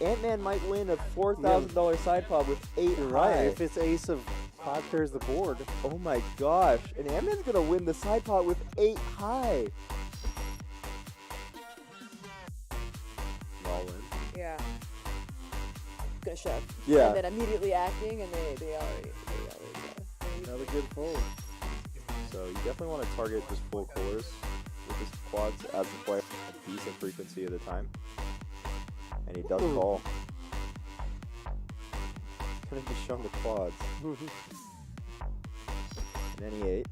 Antman might win a $4,000 side pod with 8 You're high. right. If it's ace of 5 pairs the board. Oh my gosh. And Antman's going to win the side pot with 8 high. All in. Yeah. Gonna shove. Yeah. And then immediately acting, and they already Another good fold. So you definitely want to target just full colors with his quads as a player a decent frequency at a time. And he does call. He's going to be showing the quads. And then he 8.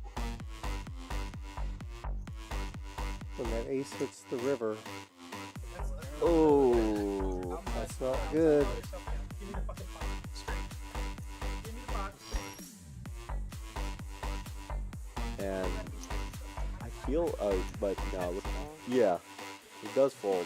When that ace hits the river. Oh, That's not good. and I feel, but no, look, yeah, he does fold.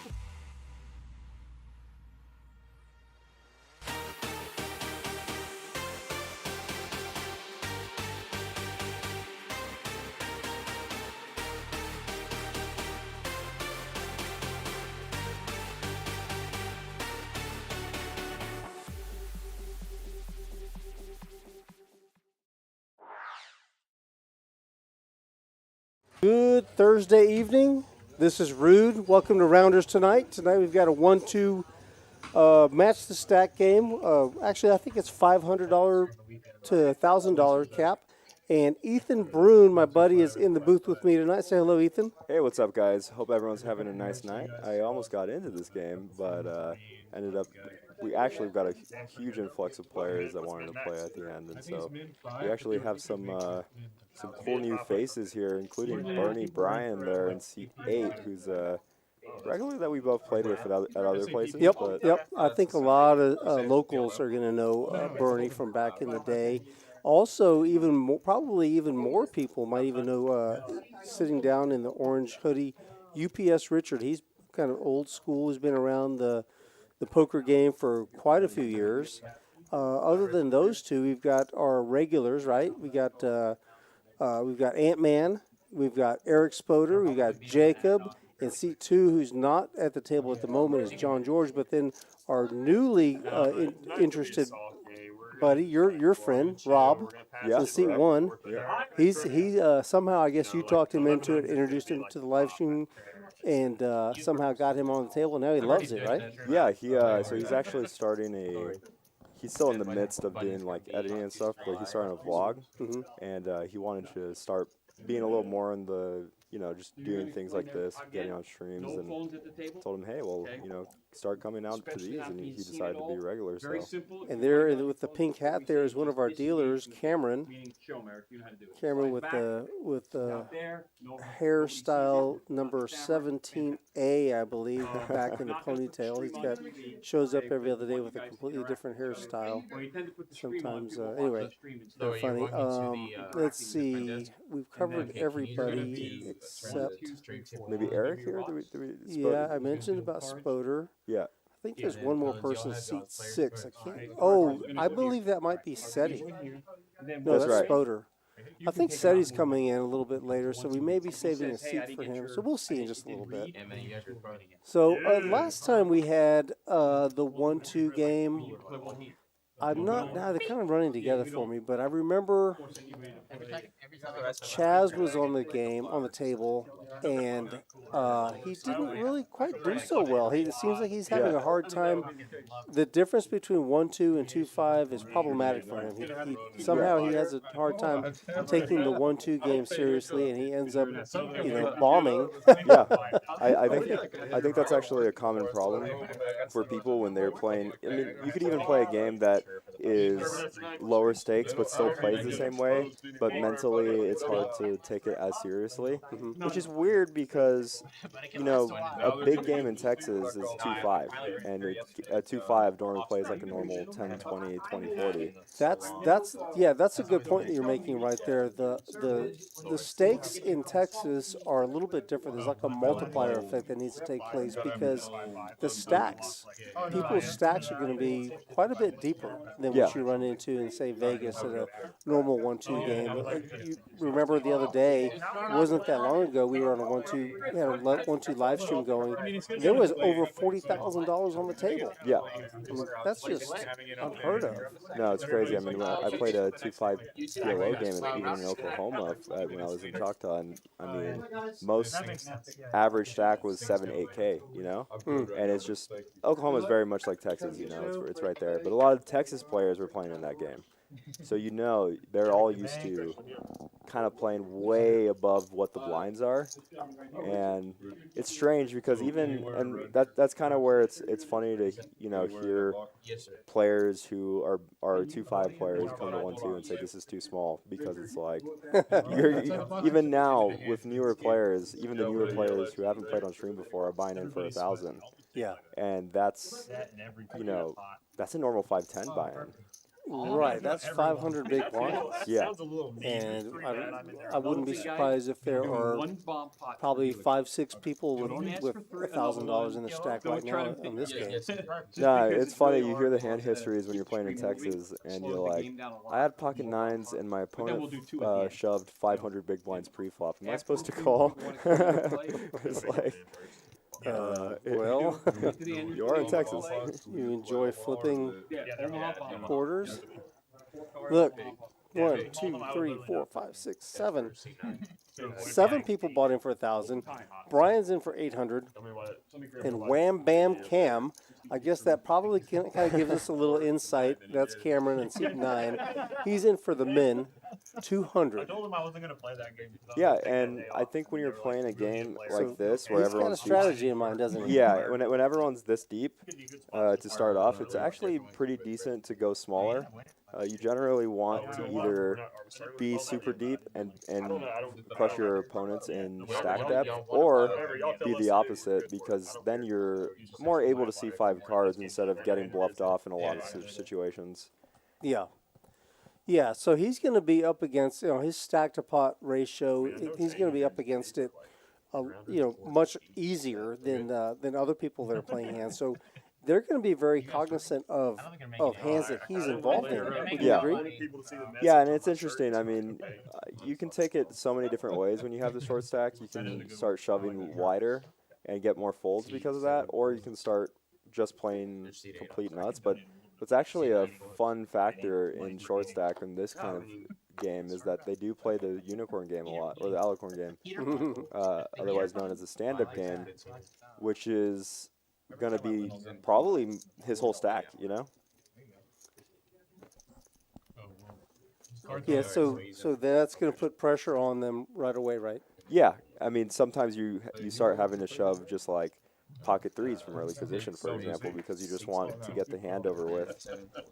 Good Thursday evening. This is Rude. Welcome to Rounders Tonight. Tonight we've got a 1-2 match the stack game. Actually, I think it's $500 to $1,000 cap. And Ethan Brune, my buddy, is in the booth with me tonight. Say hello, Ethan. Hey, what's up, guys? Hope everyone's having a nice night. I almost got into this game, but ended up. We actually got a huge influx of players that wanted to play at the end, and so we actually have some cool new faces here, including Bernie Bryan there in seat 8, who's a regular that we both played with at other places. Yep, but yep. I think a lot of locals are going to know Bernie from back in the day. Also, even more, probably even more people might even know sitting down in the orange hoodie, UPS Richard. He's kind of old school. He's been around the poker game for quite a few years. Other than those two, we've got our regulars, right? We've got Antman, we've got Erik Spoder, we've got Jacob, and seat 2, who's not at the table at the moment, is John George. But then our newly interested buddy, your friend Rob, in seat 1. He somehow, I guess you talked him into it, introduced him to the live stream, and somehow got him on the table. Now he loves it, right? yeah, so he's actually starting he's still in the midst of doing like editing and stuff, but he's starting a vlog, and he wanted to start being a little more in the, just doing things like this, getting on streams, and told him, hey, well, start coming out to these, and he decided to be regular. So. And there, with the pink hat, there is one of our dealers, Cameron. Cameron with the hairstyle number 17A, I believe, back in the ponytail. Shows up every other day with a completely different hairstyle. Sometimes, anyway, they're funny. Let's see. We've covered everybody except maybe Erik here. Yeah, I mentioned about Spoder. Yeah. I think there's one more person, seat 6. I can't. Oh, I believe that might be Seti. No, that's right. Spoder. I think Seti's coming in a little bit later, so we may be saving a seat for him. So we'll see in just a little bit. So last time we had the 1-2 game. I'm not now. They're kind of running together for me, but I remember Chaz was on the table, and he didn't really quite do so well. It seems like he's having a hard time. The difference between 1-2 and 2-5 is problematic for him. Somehow he has a hard time taking the 1-2 game seriously, and he ends up, bombing. Yeah, I think that's actually a common problem for people when they're playing. I mean, you could even play a game that is lower stakes but still plays the same way, but mentally it's hard to take it as seriously, which is weird because, a big game in Texas is 2-5, and a 2-5 normally plays like a normal 10-20, 20-40. That's a good point that you're making right there. The stakes in Texas are a little bit different. There's like a multiplier effect that needs to take place because the stacks, people's stacks are going to be quite a bit deeper than what you run into in, say, Vegas at a normal 1-2 game. You remember the other day, it wasn't that long ago, we were on a 1-2, had a 1-2 live stream going. There was over $40,000 on the table. Yeah. I mean, that's just unheard of. No, it's crazy. I mean, I played a 2-5 PLO game even in Oklahoma when I was in Choctaw, and I mean, most average stack was 7-8K, you know? And it's just, Oklahoma is very much like Texas, you know, it's right there. But a lot of Texas players were playing in that game. So, you know, they're all used to kind of playing way above what the blinds are. And it's strange because that's kind of where it's funny to, you know, hear players who are 2-5 players come to 1-2 and say this is too small, because it's like even now with newer players, even the newer players who haven't played on stream before are buying in for 1,000. Yeah. And that's, you know, that's a normal 5-10 buy-in. Right, that's 500 big blinds. Yeah. And I wouldn't be surprised if there are probably 5-6 people with $1,000 in the stack right now on this game. Nah, it's funny. You hear the hand histories when you're playing in Texas, and you're like, I had pocket nines, and my opponent shoved 500 big blinds pre-flop. Am I supposed to call? It's like, well, you are in Texas. You enjoy flipping quarters. Look, 1, 2, 3, 4, 5, 6, 7. 7 people bought in for 1,000. Brian's in for 800. And Wham Bam Cam, I guess that probably kind of gives us a little insight. That's Cameron in seat 9. He's in for the min, 200. I told him I wasn't going to play that game. Yeah, and I think when you're playing a game like this, where He's got a everyone's strategy in mind, doesn't he? Yeah, when everyone's this deep to start off, it's actually pretty decent to go smaller. You generally want to either be super deep and crush your opponents in stack depth, or be the opposite, because then you're more able to see 5 cards instead of getting bluffed off in a lot of situations. Yeah. Yeah, so he's going to be up against, you know, his stack to pot ratio, he's going to be up against it, you know, much easier than other people that are playing hands. So they're going to be very cognizant of hands that he's involved in. Would you agree? Yeah, and it's interesting. I mean, you can take it so many different ways when you have the short stack. You can start shoving wider and get more folds because of that, or you can start just playing complete nuts. But what's actually a fun factor in short stack in this kind of game is that they do play the unicorn game a lot, or the alicorn game, otherwise known as the stand-up game, which is going to be probably his whole stack, you know? Yeah, so that's going to put pressure on them right away, right? Yeah, I mean, sometimes you start having to shove just like pocket threes from early position, for example, because you just want to get the hand over with.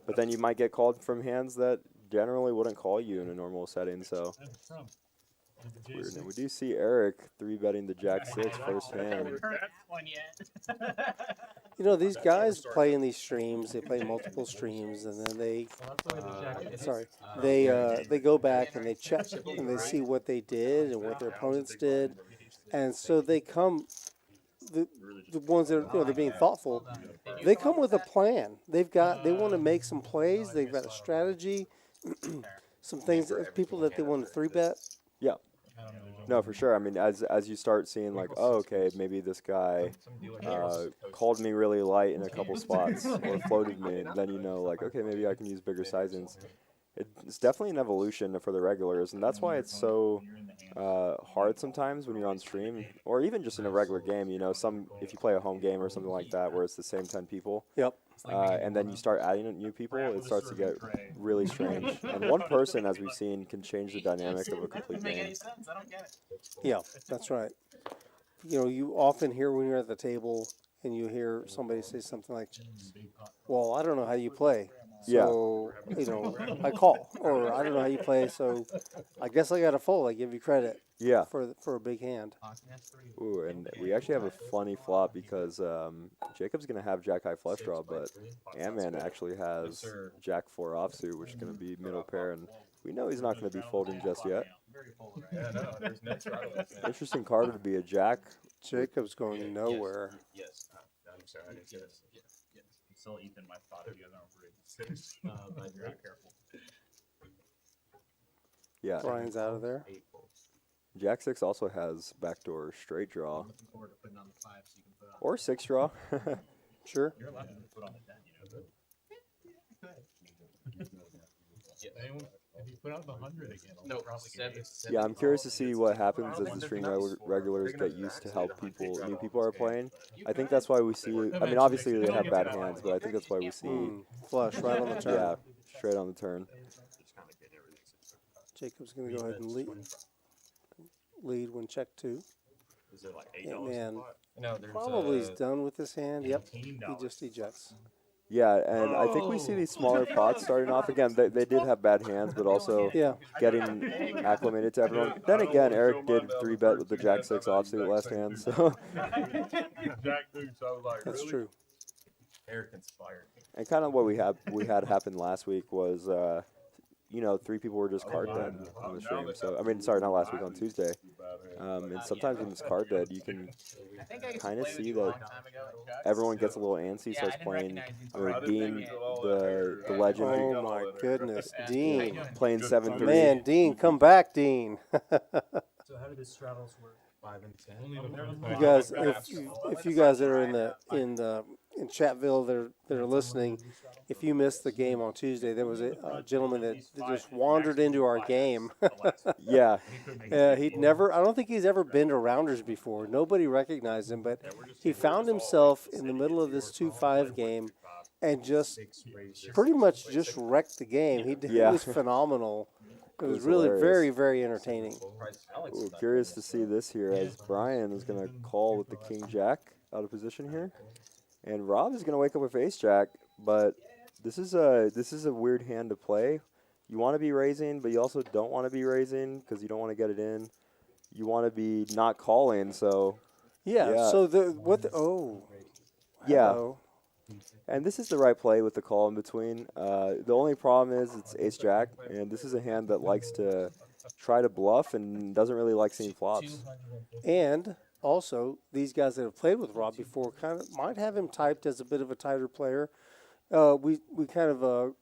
But then you might get called from hands that generally wouldn't call you in a normal setting, so it's weird. And we do see Erik 3-betting the Jack-6 first hand. You know, these guys play in these streams. They play multiple streams, and then they go back and they check and they see what they did and what their opponents did, and so they come. The ones that are, they're being thoughtful. They come with a plan. They want to make some plays. They've got a strategy, some things, people that they want to 3-bet. Yeah. No, for sure. I mean, as you start seeing like, oh, okay, maybe this guy called me really light in a couple spots or floated me, and then you know, like, okay, maybe I can use bigger sizings. It's definitely an evolution for the regulars, and that's why it's so hard sometimes when you're on stream, or even just in a regular game. You know, if you play a home game or something like that, where it's the same 10 people. Yep. And then you start adding new people, it starts to get really strange. And one person, as we've seen, can change the dynamic of a complete game. Yeah, that's right. You know, you often hear when you're at the table and you hear somebody say something like, well, I don't know how you play. So, you know, I call. Or I don't know how you play, so I guess I got to fold. I give you credit for a big hand. Ooh, and we actually have a funny flop because Jacob's going to have Jack-high flush draw, but Antman actually has Jack-4 offsuit, which is going to be middle pair, and we know he's not going to be folding just yet. Interesting card to be a Jack. Jacob's going nowhere. Yes, I'm sorry, I didn't get it. Still Ethan, my thought of you guys aren't but you're not careful. Yeah. Brian's out of there. Jack 6 also has backdoor straight draw. I'm looking forward to putting on the 5 so you can put on. Or 6 draw. Sure. You're allowed to put on the 10, you know. Anyone, if you put out the 100 again, No, probably seven. Yeah, I'm curious to see what happens as the stream regulars get used to how new people are playing. I think that's why we see, I mean, obviously they have bad hands, but I think that's why we see, Flush right on the turn. yeah, straight on the turn. Jacob's going to go ahead and lead when check 2. Is it like Antman No, there's probably is done with his hand. Yep. $18. He just ejects. Yeah, and I think we see these smaller pots starting off. Again, they did have bad hands, but also Yeah. getting acclimated to everyone. Then again, Erik did 3-bet with the Jack 6 offsuit last hand, so. That's true. Erik inspired. And kind of what we had happen last week was, 3 people were just card dead on the stream. So I mean, sorry, not last week, on Tuesday. And sometimes when it's card dead, you can kind of see that everyone gets a little antsy, starts playing. Dean, the legend, Oh my goodness, Dean. playing 7-3. Man, Dean, come back, Dean. So how do the straddles work? 5 and 10. You guys, if you guys that are in Chatville that are listening, if you missed the game on Tuesday, there was a gentleman that just wandered into our game. Yeah, I don't think he's ever been to Rounders before. Nobody recognized him, but he found himself in the middle of this 2-5 game and just pretty much just wrecked the game. It was phenomenal. It was really hilarious. very, very entertaining. Ooh, curious to see this here as Brian is going to call with the King Jack out of position here, and Rob is going to wake up with Ace Jack. But this is a weird hand to play. You want to be raising, but you also don't want to be raising because you don't want to get it in. You want to be not calling, so Yeah. So yeah. hello. And this is the right play with the call in between. The only problem is it's Ace Jack, and this is a hand that likes to try to bluff and doesn't really like seeing flops. And also, these guys that have played with Rob before kind of might have him typed as a bit of a tighter player. We kind of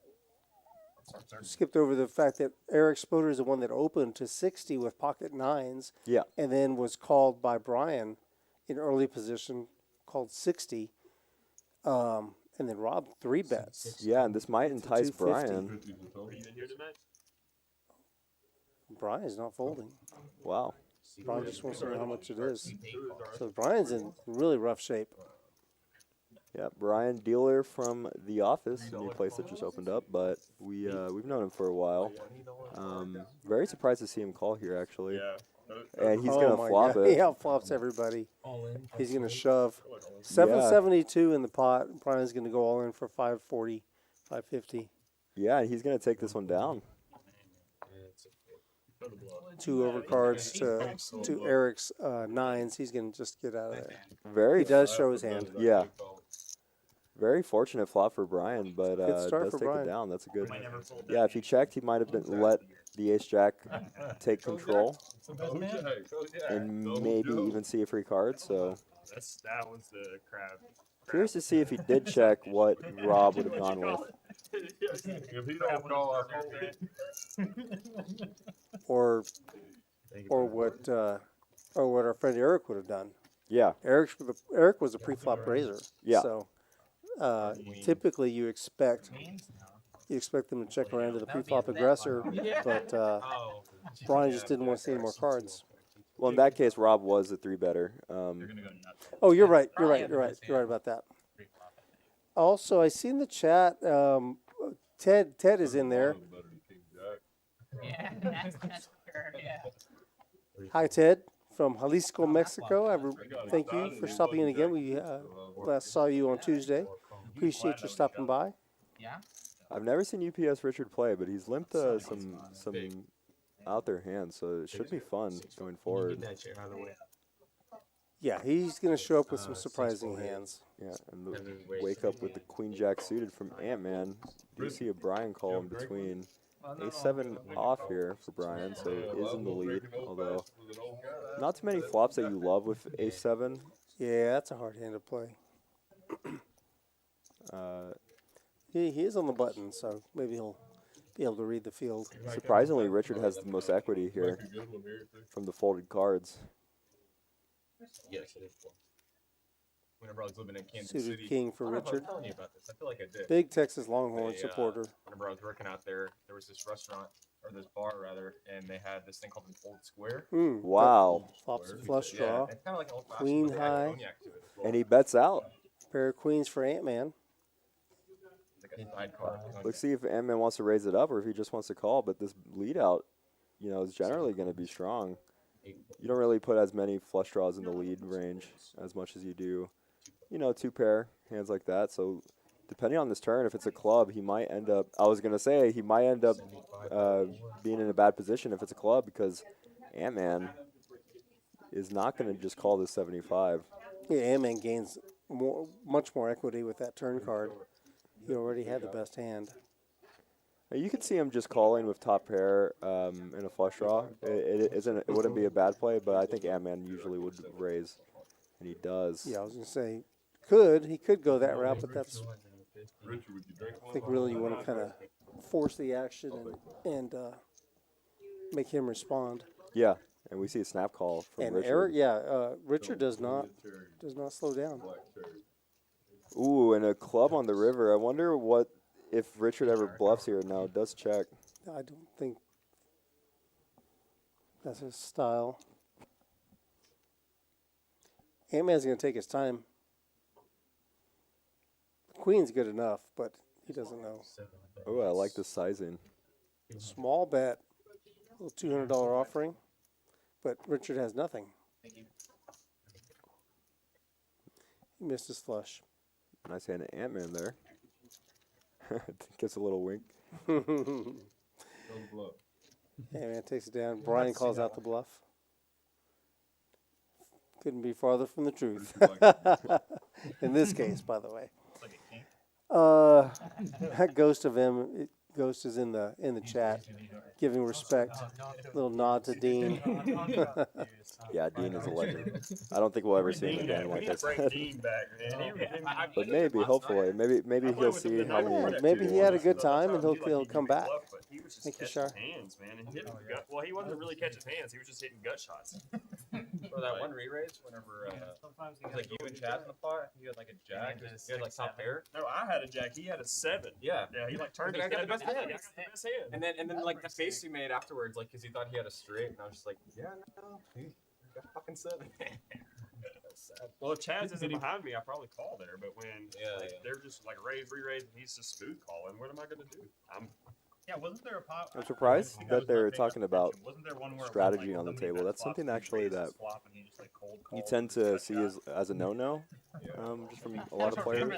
skipped over the fact that Erik Spoder is the one that opened to 60 with pocket 9s. Yeah. And then was called by Brian in early position, called 60. And then Rob 3-bets. Yeah, and this might entice 250. Brian. Brian's not folding. Wow. Brian just wants to know how much it is. So Brian's in really rough shape. Yeah, Brian, dealer from The Office, a new place that just opened up, but we've known him for a while. Very surprised to see him call here, actually. And he's going to flop God. it. He outflops everybody. All in. He's going to shove. 772 in the pot. Brian's going to go all in for 540, 550. Yeah, he's going to take this one down. 2 overcards to Erik's 9s. He's going to just get out of there. He does show his hand. Yeah. Very fortunate flop for Brian, but Good start does for take Brian. it down. That's a good. Yeah, if he checked, he might have let the Ace Jack take control and maybe even see a free card. So That was the crab. curious to see if he did check what Rob would have gone with. If he don't call our Or what our friend Erik would have done. Yeah, Erik was a pre-flop raiser. Yeah. So typically you expect them to check around to the pre-flop aggressor, but Brian just didn't want to see any more cards. well, in that case, Rob was a 3-better. Oh, you're right. You're right about that. Also, I see in the chat, Ted is in there. Yeah, that's fair, yeah. Hi, Ted, from Jalisco, Mexico. Thank you for stopping in again. We last saw you on Tuesday. Appreciate your stopping by. Yeah. I've never seen UPS Richard play, but he's limped some out there hands, so it should be fun going forward. Yeah, he's going to show up with some surprising hands. Yeah, and wake up with the Queen Jack suited from Antman. Do you see a Brian call in between? A7 off here for Brian, so it is in the lead. Although not too many flops that you love with A7. Yeah, that's a hard hand to play. He is on the button, so maybe he'll be able to read the field. Surprisingly, Richard has the most equity here from the folded cards. Yes, it is. Whenever I was living in Kansas Suited City, king for I don't know if I was Richard. telling you about this. I feel like I did. Big Texas Longhorn They, supporter. Whenever I was working out there, there was this restaurant, or this bar rather, and they had this thing called an old square. Wow. Flops a flush draw. It's kind of like an old-fashioned, Queen but they had high. cognac to it as well. And he bets out. Pair of queens for Antman. It's like a side card. Let's see if Antman wants to raise it up or if he just wants to call. But this lead out, you know, is generally going to be strong. You don't really put as many flush draws in the lead range as much as you do, you know, 2-pair hands like that. So depending on this turn, if it's a club, he might end up, I was going to say, he might end up being in a bad position if it's a club because Antman is not going to just call this 75. Yeah, Antman gains much more equity with that turn card. He already had the best hand. You could see him just calling with top pair in a flush draw. It wouldn't be a bad play, but I think Antman usually would raise, and he does. Yeah, I was going to say, he could go that route, but that's, I think really you want to kind of force the action and make him respond. Yeah, and we see a snap call from And Richard. Eric, Richard does not slow down. Ooh, and a club on the river. I wonder if Richard ever bluffs here. No, it does check. I don't think that's his style. Antman's going to take his time. Queen's good enough, but he doesn't know. Oh, I like the sizing. Small bet, a little $200 offering, but Richard has nothing. He missed his flush. Nice hand to Antman there. Gets a little wink. Antman takes it down. Brian calls out the bluff. Couldn't be farther from the truth. In this case, by the way. Ghost is in the chat, giving respect. Little nod to Dean. Yeah, Dean is a legend. I don't think we'll ever see him again, like I said. But maybe, hopefully, maybe he'll see how many. Maybe he had a good time and he'll come back. Thank you, Shar. Hands, man. And hitting well, he wasn't really catching hands. He was just hitting gut shots. For that one re-raise, whenever it was like you and Chad in the pot, you had like a jack, you had like top pair. No, I had a jack. He had a 7. Yeah. Yeah, he like turned I his got the best hand. That's the best hand. And then like the face he made afterwards, like because he thought he had a straight, and I was just like, yeah, no, he got fucking 7. Well, if Chaz isn't behind me, I probably call there. But when they're just like raise, re-raise, and he's just smooth calling, what am I going to do? Yeah, wasn't there a pot? I'm surprised that they're talking about Wasn't there one where strategy on the table. That's something actually that you tend to see as a no-no, just from a lot of players.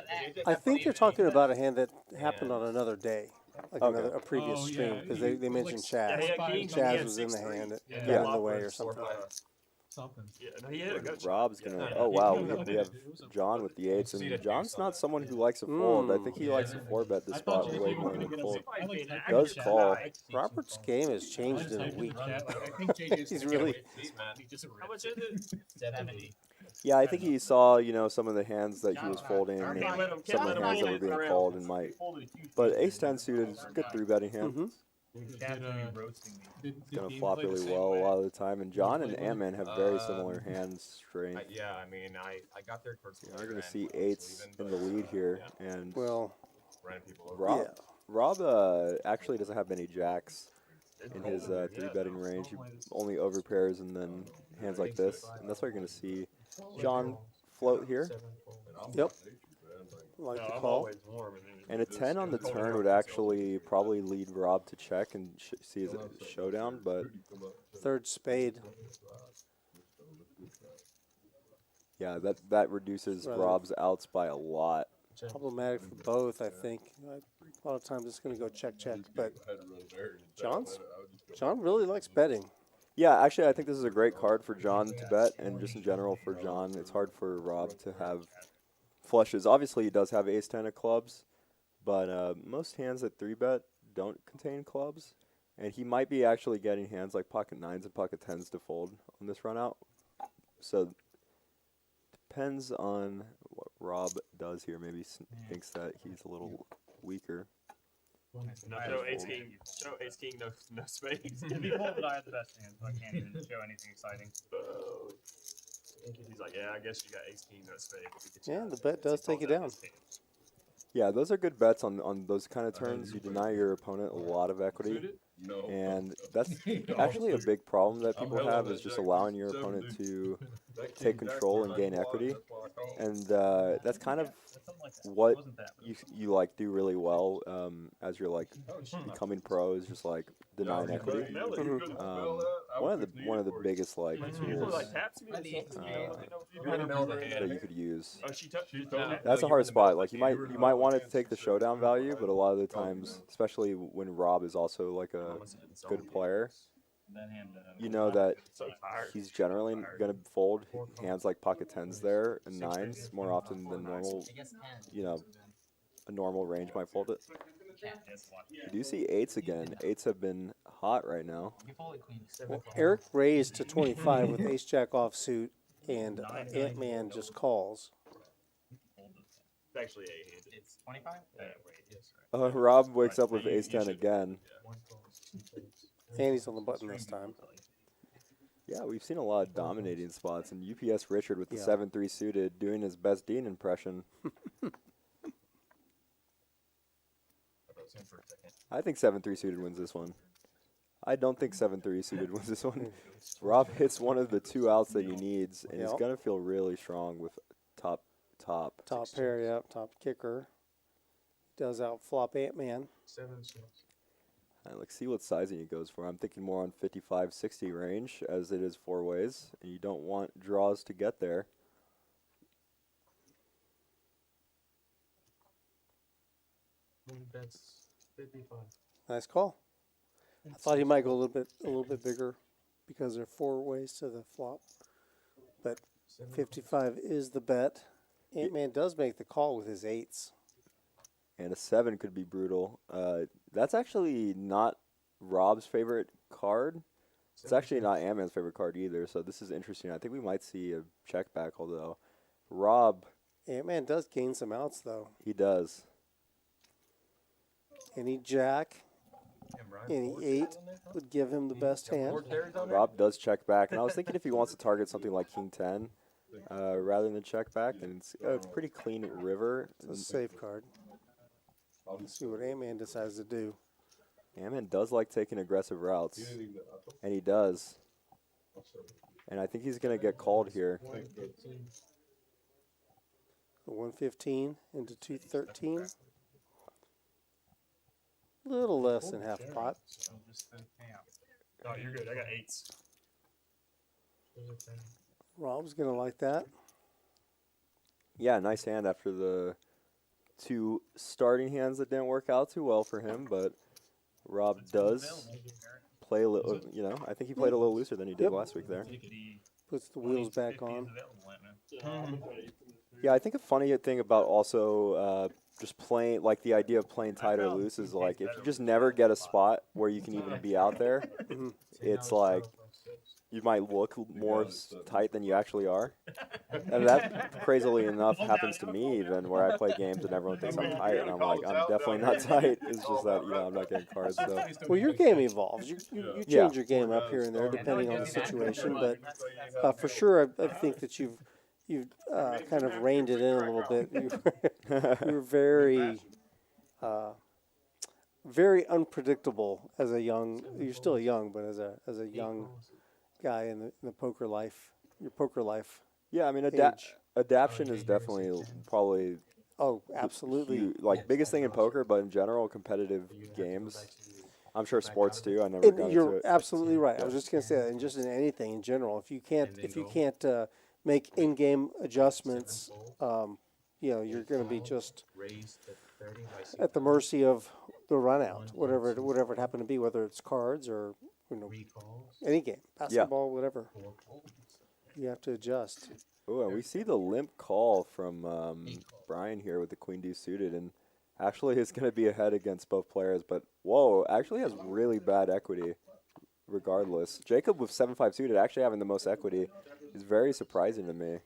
I think they're talking about a hand that happened on another day, like a previous stream, because they mentioned Chaz. Chaz was in the hand, it got in the way or something. Yeah, no, he hit a gut shot. Rob's gonna. Oh wow, we have John with the 8s, and John's not someone who likes to fold. I think he likes to 4-bet this spot way more than fold. Does call. Robert's game has changed in a week. He's really. How much is it? 70. Yeah, I think he saw some of the hands that he was folding, and Can't let him some of the hands that were being called, and might. But Ace-10 suited is a good 3-betting hand. It's gonna flop really well a lot of the time, and John and Antman have very similar hand strength. Yeah, I mean, I got there towards the We're later gonna end, see when I was 8s leaving, in the but, lead here, and Well, running people over. Rob actually doesn't have many jacks in his 3-betting range. He only overpairs and then hands like this, and that's why you're gonna see John float here. Yep. Like the call. And a 10 on the turn would actually probably lead Rob to check and see his showdown, but Third spade. yeah, that reduces Rob's outs by a lot. Problematic for both, I think. A lot of times it's going to go check, but John really likes betting. Yeah, actually, I think this is a great card for John to bet, and just in general for John, it's hard for Rob to have flushes. Obviously, he does have Ace-10 of clubs, but most hands that 3-bet don't contain clubs, and he might be actually getting hands like pocket 9s and pocket 10s to fold on this run out. So depends on what Rob does here. Maybe thinks that he's a little weaker. No, show ace king. Show ace king. No spades. If you fold it, I have the best hand, so I can't even show anything exciting. He's like, yeah, I guess you got ace king, no spades. Yeah, the bet does take it down. Yeah, those are good bets on those kind of turns. You deny your opponent a lot of equity, and that's actually a big problem that people have is just allowing your opponent to take control and gain equity, and that's kind of what you like do really well as you're like becoming pro is just like denying equity. One of the biggest like tools that you could use. That's a hard spot. Like you might want to take the showdown value, but a lot of the times, especially when Rob is also like a good player, you know that he's generally going to fold hands like pocket tens there and nines more often than normal. You know, a normal range might fold it. You do see eights again. Eights have been hot right now. Well, Erik raised to 25 with ace jack offsuit, and Antman just calls. It's actually a-handed. It's 25? Rob wakes up with ace 10 again. And he's on the button this time. Yeah, we've seen a lot of dominating spots, and UPS Richard with the 7-3 suited doing his best Dean impression. I think 7-3 suited wins this one. I don't think 7-3 suited wins this one. Rob hits one of the two outs that he needs, and he's going to feel really strong with top. Top pair, yep, top kicker. Does out flop Antman. Let's see what sizing he goes for. I'm thinking more on 55-60 range, as it is four ways, and you don't want draws to get there. That's 55. Nice call. I thought he might go a little bit bigger because there are four ways to the flop, but 55 is the bet. Antman does make the call with his eights. And a 7 could be brutal. That's actually not Rob's favorite card. It's actually not Antman's favorite card either, so this is interesting. I think we might see a check back, although Rob... Antman does gain some outs, though. He does. Any jack, any 8 would give him the best hand. Rob does check back, and I was thinking if he wants to target something like King 10 rather than check back, and it's a pretty clean river. It's a safe card. Let's see what Antman decides to do. Antman does like taking aggressive routes, and he does. And I think he's going to get called here. 115 into 213. Little less than half pot. Oh, you're good. I got eights. Rob's going to like that. Yeah, nice hand after the two starting hands that didn't work out too well for him, but Rob does play a little, you know, I think he played a little looser than he did last week there. Puts the wheels back on. Yeah, I think a funny thing about also just playing, like the idea of playing tight or loose is like if you just never get a spot where you can even be out there, it's like you might look more tight than you actually are. And that, crazily enough, happens to me even, where I play games and everyone thinks I'm tight, and I'm like, I'm definitely not tight. It's just that, you know, I'm not getting cards. So. Well, your game evolves. You change your game up here and there depending on the situation, but for sure, I think that you've kind of reined it in a little bit. You're very unpredictable as a young. You're still young, but as a young guy in the poker life, your poker life. Yeah, I mean, adaption is definitely probably. Oh, absolutely. Like biggest thing in poker, but in general, competitive games. I'm sure sports too. I never got into it. You're absolutely right. I was just gonna say that, and just in anything in general, if you can't make in-game adjustments, you know, you're going to be just at the mercy of the run-out, whatever it happened to be, whether it's cards or, you know, any game, basketball, whatever. You have to adjust. Oh, and we see the limp call from Brian here with the queen deuce suited, and actually is going to be ahead against both players, but whoa, actually has really bad equity regardless. Jacob with 7-5 suited actually having the most equity is very surprising to me.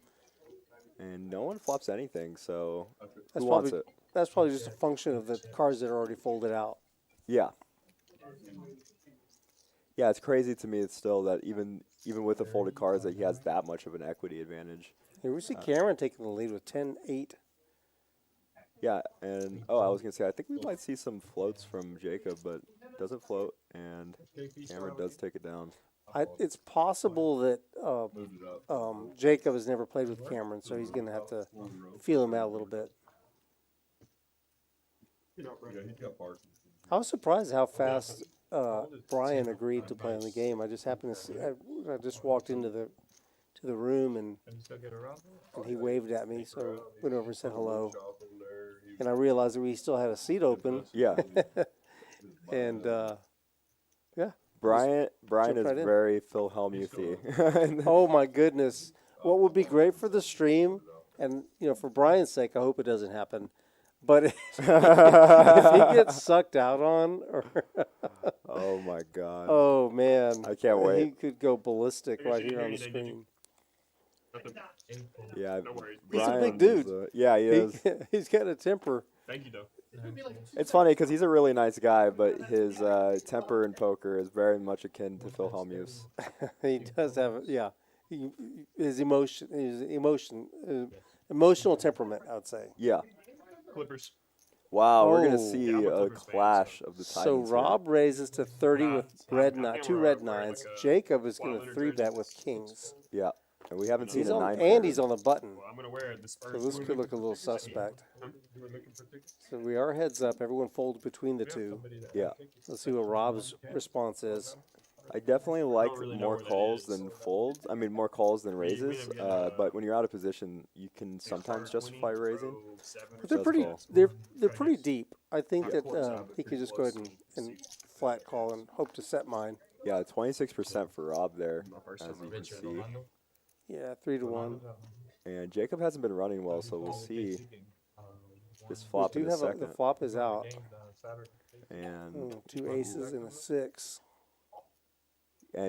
And no one flops anything, so who wants it? That's probably just a function of the cards that are already folded out. Yeah. Yeah, it's crazy to me still that even with the folded cards that he has that much of an equity advantage. Here we see Cameron taking the lead with 10-8. Yeah, and I was gonna say I think we might see some floats from Jacob, but doesn't float, and Cameron does take it down. It's possible that Jacob has never played with Cameron, so he's going to have to feel him out a little bit. I was surprised how fast Brian agreed to play on the game. I just happened to see. I just walked into the room and he waved at me, so went over and said hello. And I realized that we still had a seat open. Yeah. And yeah. Brian is right in. very Phil Hellmuthy. Oh my goodness! What would be great for the stream, and for Brian's sake, I hope it doesn't happen. But if he gets sucked out on, Oh my God! oh man, I can't wait. He could go ballistic right here on the screen. Yeah, No worries. He's a Brian big dude. yeah, he is. He's got a temper. Thank you, though. It's funny because he's a really nice guy, but his temper in poker is very much akin to Phil Hellmuth. He does have, his emotional temperament, I would say. Yeah. Clippers. Wow, we're gonna Oh. see Yeah, I'm a a Clippers fan, clash of the So Titans. here. Rob raises to 30 with two red nines. like a Jacob is going Wild to Winter 3-bet jersey. with kings. Yeah, and we haven't seen He's a on, nine. and he's on the button. Well, I'm gonna wear the So Spurs. this could look a little suspect. Huh? So we are heads up. Everyone folded between the two. Yeah, Let's see what Rob's response is. I definitely like really know more where that calls is. than folds. I mean, more calls than raises. we have, But when you're out of position, you can sometimes justify raising. But they're That's pretty. cool. They're pretty deep. I think that he could just go ahead and flat call and hope to set mine. Yeah, 26% for Rob there, as you can see. Yeah, 3-1. And Jacob hasn't been running well, so we'll see this We flop do in a have the second. flop is out. And 2 aces and a 6.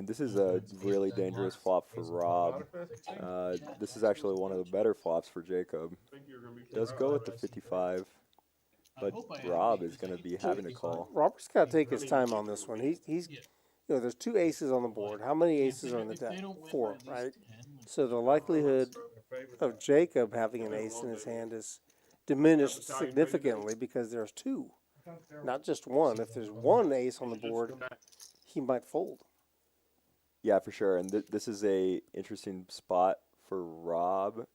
this is a really dangerous flop for Rob. This is actually one of the better flops for Jacob. Does go with the 55, but Rob is going to be having to call. Robert's got to take his time on this one. He's there's 2 aces on the board. How many aces are in the deck? 4, right? So the likelihood of Jacob having an ace in his hand is diminished significantly because there's 2, not just 1. If there's 1 ace on the board, he might fold. Yeah, for sure. And this is a interesting spot for Rob.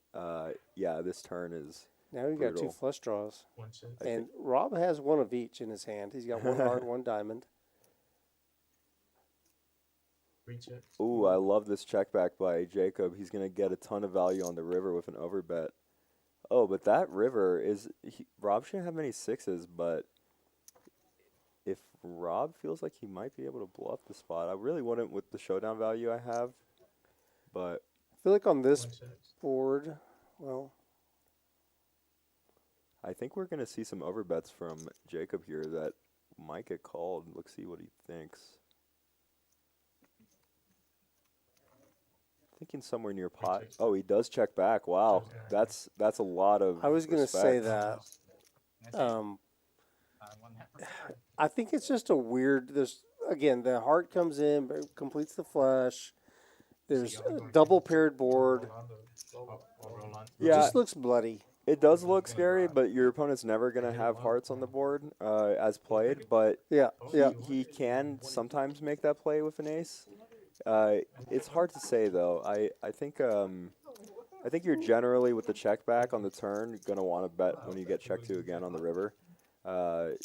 Yeah, this turn is Now you've got 2 brutal. flush draws. I And Rob has 1 of each in his hand. He's got 1 heart, 1 diamond. Ooh, I love this check back by Jacob. He's going to get a ton of value on the river with an overbet. Oh, but that river is... Rob shouldn't have many 6s, but if Rob feels like he might be able to bluff the spot, I really wouldn't with the showdown value I have, but... I feel like on this board, well, I think we're going to see some overbets from Jacob here that might get called. Let's see what he thinks. Thinking somewhere near pot. Oh, he does check back. Wow, that's a lot of. I was going to say respect. that. I think it's just a weird. There's again the heart comes in, but completes the flush. There's a double paired board. It Yeah, just looks bloody. it does look scary, but your opponent's never gonna have hearts on the board as played. But Yeah, yeah. he can sometimes make that play with an ace. It's hard to say though. I think you're generally with the check back on the turn gonna want to bet when you get checked to again on the river.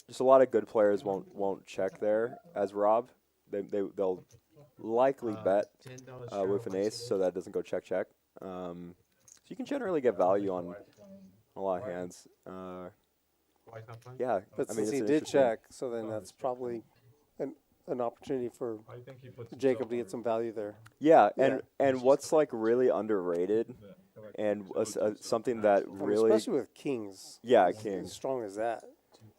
Just a lot of good players won't check there as Rob. They'll likely bet with an ace so that it doesn't go check. So you can generally get value on a lot of hands. Yeah, But I mean since it's he an did interesting- check, so then that's probably an opportunity for Jacob to get some value there. Yeah, Yeah. and what's like really underrated, and something that I mean, really especially with kings. yeah As kings. strong as that.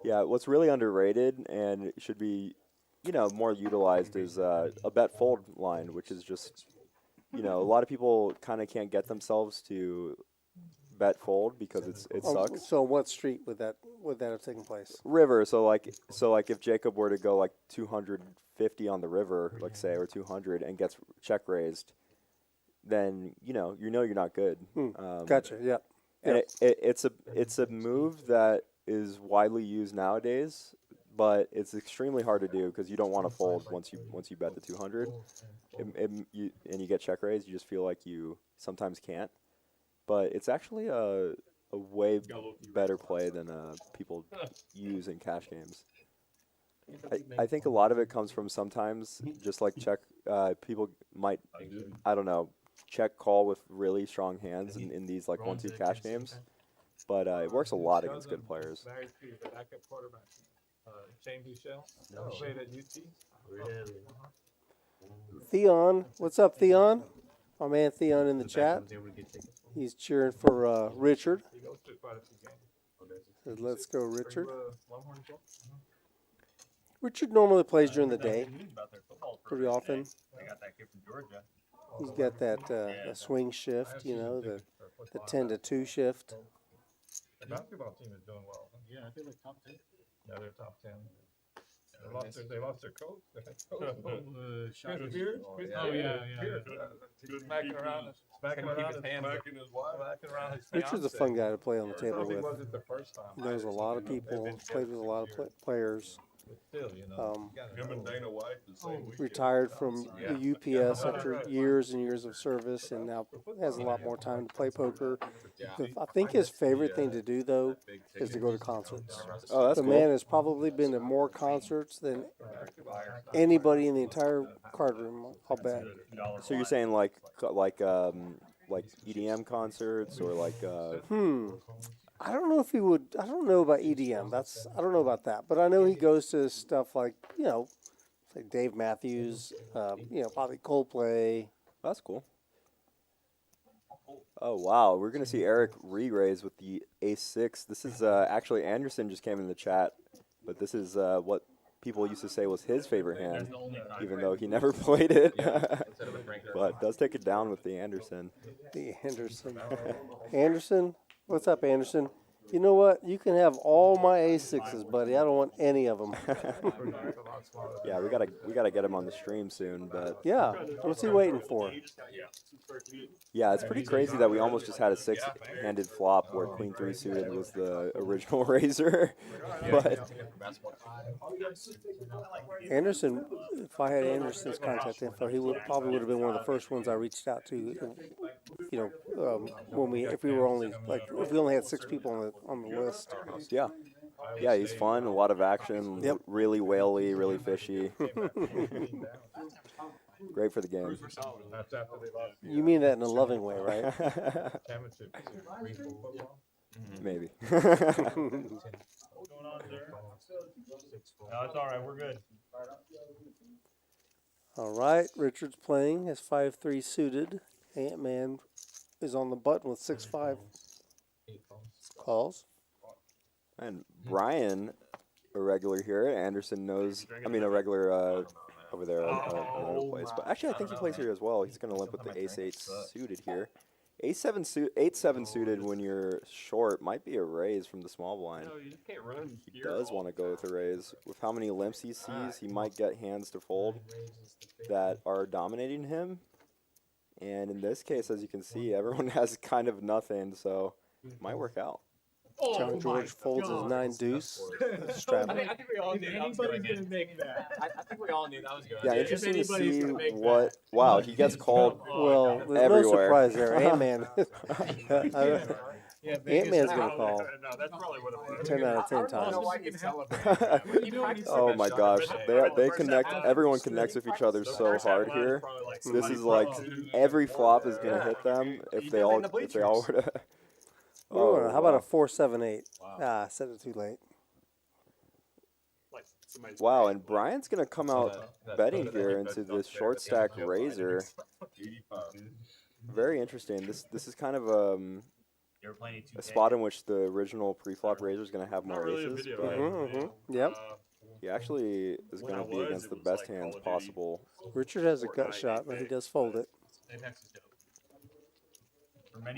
Yeah, what's really underrated and should be, more utilized is a bet fold line, which is just, a lot of people kind of can't get themselves to bet fold because it sucks. So what street would that have taken place? River. So like if Jacob were to go like 250 on the river, like say, or 200 and gets check raised, then you're not good. Gotcha. Yeah. And it's a move that is widely used nowadays, but it's extremely hard to do because you don't want to fold once you bet the 200, and you get check raised. You just feel like you sometimes can't. But it's actually a way better play than people use in cash games. I think a lot of it comes from sometimes just like check. People might, I don't know, check call with really strong hands in these like 1-2 cash games, but it works a lot against good players. Backup quarterback. Shane Buchel. Played at UT. Theon, what's up, Theon? My man Theon in the chat. He's cheering for Richard. He goes to quite a few games. Says, let's go, Richard. Richard normally plays during the day pretty often. I got that kid from Georgia. He's got that swing shift, the 10 to 2 shift. The basketball team is doing well. Yeah, I feel like top 10. Yeah, they're top 10. They lost their coach. Chris Pierce? Oh, yeah. Smacking around his Richard's a fun guy to play on the table He with. wasn't the first time. He knows a lot of people, played with a lot of players. Still, Him and Dana White the same weekend. Retired from the UPS after years and years of service, and now has a lot more time to play poker. I think his favorite thing to do, though, is to go to concerts. Oh, that's The cool. man has probably been to more concerts than anybody in the entire card room, I'll bet. So you're saying like EDM concerts or like I don't know if he would. I don't know about EDM. I don't know about that. But I know he goes to stuff like like Dave Matthews. Probably Coldplay. That's cool. Oh wow, we're gonna see Erik re-raise with the ace-6. This is actually Anderson just came in the chat, but this is what people used to say was his favorite hand, even though he never played it. But does take it down with the Anderson. The Anderson. Anderson, what's up, Anderson? You know what? You can have all my A6s, buddy. I don't want any of them. Yeah, we gotta get him on the stream soon. But Yeah, what's he waiting for? yeah, it's pretty crazy that we almost just had a 6-handed flop where Queen 3 suited was the original raiser. But Anderson, if I had Anderson's contact info, he probably would have been one of the first ones I reached out to. If we only had 6 people on the list. yeah, he's fun, a lot of action, Yep. really whaley, really fishy. Great for the game. That's after they lost You mean that in a loving way, right? the championship. Maybe. What's going on, sir? No, it's all right. We're good. All right, Richard's playing his 5-3 suited. Antman is on the button with 6-5 calls. And Brian, a regular here. Anderson knows. I mean, a regular over there at another place. But actually, I think he plays here as well. He's going to limp with the ace-8 suited here. Ace-7 suited when you're short might be a raise from the small blind. No, you just can't run. He does want to go with a raise. With how many limps he sees, he might get hands to fold that are dominating him. And in this case, as you can see, everyone has kind of nothing, so it might work out. John George folds his 9 deuce. I Strapping. think we all knew that was going to make that. I think we all knew that was going to Yeah, interesting to see what. Wow, he gets called. Well, there's Everywhere. no surprise there. Ant-Man. Ant-Man's going to call No, that's probably what it was. 10 out of 10 times. Oh my gosh, they connect. Everyone connects with each other so hard here. This is like every flop is gonna hit them if they all were to. Oh, how about a 4-7-8? Ah, I said it too late. Wow, and Brian's gonna come out betting here into this short stack razor. Very interesting. This is kind of a spot in which the original pre-flop razor is gonna have more aces. But Yep. he actually is gonna be against the best hands possible. Richard has a gut shot, but he does fold it.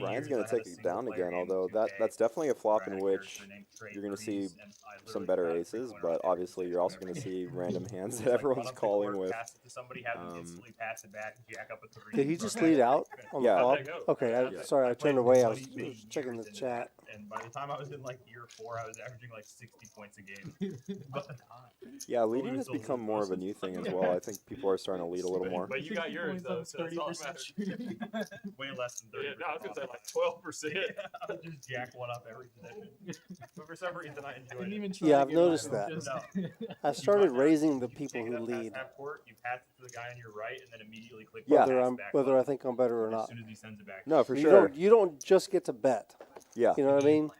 Ryan's going to take it down again, although that's definitely a flop in which you're going to see some better aces, but obviously you're also going to see random hands that everyone's calling with. Did he just lead out on the Yeah. flop? Okay, sorry, I turned away. I was checking the chat. And by the time I was in like year 4, I was averaging like 60 points a game. Yeah, leading has become more of a new thing as well. I think people are starting to lead a little more. But you got yours though, so that's all that matters. Way less than 30. Yeah, no, I was gonna say like 12%. I just jack one up every position. But for some reason, I enjoy it. Yeah, I've noticed that. No. I started raising the people who lead, You pass it to the guy on your right, and then immediately click. Yeah. whether I think I'm better or As not. soon as he sends it back. No, for You sure. don't just get to bet. Yeah. You know what I mean?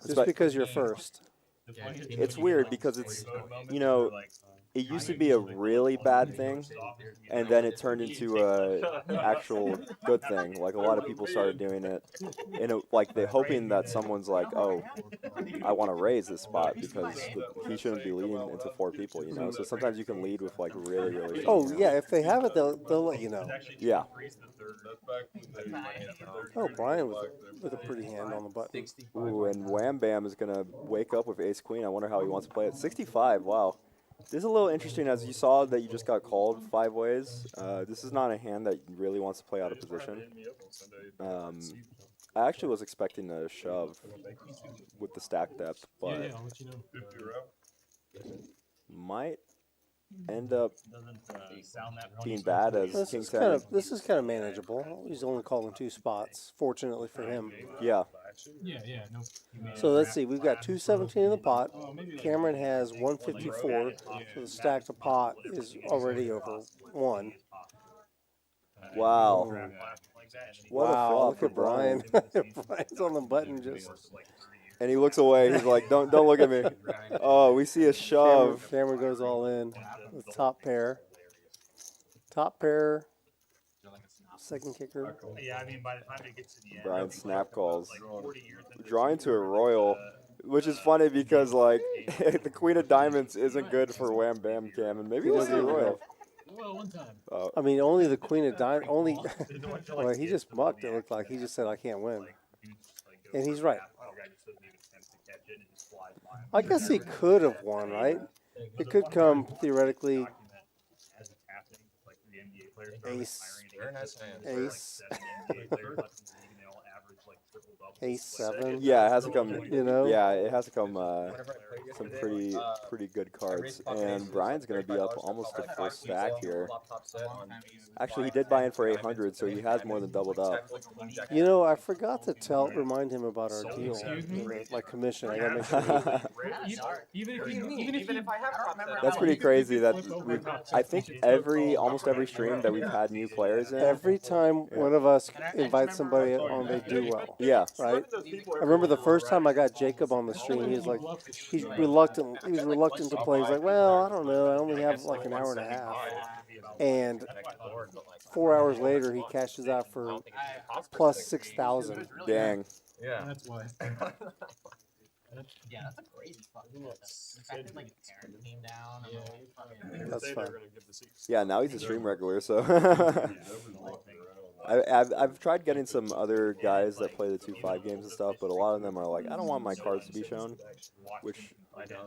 Just But- because you're first. It's weird because it's, you know, it used to be a really bad thing, and then it turned into a actual good thing. Like a lot of people started doing it, and like they're hoping that someone's like, oh, I want to raise this spot because he shouldn't be leading into 4 people, you know. So sometimes you can lead with like really, really. Oh yeah, if they have it, they'll let you know. Yeah. Oh, Brian with a pretty hand on the button. Ooh, and Wham Bam is gonna wake up with Ace Queen. I wonder how he wants to play it. 65. Wow. This is a little interesting, as you saw that you just got called 5 ways. This is not a hand that really wants to play out of position. I actually was expecting a shove with the stack depth, but might end up being bad as This King is 10. this is kind of manageable. He's only calling 2 spots, fortunately for him. Yeah. So let's see. We've got 217 in the pot. Cameron has 154, so the stack to pot is already over 1. Wow. What a Wow, flop look for at Brian. Brian. Brian's on the button just. And he looks away. He's like, don't look at me. Oh, we see a shove. Cameron goes all in with top pair. Top pair. Second kicker. Yeah, I mean, by the time it gets to the end, Brian snap calls. like 40 years into Drawing to a royal, which is funny because, like, the Queen of Diamonds isn't good for Wham Bam Cam, and maybe we'll see a royal. well, one time. I mean, only the Queen of Diamonds. Only. Well, he just mucked. It looked like he just said, "I can't win," and he's right. I guess he could have won, right? It could come theoretically. Ace. Ace. Ace 7. Yeah, it has to come. You know? Yeah, it has to come. Some pretty good cards, and Brian's gonna be up almost a full stack here. Actually, he did buy in for 800, so he has more than doubled up. You know, I forgot to remind him about our deal, like commission. I gotta make sure. Even if I have That's pretty crazy. That I think almost every stream that we've had new players in. Every time one of us invites somebody on, they do well. Yeah. Right? I remember the first time I got Jacob on the stream, he was like, he's reluctant. He was reluctant to play. He's like, well, I don't know. I only have like an hour and a half. And 4 hours later, he cashes out for plus 6,000. Dang. Yeah. That's why. Yeah, that's a crazy fucking The fact that like Aaron came down. And That's fun. Yeah, now he's a stream regular, so. I've tried getting some other guys that play the 2-5 games and stuff, but a lot of them are like, I don't want my cards to be shown, which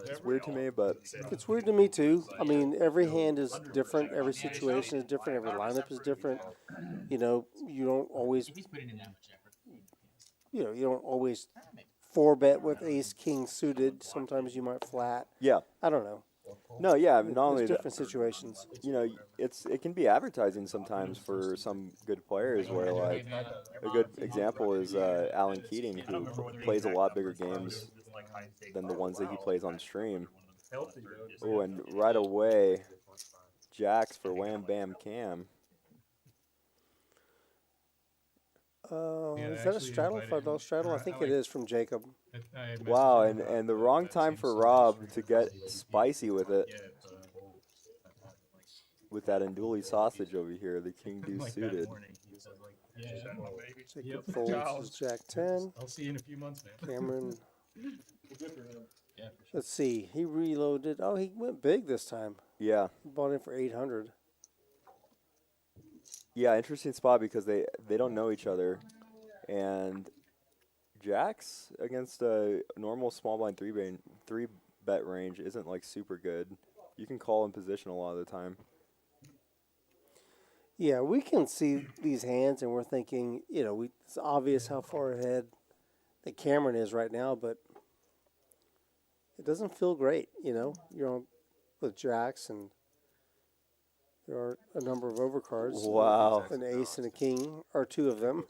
is weird to me, but It's weird to me too. I mean, every hand is different. Every situation is different. Every lineup is different. You know, you don't always, if he's putting in that much effort, you don't always 4-bet with ace king suited. Sometimes you might flat. yeah. I don't know. No, yeah, not only There's that, different situations. you know, it can be advertising sometimes for some good players where, like, a good example is Alan Keating, who plays a lot bigger games than the ones that he plays on stream. Oh, and right away, Jacks for Wham Bam Cam. Is that a straddle? $5 straddle? I think it is from Jacob. Wow, and the wrong time for Rob to get spicy with it. With that Andouille sausage over here, the King Deuce suited. Jacob folds his Jack 10. I'll see you in a few months, man. Cameron. Yeah, for sure. Let's see. He reloaded. Oh, he went big this time. Yeah. He bought in for 800. Yeah, interesting spot because they don't know each other. And jacks against a normal small blind three bet range isn't like super good. You can call in position a lot of the time. Yeah, we can see these hands, and we're thinking, it's obvious how far ahead that Cameron is right now, but it doesn't feel great. You're on with jacks, and there are a number of overcards. Wow. An ace and a king are two of them.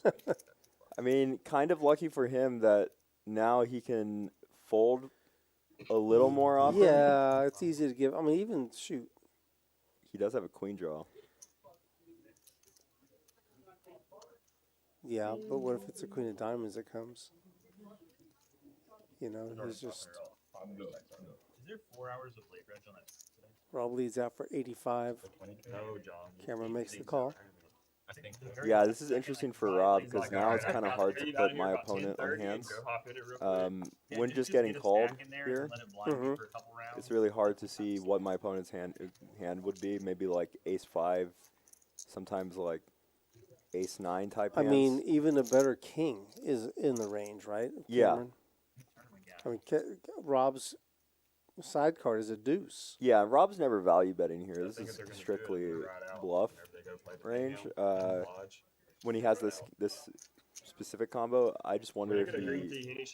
I mean, kind of lucky for him that now he can fold a little more often. Yeah, it's easy to give. I mean, even shoot. He does have a queen draw. Yeah, but what if it's a queen of diamonds that comes? He's just. Is there 4 hours of late reg on that today? Rob leads out for 85. No, John. Cameron makes the call. I think. Yeah, this is interesting for Rob because now it's kind of hard to put my opponent on hands. When just getting called here, it's really hard to see what my opponent's hand would be. Maybe like ace-5, sometimes like ace-9 type hands. I mean, even a better king is in the range, right? Cameron? Yeah. I mean, Rob's side card is a deuce. Yeah, Rob's never value betting here. This is strictly bluff range. When he has this specific combo, I just wonder if he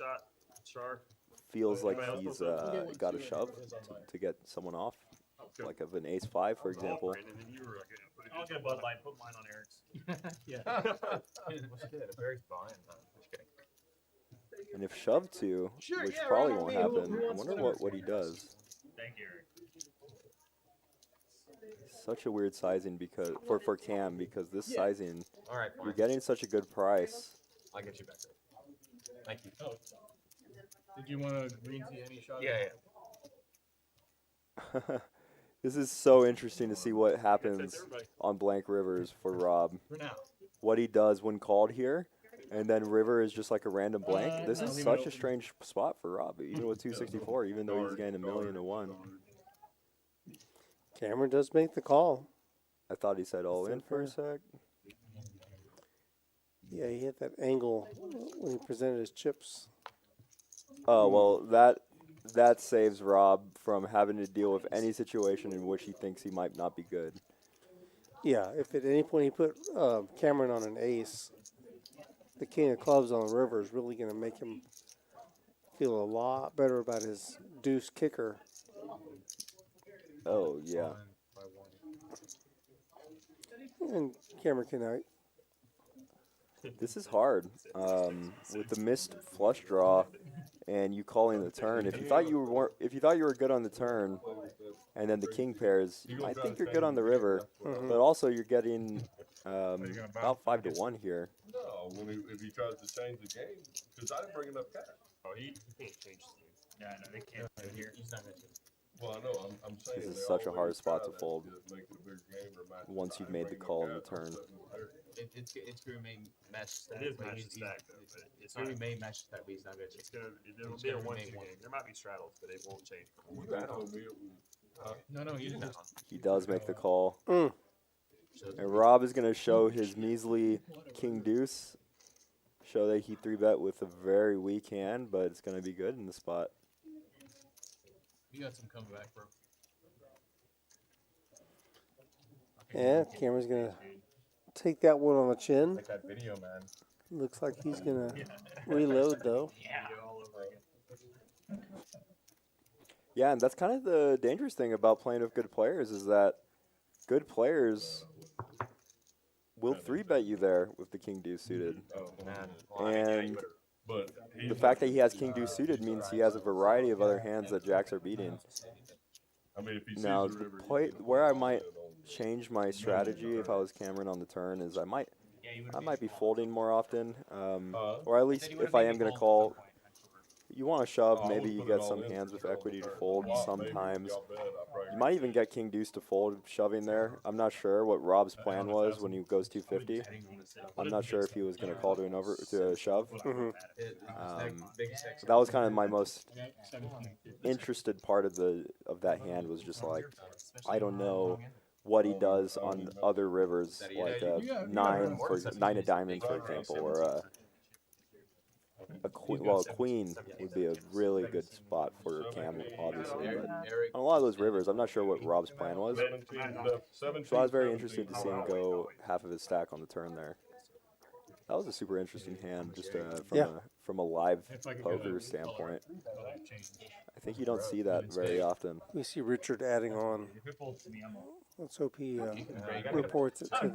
feels like he's got a shove to get someone off, like of an ace-5, for example. I'll get a Bud Light, put mine on Eric's. Yeah. Eric's buying. Just kidding. And if shove to, which probably won't happen, I wonder what he does. Thank you, Erik. Such a weird sizing because for Cam, because this sizing, All right, fine. you're getting such a good price. I'll get you back. Thank you. Oh. Did you want to green tea any shot? Yeah. This is so interesting to see what happens on blank rivers for Rob. For now. What he does when called here, and then river is just like a random blank. This is such a strange spot for Rob, even with 264, even though he's getting 1,000,000 to 1. Cameron does make the call. I thought he said all in for a sec. Yeah, he hit that angle when he presented his chips. Oh, well, that saves Rob from having to deal with any situation in which he thinks he might not be good. Yeah, if at any point he put Cameron on an ace, the king of clubs on the river is really going to make him feel a lot better about his deuce kicker. Oh, yeah. And Cameron can This is hard. With the missed flush draw and you calling the turn, if you thought you were good on the turn, and then the king pairs, I think you're good on the river. But also you're getting about 5 to 1 here. No, if he tries to change the game, because I didn't bring enough cash. Oh, he can't change things. Yeah, I know, they can't play here. He's not going to. Well, I know. I'm saying This is they such a hard always spot try to fold make it a bigger game or match once you've size, made the bring call on the cash, turn. It's going to make mesh stack. It is but match he's- stack, though, but It's it's going not. to be made mesh stack, but he's not going to. It'll It's be a gonna 1-2 remain one. game. There might be straddles, but it won't change. You told me it was. No, you didn't. He does make the call. Mm. And Rob is going to show his measly king deuce. Show that he 3-bet with a very weak hand, but it's going to be good in the spot. You got some comeback, bro. Yeah, Cameron's going to take that one on the chin. Like that video, man. Looks like he's going to reload, though. Yeah, and that's kind of the dangerous thing about playing with good players is that good players will 3-bet you there with the king deuce suited. And But the fact that he has king deuce suited means he has a variety of other hands that jacks are beating. I mean, if he sees Now, the the river, he play, can where I bet might on- change my strategy if I was Cameron on the turn is I might be folding more often, or at least if I am going to call. You want to shove, Oh, I maybe would you put get it all some in hands for with y'all equity to return. fold Well, maybe if sometimes. y'all bet, I probably You might even get king deuce to fold shoving there. I'm not sure what Rob's plan was when he goes 250. I'm not sure if he was going to call to a shove. That was kind of my most interested part of that hand was just like I don't know what he does on other rivers like nine of diamonds for example or a queen. Well, a queen would be a really good spot for Cam, obviously. But on a lot of those rivers, I'm not sure what Rob's plan was. 17 left. 17, So I was very interested to see him go half of his stack on the turn there. That was a super interesting hand, just from a live poker standpoint. I think you don't see that very often. We see Richard adding on. Let's hope he reports it to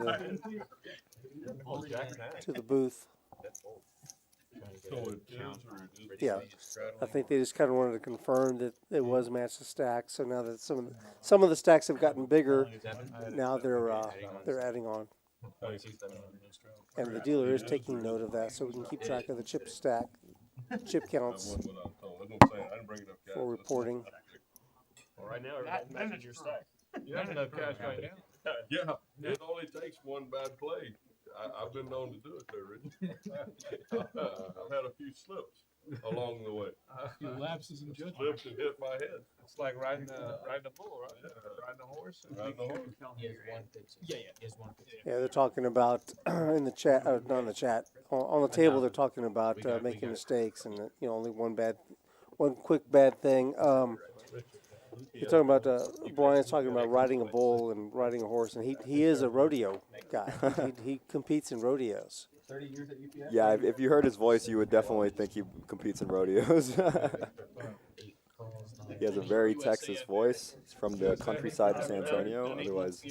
the booth. So it is or it is. Yeah, I think they just kind of wanted to confirm that it was match the stack. So now that some of the stacks have gotten bigger, now they're adding on, and the dealer is taking note of that, so we can keep track of the chip counts That's what I'm told. That's what I'm saying. I didn't bring enough cash. for reporting. Well, right now, everybody's matching your stack. You have enough cash right now? Yeah, it only takes one bad play. I've been known to do it there, Rich. I've had a few slips along the way. Your lapses in judgment. Slipped and hit my head. It's like riding a bull, right? Riding a horse. Riding a horse. Yeah, they're talking about in the chat, not in the chat, on the table. They're talking about making mistakes and only one quick bad thing. You're talking about Brian's talking about riding a bull and riding a horse, and he is a rodeo guy. he competes in rodeos. 30 years at UPS? Yeah, if you heard his voice, you would definitely think he competes in rodeos. He has a very Texas voice. He's from the countryside of San Antonio. Otherwise,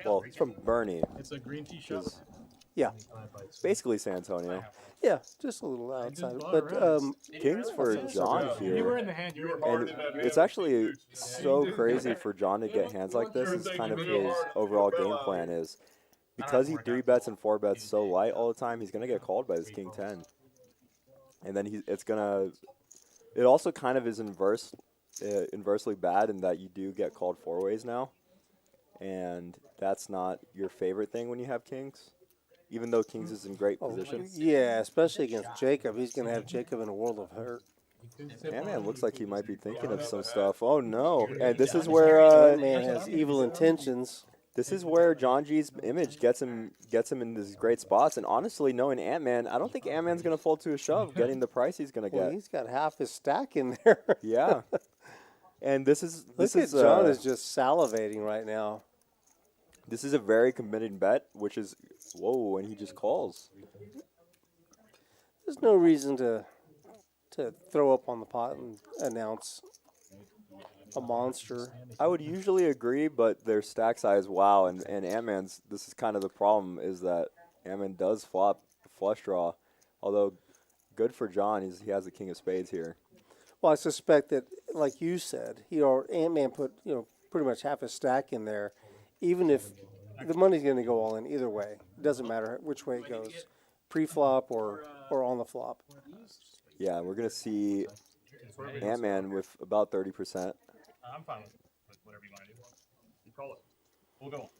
well, he's from Bernie, It's a green tea which shop. is Yeah, basically San Antonio. yeah, just a little outside. But Kings for John You were here. in the hand. You were And it's actually so crazy for John to get hands like this. Is kind of his overall game plan is because he 3-bets and 4-bets so light all the time. He's gonna get called by his King 10, and then it also kind of is inversely bad in that you do get called 4-ways now, and that's not your favorite thing when you have kings. Even though Kings is in great position. yeah, especially against Jacob, he's going to have Jacob in a world of hurt. Man looks like he might be thinking of some stuff. Oh no! And this is where Man has evil intentions. this is where John G's image gets him in these great spots. And honestly, knowing Antman, I don't think Antman's gonna fold to a shove, getting the price he's gonna Well, get. he's got half his stack in there. Yeah. And this is John is just salivating right now. this is a very committed bet, which is whoa, and he just calls. There's no reason to throw up on the pot and announce a monster. I would usually agree, but their stack size, wow, and Antman's, this is kind of the problem, is that Antman does flop flush draw, although good for John, he has the king of spades here. Well, I suspect that, like you said, Antman put pretty much half his stack in there, even if the money's going to go all in either way. It doesn't matter which way it goes, pre-flop or on the flop. Yeah, we're going to see Antman with about 30%. I'm fine with whatever you want to do. You call it. We'll go.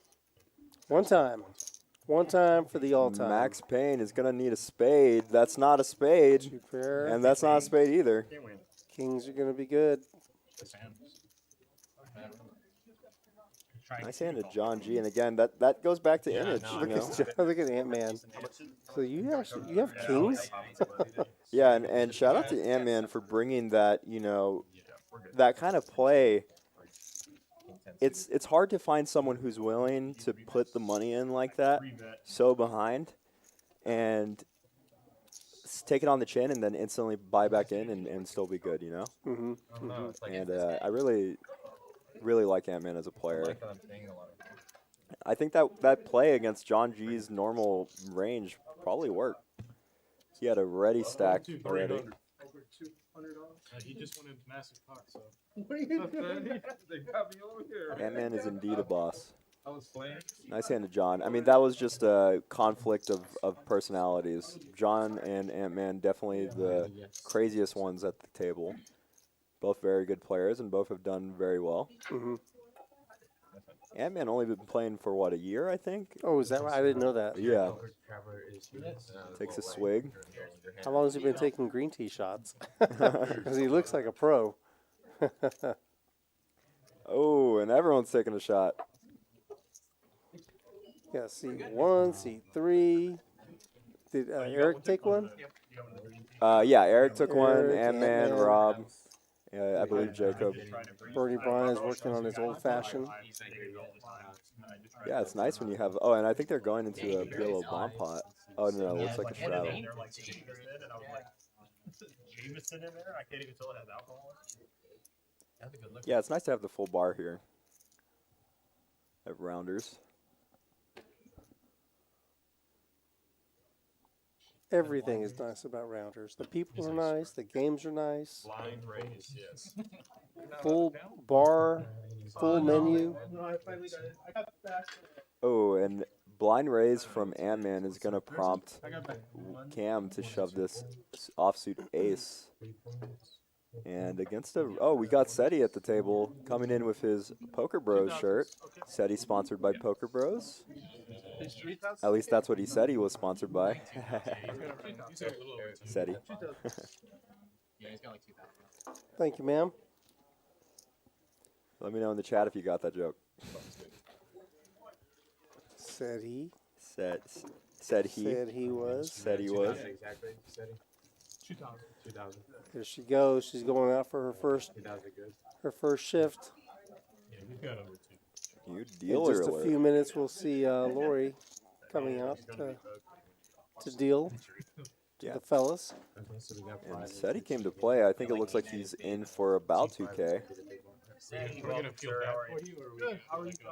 One time for the all-time. Max Payne is going to need a spade. That's not a spade, Two pair. and that's not a spade either. Can't win. Kings are going to be good. Nice hand to John G, and again, that goes back to image, Look at Antman. So you have kings? Yeah, and shout out to Antman for bringing that, that kind of play. It's hard to find someone who's willing to put the money in like that, so behind, and take it on the chin and then instantly buy back in and still be good, Mm-hmm. And I really like Antman as a player. I think that play against John G's normal range probably worked. He had a ready stack already. He just went into massive pot, so. What are you doing? They got me over here. Antman is indeed a boss. I was playing. Nice hand to John. I mean, that was just a conflict of personalities. John and Antman definitely the craziest ones at the table. Both very good players, and both have done very well. Mm-hmm. Antman only been playing for, what, a year, I think? Oh, is that right? I didn't know that. Yeah. Takes a swig. How long has he been taking green tea shots? Because he looks like a pro. Oh, and everyone's taking a shot. Yeah, C1, C3. Did Erik take one? Yeah, Eric took one, Eric, Antman, Antman. Rob, I believe Jacob. Bernie Bryan is working on his old fashioned. Yeah, it's nice when you have. Oh, and I think they're going into a PLO bomb pot. Oh no, it looks like a straddle. Jameson in there? I can't even tell it has alcohol. Yeah, it's nice to have the full bar here at Rounders. Everything is nice about Rounders. The people are nice. The games are nice. Blind race, yes. Full bar, full menu. Oh, and blind raise from Antman is going to prompt Cam to shove this offsuit ace. And against a... Oh, we got Seti at the table coming in with his Poker Bros shirt. Seti sponsored by Poker Bros. At least that's what he said he was sponsored by. Seti. Thank you, ma'am. Let me know in the chat if you got that joke. Said he. Said he. Said he was. Said he was. Exactly. 2000. There she goes. She's going out for her first shift. You In dealer just a alert. few minutes, we'll see Lori coming out to deal to the fellas. And Seti came to play. I think it looks like he's in for about 2K.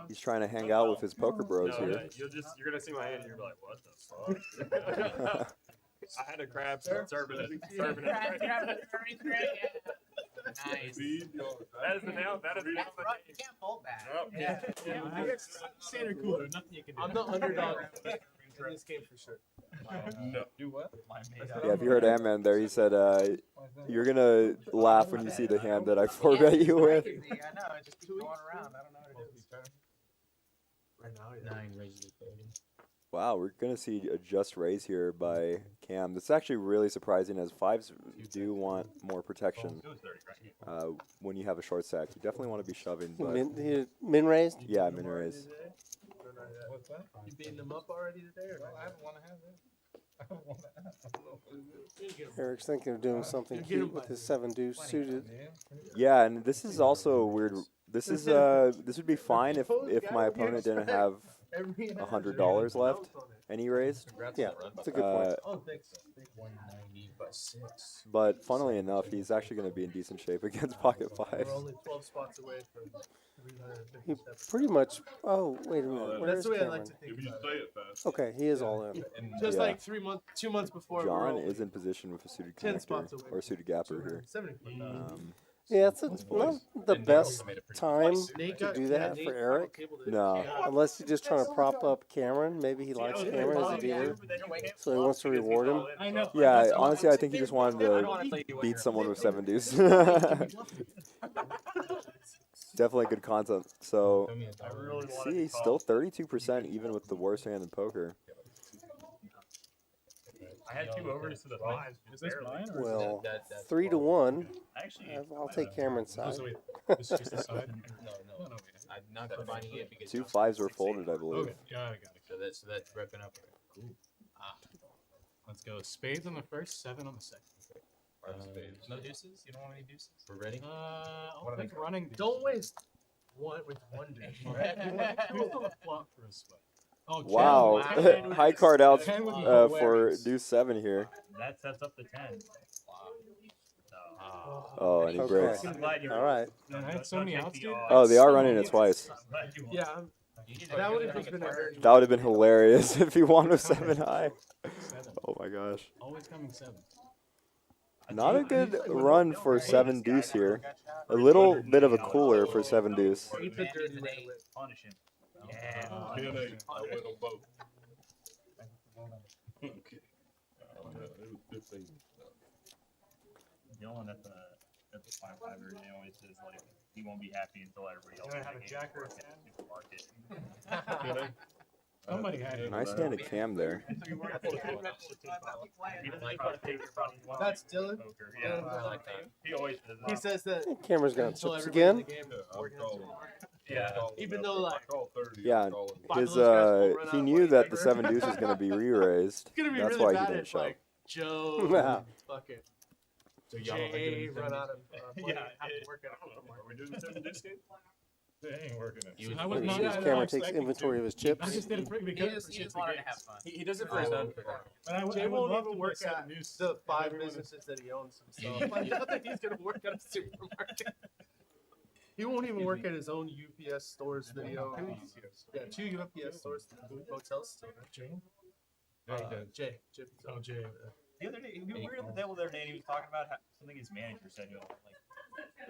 He's trying to hang out with his Poker Bros here. You're gonna see my hand and you're like, what the fuck? I had a crab serving it. Nice. That is the now. That is the now. You can't fold that. Oh, Standard cooler, nothing you can do. I'm the underdog in this game for sure. No. Do what? Yeah, if you heard Antman there, he said, you're going to laugh when you see the hand that I forgot you with. I know, it just keeps going around. I don't know what it is. Right now, 9 raises 30. Wow, we're going to see a just raise here by Cam. That's actually really surprising, as fives do want more protection when you have a short stack. You definitely want to be shoving, but Min raised? yeah, min raise. What's that? You beating them up already today? Or I haven't want to have it. Eric's thinking of doing something cute with his 7-deuce suited. Yeah, and this is also weird. This is this would be fine if my opponent didn't have $100 left and he raised. Yeah, that's a good point. But funnily enough, he's actually going to be in decent shape against pocket fives. We're only 12 spots away from He pretty much. Oh, wait a minute. Where That's is the way I Cameron? like to think If you about say it fast. Okay, he is all in. Just Yeah. like 2 months before. John is in position with a suited 10 connector spots away. or suited gapper here. 70. Yeah, it's not the best time to do that for Eric, No. unless you're just trying to prop up Cameron. Maybe he likes Cameron as a dealer, so he wants to reward him. I know. Yeah, honestly, I think he just wanted to beat someone with 7 deuce. Definitely good content. So, see, still 32% even with the worst hand in poker. I had 2 overs to the 5s. Is this mine or Well, 3-1. Actually, I'll take Cameron's side. This is just the side? No. I'm not combining it because 2 fives were folded, I believe. Okay, got it. so that's ripping up. Cool. Let's go. Spades on the first, 7 on the second. No deuces? You don't want any deuces? We're ready. I'll think running. Don't waste one with one deuce. Who's the flop for a sweat? Oh, Wow, Ken. high card outs 10 with for deuce 7 here. that sets up the 10. Oh, and he Okay. breaks. All right. Man, I had so many outs, dude. Oh, they are running it twice. Yeah, that would have just been a very. That would have been hilarious if he won with 7 high. Oh my gosh. Always coming 7. Not a good run for 7 deuce here. A little bit of a cooler for 7 deuce. He put dirty right away. Punish him. Yeah, I went on both. Okay. It was 15. Dylan at the 5-5er, he always says like he won't be happy until everybody else. You wanna have a jack or a 10? Market. Somebody had it. Nice hand of Cam there. That's Dylan. Yeah. He always does He that. says that Cameron's gonna until chips everybody in again. the game. I'm calling. Yeah. Even though, like, I call 30. Yeah, I'm calling. Five his of those guys will run he out knew one that the paper. 7 deuce was going to be re-raised. It's gonna be That's really why he bad didn't if, shove. like, Joe, fucking So y'all don't like Jay doing run out of Yeah, have to it- work at I don't know. Are we doing this in this game? It ain't working. I was His not camera takes inventory of his chips. I just did it for He because just wanted to have fun. He does it for his own. But I, Jay I would won't love even to work set at a new the 5 everyone- businesses that he owns himself. I doubt that he's gonna work at a supermarket. He won't even work at his own UPS stores that he owns. Yeah, 2 UPS stores, hotels. Jay? Jay. Oh, Jay. The other day, we were at the table the other day, and he was talking about something his manager said to him.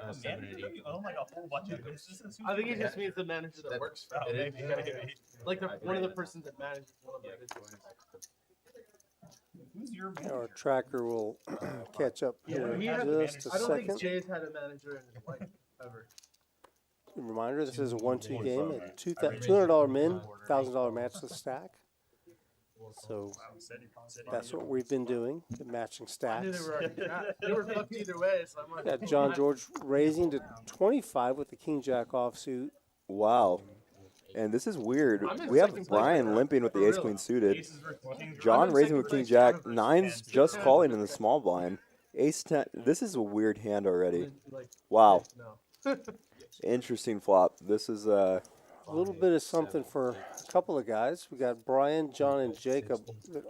Like, manager, you own like a whole bunch of businesses. I think he just means the manager that works for Oh, him. maybe. Like one of the persons that manages one of the businesses. Who's your Our manager? tracker will catch up here he in has just a I don't think second. Jay's had a manager in his life ever. Reminder, this is a 1-2 game at $200 min, $1,000 match to stack. So that's what we've been doing, the matching I knew stacks. they were fucked either way, so I'm like, Got John George raising to 25 with the King Jack offsuit. Wow. And this is weird. I'm in We have second place Brian right now, limping with the for ace real. queen suited. Aces versus kings. John in raising second with king place. jack. Nine's just calling in the small blind. Ace 10. This is a weird hand already. like, Wow. no. Interesting flop. This is A little bit of something for a couple of guys. We got Brian, John, and Jacob that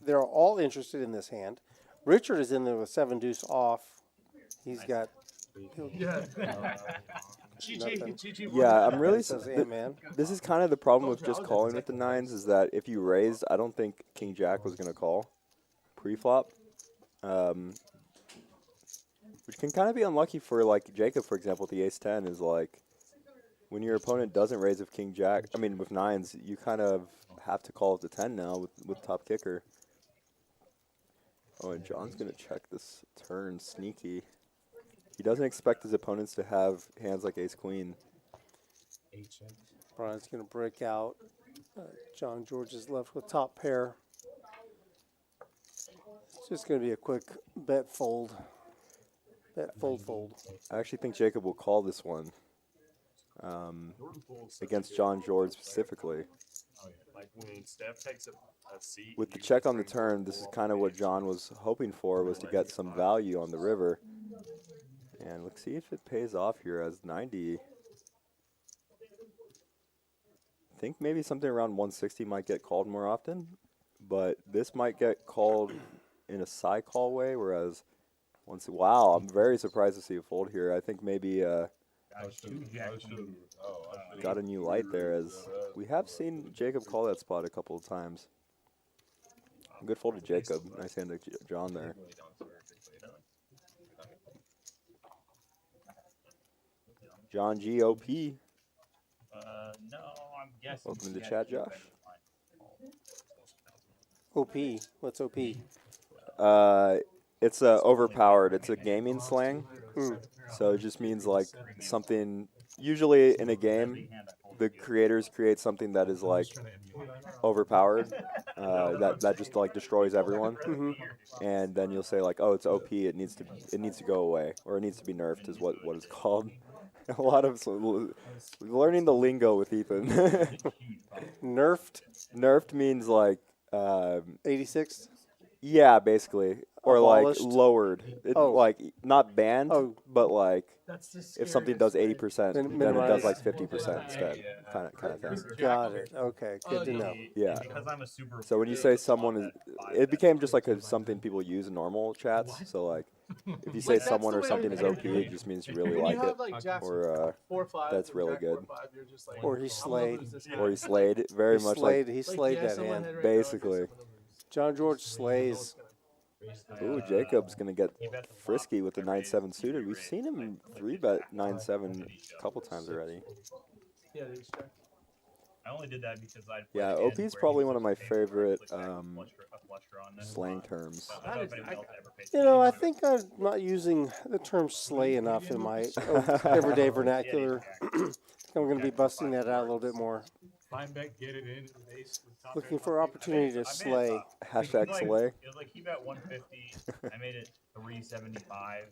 they're all interested in this hand. Richard is in there with 7 deuce off. He's got Yeah. Nothing. GG. yeah. I'm really. says Antman. This is kind of the problem with just calling with the nines is that if you raised, I don't think king jack was gonna call pre-flop. Which can kind of be unlucky for like Jacob, for example. With the ace 10 is like when your opponent doesn't raise with king jack. I mean with nines, you kind of have to call with the 10 now with top kicker. Oh, and John's gonna check this turn sneaky. He doesn't expect his opponents to have hands like ace queen. Brian's going to break out. John George is left with top pair. It's just going to be a quick bet fold. Bet fold. I actually think Jacob will call this one against John George specifically. Like when Steph takes a seat. With the check on the turn, this is kind of what John was hoping for, was to get some value on the river. And let's see if it pays off here as 90. I think maybe something around 160 might get called more often, but this might get called in a side call way, whereas wow, I'm very surprised to see a fold here. I think maybe got a new light there, as we have seen Jacob call that spot a couple of times. Good fold to Jacob. Nice hand to John there. John GOP. No, I'm guessing. Welcome to the chat, Josh. OP. What's OP? It's overpowered. It's a gaming slang. So it just means like something, usually in a game, the creators create something that is like overpowered, that just like destroys everyone. And then you'll say like, oh, it's OP, it needs to go away, or it needs to be nerfed is what it's called. A lot of learning the lingo with Ethan. Nerfed? Nerfed means like 86? Yeah, basically. Or Abolished? like lowered. Like not banned, but like That's if something does 80%, then it does like 50% instead. Yeah. Kind of thing. Got it. Okay, good to know. Yeah. Because I'm a super. So when you say someone is, it became just like something people use in normal chats. So like, if you say someone or something is OP, it just means you really like it, or that's really good. Or he slayed. Or he slayed. Very He much slayed, like. he slayed that hand. Basically. John George slays. Ooh, Jacob's gonna get frisky with the 9-7 suited. We've seen him 3-bet 9-7 a couple times already. Yeah, I only did that because I. Yeah, OP is probably one of my favorite slang terms. I think I'm not using the term slay enough in my everyday vernacular. I'm going to be busting that out a little bit more. Find back, get it in. Looking for opportunity to slay. Hashtag slay. It was like he bet 150. I made it 375.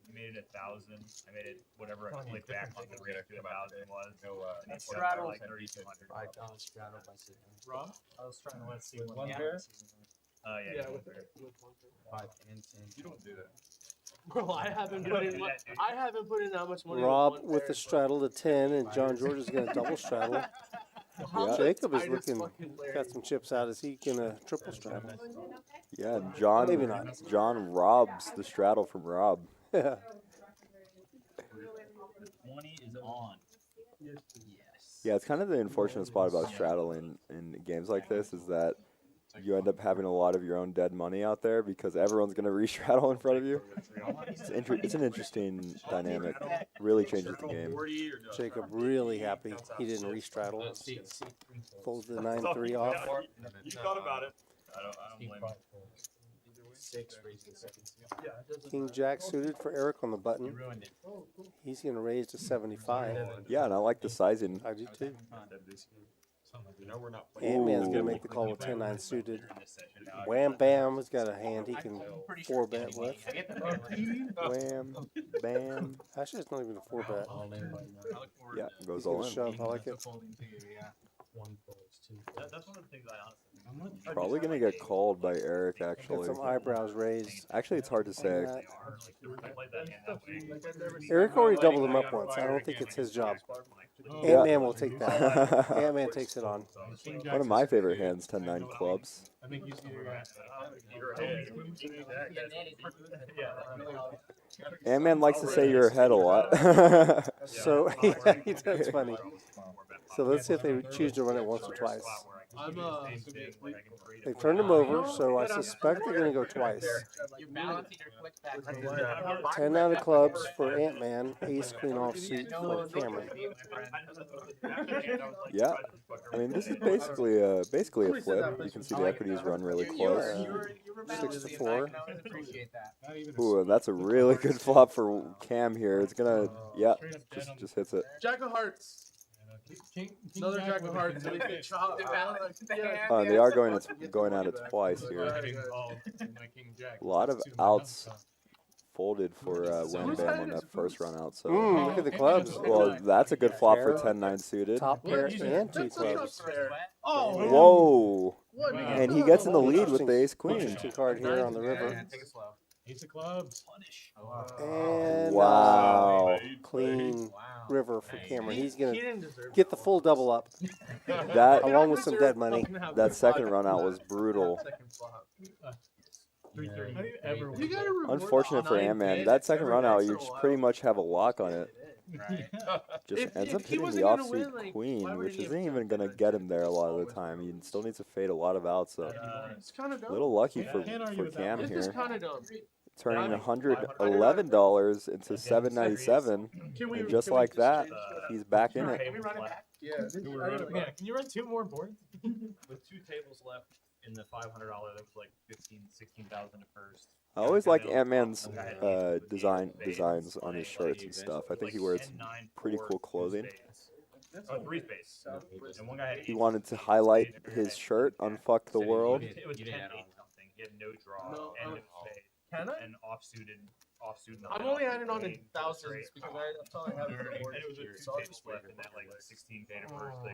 He made it 1,000. I made it whatever I clicked back on the rate to 1,000 was. And it straddled by like 3,200. $5 straddle by 6. Rob? I was trying to let's see One pair? Yeah. Yeah, you with, won't pair. with one pair. 5 and 10. You don't do that. Bro, I haven't You put don't in. do that, dude. I haven't put in that much money. on Rob one with pair, the bro. straddle to 10, and John George is going to double straddle. How the Jacob is tightest looking, fucking player got some chips out. Is he going to triple straddle? Yeah, Maybe not. John robs the straddle from Rob. Yeah. The 20 is on. Yes. Yeah, it's kind of the unfortunate spot about straddle in games like this is that you end up having a lot of your own dead money out there because everyone's going to re-straddle in front of you. It's an interesting dynamic. Really changes the game. Jacob really happy he didn't re-straddle. Fold the 9-3 off. You thought about it. I don't blame you. 6 raising second. King Jack suited for Erik on the button. You ruined it. He's going to raise to 75. Yeah, and I like the sizing. I do too. You know we're not playing. Antman's going Ooh. to make the call with 10-9 suited. In this session. Now, Wham bam, he's got a hand he can pretty sure 4-bet with. I get the feeling. Wham, bam. Actually, it's not even a 4-bet. All in by 9. I look forward Yeah, to goes He's going all to in. shove. I like it. folding to you, yeah. 1 folds, 2 That's one of the things I honestly. Probably going to get called by Erik, Got actually. some eyebrows raised. Actually, it's hard to say. They are. Like, I played that hand that way. Erik already doubled him up once. I don't think it's his job. Yeah. Ant-Man will take that. Ant-Man takes it on. One of my favorite hands, 10-9 clubs. I think he's Ant-Man likes to say you're ahead a lot. So, that's funny. So let's see if they choose to run it once or twice. I'm They turned him over, so I suspect they're going to go twice. You're balancing your click back. 10 out of clubs for Ant-Man, ace queen offsuit for Cameron. Yeah, I mean this is basically a flip. You can see the equities run really close. 6-4. Appreciate that. Ooh, and that's a really good flop for Cam here. It's gonna, yeah, just hits it. Jack of Hearts. Another Jack of Hearts. And we can chop. Oh, and they are going at it twice here. A lot of outs folded for Wham Bam on that first run out. So, Look at the clubs. well, that's a good flop for 10-9 suited. Top pair and 2 clubs. Oh, Whoa! what? And he gets in the lead with the ace queen. Interesting card here on the river. Take it slow. Ace of clubs. And Wow. clean river for Cameron. He's going He to didn't deserve get the full double up, That along with some dead money. that second run out was brutal. Second flop. 330. How do you ever win? You gotta reward Unfortunate for nine Antman. bids That second every run out, once you in a just while. pretty much have a lock on it. Just If- ends if up he hitting the wasn't gonna offsuit win, like, why queen, would which he isn't have even done going to that? get him there a lot of the time. He still needs to fade a lot of outs, so It's kind of dumb. a little lucky Can't argue for with that Cam one. This is here. kind of dumb. Turning $111 into $797, Can we? and just can we like that, change he's back in Can it. we run it back? Yeah. Yeah, can you run 2 more boards? With 2 tables left in the $500, that was like 16,000 at first. I always like Antman's designs on his shirts and stuff. I think he wears pretty cool clothing. Oh, 3 space. And one guy had He wanted to highlight his shirt, Unfuck the World. It was 10-8 something. He had no draw No, and no spade Can I? and offsuited. I'm only adding on in thousands because that's all I have. And For it was a so I'll 2 just table wait. flip and that like 16 beta first thing.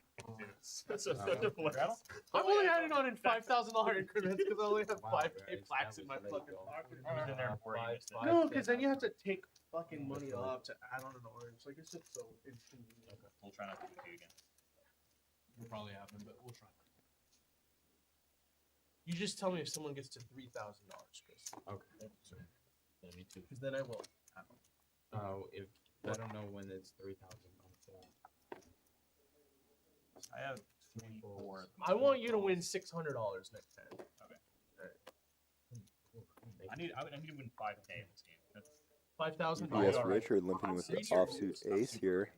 I'm only adding on in $5,000 increments because I only have 5K plaques in my fucking pocket. He was in there before he missed it. No, because then you have to take fucking money off to add on an orange. Like it's just so inconvenient. We'll try not to do it again. We'll probably happen, but we'll try. You just tell me if someone gets to $3,000, Chris. Okay. Yeah, me too. Because then I will. Oh, if I don't know when it's 3,000 on the phone. I have 24. I want you to win $600 next time. I need to win 5K in this game. That's 5,000. Yes, Richard limping with the offsuit ace here.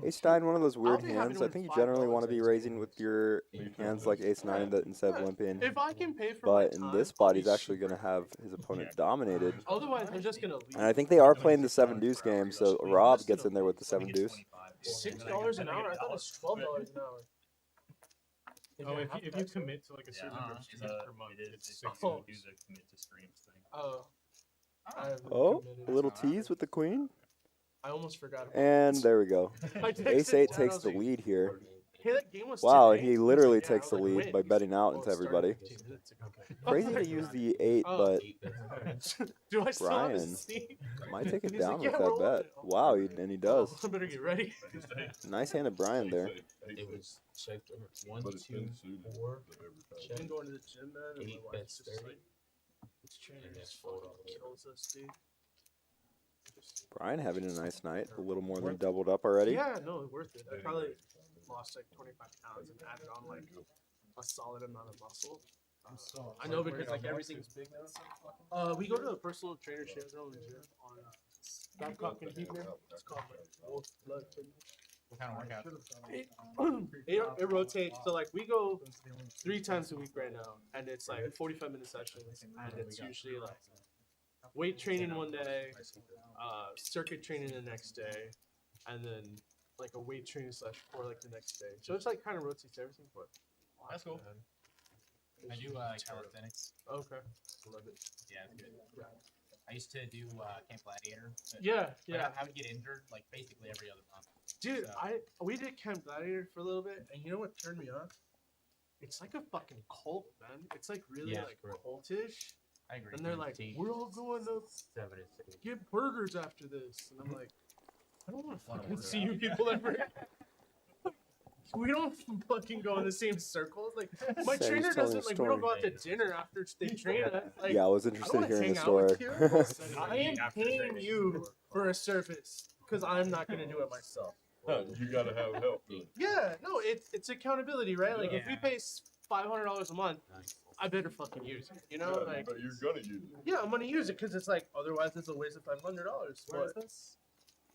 Ace-9, one of those weird I'll be happy hands. to I win think you generally want to be $5 raising with your hands like Ace-9 that instead of limping. If I can pay for But my in time, this spot, he's actually going to have his opponent dominated. Otherwise, I'm just gonna leave. And I think they are playing the 7 deuce game, so Rob gets in there with the 7 deuce. $6 an hour. I thought it was $12 an hour. Oh, if you commit to like a certain number of streams per month, it's 6. Oh. do the commit to streams thing. Oh. I haven't Oh, committed. a little tease with the queen. I almost forgot about And there we go. it. I texted Ace-8 Dad, I takes was the like, lead here. Hey, that game was Wow, today. he He's literally like, yeah, takes the I was like, lead when? by He's betting like, out oh, into it started everybody. 15 minutes ago. Crazy to use the 8, but Do I still have a Brian seat? might take it He's down like, with yeah, that we're on bet. it. Wow, and he does. I better get ready. Nice hand of Brian there. It was safe to 1, But it's 2, been suited 4, to every time. Been going to the gym, man. And 8 my wife bets just 30. like, this trainer And just that's fold all fucking the way. kills us, dude. Brian having a nice night. A little more than doubled up already. Yeah, no, worth it. I probably lost like 25 pounds and added on like a solid amount of muscle. I know because like everything's big now. We go to a personal trainer showroom in gym on Babcock and Heatman. It's called Wolf Blood Fitness. What kind of workout? It rotates. So like we go 3 times a week right now, and it's like 45-minute sessions, and it's usually like weight training one day, circuit training the next day, and then like a weight training / for like the next day. So it's like kind of rotates everything. But That's cool. I do calisthenics. okay, love it. Yeah, it's good. I used to do Camp Gladiator. But Yeah, like, yeah. I would get injured like basically every other month. Dude, So- we did Camp Gladiator for a little bit, and you know what turned me on? It's like a fucking cult, man. It's like really Yeah, like cultish, I agree. and they're like, "We're all going to get burgers after this," and I'm like, "I don't want to fucking see you people ever." We don't fucking go in the same circles. Like my Said he's trainer telling doesn't a like. We don't story. go out to dinner after they train us. Like, Yeah, I was I interested don't in wanna hearing the hang out story. with you. I am paying you for a service because I'm not gonna do it myself. You gotta have help to it. Yeah, no, it's accountability, right? Like if we Yeah. pay $500 a month, I better fucking use it. You know, Yeah, like but you're gonna use it. yeah, I'm gonna use it because it's like otherwise it's a waste of $500. Where is But this?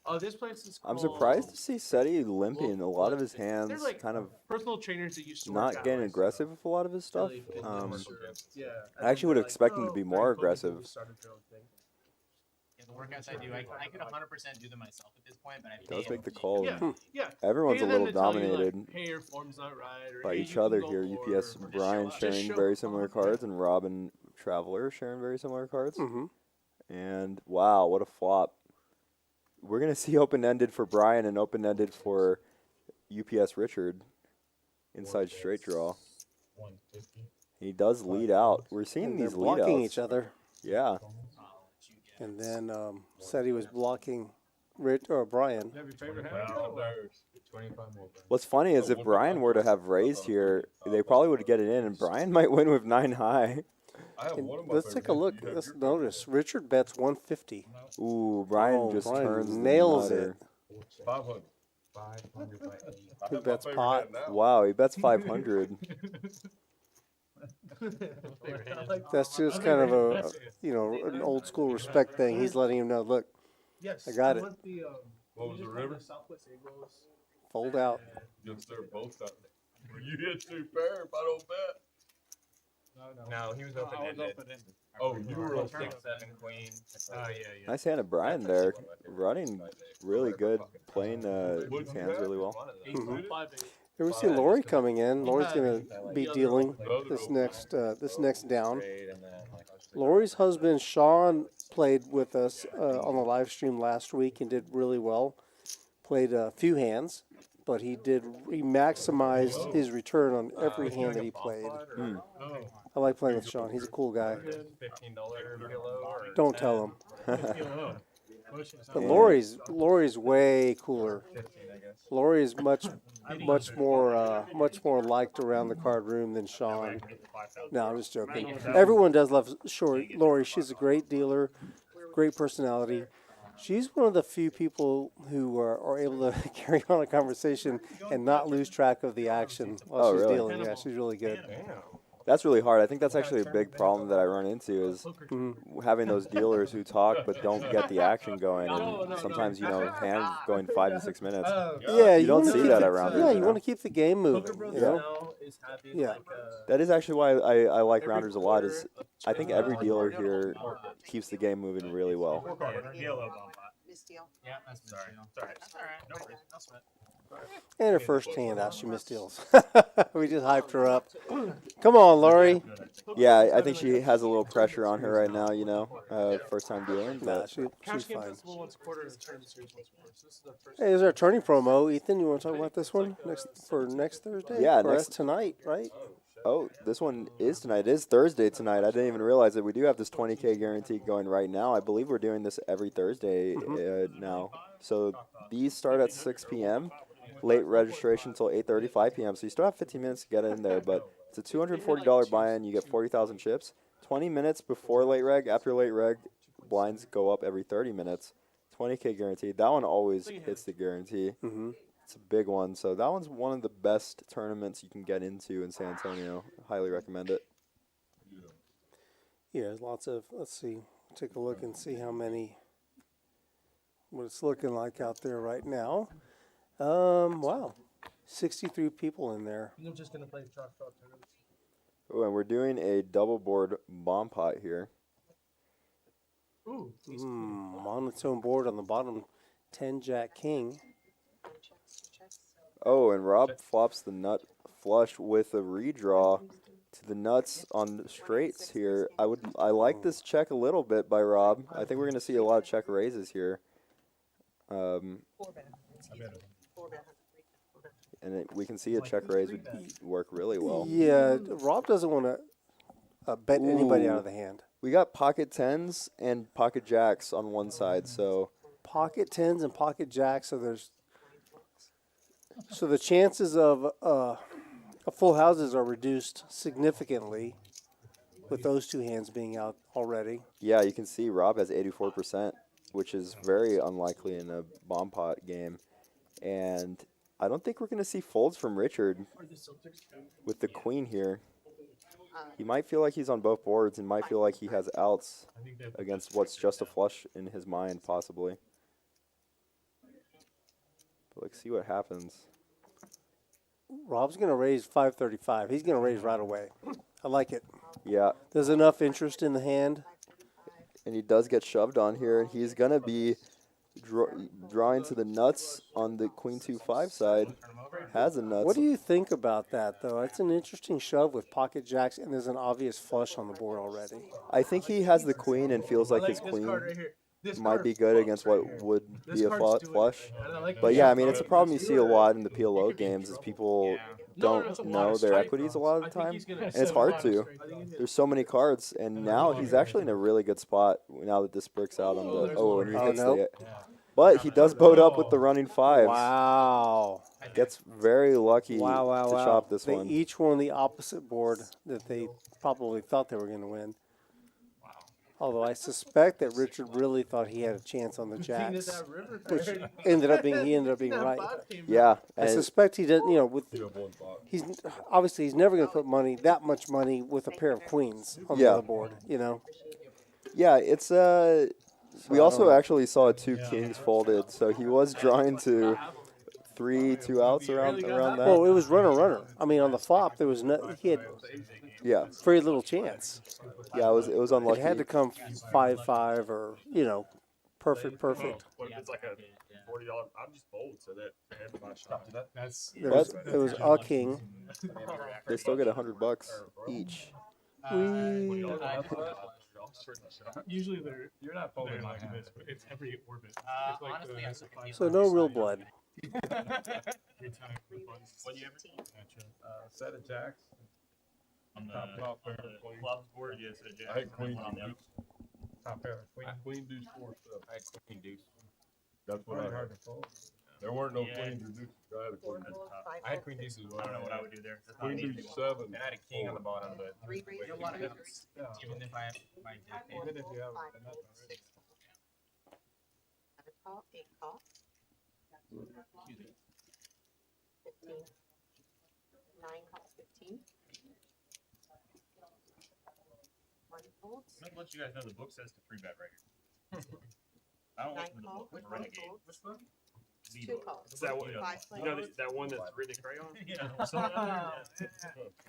oh, this place is. I'm Called surprised to see Seti limping. A lot of his They're hands like kind of personal trainers that used to work not out. getting aggressive with a lot of his stuff. Really fit Um, them, sure. Yeah, I actually would and then expect they're them to be "Oh, more during COVID, people aggressive. started their own thing." Yeah, the workouts I do, I could 100% do them myself at this point, but I Does pay make the them. call. Yeah, yeah. Everyone's Pay a them little to tell you, dominated like, hey, your form's not right, or, by hey, each you can other go here. more, UPS or Brian just sharing show very up. similar cards, and Robin Traveler sharing very similar cards. Mm-hmm. And wow, what a flop! We're gonna see open-ended for Brian and open-ended for UPS Richard inside straight draw. 150. He does lead out. We're seeing And they're these lead blocking outs. each other. Yeah. And then said he was blocking Rich or Brian. Have your favorite hand? Well, there's 25 more. What's funny is if Brian were to have raised here, they probably would get it in, and Brian might win with 9 high. I have And one of my let's favorite take a hands. look. You have Let's your notice. Richard bets 150. Ooh, Brian Oh, just Brian turns nails the it. nutter. 500. 500 by 8. I Who have my bets favorite pot? hand now. Wow, he bets 500. That's just kind of a an old school respect thing. He's letting him know, look, Yes, I got it. want the, What was we the just got river? Southwest egg rolls. fold out. Yes, sir, both times. You hit 2 pair if I don't bet. No, he was open ended. Oh, you were open. 6, 7, queen. Oh, yeah. Nice hand of Brian there, running really good, playing his hands really well. Mhm. 5-8. Here we see Lori coming in. Lori's gonna be dealing this next down. Lori's husband Sean played with us on the live stream last week and did really well. Played a few hands, but he maximized his return on every hand that he played. I like playing with Sean. He's a cool guy. $15 pillow. Or Don't tell him. But Yeah. Lori's way cooler. 15, I guess. Lori's much more liked around the card room than Sean. No, I'm just joking. Everyone does love Lori. She's a great dealer, great personality. She's one of the few people who are able to carry on a conversation and not lose track of the action while Oh, she's really? dealing. Yeah, she's really good. That's really hard. I think that's actually a big problem that I run into is having those dealers who talk but don't get the action going. And sometimes, hands going 5 to 6 minutes. Yeah, You don't wanna see keep that it- around Yeah, it, you want to keep the game moving. You know? Now is having Yeah. like a That is actually why I like rounders a lot. Is I think every dealer here keeps the game moving really well. Yellow bump. Yeah, that's sorry. Sorry. That's all right. No worries. That's fine. And her first hand out, she misdeals. We just hyped her up. Come on, Lori. Yeah, I think she has a little pressure on her right now, you know, first time dealing. Nah, But she's Cash Game fine. Festival once a quarter and Tournament Series once a quarter. So this is the first. Hey, there's our turning promo. Ethan, you want to talk about this one next Thursday? Yeah, or next- that's tonight, right? oh, this one is tonight. It is Thursday tonight. I didn't even realize that we do have this 20K guarantee going right now. I believe we're doing this every Thursday now. So these start at 6 p.m. Late registration until 8:35 p.m. So you still have 15 minutes to get in there, but it's a $240 buy-in. You get 40,000 chips. 20 minutes before late reg. After late reg, blinds go up every 30 minutes. 20K guaranteed. That one always hits the guarantee. Mm-hmm. It's a big one. So that one's one of the best tournaments you can get into in San Antonio. Highly recommend it. Yeah, there's lots of, let's see, take a look and see how many, what it's looking like out there right now. Wow, 63 people in there. I'm just gonna play drop tournaments. Oh, and we're doing a double board bomb pot here. Ooh. Monotone board on the bottom, 10 Jack King. Oh, and Rob flops the nut flush with a redraw to the nuts on the straights here. I like this check a little bit by Rob. I think we're gonna see a lot of check raises here. And we can see a check raise would work really well. Yeah, Rob doesn't want to bet anybody out of the hand. We got pocket tens and pocket jacks on one side, so Pocket tens and pocket jacks, so the chances of full houses are reduced significantly with those two hands being out already. yeah, you can see Rob has 84%, which is very unlikely in a bomb pot game. And I don't think we're going to see folds from Richard with the queen here. He might feel like he's on both boards and might feel like he has outs against what's just a flush in his mind, possibly. But let's see what happens. Rob's going to raise 535. He's going to raise right away. I like it. Yeah, There's enough interest in the hand. and he does get shoved on here, and he's going to be drawing to the nuts on the queen 2-5 side. Has a nuts. What do you think about that, though? It's an interesting shove with pocket jacks, and there's an obvious flush on the board already. I think he has the queen and feels like his queen might be good against what would be a flush. But yeah, I mean, it's a problem you see a lot in the PLO games is people don't know their equities a lot of the time, and it's hard to. There's so many cards, and now he's actually in a really good spot now that this bricks out on the and he hits the. But he does boat up with the running fives. Wow. Gets very lucky Wow. to chop this They one. each won the opposite board that they probably thought they were going to win. Although I suspect that Richard really thought he had a chance on the jacks, which he ended up being right. Yeah, I and suspect he doesn't. He's obviously he's never going to put that much money with a pair of queens on the other board. yeah, it's we also actually saw 2 kings folded, so he was drawing to 3 2-outs around that. Well, it was runner. I mean, on the flop there was he had very little chance. Yeah, it was unlucky. It had to come 5-5 or perfect. What if it's like a $40? I'm just bold, so that I had my shot. It was a king. They still get $100 each. Usually you're not folding like this, but it's every orbit. It's like honestly, So no real blood. every time. What do you ever Set of jacks. on the Top pair, queen. clubs board? Yes, a jack. I had queen on the other. deuce. Top pair, queen deuce 4 stuff. I had queen deuce. That's what I had. There weren't no queens or deuces. I had a queen deuce. I had queen deuce as well. I don't know what I would do there. That's not Queen an easy deuce one. 7. And I had a king on the bottom, but You'll want to even if I have my jack, Even if you have five, enough already. 6 7 call, 8 call. 15. 9 calls, 15. 1 folds. I'm gonna let you guys know the book says to free bet right here. I don't 9 listen to the call, book. 1 I'm a renegade. folds. Z 2 book. calls. Is that what you know? 5 You know plays. that one that's written in crayon?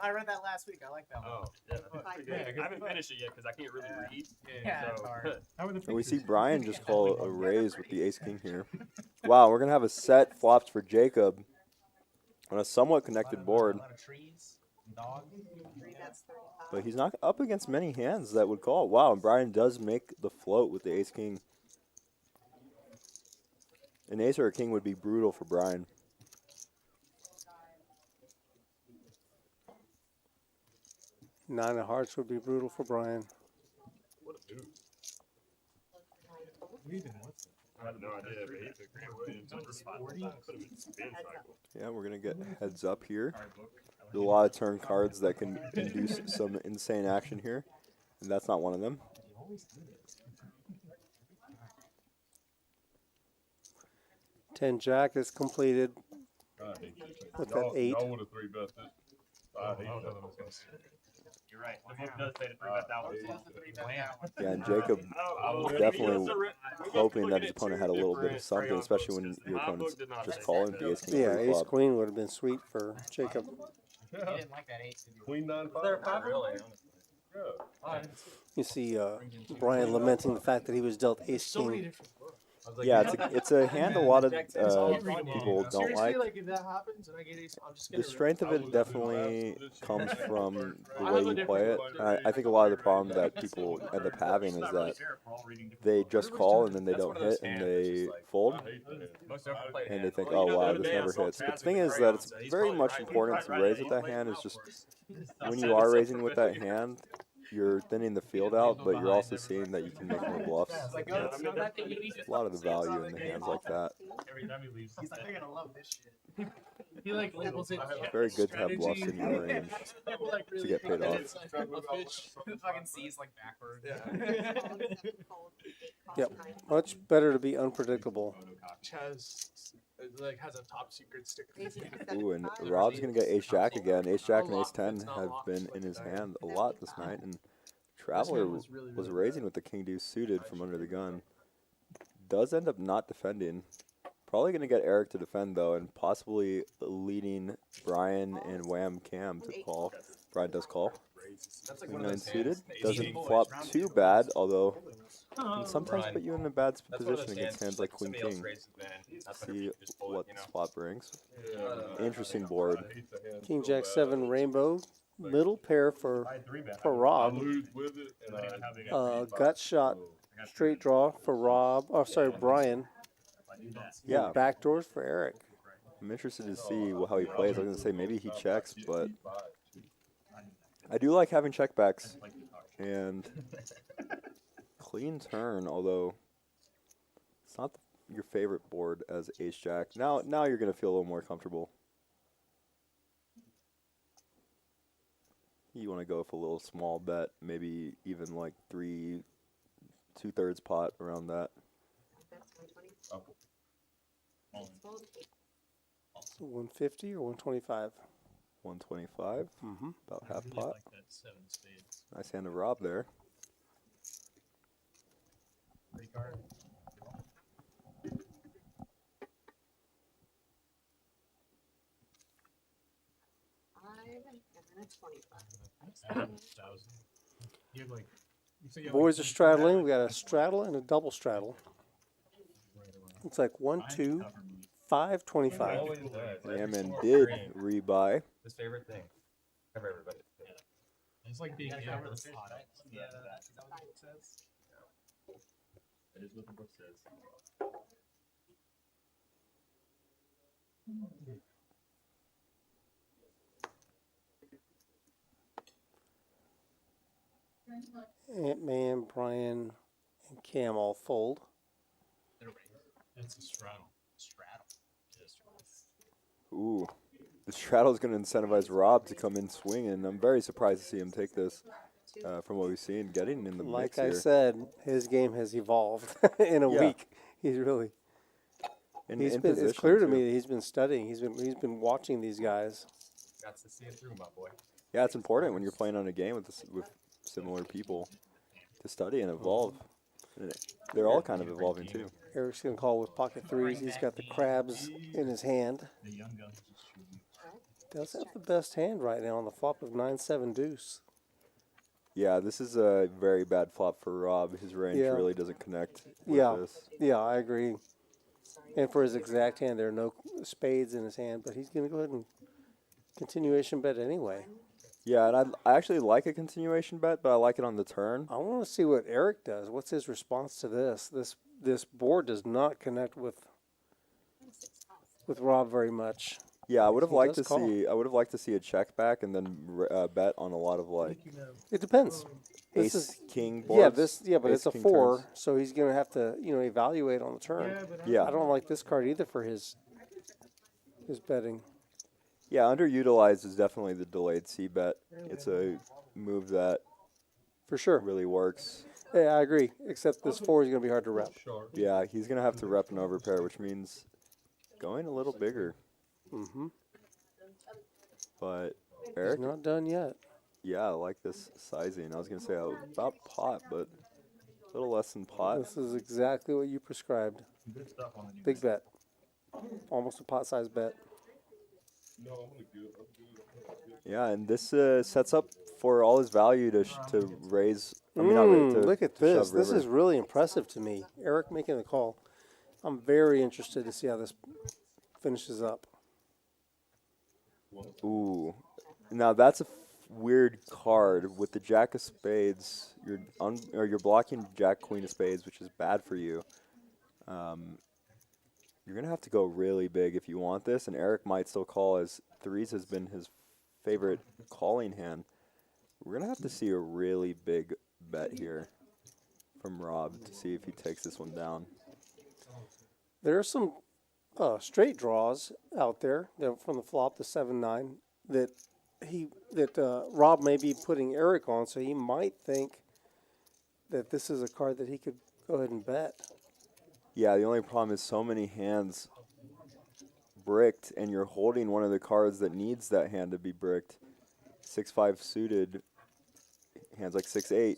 I read that last week. I like that one. Oh, yeah. Five Yeah, plays. I haven't finished it yet because I can't really read. Yeah, so, How are the And we see pictures? Brian just call a raise with the ace king here. Wow, we're gonna have a set flops for Jacob. On a somewhat connected board, A lot of trees, dogs. but he's not up against many hands that would call. Wow, and Brian does make the float with the ace-king. An ace or a king would be brutal for Brian. Nine of hearts would be brutal for Brian. What a dude. I have no idea, but he took Grant Williams on the spot. Put him in spin cycle. Yeah, we're going to get heads up here. There's a lot of turn cards that can induce some insane action here, and that's not one of them. 10 jack is completed I hate this. with that 8. Y'all would have 3-bet this. I hate that. You're right. The book does say to 3-bet that one. Yeah, and Jacob definitely hoping that his opponent had a little bit of something, especially when your opponent's just calling the ace-king Yeah, ace flop. queen would have been sweet for Jacob. You didn't like that 8. Queen 9-5. Not really. Yeah. You see Brian lamenting the fact that he was dealt ace So many king. different books. Yeah, it's a hand a lot of people don't Seriously, like. if that happens and I get ace, I'm just The gonna. strength of it definitely comes from the I way have a you play it. I think a lot of the problem that people end up having is that they just call and then they don't hit and they fold and they think, oh wow, this never hits. But the thing is that it's very much important to raise with that hand. Is just when you are raising with that hand, you're thinning the field out, but you're also seeing that you can make more bluffs. That's a lot of the value in the hands like that. Every time he leaves, He's like, they're gonna love this shit. He like labels it. It's very good to have bluffs in your range to get paid off. It's like a fish. The fucking C's like backward. Yep, much better to be unpredictable. Chaz like has a top secret sticker. Ooh, and Rob's gonna get ace jack again. Ace jack and ace 10 have been in his hand a lot this night, and Traveler was raising with the king deuce suited from under the gun. Does end up not defending. Probably gonna get Erik to defend though, and possibly leading Brian and Wham Cam to call. Brian does call. Queen 9 suited. Doesn't flop too bad, although can sometimes put you in a bad position against hands like Queen King. See what the flop brings. Interesting board. King Jack 7 rainbow, middle pair for Rob. Gut shot straight draw for Rob. Oh, sorry, Brian. Yeah. And backdoors for Erik. I'm interested to see how he plays. I was gonna say maybe he checks, but I do like having checkbacks and clean turn. Although it's not your favorite board as ace jack. Now you're gonna feel a little more comfortable. You want to go with a little small bet, maybe even like 2/3 pot around that. 150 or 125? 125. Mm-hmm. About half pot. Nice hand of Rob there. Boys are straddling. We got a straddle and a double straddle. Looks like 1, 2, 5, 25. Yaman did rebuy. His favorite thing. Cover everybody. It's like being cover the slot. Yeah, that is what it says. That is what the book says. Antman, Brian, and Cam all fold. It's a straddle. Straddle. Ooh. The straddle is going to incentivize Rob to come in swinging. I'm very surprised to see him take this from what we've seen, getting in the Like mix I here. said, his game has evolved in a week. He's really. It's clear to me that he's been studying. He's been watching these guys. Got to see it through, my boy. Yeah, it's important when you're playing on a game with similar people to study and evolve. And they're all kind of evolving too. Erik's going to call with pocket threes. He's got the crabs in his hand. Does have the best hand right now on the flop of 9-7 deuce. Yeah, this is a very bad flop for Rob. His range Yeah. really doesn't connect with Yeah, this. yeah, I agree. And for his exact hand, there are no spades in his hand, but he's going to go ahead and continuation bet anyway. Yeah, and I actually like a continuation bet, but I like it on the turn. I want to see what Erik does. What's his response to this? This board does not connect with Rob very much. Yeah, I would have He liked does to call. see. I would have liked to see a check back and then bet on a lot of like It depends. This ace king Yeah, boards. but ace it's a king 4, turns. so he's going to have to, evaluate on the turn. Yeah. I don't like this card either for his betting. Yeah, underutilized is definitely the delayed C bet. It's a move that For sure. really works. Yeah, I agree. Except this 4 is going to be hard to rep. Yeah, he's gonna have to rep an overpair, which means going a little bigger. Mm-hmm. But He's Erik, not done yet. yeah, I like this sizing. I was gonna say about pot, but a little less than pot. This is exactly what you prescribed. Good stuff on the new Big bet. Almost a pot-sized bet. Yeah, and this sets up for all his value to raise. I mean, not raise, to, Look at to this. shove This river. is really impressive to me. Erik making the call. I'm very interested to see how this finishes up. Ooh, now that's a weird card with the Jack of Spades. You're blocking Jack Queen of Spades, which is bad for you. You're gonna have to go really big if you want this, and Erik might still call, as threes has been his favorite calling hand. We're gonna have to see a really big bet here from Rob to see if he takes this one down. There are some straight draws out there from the flop, the 7-9, that Rob may be putting Erik on, so he might think that this is a card that he could go ahead and bet. Yeah, the only problem is so many hands bricked, and you're holding one of the cards that needs that hand to be bricked. 6-5 suited hands like 6-8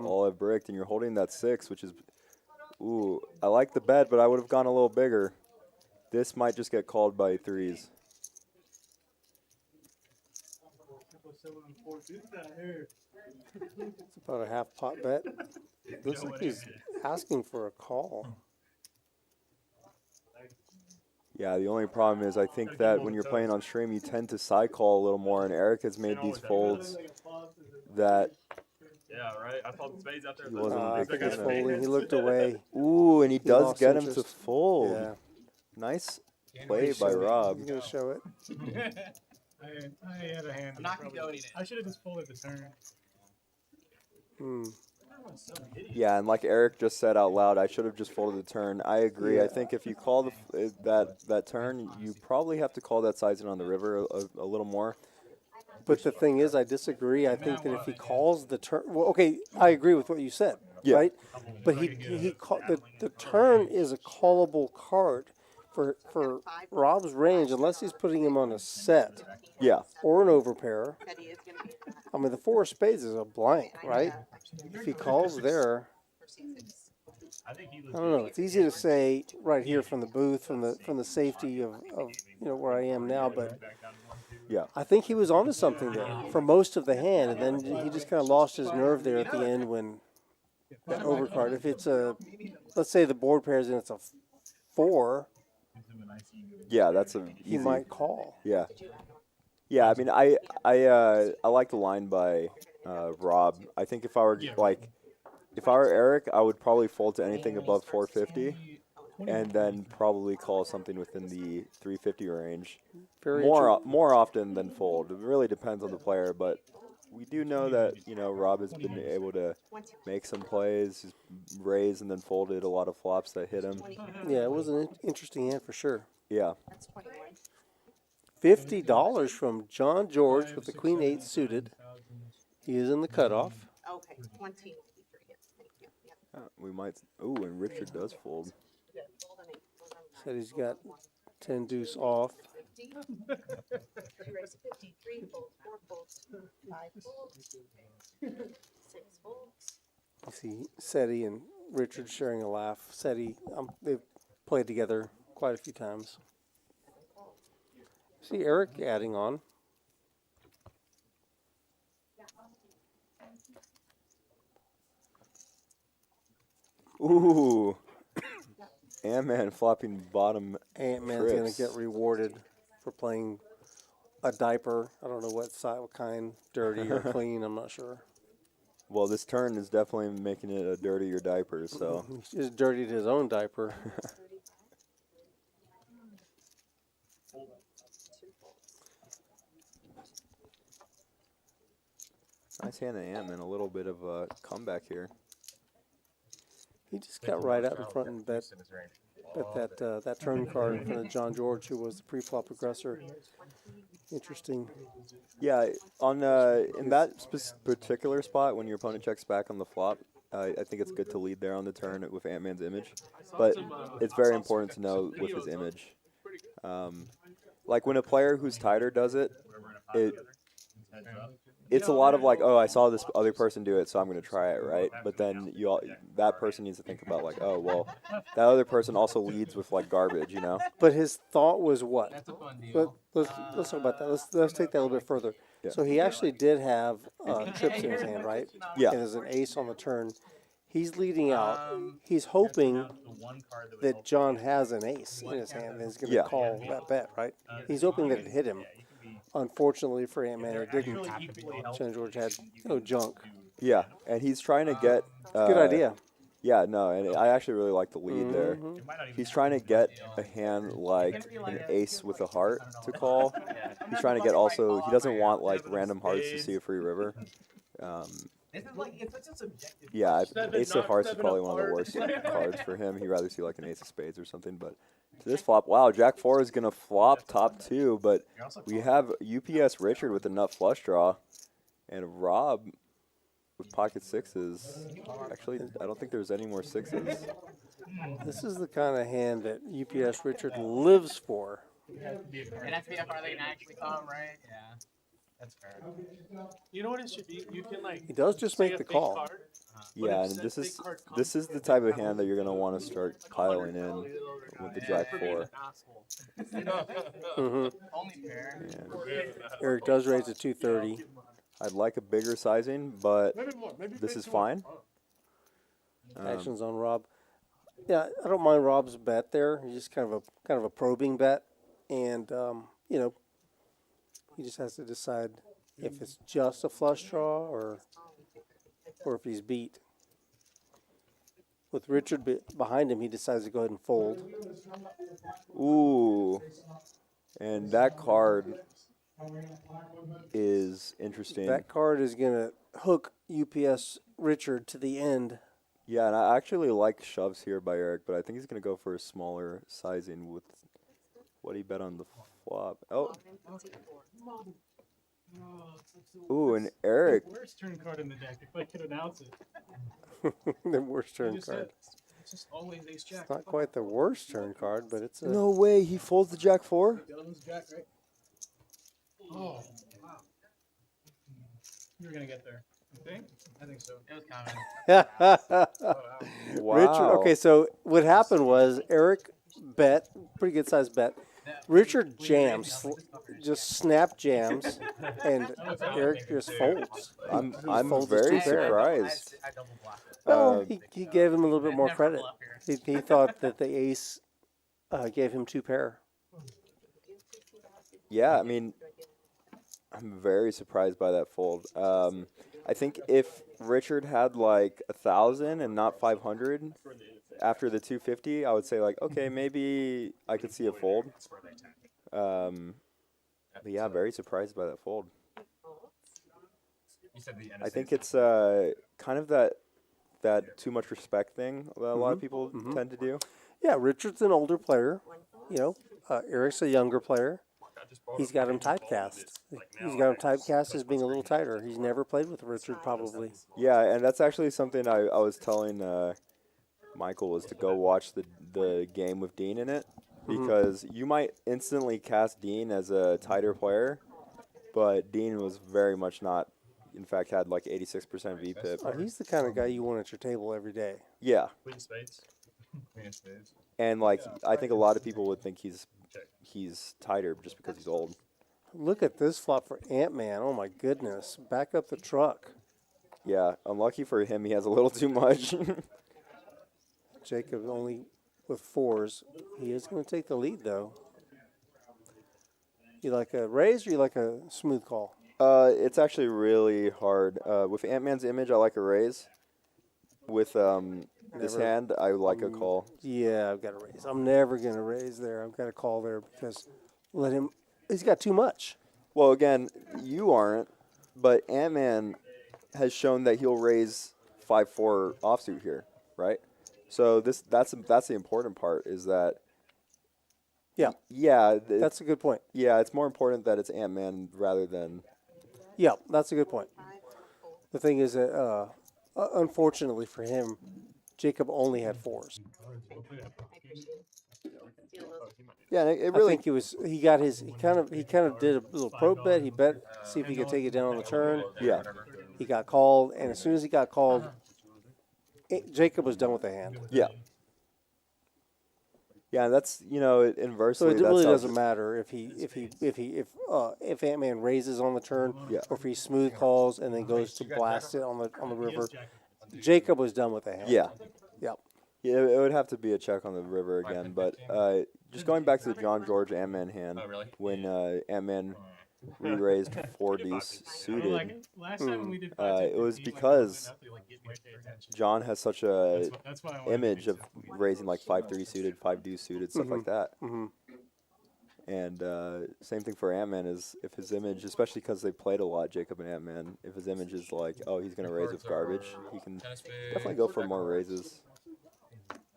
all have bricked, and you're holding that 6, which is, ooh, I like the bet, but I would have gone a little bigger. This might just get called by threes. It's about a half pot bet. Looks like he's asking for a call. Yeah, the only problem is I think that when you're playing on stream, you tend to side call a little more, and Erik has made these folds that Yeah, right. I saw the spades out there. he wasn't I a big think he's fan of. folding. He looked away. Ooh, and he does lost get him to interest. fold. Yeah. Nice play by Rob. He's going to show it. I had a hand. I'm not condoning it. I should have just folded the turn. Yeah, and like Erik just said out loud, I should have just folded the turn. I agree. Yeah. I think if you call that turn, you probably have to call that sizing on the river a little more. But the thing is, I disagree. I think that if he calls the turn, well, okay, I agree with what you said, Yeah. right? But the turn is a callable card for Rob's range, unless he's putting him on a set Yeah. or an overpair. I mean, the 4 of spades is a blank, right? If he calls there, I think he was I don't know. It's easy to say right here from the booth, from the safety of where I am now, but Yeah. I think he was onto something there for most of the hand, and then he just kind of lost his nerve there at the end when that overcard. If it's let's say the board pairs and it's a 4, Yeah, that's a he easy. might call. Yeah. Yeah, I mean, I like the line by Rob. I think if I were Erik, I would probably fold to anything above 450, and then probably call something within the 350 range. Very More often than fold. It really depends on the player, but we do know that Rob has been able to make some plays, raise and then folded a lot of flops that hit him. Yeah, it was an interesting hand for sure. Yeah. $50 from John George with the Queen 8 suited. He is in the cutoff. Okay, 20. We might. Ooh, and Richard does fold. Said he's got 10 deuce off. 50. 53 folds, 4 folds, 5 folds, 6 folds. You see Seti and Richard sharing a laugh. Seti, they've played together quite a few times. See Erik adding on. Ooh. Antman flopping bottom. Ant-Man's going to trips. get rewarded for playing a diaper. I don't know what side, what kind, dirty or clean. I'm not sure. Well, this turn is definitely making it a dirtier diaper, so. He just dirtied his own diaper. Nice hand of Antman, a little bit of a comeback here. He just got right out in front and bet that turn card in front of John George, who was the pre-flop aggressor. Interesting. Yeah, on in that particular spot, when your opponent checks back on the flop, I think it's good to lead there on the turn with Antman's image. But it's very important to know with his image. Like when a player who's tighter does it, it's a lot of like, oh, I saw this other person do it, so I'm going to try it, right? But then that person needs to think about like, oh, well, that other person also leads with like garbage, you know? But his thought was what? Let's talk about that. Let's take that a little bit further. Yeah. So he actually did have trips in his hand, right? Yeah. And there's an ace on the turn. He's leading out. He's hoping that John has an ace in his hand and he's going to call that bet, right? He's hoping that it hit him. Unfortunately for Antman, it didn't. John George had no junk. Yeah, and he's trying to get... Good idea. Yeah, no, and I actually really like the lead there. He's trying to get a hand like an ace with a heart to call. He's trying to get also... He doesn't want like random hearts to see a free river. Yeah, ace of hearts is probably one of the worst cards for him. He'd rather see like an ace of spades or something, but... To this flop, wow, Jack 4 is going to flop top 2, but we have UPS Richard with a nut flush draw, and Rob with pocket 6s. Actually, I don't think there's any more 6s. This is the kind of hand that UPS Richard lives for. It has to be how far they can actually come, right? Yeah. That's fair. You know what it should be? You can like. He does just make the call. Card, Yeah, and this is the type of hand that you're going to want to start piling in with the Jack 4. Only pair. Yeah. Erik does raise to 230. I'd like a bigger sizing, but this is fine. Actions on Rob. Yeah, I don't mind Rob's bet there. He's just kind of a probing bet, and you know, he just has to decide if it's just a flush draw or if he's beat. With Richard behind him, he decides to go ahead and fold. Ooh, and that card is interesting. That card is going to hook UPS Richard to the end. Yeah, and I actually like shoves here by Erik, but I think he's going to go for a smaller sizing with what he bet on the flop. Oh. Ooh, and Erik. Worst turn card in the deck, if I could announce it. The worst turn card. It's just always ace jack. It's not quite the worst turn card, but it's a... No way, he folds the Jack 4? Jack, right? Oh, wow. You were going to get there. You think? I think so. It was coming. Wow. Richard, okay, so what happened was Erik bet, pretty good sized bet. Richard jams, just snap jams, and Erik just folds. I'm folds very his two pair. surprised. Well, he gave him a little bit more credit. He thought that the ace gave him 2 pair. Yeah, I mean, I'm very surprised by that fold. I think if Richard had like 1,000 and not 500 after the 250, I would say like, okay, maybe I could see a fold. But yeah, very surprised by that fold. I think it's kind of that too much respect thing that a lot of people tend to do. Yeah, Richard's an older player. You know, Erik's a younger player. He's got him typecast. He's got him typecast as being a little tighter. He's never played with Richard, probably. Yeah, and that's actually something I was telling Michael was to go watch the game with Dean in it, because you might instantly cast Dean as a tighter player, but Dean was very much not. In fact, had like 86% VPIP. Oh, he's the kind of guy you want at your table every day. Yeah. Queen spades. Queen spades. And like, I think a lot of people would think he's tighter just because he's old. Look at this flop for Antman. Oh my goodness. Back up the truck. Yeah, unlucky for him, he has a little too much. Jacob only with fours. He is going to take the lead, though. You like a raise or you like a smooth call? It's actually really hard. With Antman's image, I like a raise. With this Never- hand, I like a call. Yeah, I've got to raise. I'm never going to raise there. I've got to call there because let him. He's got too much. Well, again, you aren't, but Antman has shown that he'll raise 5-4 offsuit here, right? So that's the important part is that. Yeah, that's a good point. Yeah, it's more important that it's Antman rather than. Yeah, that's a good point. The thing is that, unfortunately for him, Jacob only had fours. Yeah, it really. I think he got his. He kind of did a little probe bet. He bet see if he could take it down on the turn. Yeah. He got called, and as soon as he got called, Jacob was done with the hand. Yeah. Yeah, that's inversely. So it really doesn't matter if Antman raises on the turn, or if he smooth calls and then goes to blast it on the river. Jacob was done with the hand. Yeah. Yep. Yeah, it would have to be a check on the river again, but just going back to the John George Antman hand, when Antman re-raised 4 deuce suited, it was because John has such a image of raising like 5-3 suited, 5 deuce suited, stuff like that. And same thing for Antman is if his image, especially because they played a lot, Jacob and Antman, if his image is like, oh, he's going to raise with garbage, he can definitely go for more raises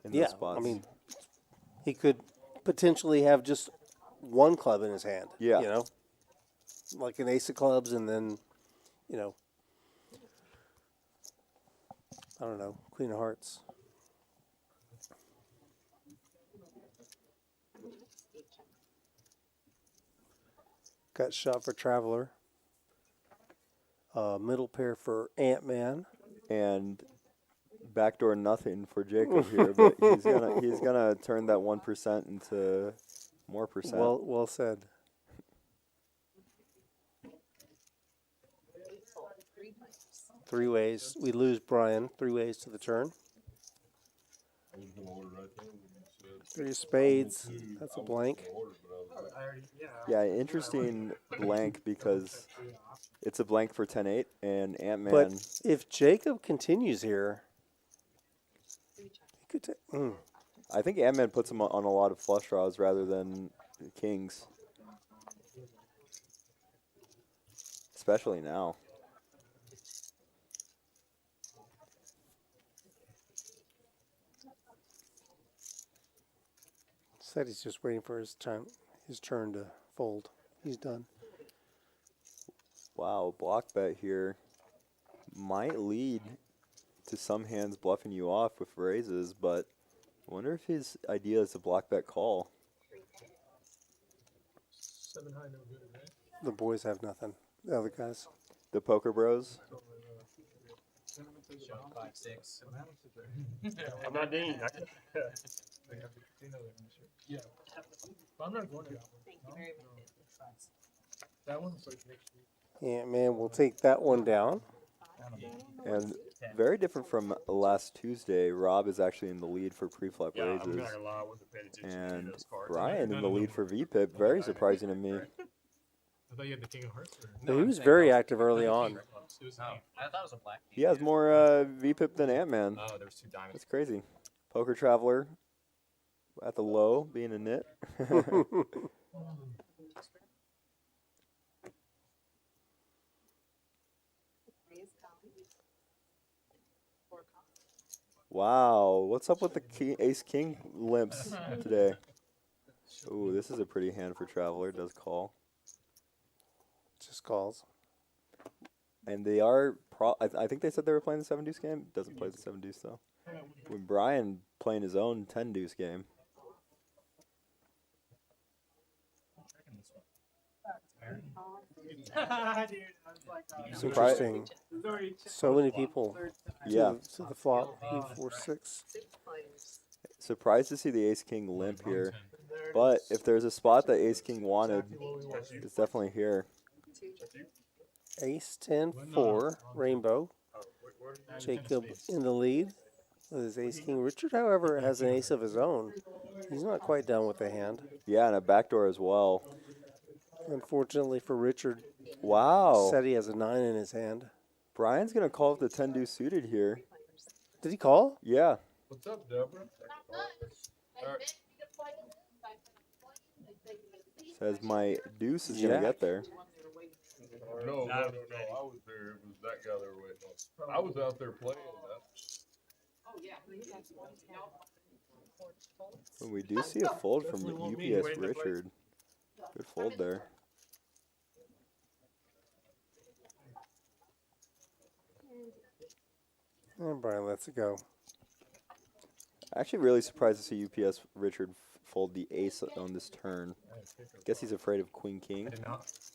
in those spots. I mean, he could potentially have just one club in his hand. Yeah. You know, like an ace of clubs and then, I don't know, queen of hearts. Got shot for Traveler. Middle pair for Antman. And backdoor nothing for Jacob here, but he's gonna turn that 1% into more percent. Well said. Three ways. We lose Brian. 3 ways to the turn. 3 of spades. That's a blank. Yeah, interesting blank because it's a blank for 10-8 and Antman. But if Jacob continues here, he could take. I think Antman puts him on a lot of flush draws rather than kings, especially now. Said he's just waiting for his turn to fold. He's done. Wow, block bet here might lead to some hands bluffing you off with raises, but I wonder if his idea is a block bet call. 7 high, no good, right? The boys have nothing. The other guys. The poker bros. 5, 6. I'm not Dean. Yeah. But I'm not going to. Thank you very much. That one's like next week. Antman will take that one down. And very different from last Tuesday, Rob is actually in the lead for pre-flop Yeah, I'm raises. not gonna lie, I wasn't paying attention to And those cards. Brian in the lead for VPIP, very surprising to me. I thought you had the king of hearts. So he was very active early on. I thought it was a black. He has more VPIP than Antman. Oh, there's 2 diamonds. That's crazy. Poker Traveler at the low, being a nit. Wow, what's up with the ace-king limps today? Ooh, this is a pretty hand for Traveler. Does call. Just calls. And they are, I think they said they were playing the 7 deuce game. Doesn't play the 7 deuce though. When Brian playing his own 10 deuce game. It's interesting. So many people. Yeah. To the flop. 3, 4, 6. Surprised to see the ace-king limp here. But if there's a spot that ace-king wanted, it's definitely here. Ace 10 4 rainbow. Jacob in the lead. with his ace king. Richard, however, has an ace of his own. He's not quite done with the hand. Yeah, and a backdoor as well. Unfortunately for Richard, Wow. said he has a 9 in his hand. Brian's going to call with the 10 deuce suited here. Did he call? Yeah. What's up, Deborah? Says my deuce is going to get there. No. I was there. It was that guy they were waiting on. I was out there playing. Well, we do see a fold from UPS Richard. Good fold there. And Brian lets it go. Actually really surprised to see UPS Richard fold the ace on this turn. Guess he's afraid of queen king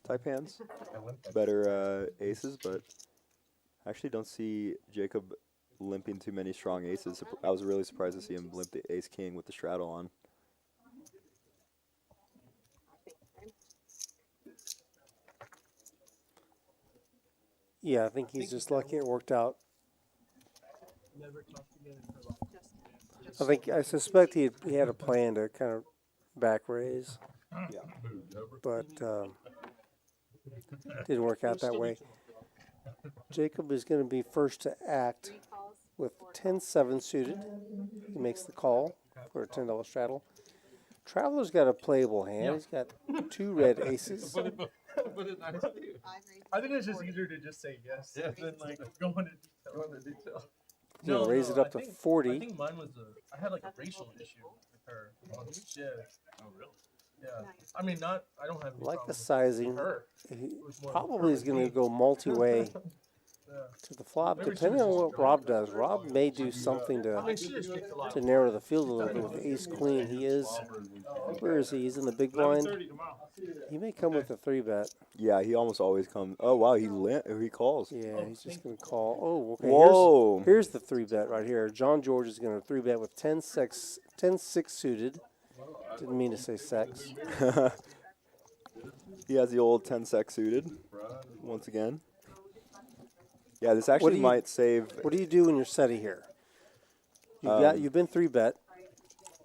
type hands. Better aces, but actually don't see Jacob limping too many strong aces. I was really surprised to see him limp the ace king with the straddle on. Yeah, I think he's just lucky it worked out. I suspect he had a plan to kind of back raise. Yeah. But didn't work out that way. Jacob is going to be first to act with 10-7 suited. He makes the call for a $10 straddle. Traveler's got a playable hand. He's got 2 red aces. I think it's just easier to just say yes than like go into detail. No, raise it up to 40. I think mine was I had like a racial issue with her. Yeah. Oh, really? Yeah. I mean, I don't have any Like the problem sizing. with her. He probably is going to go multi-way to the flop, depending on what Rob does. Rob may do something to narrow the field a little bit with ace queen. He is, where is he? He's in the big blind. He may come with a 3-bet. Yeah, he almost always comes. Oh wow, he calls. Yeah, he's just going to call. Oh, okay. Whoa. Here's the 3-bet right here. John George is going to 3-bet with 10-6 suited. Didn't mean to say sex. He has the old 10-sec suited once again. Yeah, this actually might save. What do you do when you're setting here? You've been 3-bet.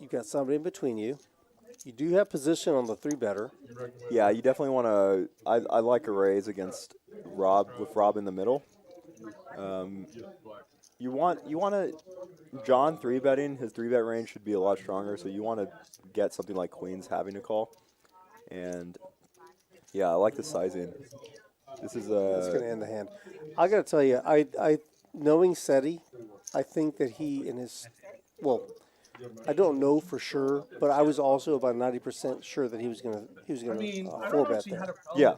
You've got somebody in between you. You do have position on the 3-better. Yeah, you definitely want to. I like a raise against Rob with Rob in the middle. You want to. John 3-betting, his 3-bet range should be a lot stronger, so you want to get something like queens having to call. And yeah, I like the sizing. This is It's going to end the hand. I got to tell you, I knowing Seti, I think that he and his, well, I don't know for sure, but I was also about 90% sure that he was going to 4-bet there. Yeah.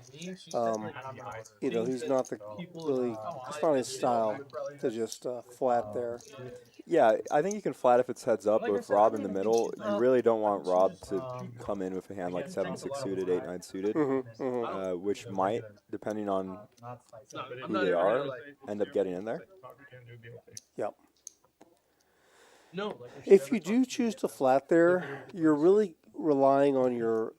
You know, he's not it's not his style to just flat there. Yeah, I think you can flat if it's heads up, but with Rob in the middle, you really don't want Rob to come in with a hand like 7-6 suited, 8-9 suited, which might, depending on who they are, end up getting in there. Yep. If you do choose to flat there, you're really relying on your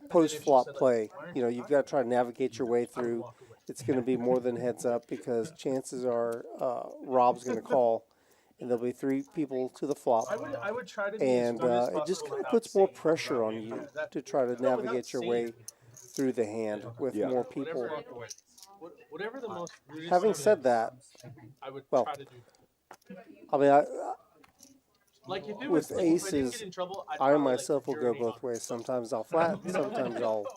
post flop play. You know, you've got to try to navigate your way through. It's going to be more than heads up because chances are Rob's going to call, and there'll be 3 people to the flop. I would try to and it just kind of puts more pressure on you to try to navigate your way through the hand with more people. Whatever the most Having said that, I would well, try to do that. I mean, Like if it with was, like, if I didn't aces, get in trouble, I'd I probably, myself will go both ways. Sometimes I'll flat, sometimes I'll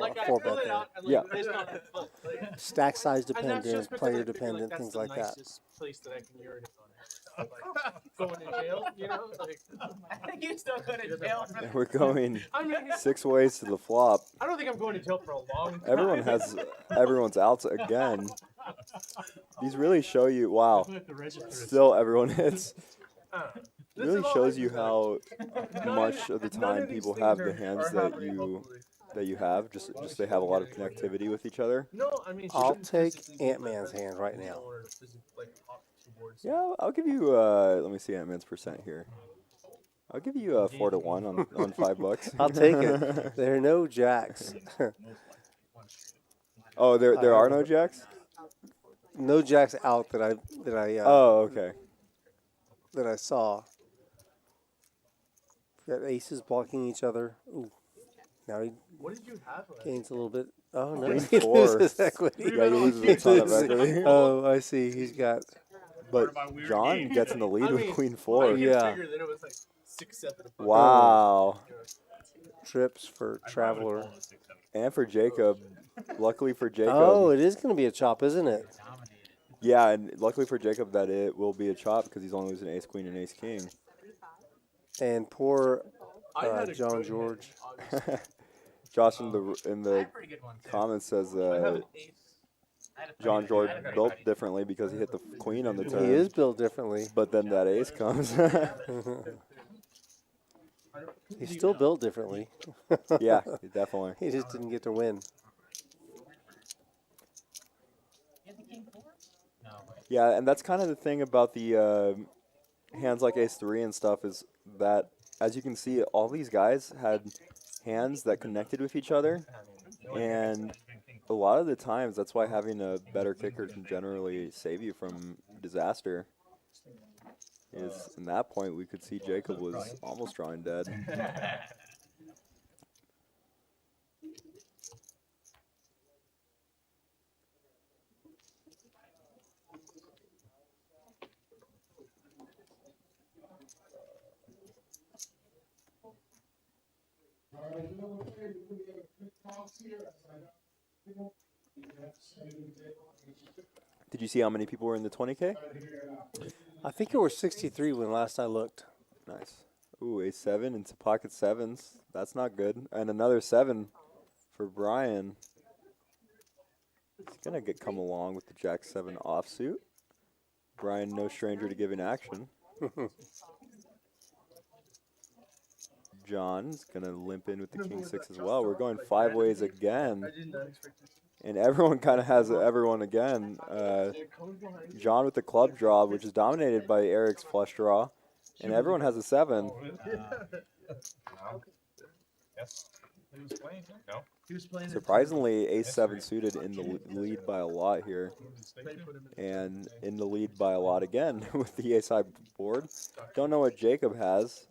like I 4-bet fill it there. out and like Yeah. based on the foot, like, Stack size and that's dependent, just because player I feel dependent, that's things the like that. nicest place that I can urinate on. Like, going to jail, you know? Like, I think you still go to jail for And we're going I mean, 6 ways to the flop. I don't think I'm going to jail for a long time. Everyone's outs again. These really show you, wow, still everyone hits. Really shows you how much of the time people have the hands that you have. Just they have a lot of connectivity with each other. No, I mean, I'll take Antman's hand right now. Yeah, I'll give you. Let me see Antman's percent here. I'll give you 4 to 1 on $5. I'll take it. There are no jacks. Oh, there are no jacks. No jacks out that I. Oh, okay. that I saw. Got aces blocking each other. Ooh. Now he What did you have? gains a little bit. Oh no, Queen he four. loses equity. Yeah, he loses a ton of loses- equity. Oh, I see. He's got. But John gets in the lead with Queen four. I can Yeah. figure that it was like 6-7. Wow. Trips for Traveler. And for Jacob. Luckily for Jacob. Oh, it is going to be a chop, isn't it? Yeah, and luckily for Jacob that it will be a chop because he's only losing ace queen and ace king. And poor I had a John good George. hand, obviously. Josh in the Pretty good one too. comments says I have an ace. John George built differently because he hit the queen on the turn. He is built differently. But then that ace comes. He's still built differently. Yeah, definitely. He just didn't get to win. Yeah, and that's kind of the thing about the hands like ace three and stuff is that, as you can see, all these guys had hands that connected with each other, and a lot of the times that's why having a better kicker can generally save you from disaster. Is in that point we could see Jacob was almost drawing dead. Did you see how many people were in the 20K? I think it was 63 when last I looked. Nice. Ooh, ace seven into pocket sevens. That's not good. And another seven for Brian. He's gonna come along with the jack seven offsuit. Brian, no stranger to giving action. John's gonna limp in with the king six as well. We're going five ways again. I did not expect this. And everyone kind of has everyone again. John with the club draw, which is dominated by Eric's flush draw. And everyone has a seven. Yes. He was playing. No. He was playing. Surprisingly, ace seven suited in the lead by a lot here. And in the lead by a lot again with the ace high board. Don't know what Jacob has.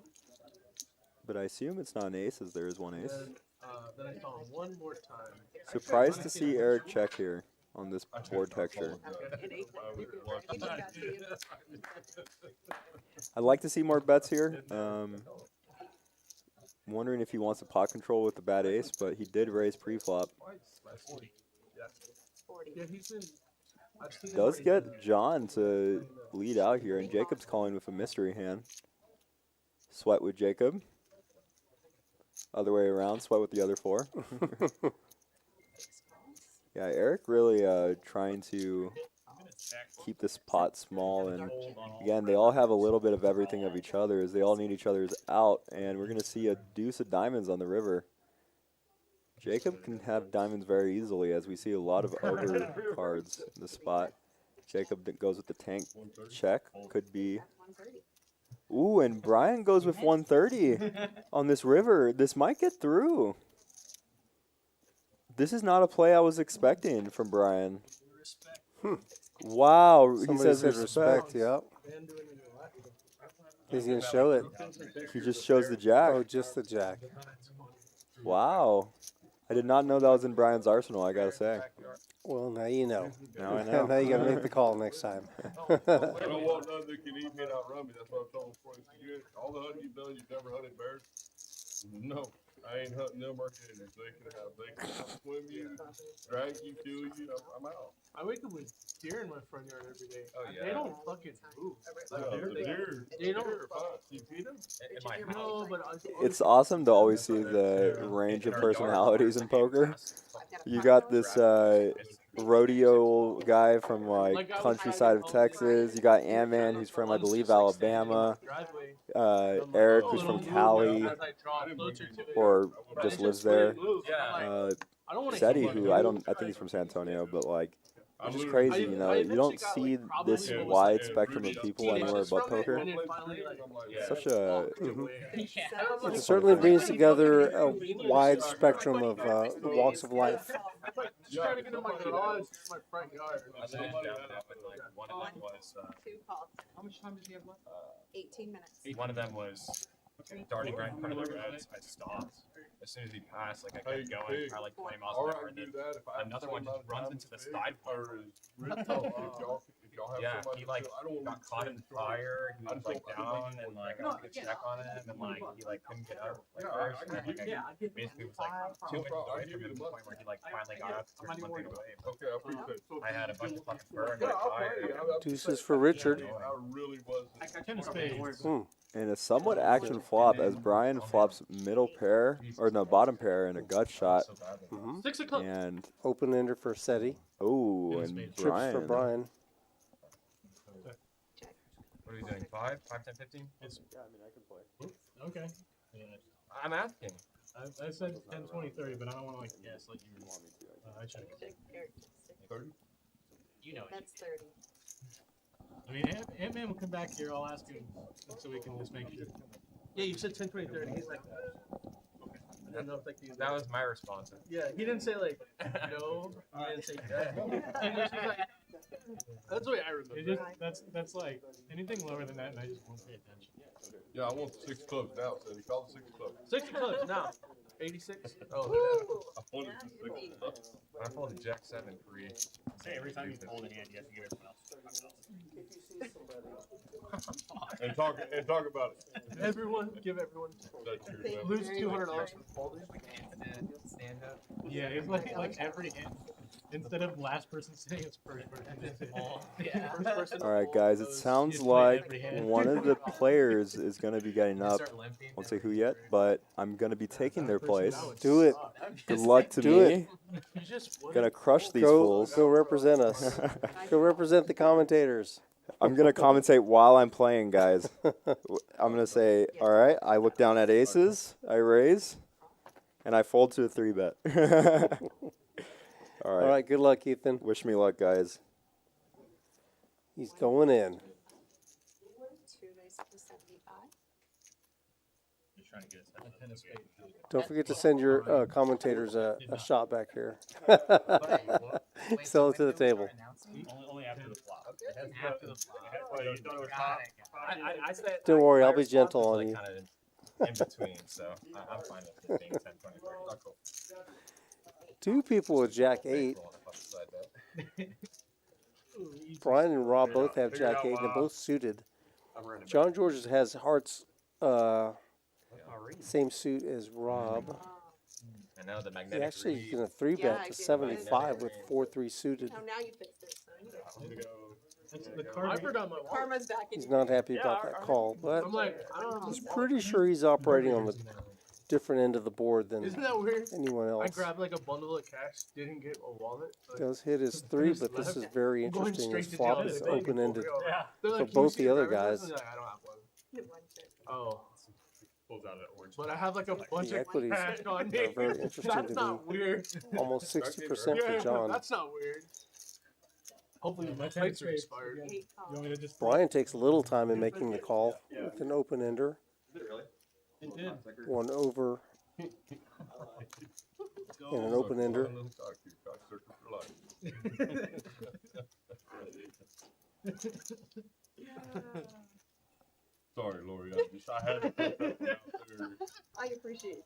But I assume it's not an ace, as there is one ace. Then I saw him one more time. Surprised to see Erik check here on this board texture. I'd like to see more bets here. Wondering if he wants a pot control with the bad ace, but he did raise pre-flop. Yeah, he's been. Does get John to lead out here, and Jacob's calling with a mystery hand. Sweat with Jacob. Other way around, sweat with the other four. Yeah, Erik really trying to keep this pot small, and again, they all have a little bit of everything of each other's. They all need each other's out, and we're going to see a deuce of diamonds on the river. Jacob can have diamonds very easily, as we see a lot of ogre cards in the spot. Jacob goes with the tank check, could be. Ooh, and Brian goes with 130 on this river. This might get through. This is not a play I was expecting from Brian. Wow, Somebody he says said respect. yep. He's going to show it. He just shows the jack. Oh, just the jack. Wow. I did not know that was in Brian's arsenal, I gotta say. Well, now you know. Now I know. Now you got to make the call next time. I don't want none that can eat me and outrun me. That's what I'm telling Forrest. All the hunting you've done, you've never hunted bears? No. I ain't hunting them or gators. They can swim you, drag you, kill you. I'm out. I wake up with deer in my front yard every day. Oh, yeah. They don't fucking move. The deer. They don't. You feed them? In my house. No, but It's awesome to always see the range of personalities in poker. You got this rodeo guy from like countryside of Texas. You got Antman, who's from I believe Alabama. Erik, who's from Cali, or just lives there. Seti, who I think he's from San Antonio, but like Which is crazy, you know. You don't see this wide spectrum of people anywhere but poker. Such a It certainly brings together a wide spectrum of walks of life. Just trying to get in my garage, my front yard. I was down there, but like one of them was 2 calls. How much time does he have left? 18 minutes. one of them was darting right in front of the reds. I stopped. As soon as he passed, like I kept going, probably like 20 miles an hour. And then another one just runs into the side part. Yeah, he like got caught in the fire. He was like down, and like I took a check on him, and like he like couldn't get up. Like first, and, like, I basically was like 2 inches away from him to the point where he like finally got up to turn one thing away. Okay, I appreciate it. I had a bunch of fucking fur and got tired. Deuces for Richard. I really was. Ten spades. And a somewhat action flop as Brian flops middle pair, or no, bottom pair in a gut shot. 6 o'clock. And, Open ender for SETI. oh, and Trips for Brian. What are we doing? 5, 10, 15? Okay. I'm asking. I said 10, 20, 30, but I don't want to like guess like you. I check. Eric, 30? You know that's 30. I mean, Antman will come back here. I'll ask him so we can just make sure. Yeah, you said 10, 20, 30. He's like, okay. I don't know if like That was my response. yeah, he didn't say like no. He didn't say yes. He was just like, that's the way I remember. It just, that's like anything lower than that, and I just won't pay attention. Yeah, I want 6 clubs now, so he called it 6 clubs. 6 clubs now. 86. Oh, I wanted the 6 clubs. I pulled a Jack 7 free. Say every time you fold a hand, you have to give everyone else. And talk about it. everyone, give everyone. That's your Thank Lose you very $200 much. for folding. stand up. Yeah, it's like every hand. Instead of last person sitting, it's first person. Yeah. First person to All right, fold guys, it goes- sounds Just play like every hand. one of the players is going to be getting up. Start limping. Won't say who yet, but I'm going to be taking their place. Do it. Good luck to Do me. it. You just won. Gonna crush these Go, fools. go represent us. Go represent the commentators. I'm gonna commentate while I'm playing, guys. I'm gonna say, all right, I look down at aces, I raise, and I fold to a 3-bet. All All right. right, good luck, Ethan. Wish me luck, guys. He's going in. 2 raised to 75. Just trying to get a Ten of spades. Don't forget to send your commentators a shot back here. Sell it to the table. only after the flop. After the flop. Oh, you don't know what's flop? I said. Don't worry, my I'll be response gentle was, on like, you. Kind of in between, so I'm fine with it being 10, 20, 30. 2 people with Jack 8. Brian and Rob both have Jack 8. They're both suited. John George has hearts, same suit as Rob. And now the He magnetic actually read. can 3-bet Yeah, I to did. 75 with 4-3 suited. Oh, now you fixed it, son. That's the I card. forgot my wallet. Karma's back in He's your not happy about that call, but I'm like, I don't know. he's pretty sure he's operating on the different end of the board than Isn't that weird? anyone I else. grabbed like a bundle of cash, didn't get a wallet. Like, Does hit his 3, but this is very I'm going interesting. straight His to flop jail is today. open-ended. Yeah. They're For like, "Can you both see the other your driver's guys. license?" I'm like, I don't have one. one check. Oh. Pulls out an orange. But I have like a bunch The of equities cash on me. are very interesting That's to not me. weird. Almost 60% Yeah, for John. that's not weird. Hopefully my ten plates are spades. expired. 8 You calls. want me to just? Brian takes a little time in making the call with an open-ender. It did. 1 over and an open-ender. Sorry, Lori. I had to put that one out there. I appreciate it.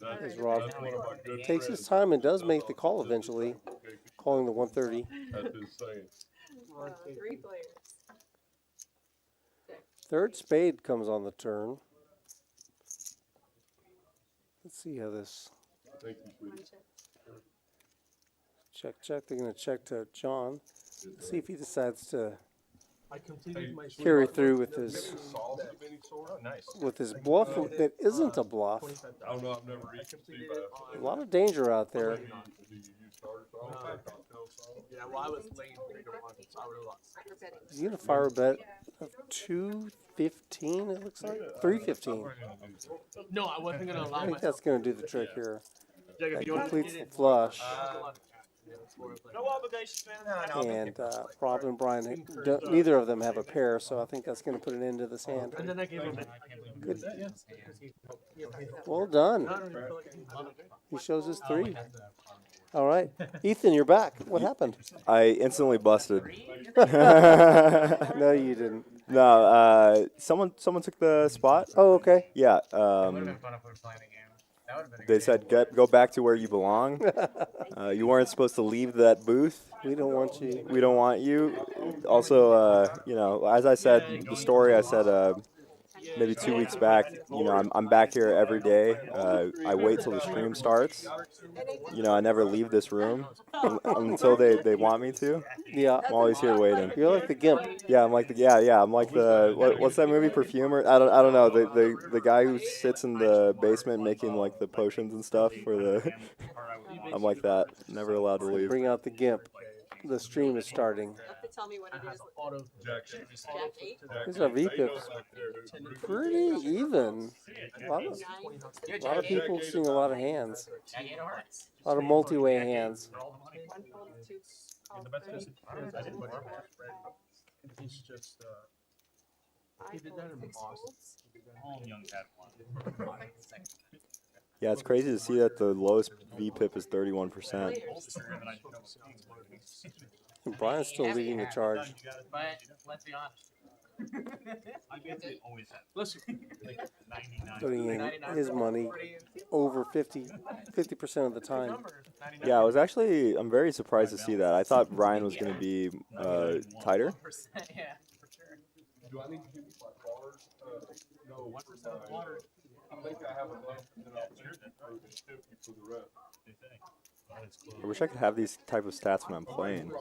That's, As Rob that's one of my good takes his friends. time and does make the call eventually, calling the 130. That's his saying. 3 players. Third spade comes on the turn. Let's see how this Thank you, sweetie. 1 check. check. They're going to check to John. See if he decides to I completed my carry through with his Sauce of any sort? Oh, nice. bluff that isn't a bluff. I don't know. I've never eaten Steve. A lot of danger out there. Do you use tartar sauce or cocktail sauce? Yeah, well, I was laying 3 to 1, so I would have lost. You're betting. He's going to fire a bet of 215, it looks like. 315. No, I wasn't gonna allow I think myself. that's going to do the trick here. Jacob, That you want completes the flush. No obligations, man. And Rob and Brian, neither of them have a pair, so I think that's going to put an end to this hand. And then I gave him. Good. Well done. He shows his 3. All right, Ethan, you're back. What happened? I instantly busted. No, you didn't. No, someone took the spot. Oh, okay. Yeah. They said go back to where you belong. You weren't supposed to leave that booth. We don't want you. We don't want you. Also, you know, as I said, the story I said maybe 2 weeks back, you know, I'm back here every day. I wait till the stream starts. You know, I never leave this room until they want me to. Yeah. I'm always here waiting. You're like the gimp. Yeah, I'm like the I'm like the what's that movie, Perfumer? I don't know, the guy who sits in the basement making like the potions and stuff for the. I'm like that. Never allowed to leave. Bring out the gimp. The stream is starting. Tell me what it is. These are V-pips. Pretty even. A lot of people seeing a lot of hands. A lot of multi-way hands. He's just, he did that in Boston. All young had one. Yeah, it's crazy to see that the lowest VPIP is 31%. And Brian's still leading the charge. But let's be honest. Listen, Putting in his money over 50% of the time. Yeah, I'm very surprised to see that. I thought Brian was going to be tighter. Yeah, for sure. Do I need to give you my card? No, 1% water. I think I have enough, and then I'll check for the rest. I wish I could have these type of stats when I'm playing.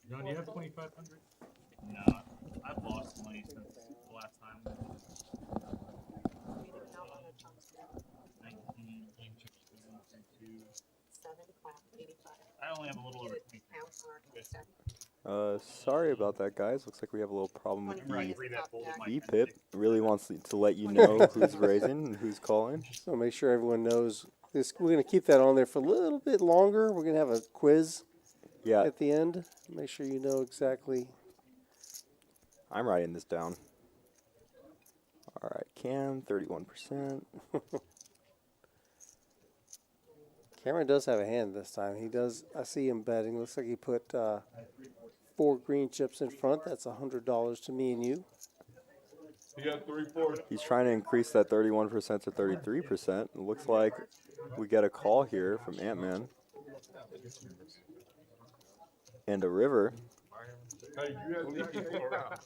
John, do you have 2,500? No, I've lost money since the last time. 19 game chips. I only have a little over 20. Sorry about that, guys. Looks like we have a little problem with the VPIP. It really wants to let you know who's raising and who's calling. So make sure everyone knows this. We're going to keep that on there for a little bit longer. We're going to have a quiz at the end. Make sure you know exactly. I'm writing this down. All right, Cam, 31%. Cameron does have a hand this time. He does. I see him betting. Looks like he put 4 green chips in front. That's $100 to me and you. He got 3-4. He's trying to increase that 31% to 33%. It looks like we get a call here from Antman. And a river. Hey, you had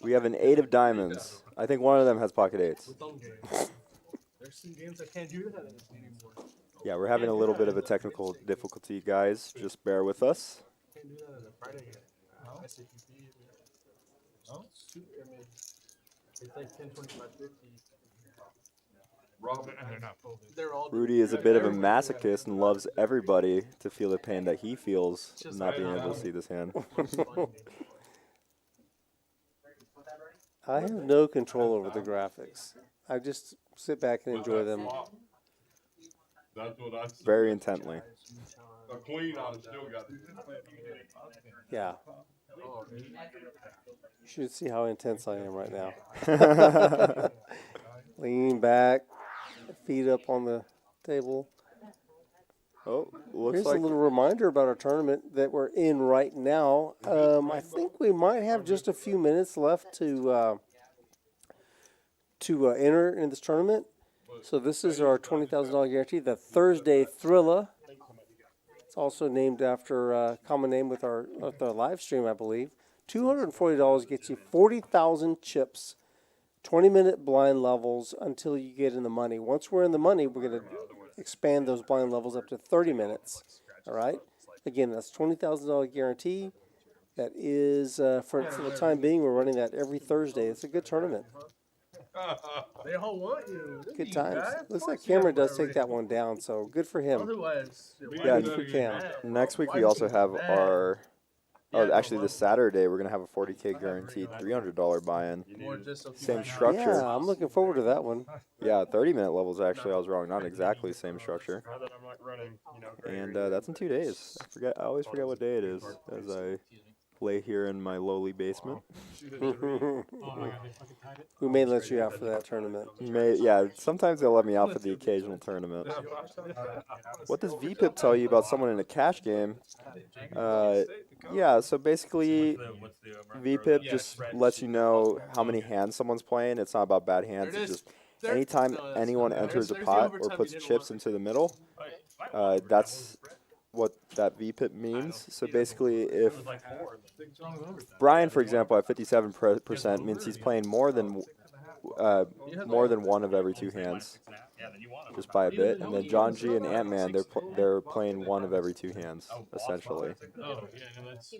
We have an 8 of diamonds. I think one of them has pocket 8s. there's some games that can't do that anymore. Yeah, we're having a little bit of a technical difficulty, guys. Just bear with us. Can't do that in a Friday game. SAPP. No? I mean, it's like 10, 25, 50. Robin, They're not folded. They're all Rudy is a bit of a masochist and loves everybody to feel the pain that he feels not being able to see this hand. I have no control over the graphics. I just sit back and enjoy them. that's what I said. Very intently. A queen, I'd have still got it. Yeah. You should see how intense I am right now. Leaning back, feet up on the table. Oh, looks Here's like a little reminder about our tournament that we're in right now. I think we might have just a few minutes left to enter in this tournament. So this is our $20,000 guarantee, the Thursday Thrilla. It's also named after a common name with our live stream, I believe. $240 gets you 40,000 chips, 20-minute blind levels until you get in the money. Once we're in the money, we're going to expand those blind levels up to 30 minutes. All right? Again, that's $20,000 guarantee. That is, for the time being, we're running that every Thursday. It's a good tournament. They all want you. Good times. Looks like Cameron does take that one down, so good for him. Otherwise, Yeah, good for Cam. next week we also have our Oh, actually, this Saturday we're gonna have a 40K guaranteed $300 buy-in. Same structure. Yeah, I'm looking forward to that one. Yeah, 30-minute levels. Actually, I was wrong. Not exactly the same structure. Now that I'm like running, And that's in 2 days. I always forget what day it is as I lay here in my lowly basement. We may let you out for that tournament. Yeah, sometimes they'll let me out for the occasional tournament. What does VPIP tell you about someone in a cash game? Yeah, so basically, VPIP just lets you know how many hands someone's playing. It's not about bad hands. It's just anytime anyone enters a pot or puts chips into the middle, that's what that VPIP means. So basically, if Brian, for example, at 57% means he's playing more than one of every 2 hands, just by a bit. And then John G and Antman, they're playing one of every 2 hands, essentially. Oh, yeah, no, that's.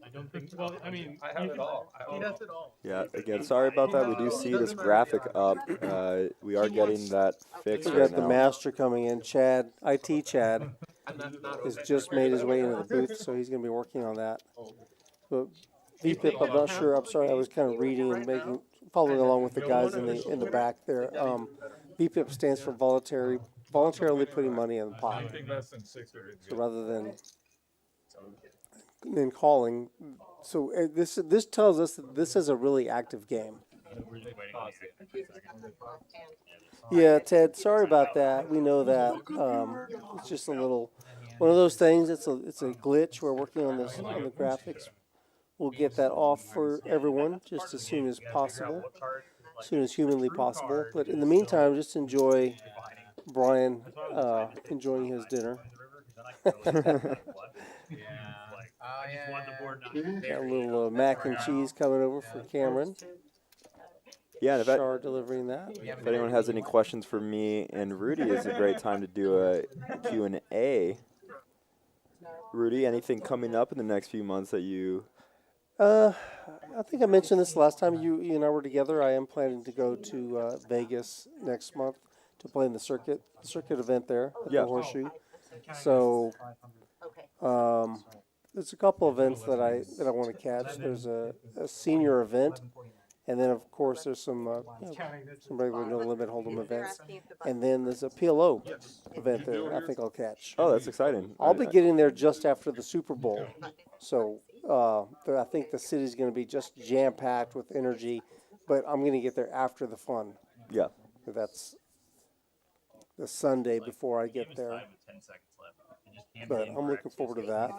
I don't think. Well, I mean, I have it all. He has it all. Yeah, again, sorry about that. We do see this graphic up. We are getting that fixed We right got the now. master coming in. Chad, IT Chad, has just made his way into the booth, so he's going to be working on that. But VPIP, I'm not sure. I'm sorry, I was kind of reading and following along with the guys in the back there. VPIP stands for voluntarily putting money in the pot. So rather than calling, so this tells us that this is a really active game. Yeah, Ted, sorry about that. We know that. It's just a little one of those things. It's a glitch. We're working on this on the graphics. We'll get that off for everyone just as soon as possible, as soon as humanly possible. But in the meantime, just enjoy Brian enjoying his dinner. Got a little mac and cheese coming over for Cameron. Yeah, and Shar delivering that. if anyone has any questions for me and Rudy, it's a great time to do a Q&A. Rudy, anything coming up in the next few months that you... I think I mentioned this last time you and I were together. I am planning to go to Vegas next month to play in the circuit event there at the Horseshoe. So there's a couple events that I want to catch. There's a senior event, and then of course there's some regular no limit hold'em events, and then there's a PLO event there. I think I'll catch. Oh, that's exciting. I'll be getting there just after the Super Bowl, so I think the city's going to be just jam packed with energy, but I'm going to get there after the fun. Yeah. That's the Sunday before I get there. But I'm looking forward to that.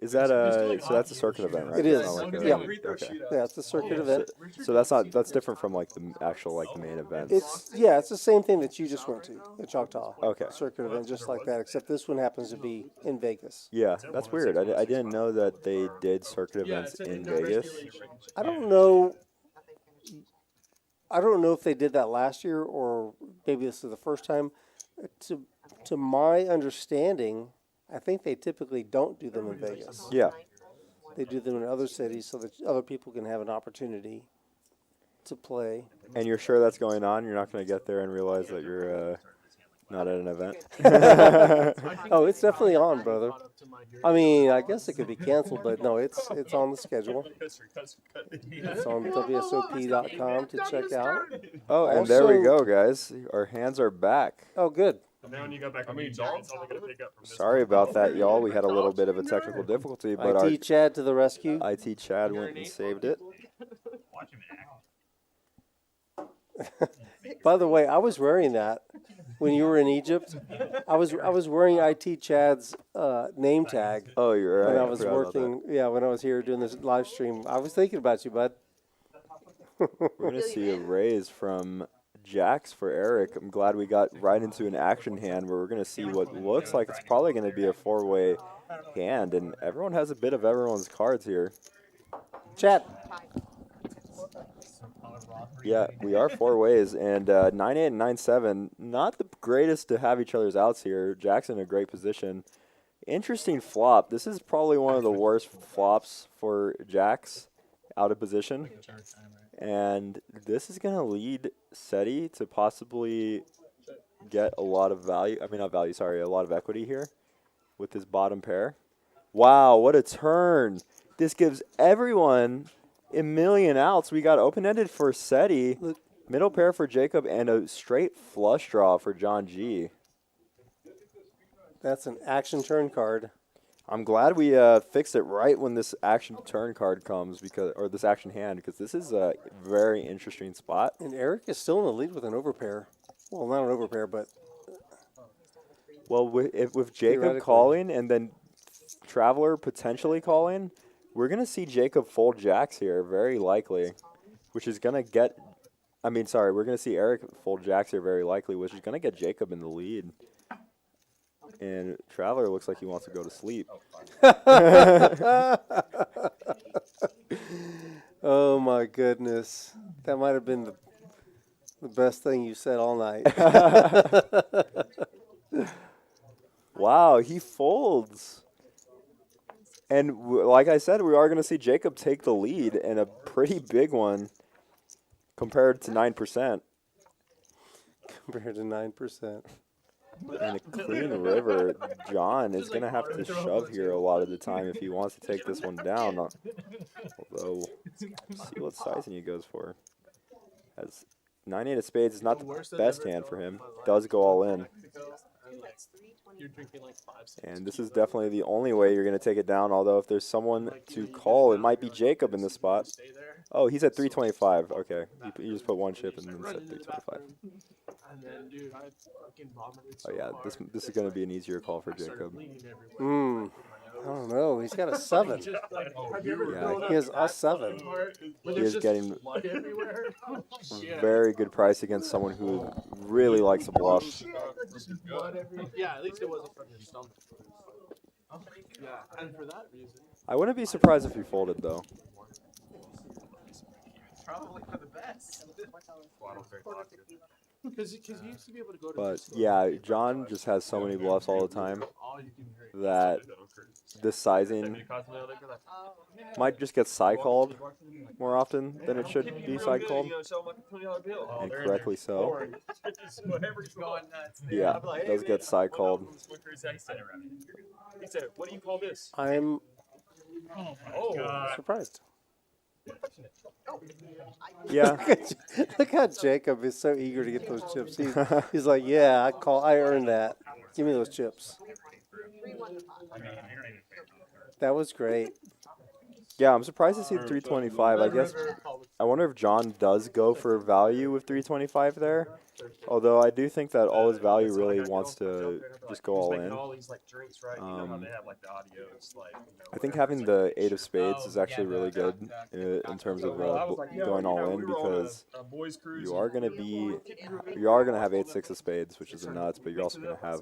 Is that so that's a circuit event, right? It is. It's not like Yeah. Okay. Yeah, it's a circuit event. So that's different from like the actual the main event. It's the same thing that you just went to, the Choctaw circuit event, just like that, except this one happens to be in Vegas. Yeah, that's weird. I didn't know that they did circuit events in Vegas. I don't know if they did that last year or maybe this is the first time. To my understanding, I think they typically don't do them in Vegas. Yeah. They do them in other cities so that other people can have an opportunity to play. And you're sure that's going on? You're not going to get there and realize that you're not at an event? Oh, it's definitely on, brother. I mean, I guess it could be canceled, but no, it's on the schedule. It's on WSOP.com to check out. Oh, and there we go, guys. Our hands are back. Oh, good. Now when you go back on YouTube, it's only going to pick up from this. Sorry about that, y'all. We had a little bit of a technical difficulty, but IT Chad to the rescue. IT Chad went and saved it. By the way, I was wearing that when you were in Egypt. I was wearing IT Chad's name tag. Oh, you're right. When I was working, when I was here doing this live stream. I was thinking about you, bud. We're gonna see a raise from Jax for Erik. I'm glad we got right into an action hand where we're gonna see what looks like it's probably gonna be a 4-way hand, and everyone has a bit of everyone's cards here. Chat. Yeah, we are 4 ways, and 9-8 and 9-7, not the greatest to have each other's outs here. Jackson in a great position. Interesting flop. This is probably one of the worst flops for Jax out of position. And this is going to lead SETI to possibly get a lot of value. I mean, not value, sorry, a lot of equity here with his bottom pair. Wow, what a turn. This gives everyone a million outs. We got open-ended for SETI, middle pair for Jacob, and a straight flush draw for John G. That's an action turn card. I'm glad we fixed it right when this action turn card comes, or this action hand, because this is a very interesting spot. And Erik is still in the lead with an overpair. Well, not an overpair, but well, with Jacob calling and then Traveler potentially calling, we're gonna see Jacob fold jacks here, very likely, which is gonna get. I mean, sorry, we're gonna see Erik fold jacks here, very likely, which is gonna get Jacob in the lead. And Traveler looks like he wants to go to sleep. Oh my goodness. That might have been the best thing you said all night. Wow, he folds. And like I said, we are going to see Jacob take the lead, and a pretty big one compared to 9%. Compared to 9%. And a clean river, John is going to have to shove here a lot of the time if he wants to take this one down. Although, let's see what sizing he goes for. As 9-8 of spades is not the best hand for him. Does go all in. And this is definitely the only way you're going to take it down, although if there's someone to call, it might be Jacob in this spot. Oh, he's at 325. Okay. He just put one chip and then said 325. Oh, yeah. This is going to be an easier call for Jacob. I don't know. He's got a 7. Yeah, he has a 7. He is getting very good price against someone who really likes to bluff. Yeah, at least it wasn't from your stomach. Yeah, and for that reason. I wouldn't be surprised if he folded, though. Probably for the best. Because he used to be able to go to. But yeah, John just has so many bluffs all the time that this sizing might just get side called more often than it should be side called, and correctly so. Yeah, it does get side called. He said, "What do you call this?" I'm surprised. Yeah. Look how Jacob is so eager to get those chips. He's like, yeah, I earned that. Give me those chips. That was great. Yeah, I'm surprised to see 325. I guess I wonder if John does go for value with 325 there. Although I do think that all his value really wants to just go all in. I think having the 8 of spades is actually really good in terms of going all in, because you are going to have 8-6 of spades, which is nuts, but you're also going to have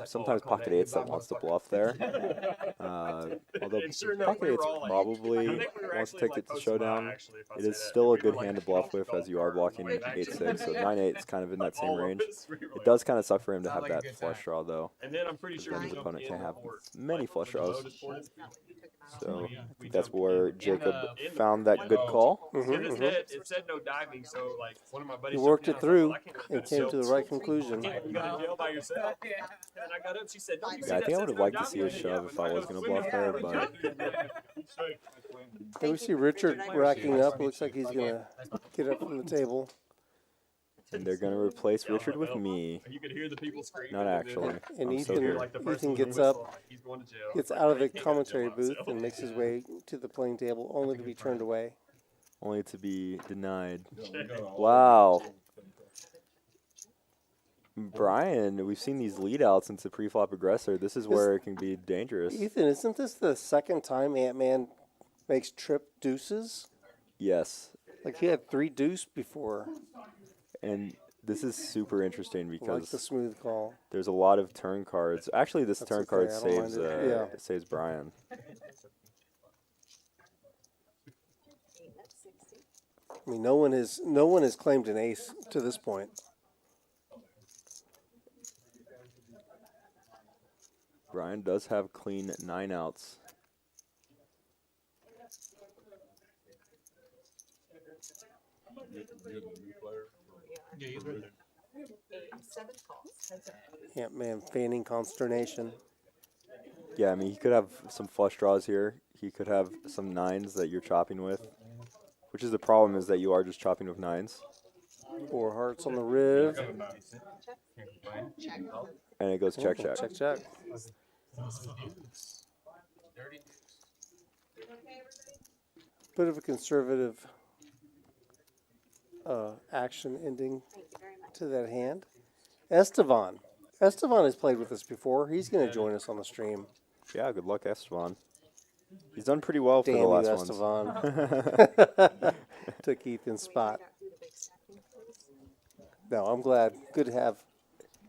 sometimes pocket 8s that wants to bluff there. Although pocket 8s probably wants to take it to showdown, it is still a good hand to bluff with, as you are blocking 8-6. So 9-8 is kind of in that same range. It does kind of suck for him to have that flush draw, though. And then I'm pretty sure his opponent can have many flush draws. So I think that's where Jacob found that good call. It said no diving, so like one of my buddies. He worked it through and came to the right conclusion. You got to jail by yourself. And I got up. She said, Yeah, I think I would have liked to see a shove if I was going to bluff there, but. Here we see Richard racking up. Looks like he's going to get up from the table. And they're going to replace Richard with me. You could hear the people screaming. Not actually. And Ethan gets up, gets out of the commentary booth, and makes his way to the playing table, only to be turned away. Only to be denied. Wow. Brian, we've seen these lead outs into pre-flop aggressor. This is where it can be dangerous. Ethan, isn't this the second time Antman makes trip deuces? Yes. Like he had 3 deuce before. And this is super interesting because like the smooth call. There's a lot of turn cards. Actually, this turn card saves saves Brian. I mean, no one has claimed an ace to this point. Brian does have clean 9 outs. Yeah, he's right there. 7 calls. Antman feigning consternation. Yeah, I mean, he could have some flush draws here. He could have some nines that you're chopping with, which is the problem is that you are just chopping with nines. 4 hearts on the riv. And it goes check, check. Check, check. Bit of a conservative action ending to that hand. Esteban. Esteban has played with us before. He's going to join us on the stream. Yeah, good luck, Esteban. He's done pretty well for Damn the last you, ones. Esteban. Took Ethan's spot. No, I'm glad. Good to have.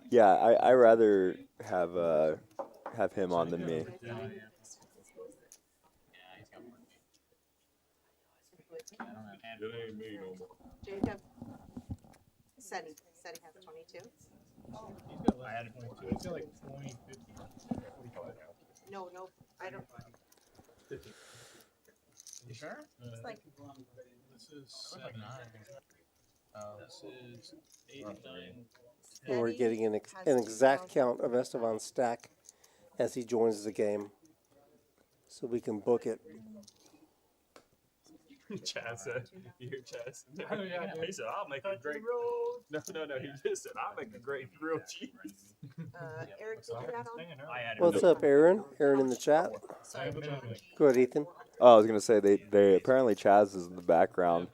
Yeah, I rather have him on than me. It ain't me no more. Jacob. Seti has 22. I had 22. It's got like 20, 50. No, I don't. You sure? It's like This is 7. This is 8, 9. And we're getting an exact count of Esteban's stack as he joins the game, so we can book it. Chad said, you hear Chad said, Oh, yeah, he said, I'll make a great, no, he just said, I'll make a great grilled cheese. Erik, did you add on? I had it. What's up, Aaron? Aaron in the chat. Sorry. Go ahead, Ethan. Oh, I was going to say, they apparently Chaz is in the background.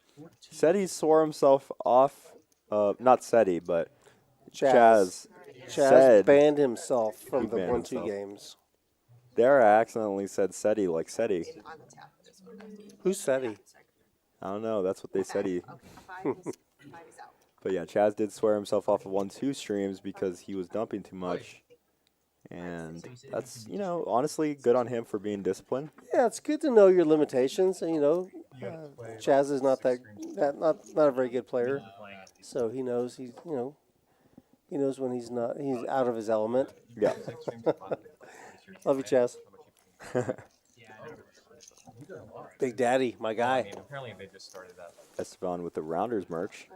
Said he swore himself off, not Seti, but Chaz Chaz said banned himself from he the banned 1-2 himself. games. There I accidentally said Seti like Seti. On the tap. This one. Who's Seti? I don't know, that's what they said he. Okay, 5 is out. But yeah, Chaz did swear himself off of 1-2 streams because he was dumping too much. And that's, you know, honestly good on him for being disciplined. Yeah, it's good to know your limitations. And, you know, Chaz is not not a very good player, so he knows he knows when he's out of his element. Yeah. Love you, Chaz. Big Daddy, my guy. I mean, apparently they just started that. Esteban with the Rounders merch.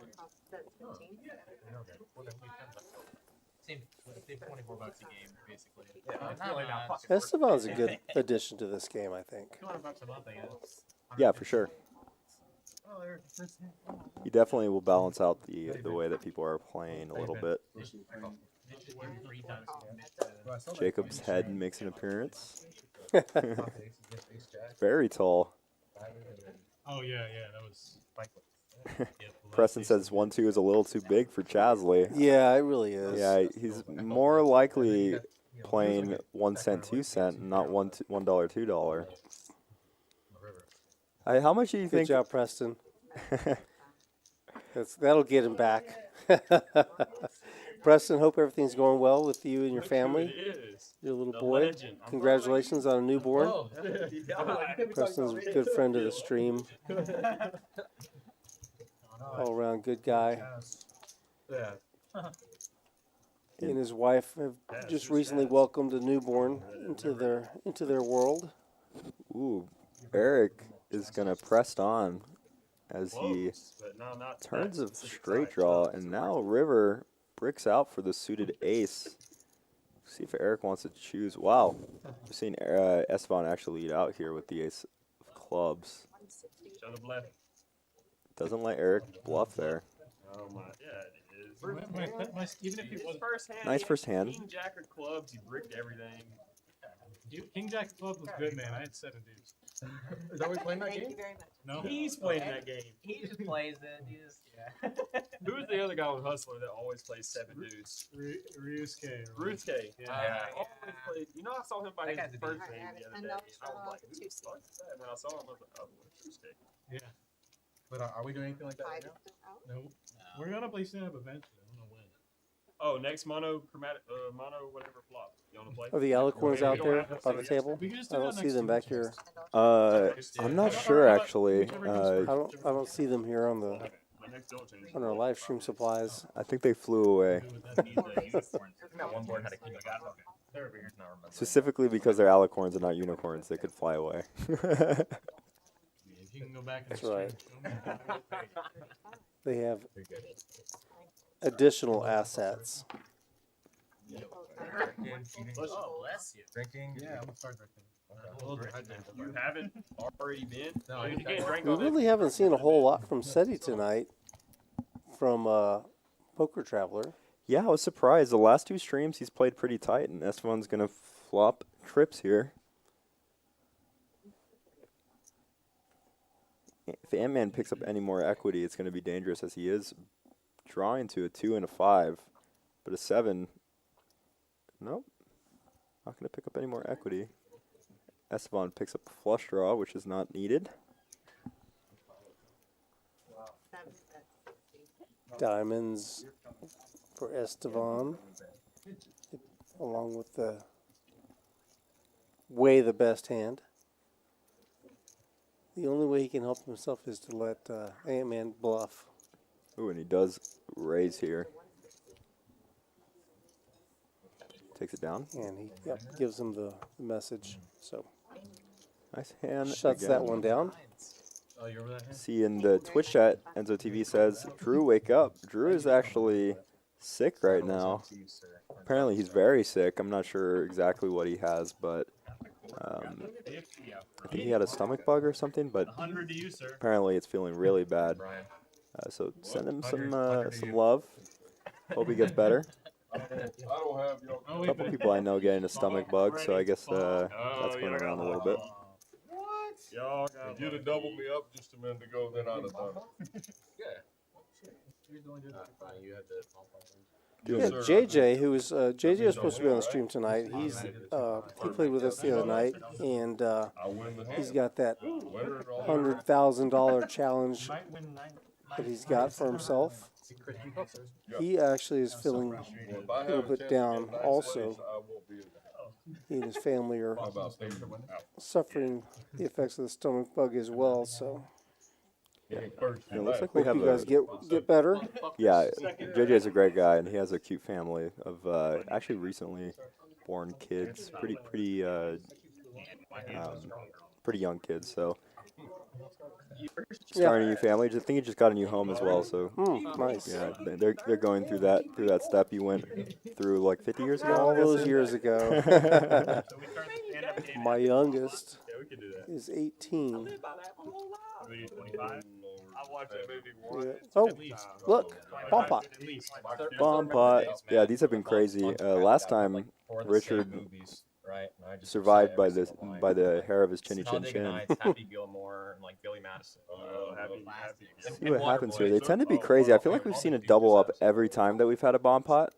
Same 24 bucks a game, basically. Yeah, it's really not fucking Esteban's a good addition to this game, I think. 200 bucks a month, I guess. Yeah, for sure. Oh, they're first. He definitely will balance out the way that people are playing a little bit. Jacob's head makes an appearance. Very tall. Oh, yeah, that was. Preston says 1-2 is a little too big for Chasley. Yeah, it really is. Yeah, he's more likely playing 1 cent, 2 cent, and not $1, $2. How much do you Good think? job, Preston. That'll get him back. Preston, hope everything's going well with you and your family. Your little boy. Congratulations on a newborn. Preston's a good friend of the stream. All around good guy. He and his wife have just recently welcomed a newborn into their world. Ooh, Erik is gonna press on as he turns a straight draw, and now River bricks out for the suited ace. See if Erik wants to choose. Wow, we've seen Esteban actually lead out here with the ace of clubs. Doesn't let Erik bluff there. Oh my, yeah, it is. Even if it was First hand, Nice first hand. King Jack of clubs, he bricked everything. King Jack Club was good, man. I had 7 dudes. Is that what we playing that Thank game? you very much. No, He's playing that game. He just plays it. He just, Who's the other guy on Hustler that always plays 7 dudes? Ryusuke. Ruthke. Yeah. Always played. You know, I saw him by That his guy's a first beast. name the other And day. now And I was like, who the Tuesday. fuck is that? When I saw him, I was like, oh, Ruthke. Yeah. But are we doing anything like that right 5 now? out. No. We're gonna play stand up eventually. I don't know when. Oh, next mono whatever flop. You want to play? Are the alicorns out there by the table? We can just I do don't that see next them back here. I'm not sure actually. I don't see them here on My next don't change. our live stream supplies. I think they flew away. That unicorns. That one board had a king of God. They're over here now, remember. Specifically because they're alicorns and not unicorns, they could fly away. If you can go back and That's right. They have additional assets. Oh, bless you. Drinking? Yeah, I'm gonna start drinking. You haven't already been? No, You can't drink We all really this. haven't seen a whole lot from SETI tonight, from Poker Traveler. Yeah, I was surprised. The last 2 streams, he's played pretty tight, and S1's going to flop trips here. If Antman picks up any more equity, it's going to be dangerous, as he is drawing to a 2 and a 5. But a 7, nope. Not going to pick up any more equity. Esteban picks up a flush draw, which is not needed. Diamonds for Esteban, along with the the best hand. The only way he can help himself is to let Antman bluff. Ooh, and he does raise here. Takes it down. And he gives him the message. So Nice hand. shuts that one down. Oh, you remember that hand? See in the Twitch chat, Enzo TV says, Drew, wake up. Drew is actually sick right now. Apparently he's very sick. I'm not sure exactly what he has, but I think he had a stomach bug or something, but 100 to you, sir. apparently it's feeling really bad. So send him some love. Hope he gets better. I don't have your. A couple people I know getting a stomach bug, so I guess that's going around a little bit. If you'd have doubled me up just a minute ago, then I'd have done it. Yeah, JJ, who was JJ was supposed to be on the stream tonight. He played with us the other night, and he's got that $100,000 challenge that he's got for himself. He actually is feeling a little bit down also. He and his family are suffering the effects of the stomach bug as well, so It looks like we hope have you guys get better. Yeah, JJ is a great guy, and he has a cute family of actually recently born kids, pretty young kids. So starting a new family. I think he just got a new home as well. So nice. Yeah, they're going through that step you went through like 50 years ago. All those years ago. My youngest is 18. Yeah. Oh, look, bomb pot. Bomb pot. Yeah, these have been crazy. Last time, Richard survived by the hair of his chinny chin chin. Happy Gilmore and like Billy Madison. See what happens here. They tend to be crazy. I feel like we've seen a double up every time that we've had a bomb pot.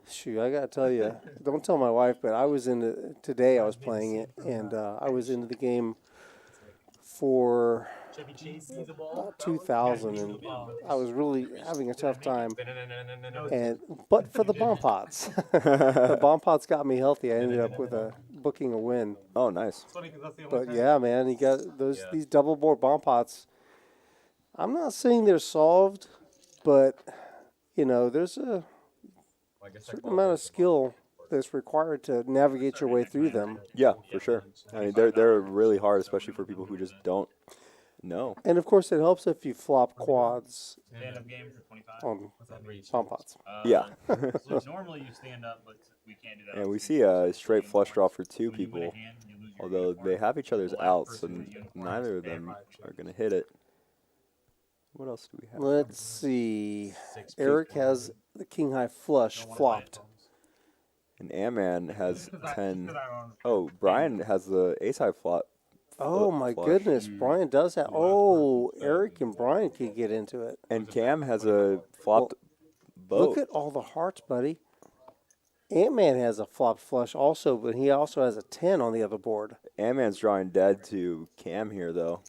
Shoot, I gotta tell you, don't tell my wife, but I was today I was playing it, and I was into the game for about 2000, and I was really having a tough time. But for the bomb pots, the bomb pots got me healthy. I ended up with booking a win. Oh, nice. But yeah, man, you got these double board bomb pots. I'm not saying they're solved, but there's a certain amount of skill that's required to navigate your way through them. Yeah, for sure. I mean, they're really hard, especially for people who just don't know. And of course, it helps if you flop quads Stand-up game for 25. on bomb pots. Yeah. So normally you stand up, but we can't do that. And we see a straight flush draw for 2 people, although they have each other's outs, so neither of them are going to hit it. What else do we have? Let's see. Erik has the king high flush flopped. And Antman has 10. Oh, Brian has the ace high flop. Oh my goodness, Brian does have. Oh, Erik and Brian could get into it. And Cam has a flopped boat. Look at all the hearts, buddy. Antman has a flopped flush also, but he also has a 10 on the other board. Antman's drawing dead to Cam here, though.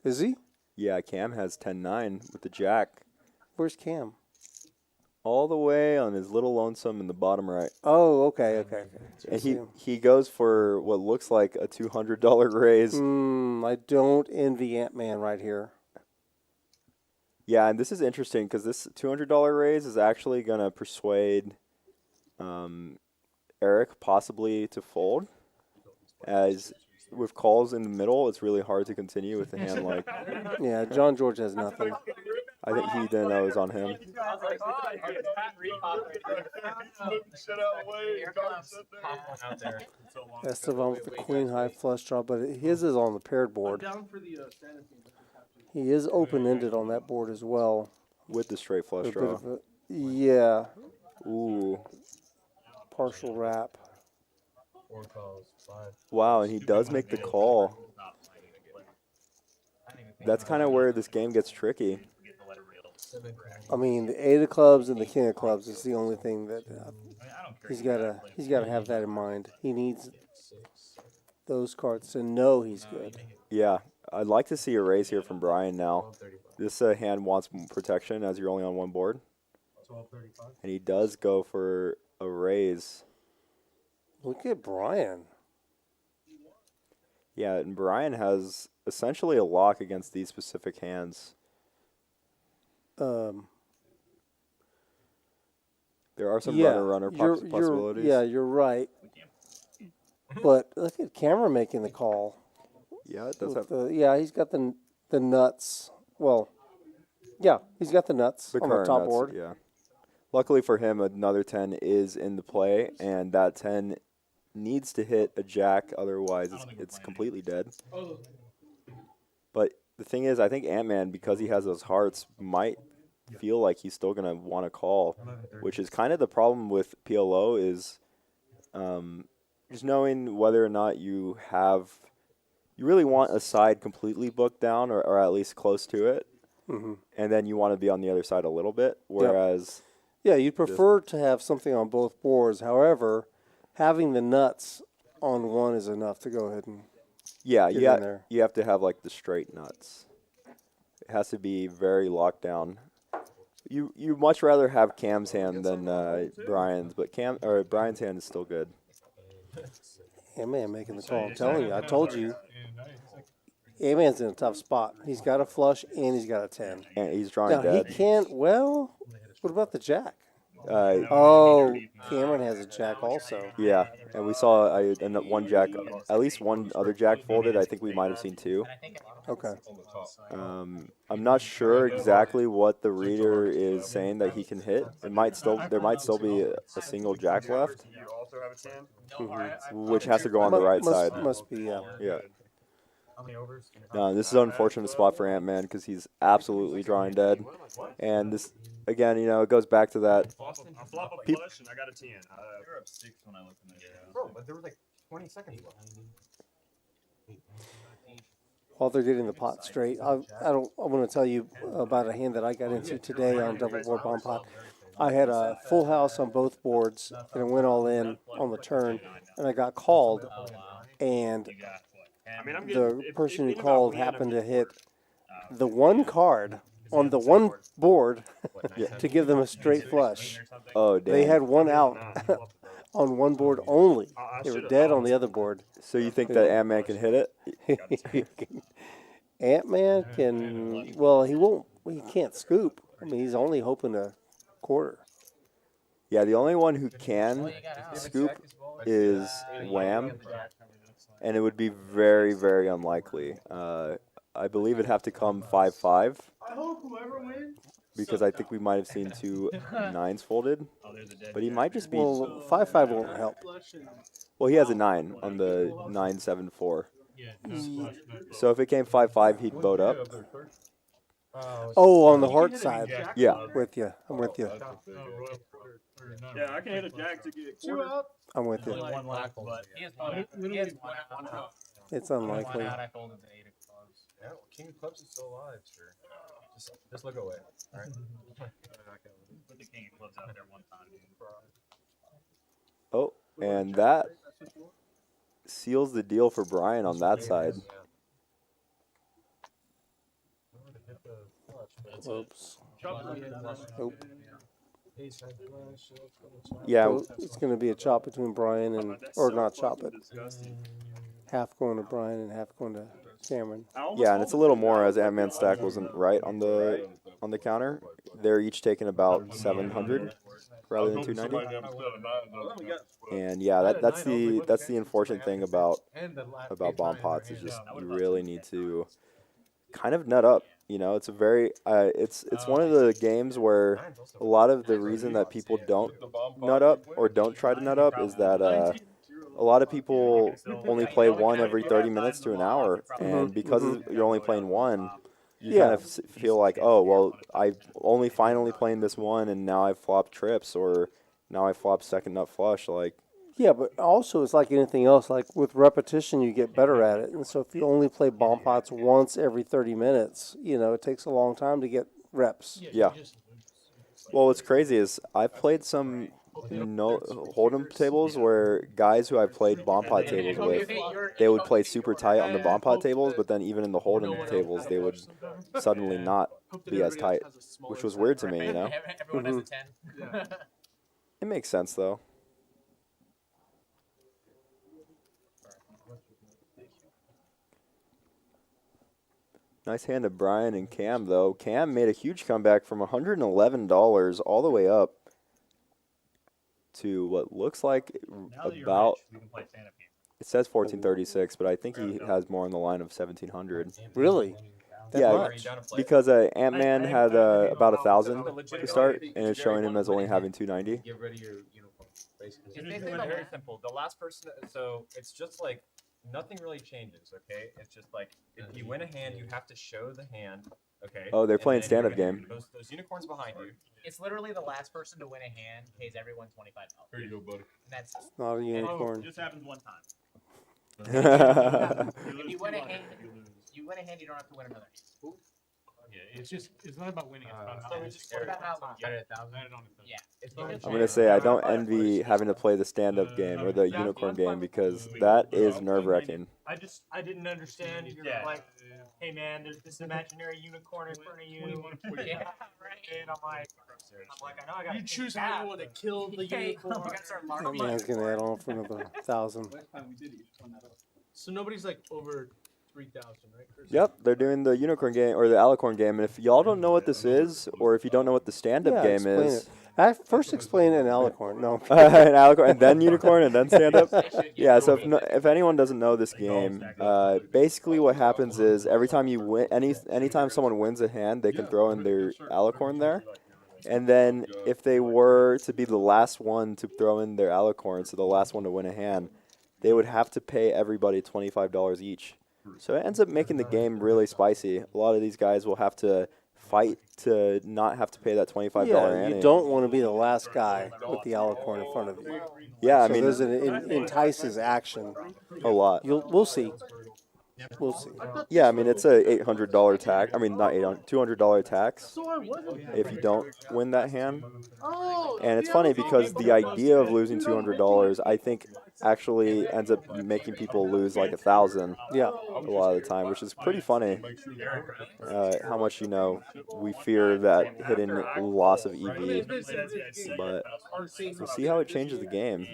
Is he? Yeah, Cam has 10-9 with the jack. Where's Cam? All the way on his little lonesome in the bottom right. Oh, okay. And he goes for what looks like a $200 raise. I don't envy Antman right here. Yeah, and this is interesting because this $200 raise is actually going to persuade Erik possibly to fold. As with calls in the middle, it's really hard to continue with a hand like. Yeah, John George has nothing. I think he didn't know it was on him. He's moving shit out of the way. Here Dog comes sit there. pop one out there. That's the one with the queen high flush draw, but his is on the paired I'm board. down for the standard team. He is open-ended on that board as well. With the straight flush A bit draw. of a, yeah, Ooh. partial wrap. 4 calls, 5. Wow, and he does make the call. That's kind of where this game gets tricky. I mean, the 8 of clubs and the king of clubs is the only thing that he's gotta have that in mind. He needs those cards to know he's good. Yeah, I'd like to see a raise here from Brian now. This hand wants protection as you're only on one board. And he does go for a raise. Look at Brian. Yeah, and Brian has essentially a lock against these specific hands. There are some runner-runner possibilities. Yeah, you're right. But look at Cameron making the call. Yeah, it does have yeah, he's got the nuts. Well, yeah, he's got the nuts on the current top nuts, board. Yeah. Luckily for him, another 10 is in the play, and that 10 needs to hit a jack, otherwise it's completely dead. But the thing is, I think Antman, because he has those hearts, might feel like he's still going to want to call, which is kind of the problem with PLO is just knowing whether or not you really want a side completely booked down or at least close to it, and then you want to be on the other side a little bit, whereas... Yeah, you'd prefer to have something on both boards. However, having the nuts on one is enough to go ahead and get in there. You have to have like the straight nuts. It has to be very locked down. You much rather have Cam's hand than Brian's, but Brian's hand is still good. A-Man making the call. I'm telling you, I told you. A-Man's in a tough spot. He's got a flush and he's got a 10. And he's drawing dead. He can't. Well, what about the jack? Cameron has a jack also. Yeah, and we saw one jack, at least one other jack folded. I think we might have seen 2. Okay. I'm not sure exactly what the reader is saying that he can hit. There might still be a single jack left, which has to go on the right side. Must be, yeah. Yeah. No, this is an unfortunate spot for Antman because he's absolutely drawing dead. And this, again, it goes back to that. I flop a flush and I got a 10. You're up 6 when I looked in the Bro, but there was like 20 seconds left. While they're getting the pot straight, I want to tell you about a hand that I got into today on double board bomb pot. I had a full house on both boards, and it went all in on the turn, and I got called, and the person who called happened to hit the one card on the one board to give them a straight flush. Oh, damn. They had one out on one board only. They were dead on the other board. So you think that Antman can hit it? Antman can, well, he can't scoop. I mean, he's only hoping a quarter. Yeah, the only one who can scoop is Wham, and it would be very, very unlikely. I believe it'd have to come 5-5. I hope whoever wins. Because I think we might have seen 2 9s folded, but he might just be. Well, 5-5 won't help. Well, he has a 9 on the 9-7-4. So if it came 5-5, he'd boat up. Oh, on the heart side. Yeah. With you. I'm with you. Yeah, I can hit a jack to get 2 out. I'm with you. One left, but he has one out. It's unlikely. I folded the 8 of clubs. Yeah, King of Clubs is still alive, sure. Just look away. All right. Put the king of clubs out there one time, dude. Oh, and that seals the deal for Brian on that side. Oops. Nope. Yeah. It's going to be a chop between Brian and, or not chop it. Half going to Brian and half going to Cameron. Yeah, and it's a little more as Antman's stack wasn't right on the counter. They're each taking about 700 rather than 290. And yeah, that's the unfortunate thing about bomb pots is just you really need to kind of nut up. You know, it's a very it's one of the games where a lot of the reason that people don't nut up or don't try to nut up is that a lot of people only play one every 30 minutes to an hour, and because you're only playing one, you kind of feel like, oh, well, I only finally playing this one, and now I've flopped trips, or now I flopped second nut flush. Like, Yeah, but also it's like anything else. Like with repetition, you get better at it. And so if you only play bomb pots once every 30 minutes, you know, it takes a long time to get reps. Yeah. Well, what's crazy is I've played some hold'em tables where guys who I've played bomb pot tables with, they would play super tight on the bomb pot tables, but then even in the hold'em tables, they would suddenly not be as tight, which was weird to me, you know? Everyone has a 10. It makes sense, though. Nice hand to Brian and Cam, though. Cam made a huge comeback from $111 all the way up to what looks like about, it says 1436, but I think he has more on the line of 1700. Really? Yeah, because Antman had about 1,000 to start, and it's showing him as only having 290. Get rid of your uniform. Basically, it's basically very simple. The last person, so it's just like nothing really changes. Okay, it's just like if you win a hand, you have to show the hand. Okay. Oh, they're playing stand-up game. Those unicorns behind you. It's literally the last person to win a hand pays everyone $25. Here you go, buddy. And that's It's not a unicorn. Just happens one time. if you win a hand, you don't have to win another hand. Yeah, it's not about winning. It's about how long. Yeah. I'm going to say I don't envy having to play the stand-up game or the unicorn game because that is nerve-wracking. I didn't understand. You're like, hey man, there's this imaginary unicorn in front of you. Yeah, right. And I'm like, I know I got. You choose how you want to kill the unicorn. That man's going to add on for another 1,000. So nobody's like over 3,000, right? Yep, they're doing the unicorn game or the alicorn game, and if y'all don't know what this is, or if you don't know what the stand-up game explain is, it. I first explain an alicorn. No. an alicorn, and then unicorn, and then stand-up. Yeah, so if anyone doesn't know this game, basically what happens is every time you win, anytime someone wins a hand, they can throw in their alicorn there. And then if they were to be the last one to throw in their alicorn, so the last one to win a hand, they would have to pay everybody $25 each. So it ends up making the game really spicy. A lot of these guys will have to fight to not have to pay that $25 ante. You don't want to be the last guy with the alicorn in front of you. Yeah, I so mean, it entices action a lot. We'll see. We'll see. Yeah, I mean, it's a $800 tax. I mean, not $200 tax if you don't win that hand. And it's funny because the idea of losing $200, I think, actually ends up making people lose like 1,000. Yeah, a lot of the time, which is pretty funny. How much we fear that hidden loss of EV, but we'll see how it changes the game.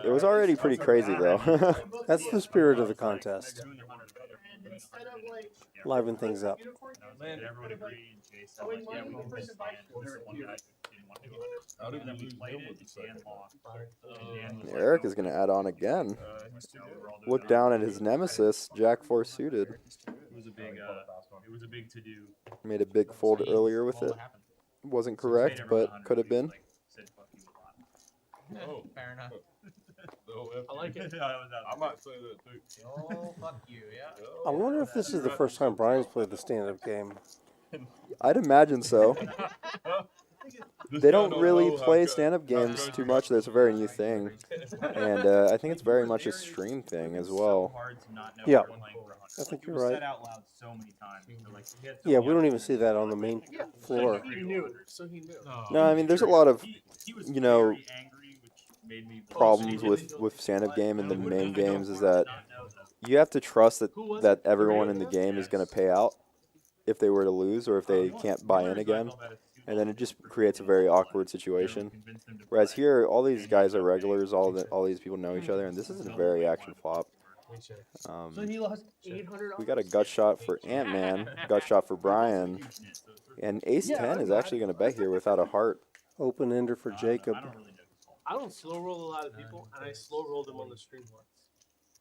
It was already pretty crazy though. That's the spirit of the contest. Liven things up. Everyone agreed. Jay said, like, yeah, we can win stand. One guy didn't want to do it. How did And then we we lose played him it, with the and second? Dan lost. And Dan was like, Erik is going to add on again. he's too good. We're all doing Look it. down at his nemesis, Jack 4 suited. It was a big to-do. Made a big fold earlier with it. Wasn't correct, but could have been. Said fuck you a lot. Oh, Fair enough. no, I like it. I might say that too. Oh, fuck you, yeah. I wonder if this is the first time Brian's played the stand-up game. I'd imagine so. This They guy don't really know how play good- stand-up how games good too you much. got That's a very new thing. And I think it's very much a stream thing as well. Yeah. I think you're It was right. said out loud so many times. So, like, we had so Yeah, many we don't other even see that on the main floor. He knew, so he knew. No, I mean, there's a lot of, He was you know, very angry, which made me problems with stand-up game and the main games is that you have to trust that everyone in the game is going to pay out if they were to lose or if they can't buy in again. And then it just creates a very awkward situation. Whereas here, all these guys are regulars, all these people know each other, and this is a very action flop. So he lost $800. We got a gut shot for Antman, gut shot for Brian, and Ace 10 is actually going to bet here without a heart. Open ender for Jacob. I don't slow roll a lot of people, and I slow rolled them on the stream once.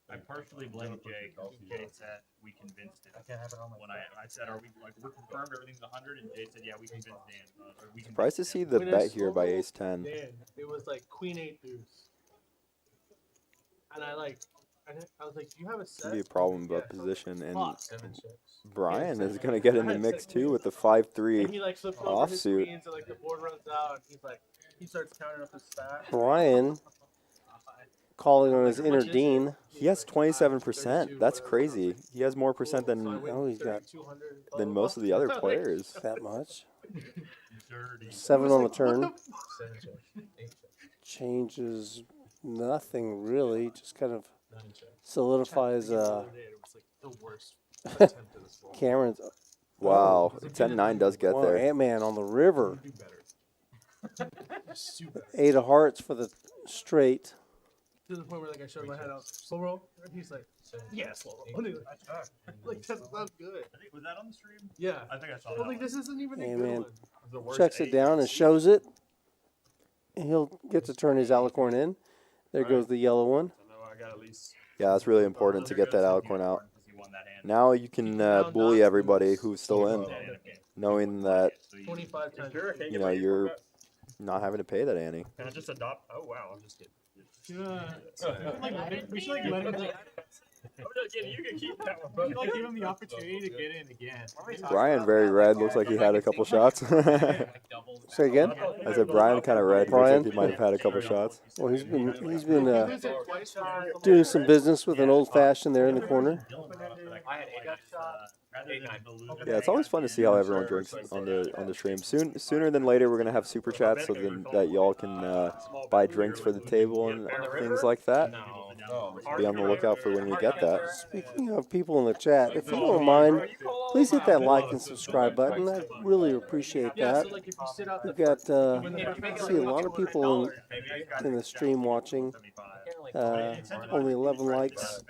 I partially blame Jay. 'Cause Jay said we convinced him. I can't have it on my When I said, "Are we like we're confirmed everything's 100?" and Jay said, "Yeah, we convinced Dan." Or we Surprised to convinced see him. the When I bet here by solo ace 10. Dan, it was like queen 8 deuce. And I was like, do you have a set? Could be a problem about position, and Fuck. 7 checks. Brian is going to get in the mix too with the 5-3 And he like flipped over his offsuit. queens and like the board runs out and he's like, he starts counting up his stack. Brian calling on his inner dean. He has 27%. That's crazy. He has more percent So I than win Oh, he's got 3,200. than most of the other players. that much. Dirty. 7 on the What turn. the 7 checks. 8 checks. Changes nothing really. Just kind of 9 checks. solidifies It was like the worst attempt of this ball. Cameron's. Wow, 10-9 does get Wow, there. Antman on the river. Do better. Just do better. 8 of hearts for the straight. To the point where like I showed my head out, slow roll, and he's like, 7 yeah, slow roll. And he's like, that's not good. I think was that on the stream? Yeah. I think I saw I that. was like, one. this isn't even a Hey, good man. one. The worst Checks it eight. down and shows it. And he'll get to turn his alicorn in. There goes the yellow one. I know I got at least. Yeah, that's really important to get that Alicorn out. Now you can bully everybody who's still in, knowing that 25 times. you know you're not having to pay that ante. Can I just adopt? Oh wow, I'm just kidding. We should like let him. I'm just kidding. You can keep that We one. should like give him the opportunity to get in again. Brian very red. Looks like he had a couple shots. Say again? I said Brian kind of red. Looks Brian? like he might have had a couple shots. Well, he's been doing some business with an old fashioned there in the corner. I had 8 shots. 8, 9. Yeah, it's always fun to see how everyone drinks on the stream. Sooner than later, we're gonna have super chats so that y'all can buy drinks for the table and things like that. Be on the lookout for when we get that. Speaking of people in the chat, if you don't mind, please hit that like and subscribe button. I really appreciate that. We've got I see a lot of people in the stream watching. Only 11 likes.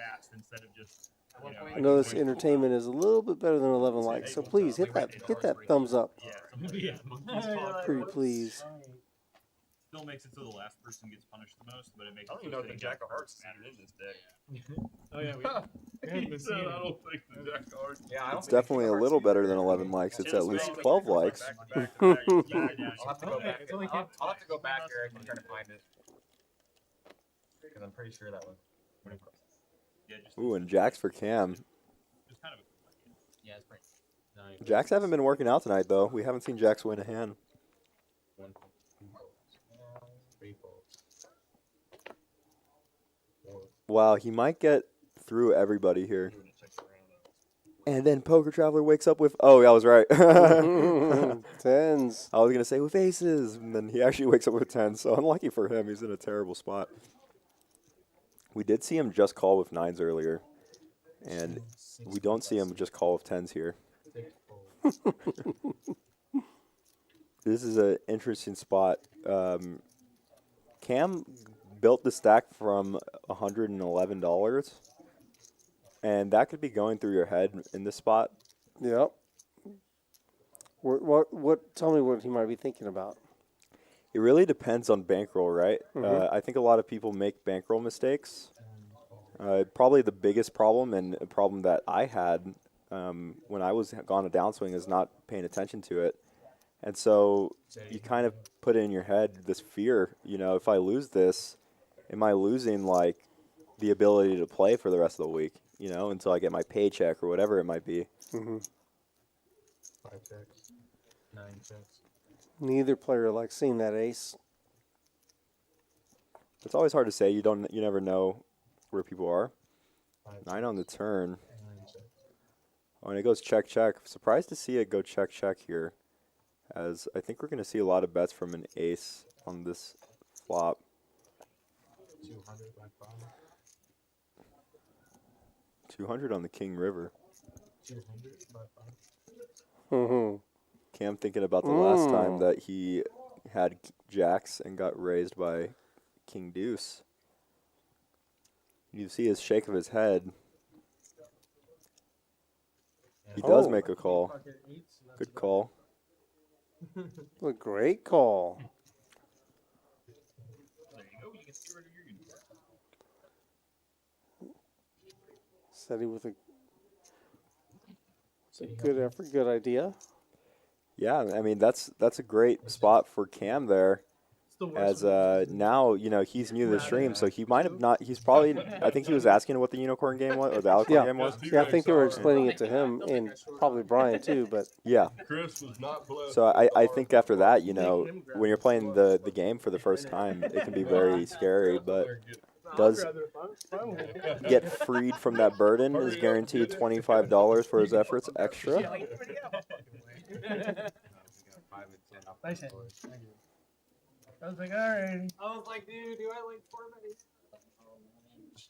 I know this entertainment is a little bit better than 11 likes, so please hit that thumbs up. Pretty please. Still makes it so the last person gets punished the most, but it makes. I don't even know if the Jack of Hearts is in this deck. Oh yeah, we haven't been seeing I it. don't think the Jack of Hearts. Yeah, I don't It's think definitely a little better than 11 likes. It's at least 12 likes. I'll have to go back. It's only I'll have to go back, Eric, and try to find it. Because I'm pretty sure that was. Ooh, and Jacks for Cam. Just kind of. Yeah, it's pretty. Jacks haven't been working out tonight though. We haven't seen Jacks win a hand. 3 folds. Wow, he might get through everybody here. And then Poker Traveler wakes up with, oh, I was right. Tens. I was going to say with aces, and then he actually wakes up with tens. So unlucky for him, he's in a terrible spot. We did see him just call with nines earlier, and we don't see him just call with tens here. This is an interesting spot. Cam built the stack from $111, and that could be going through your head in this spot. Yep. What? Tell me what he might be thinking about. It really depends on bankroll, right? I think a lot of people make bankroll mistakes. Probably the biggest problem, and a problem that I had when I was on a downswing, is not paying attention to it. And so you kind of put in your head this fear, you know, if I lose this, am I losing, like, the ability to play for the rest of the week, you know, until I get my paycheck or whatever it might be. 5 checks. 9 checks. Neither player likes seeing that ace. It's always hard to say. You never know where people are. 9 on the turn. 9 checks. Oh, and it goes check, check. Surprised to see it go check, check here, as I think we're going to see a lot of bets from an ace on this flop. 200 black bottom. 200 on the King River. 200 black bottom. Mm-hmm. Cam thinking about the last time that he had jacks and got raised by King Deuce. You see his shake of his head. He does make a call. Good call. A great call. There you go. You can see rid of your union. Said he with a good effort, good idea. Yeah, I mean that's a great spot for Cam there. It's the worst As now, he's new to the stream, so he might have not. He's probably. I think he was asking what the unicorn game was or the alicorn game was. Yeah, I think they were explaining it to him and probably Brian too. But Yeah. Chris was not blessed. So I think after that, when you're playing the game for the first time, it can be very scary, but does get freed from that burden is guaranteed $25 for his efforts extra. Nice hit. I was like, alright. I was like, dude, do I like 4 minutes? Let's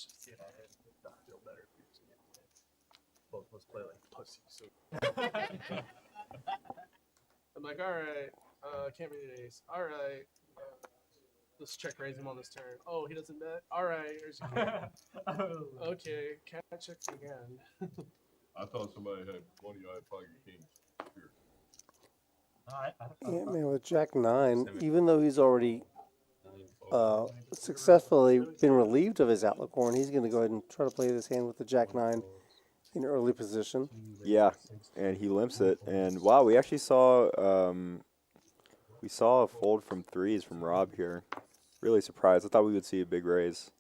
just see if I feel better. Both of us play like pussies. So. I'm like, alright, can't read an ace. Alright, let's check raise him on this turn. Oh, he doesn't bet. Alright, here's okay, can't check again. I thought somebody had one of you had pocket kings. Here. Antman with Jack 9, even though he's already successfully been relieved of his Outlook-horn, he's going to go ahead and try to play this hand with the Jack 9 in early position. Yeah, and he limps it. And wow, we actually saw a fold from threes from Rob here. Really surprised. I thought we would see a big raise,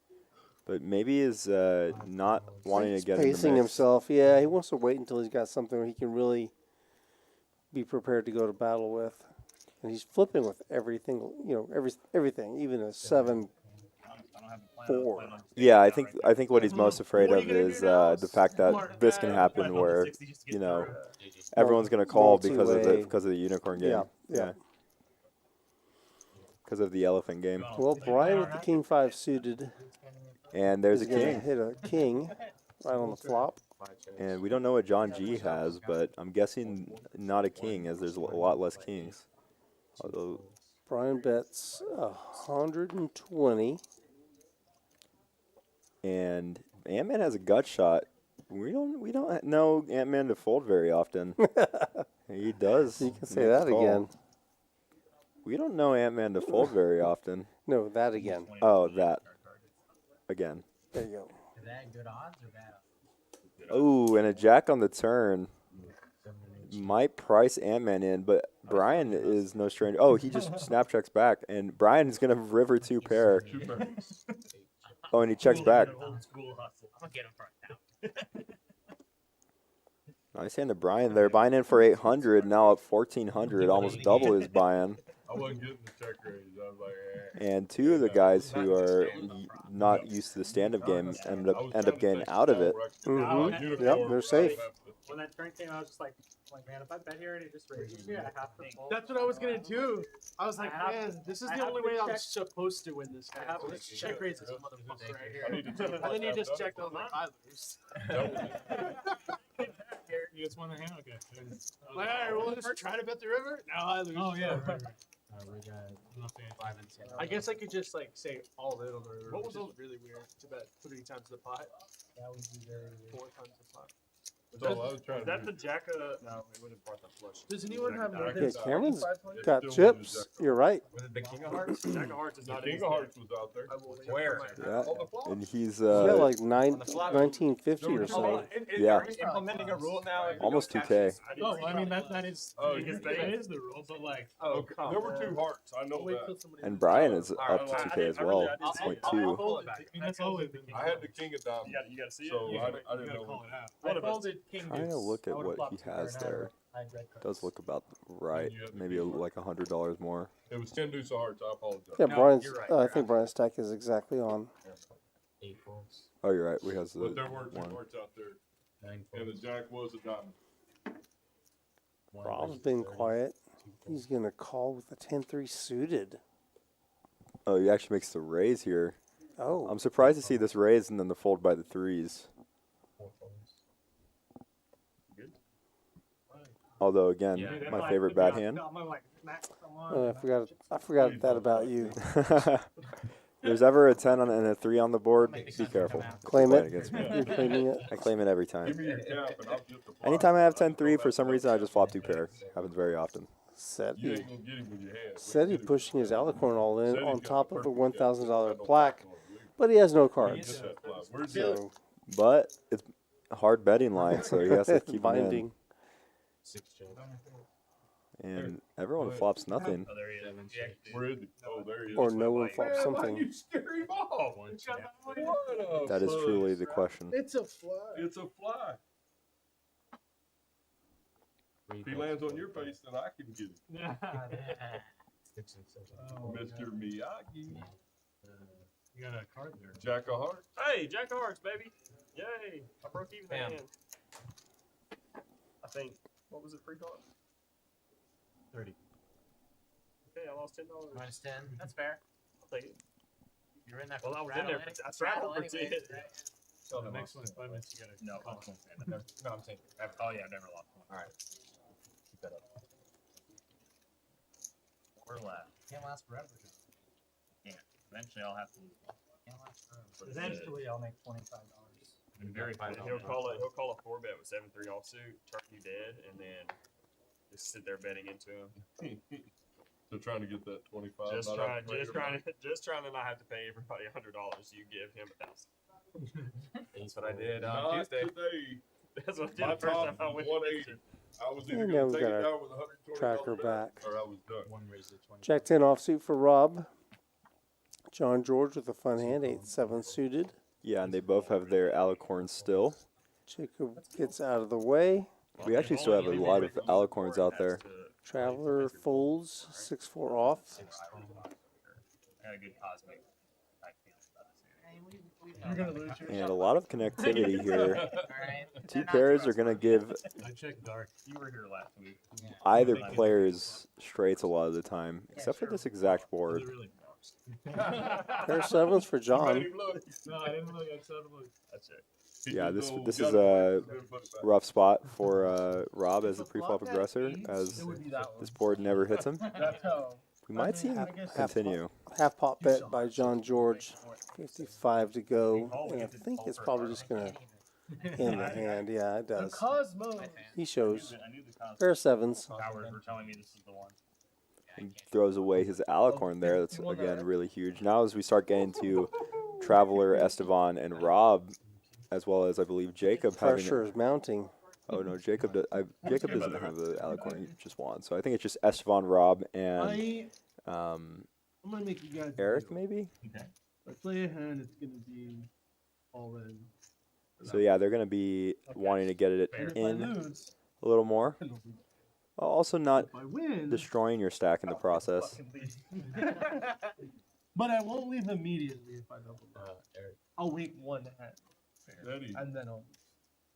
but maybe is not wanting to get in the Pacing mix. himself. Yeah, he wants to wait until he's got something where he can really be prepared to go to battle with. And he's flipping with everything, everything, even a 7-4. Yeah, I think what he's most afraid of is the fact that this can happen where, everyone's gonna call because of the unicorn game. Yeah. Because of the elephant game. Well, Brian with the King 5 suited. And there's a is gonna king. hit a king right on the flop. And we don't know what John G has, but I'm guessing not a king, as there's a lot less kings. Although Brian bets 120. And Antman has a gut shot. We don't know Antman to fold very often. He does. You can say make a that call. again. We don't know Antman to fold very often. No, that again. Oh, that again. There you go. Is that good odds or bad? Oh, and a jack on the turn might price Antman in, but Brian is no stranger. Oh, he just snap checks back, and Brian is gonna river 2 pair. Oh, and he checks back. Old school hustle. I'm gonna get him front now. Nice hand to Brian there. Buying in for 800, now up 1,400, almost double his buy-in. I wasn't getting the check raise. I was like, And 2 of the guys who are not used to the stand-up game end up getting out of it. Mm-hmm. Yep, they're safe. When that turn came, I was just like, man, if I bet here and it just raises me, I have to fold. That's what I was gonna do. I was like, man, this is the only way I'm supposed to win this game. Let's check raise this motherfucker right here. And then you just checked. I was like, I lose. You just won the hand? Okay. Like, all right, well, just try to bet the river. Now I lose. Oh, yeah. Right. We got 5 and 10. I guess I could just say all in on the river. What was really weird to bet 3 times the pot? That would be very 4 times the pot. that's all I was trying Is to that do. the jack? No, it would have brought the flush. Does anyone have more Yeah, than Cameron's 500? got Still chips. wins that. You're right. Was it the King of Hearts? Jack of hearts is The not King in of Hearts was out there. I will wait Where? for my- Yeah, On the flop. and he's He's got like 1950 or so. Oh, Yeah. are we implementing a rule now? almost 2K. Oh, I mean, that is Oh, that is the rule, but like, Okay, there were 2 hearts. I know Wait till that. somebody. And Brian is Alright, up to 2K as well. I'll 6.2. pull it back. I mean, that's always been. I had the king of diamonds. You gotta see So it. I but didn't you gotta know. call it out. I folded king Trying to deuce. look I at would've what he flopped two has pair, and there. I had red cards. Does look about right. Maybe like $100 more. It was 10 deuce of hearts. I apologize. Yeah, No, Brian's. you're right. I think Brian's stack is exactly on. 8 folds. Oh, you're right. We has the But there were 2 one. hearts out there, 9 and the folds. jack was a diamond. Rob's been quiet. He's gonna call with the 10-3 suited. Oh, he actually makes the raise here. Oh, I'm surprised to see this raise and then the fold by the threes. 4 folds. Although again, Yeah. my favorite bad hand. I forgot that about you. There's ever a 10 on and a 3 on the board, be careful. Claim Playing it. against me. You're claiming it. I claim it every Give time. me your cap, and I'll just apply. Anytime I have 10-3, for some reason I just flop 2 pair. Happens very often. You Seti. ain't gonna get him with your hand. Seti pushing his alicorn all in on top of a $1,000 plaque but he has no Get cards. that fly. Where's So But it's a hard betting line, so he has to keep him in. binding. And everyone flops nothing. Oh, there he is. Where is he? Oh, there he is. Or no one Man, flops Man, why something. you scare him off? What a That is fuss. truly the question. It's a fly. It's a fly. If he lands on your face, then I can get it. Mr. Miyagi. You got a card there. Jack of Hearts. Hey, Jack of Hearts, baby. Yay. I broke even Bam. hand. I think, what was it, free card? 30. Okay, I lost $10. Minus 10. That's fair. I'll take it. You're in that. Well, I was in there. I traveled for 10. So the next one is 5 minutes. You got to. No, No, I'm saying. oh yeah, I've never lost one. All right. Keep that up. We're left. Can't last forever. Eventually, I'll have to. Can't last forever. But Eventually, I'll make $25. I'm very He'll call a 4-bet with 7-3 offsuit, turn you dead, and then just sit there betting into him. So trying to get that 25. Just not trying have to pay everybody. to not have to pay everybody $100. You give him $1,000. That's what I did on Not Tuesday. today. That's what I did My the first top time I was went. 180. I was either And going now to we've take got it our down with a $120 tracker bet, back. or I was done. One raise it 20. Jack 10 offsuit for Rob. John George with a fun hand, 8-7 suited. Yeah, and they both have their alicorns still. Jacob gets out of the way. We actually still have a lot of alicorns out there. Traveler folds, 6-4 off. I got a good cosmic. I You're gonna lose And a lot of connectivity here. Alright. Two pairs are going to give I checked dark. You were here last week. either players straights a lot of the time, except for this exact board. Pair of sevens for Made John. him look. No, I didn't look. I said look. That's it. He Yeah, just this got is it, a then put it back. rough spot for Rob as the preflop aggressor, as this board never hits him. We might see him continue. Half pot bet by John George. 55 to go. And I think it's probably just going to end the hand. Yeah, it does. Cosmo. He shows. I knew the cosmic Pair of sevens. powers were telling me this is the one. He throws away his alicorn there. That's, again, really huge. Now as we start getting to Traveler, Esteban, and Rob, as well as, I believe, Jacob having Pressure is mounting. Oh, no, Jacob doesn't have the alicorn. He just won. So I think it's just Esteban, Rob, and I'm gonna make you guys. Erik, maybe? Okay. If I play a hand, it's gonna be all in. So, yeah, they're going to be wanting to get it And if I in lose, a little more. While also not if I win, destroying your stack in the process. but I won't leave immediately if I double down. I'll wait one hand, Daddy, and then I'll.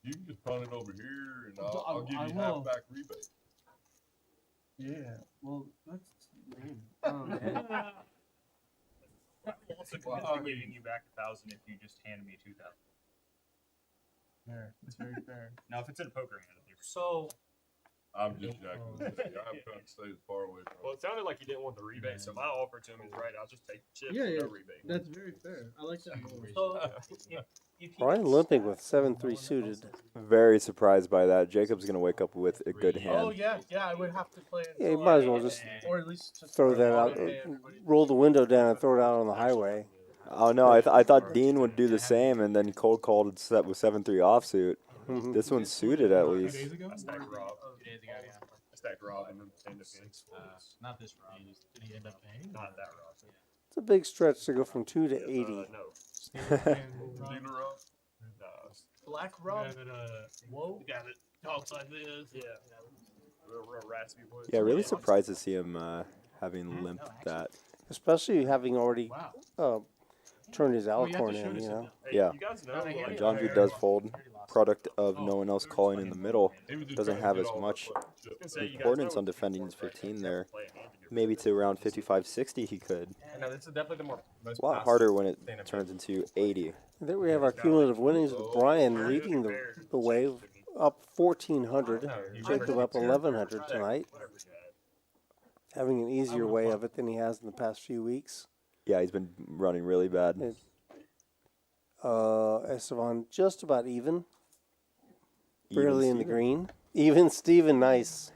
you can just pawn it over here, and But I'll give I you will. half back rebate. Yeah, well, that's lame. I'm also committed to giving you back 1,000 if you just hand me 2,000. Fair. It's very fair. Now, if it's in a poker hand, it's different. So, I'm just jacking with you. I'm trying to stay as far away from Well, it sounded like you didn't want the rebate, so my offer to him is right. I'll just take the chips Yeah, with yeah. no rebate. That's very fair. I like that more. so if he Ryan gets- limping with 7-3 suited. Very surprised by that. Jacob's going to wake up with a good Oh hand. yeah, yeah. I would have to play it. Yeah, you might as well just or at least just throw that out. Okay, everybody. Roll the window down and throw it out on the highway. Oh, no, I thought Dean would do the same and then cold called it set with 7-3 offsuit. This one's suited at 2 least. days ago? I stacked Rob. 2 days ago, yeah. I stacked Rob and then defense. Not this round. Did he end up paying? Not that Rob. It's a big stretch to go from 2 to 80. No. Dealer up. No. Black The Rob. guy that, Whoa. the guy that talks like this. Yeah. Real raspy voice. Yeah, really surprised to see him having limped that. Especially having already Wow. turned his Oh, you have to alicorn shoot in, us you at know. that. Hey, Yeah. you guys know, Hey, like, John Drew does fold. Product of no one else calling in the middle. He was just Doesn't trying to have get as all much the fucking chips. I was gonna say, you guys importance know on defending his right? 15 Never there. play a hand in your Maybe to around 55-60 he could. No, this is definitely the more. It's a lot harder when it turns into 80. And then we have our cumulative winnings with Brian leading the way, up 1,400. Jacob up 1,100 tonight. Having an easier way of it than he has in the past few weeks. Yeah, he's been running really bad. Esteban just about even. Even Barely in the Steven. green. Even Steven, nice.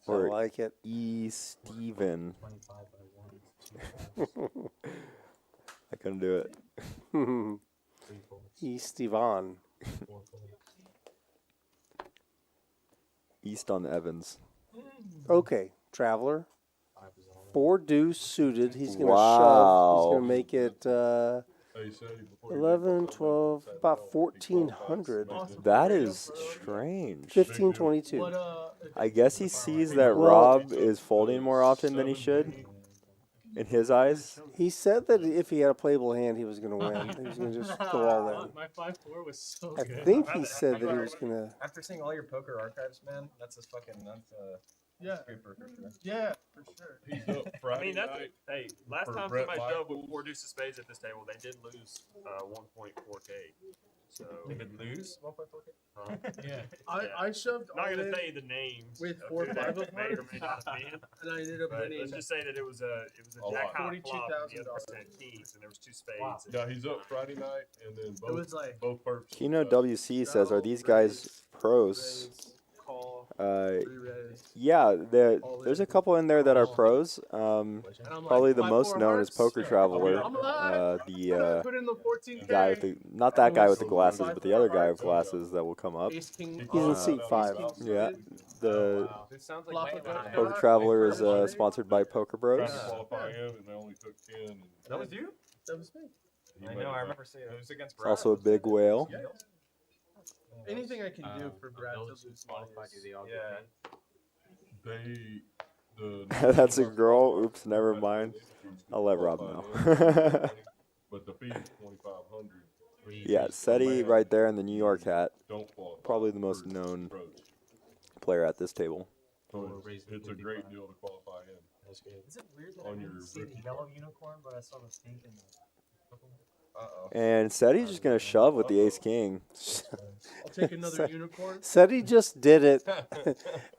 I Or like it. E. Steven. I couldn't do it. East Yvonne. East on Evans. Okay, Traveler. 4 deuce suited. He's going to shove. Wow. He's going to make it Hey, Sadie, before you 11, go, 12, about 1,400. That is strange. 1522. What I guess he sees that Rob is folding more often than he should. In his eyes. He said that if he had a playable hand, he was going to win. He was going to just go all in. My 5-4 was so I good. think he said that he was going to. After seeing all your poker archives, man, that's a fucking Yeah. scooper for sure. Yeah, for sure. He's up I Friday mean, that's night. hey. Last for time Brett somebody shoved with Michaels. 4 deuces spades at this table, they did lose 1.4K. So They could lose 1.4K. yeah. I shoved Not all gonna in, say the names with of 4 who 5 they of may or may hearts. not have been. and I ended up But winning. let's just say that it was a A jack lot. high flop, and the other $42,000. person had kings, and there was 2 spades. Yeah, he's up Friday night, and then It was like both perps. Kino WC says, are these guys pros? raise, call, Uh, re-raise. yeah, there's a couple in there that are pros. And I'm Probably like, the 5, most 4 known is hearts? Poker Traveler. I'm alive. The Put in the 14K. guy with the, not that guy with the glasses, but the other guy with glasses that will come up. Ace King. He's in seat 5. Yeah, the It sounds Flop like of my the- Poker Traveler is sponsored by Poker Tried Bros. to qualify him, and they only took 10. And That was you? That was me. he I made know. it I back. remember seeing it. It was against It's Brad. also a big whale. Anything I can do for Brad to lose money is- Yeah. That's a girl. Oops, never mind. I'll let Rob know. But the fee is 2,500. Yeah, Seti right there in the New York hat. Don't qualify. Probably the most for known pros. player at this table. So it's a great deal to qualify him. Is it weird that On I your didn't see the rookie yellow unicorn, but I saw the pink and the purple? Uh-oh. And Seti's just gonna shove with the Ace King. I'll take another unicorn. Said he just did it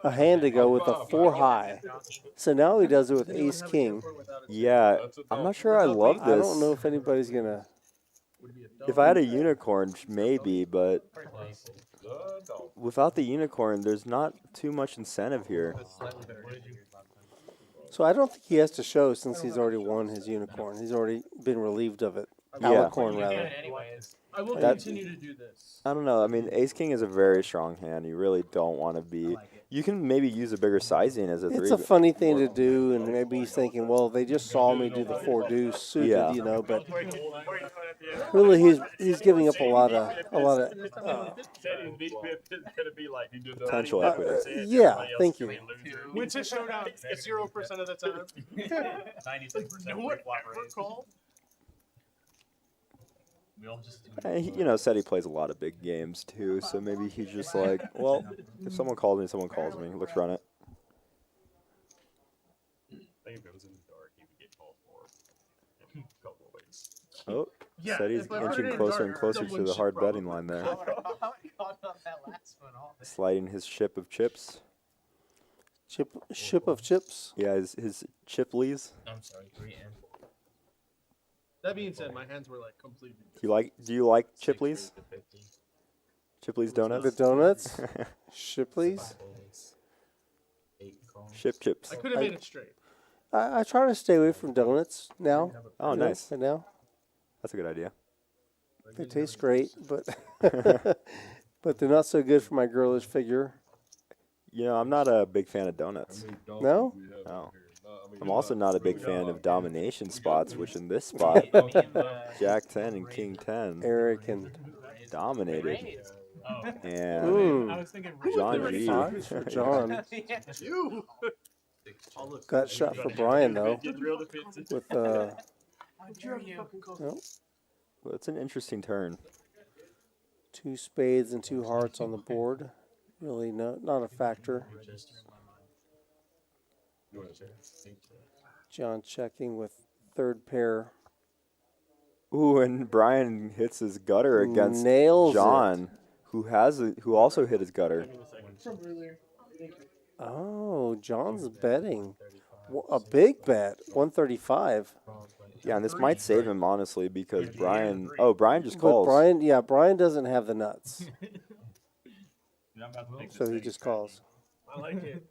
a hand ago with a 4 high. So now he does it with Anyone Ace have a King. unicorn without a Yeah, I'm not sure I love I don't this. know if anybody's going to. would be a If I had a unicorn, maybe, but without the unicorn, there's not too much incentive here. So I don't think he has to show since he's already won his unicorn. He's already been relieved of it. Yeah. Alicorn, rather. Anyways. I will That- continue to do this. I don't know. I mean, Ace King is a very strong hand. You really don't want to be. You can maybe use a bigger sizing as a 3. It's a funny thing to do, and maybe he's thinking, well, they just saw me do the 4 deuce suited, Yeah. you know, but really he's giving up a lot of Said his BPIP is gonna be like potential equity. 91%, yeah, everybody else thank is you. gonna be loser. Wins his showdown 0% of the time. 96% No one flop ever raise. called. We all just You know, Seti plays a lot of big games too, so maybe he's just like, well, if someone calls me, someone calls me. Let's run it. I think if it was in the dark, he would get called for in a couple of ways. Oh, Yeah, Seti's if I put it inching in closer and dark, closer to someone the should hard probably betting line there. How he got on that last one off. Sliding his ship of chips. ship of chips. Yeah, his Chipley's. I'm sorry, 3M. That being said, my hands were like completely. Do you like Chipley's? Chipley's The donuts? donuts. Shipley's. Ship chips. I could have made it straight. I try to stay away from donuts now. Oh, you know, nice. right now. That's a good idea. They taste great, but but they're not so good for my girlish figure. You know, I'm not a big fan of donuts. No? No. I'm also not a big fan of domination spots, which in this spot, Jack 10 and King 10 Eric and dominated. Oh. And I was thinking John G. Fives for John. You. Got shot for Brian though. With How dare you? no, Well, it's an interesting turn. 2 spades and 2 hearts on the board. Really not a factor. John checking with 3rd pair. Ooh, and Brian hits his gutter against Nails John, who also hit his gutter. From earlier. Oh, John's betting. A big bet, 135. Yeah, and this might save him honestly because Brian just But calls. Brian doesn't have the nuts, so he just calls. I like it.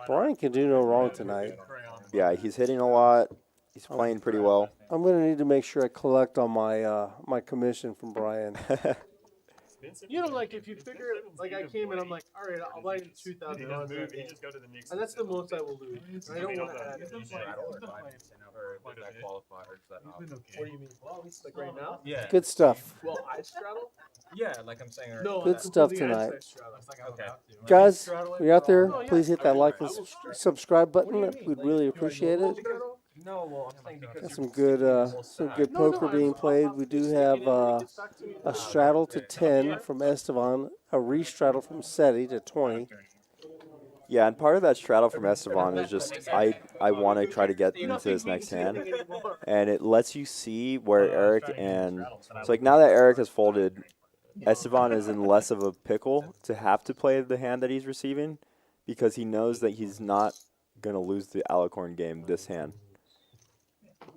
Brian can do no wrong tonight. Yeah, he's hitting a lot. He's playing pretty well. I'm gonna need to make sure I collect on my my commission from Brian. You know, like if you figure it, like I came in, I'm like, all right, I'll buy $2,000. You just go to the next. And that's the most I will lose. I don't want to add it. What What do you mean? Like right now? Yeah. Good stuff. Well, I straddle? Yeah, like I'm saying. No, Good I'm stuff completely tonight. anti-straddle. Okay. Guys, when you're out there, Oh, yeah. please hit that like and I will straight. subscribe What do button. you mean? We'd really appreciate it. No, well, I'm saying because Got some good poker being played. We do have a straddle to 10 from Estevan, a re-straddle from SETI to 20. Yeah, and part of that straddle from Esteban is just I want to try to get into this next hand, and it lets you see where Erik and it's like now that Erik has folded, Esteban is in less of a pickle to have to play the hand that he's receiving because he knows that he's not gonna lose the Alicorn game this hand.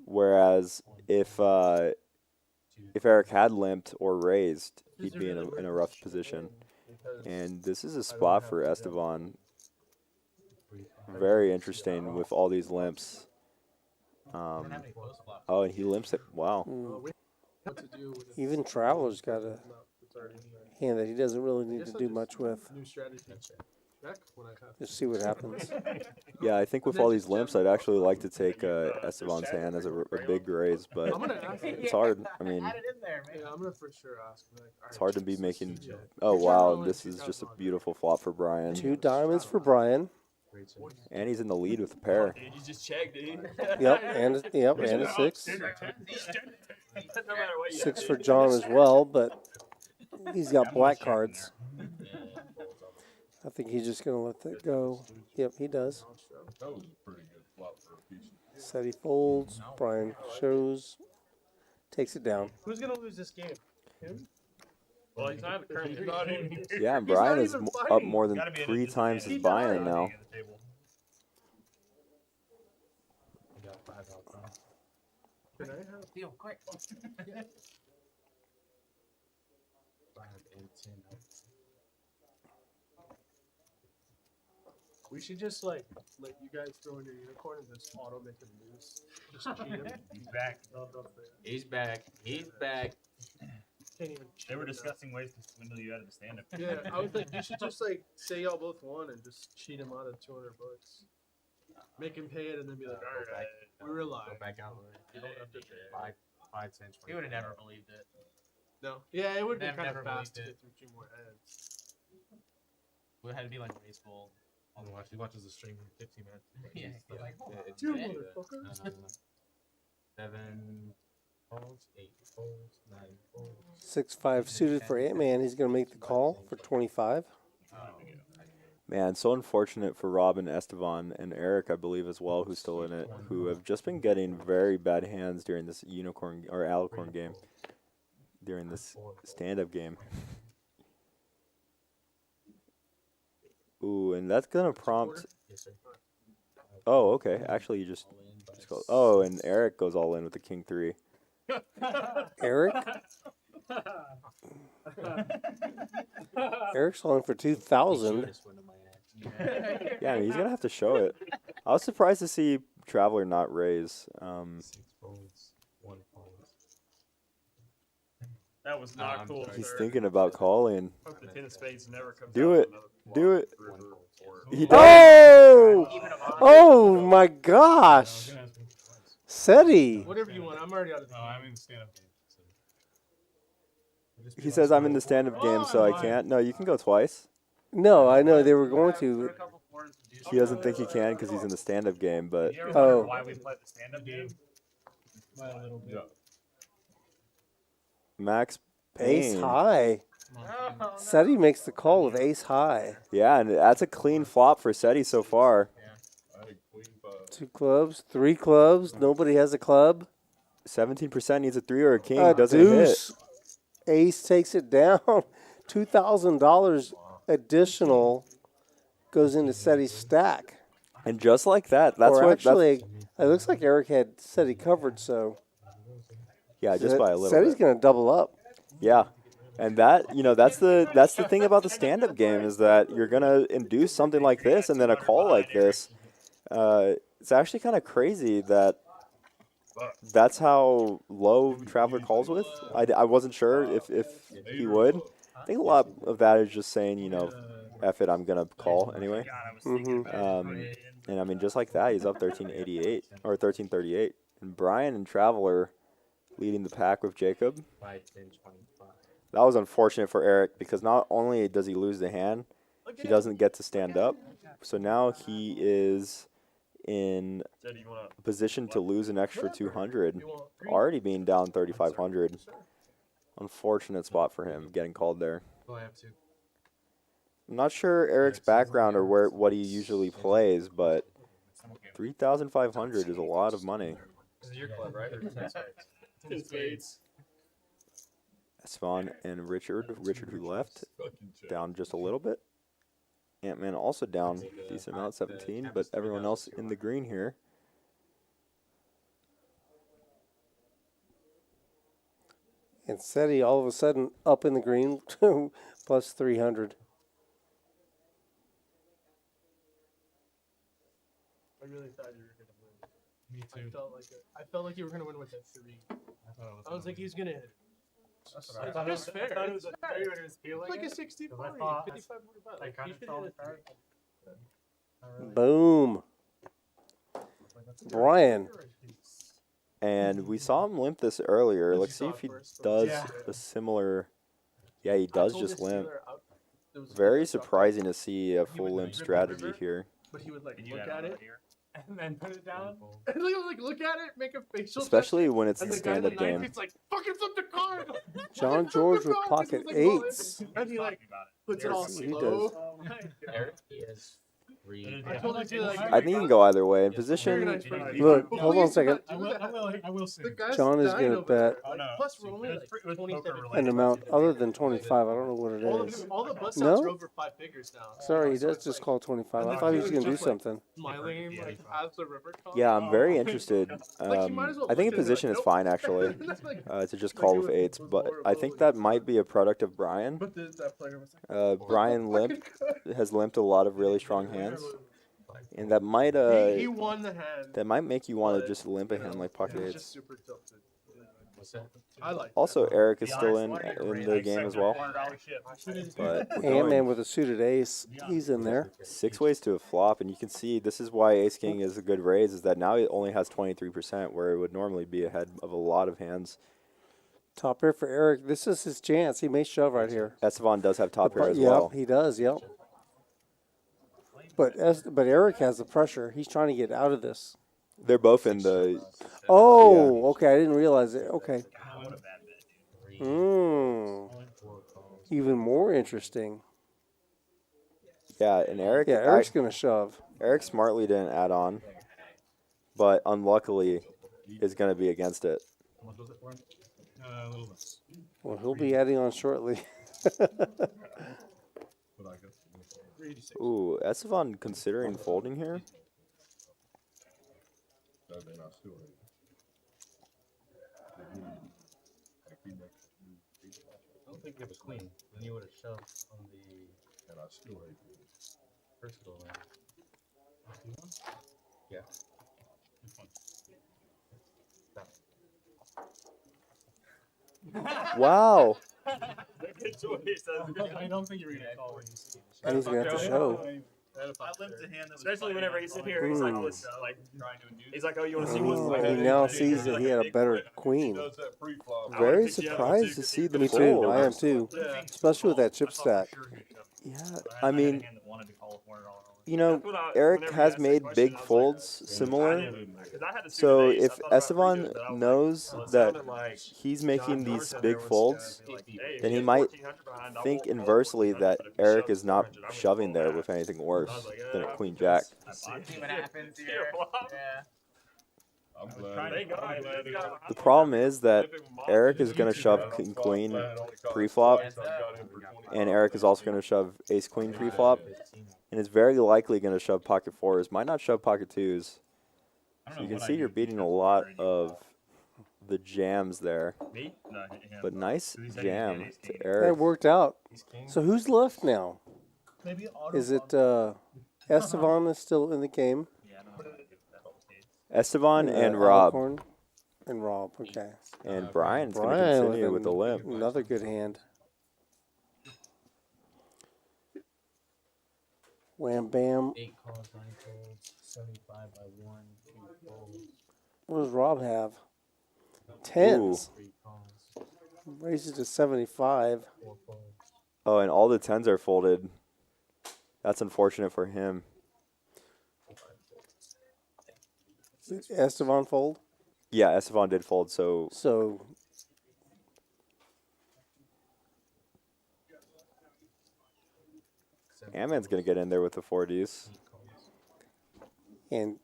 Whereas if Erik had limped or raised, he'd be in a rough position, and this is a spot for Esteban. Very interesting with all these limps. Oh, and he limps it. Wow. Even Traveler's got a hand that he doesn't really need to do much with. Just see what happens. Yeah, I think with all these limps, I'd actually like to take Esteban's hand as a big raise, but it's hard. I mean, it's hard to be making. Oh wow, this is just a beautiful flop for Brian. 2 diamonds for Brian. And he's in the lead with a pair. Dude, you just checked, dude. Yep, and a 6. No matter what you 6 for John as well, but he's got black cards. I think he's just going to let that go. Yep, he does. That was a pretty good flop for a piece. Said he folds. Brian shows. Takes it down. Who's going to lose this game? Him? Well, he's not currently. Yeah, and Brian is up more than 3 times his buy-in now. Deal quick. We should just like let you guys throw in your unicorn and just auto make him lose. Just cheat him. He's back. He's back. He's back. Can't even They were discussing ways to swindle you out of the stand-up. Yeah, I was like, you should just like say y'all both won and just cheat him out of $200. Make him pay it and then be like, all right, we were live. Go back out. You don't have to pay. 5 cents. He would have never believed it. No. Yeah, it would be Never- kind of never fast to believed get through 2 more heads. Would have had to be like baseball. He watches the stream 15 minutes. Yeah, he's like, it's You good. motherfuckers. 7 folds, 8 folds, 9 folds. 6-5 suited for Antman. He's going to make the call for 25. Man, so unfortunate for Robin, Esteban, and Erik, I believe, as well, who's still in it, who have just been getting very bad hands during this unicorn or alicorn game, during this stand-up game. Ooh, and that's gonna prompt. Oh, okay. Actually, you just go. Oh, and Erik goes all in with the king 3. Erik? Erik's calling for 2,000. Yeah, I mean, he's gonna have to show it. I was surprised to see Traveler not raise. 6 folds, 1 fold. That was not cool. He's sir. thinking about calling. Hope the 10 of spades never comes Do out it. another Do flop, it. river, or- He does. Oh! Oh my gosh! SETI! Whatever you want. I'm already out of the I'm in the stand-up game. He says I'm in the stand-up game, so I can't. No, you can go twice. No, I know they were going to. He doesn't think he can because he's in the stand-up game, but You ever Oh. wonder why we played the stand-up game? By a little bit. Max Ace Payne. high. SETI makes the call with ace high. Yeah, and that's a clean flop for SETI so far. I had queen 5. 2 clubs, 3 clubs. Nobody has a club. 17% needs a 3 or a king. A Doesn't deuce. Ace takes it down. $2,000 additional goes into SETI's stack. hit. And just like that, that's or what. actually, it looks like Erik had SETI covered, so Yeah, just by a little SETI's bit. going to double up. Yeah, And that, that's the thing about the stand-up game is that you're gonna induce something like this and then a call like this. It's actually kind of crazy that that's how low Traveler calls with. I wasn't sure if he would. I think a lot of that is just saying, F it, I'm gonna call anyway. And I mean, just like that, he's up 1388 or 1338. And Brian and Traveler leading the pack with Jacob. That was unfortunate for Erik because not only does he lose the hand, he doesn't get to stand up. So now he is in a position to lose an extra 200, already being down 3,500. Unfortunate spot for him getting called there. I'm not sure Erik's background or what he usually plays, but 3,500 is a lot of money. This is your club, right? Svan and Richard who left, down just a little bit. Antman also down a decent amount, 17, but everyone else in the green here. And Seti all of a sudden up in the green, plus 300. I really thought you were gonna win. Me too. I felt like you were gonna win with that 3. I was like, he's gonna hit it. That's what I thought. It's fair. I thought it It's was fair. you were just feeling Like a it. 60 'Cause I 40, thought- 55 45. I Like, kind you of should felt hit it a 3. Boom. Brian. And we saw him limp this earlier. Let's see if he does a similar... Yeah, he does just limp. Very surprising to see a full limp strategy here. But he would like look at it and then put it down. and like look at it, make a facial Especially gesture, when it's and a the guy in the stand-up game. He's like, fucking flip the card. John George with pocket eights. And he like puts it all He slow. does. Eric is free. I told you to like. I think you can go either way. In Very position, nice, very nice. Look, Well, hold on a please do second. not do that. I will say. The guy's John is dying gonna over there. bet Like, plus we're only like 27. an amount other than 25. I don't know what it is. All the bus No? stops are over 5 figures now. Sorry, he does just call 25. I thought he was going to do something. Smiling like as the river comes. yeah, I'm very interested. Like, you might as well I think in look at it position like, is nope. fine, actually, That's like- to just call with eights. But I think that might be a product of Brian. But that player was like, Brian has limped a lot of really strong hands. And that might he won the hand. that might make you want to just limp a hand like pocket It was eights. just super tilted. I like Also, Erik is still in the game as well. But we're Ant-Man going with a suited ace. He's in there. 6 ways to a flop, and you can see this is why Ace King is a good raise, is that now it only has 23%, where it would normally be ahead of a lot of hands. Top pair for Erik. This is his chance. He may shove right here. Estevan does have top pair as Yep, well. he does. Yep. But Erik has the pressure. He's trying to get out of this. They're both in the... Oh, okay. I didn't realize it. Okay. Even more interesting. Yeah, and Erik... Yeah, Eric's going to shove. Erik smartly didn't add on, but unluckily is going to be against it. A little less. Well, he'll be adding on shortly. Ooh, Estevan considering folding here? I don't think you have a queen. Then you would have shoved on the. And I still hate you. First go around. Yeah. Wow. I don't think you're going to call when you see it. And he's going to have to show. I limped a hand that especially whenever he's in here, he's like, this, like, he's like, oh, you want to see He what's now sees that he had a better queen. Very surprised to see the Me too. fold. I am too. Especially with that chip stack. Yeah, I mean, Erik has made big folds similar. So if Estevan knows that he's making these big folds, then he might think inversely that Erik is not shoving there with anything worse than a queen jack. See what happens here. Yeah. The problem is that Erik is going to shove king queen pre-flop, and Erik is also going to shove ace queen pre-flop, and is very likely going to shove pocket fours. Might not shove pocket twos. So you can see you're beating a lot of the jams there. Me? No, him. But nice He said he jam had ace to king. That Erik. worked out. He's king. So who's left now? Maybe auto. Is it Esteban is still in the game? Yeah, no, I give that states. Esteban And, and Rob. Alicorn? And Rob, okay. And Brian's going to Brian continue with with the limp. another good hand. Wham bam. 8 calls, 9 folds, 75 by 1, 2 folds, What does Rob have? Tens. 3 calls, Raises to 75. 4 folds. Oh, and all the 10s are folded. That's unfortunate for him. Did Esteban fold? Yeah, Esteban did fold, so So Antman's going to get in there with the 4Ds. and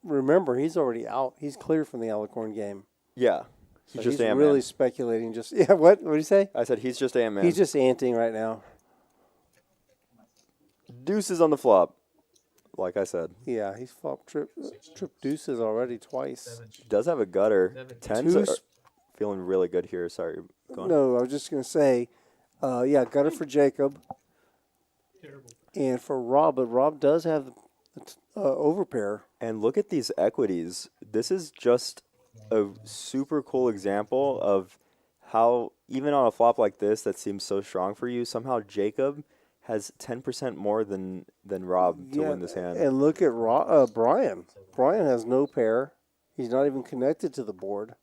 remember, he's already out. He's clear from the Alicorn game. Yeah, So he's just he's Antman. really speculating. Just yeah. What do you say? I said he's just Antman. He's just anting right now. Deuces on the flop, like I said. Yeah, he's flopped trip deuces already twice. He does have a gutter. 10s are Twos- feeling really good here. Sorry, go on. No, I was just gonna say, yeah, gutter for Jacob and for Rob, but Rob does have overpair. And look at these equities. This is just a super cool example of how, even on a flop like this that seems so strong for you, somehow Jacob has 10% more than Rob to win this hand. And look at Brian. Brian has no pair. He's not even connected to the board.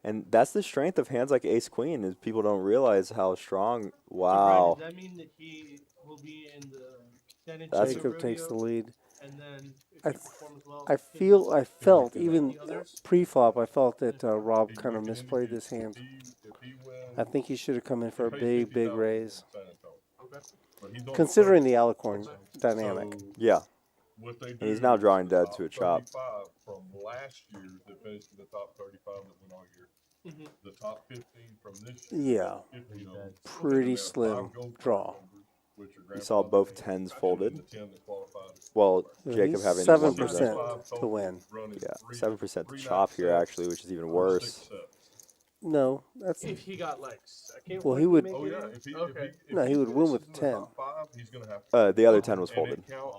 And that's the strength of hands like Ace Queen, is people don't realize how strong. So, Wow. Brian, does that mean that he will be in the 10-inch That's- Jacob takes the lead. And then if I he th- performs well, I felt even the others? pre-flop, I felt that Rob kind of misplayed this hand. If he wins, I think he should have come in for a he big, pays big $50,000 raise, for San Antonio. Okay. But he's on considering the the Alicorn dynamic. So Yeah. what they And do he's now is drawing the dead top to a chop. 35 from last year that finished in the top 35 that went all year. Mhm. The top 15 from this year. Yeah, 50 of them. pretty And there are slim 5 gold draw. card members, which are You saw both grandfathered 10s in, folded. and the 10 that qualified. Well, So Jacob he's having 7% 1%. to win. Running Yeah, three- 7% to three chop night here, sets actually, which is even for worse. 6 sets. No, that's If he got like second, Well, would he would- make Oh it yeah, in? if he Okay. No, he would win with finishes in the 10. top 5, he's gonna have The other 10 was and folded. it counts,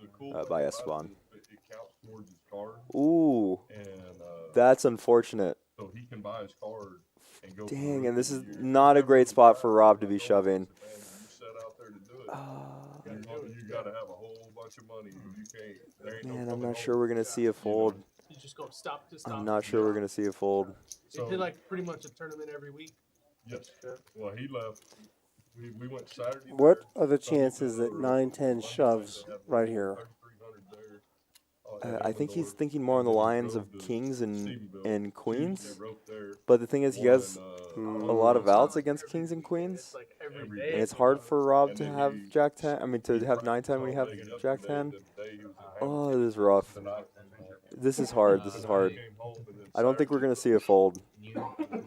the cool by thing about it Esteban. is it counts towards his card, Ooh, and that's unfortunate. so he can buy his card and go. for the Dang, rest and this of is the year. not a Never great really spot buy for it. Rob to be Like, oh, shoving. man, you set out there to do it. You gotta have a whole bunch of money. You can't. There ain't no Man, I'm coming not home. sure we're going to see a fold. You just go stop to stop. I'm not sure we're going to see a fold. They did like pretty much a tournament every week. Yes. Well, he left. We went Saturday. What there, are the Sunday chances there, that 9-10 Monday shoves they had right here? 3,300 there. And I it think was he's over. thinking more on the And then we lines drove of to kings and Stevensville. queens. They wrote there. But the thing is, he has Won, a lot of won outs against kings and queens. It's like every Every day. And it's hard for Rob And to then have he- Jack 10. I mean, to he have practiced 9-10 when you all have day Jack yesterday, 10. the day he was in Oh, Hamilton. it is rough. Tonight. This is hard. This is hard. Came home, and then I don't think we're Saturday- going to see a fold.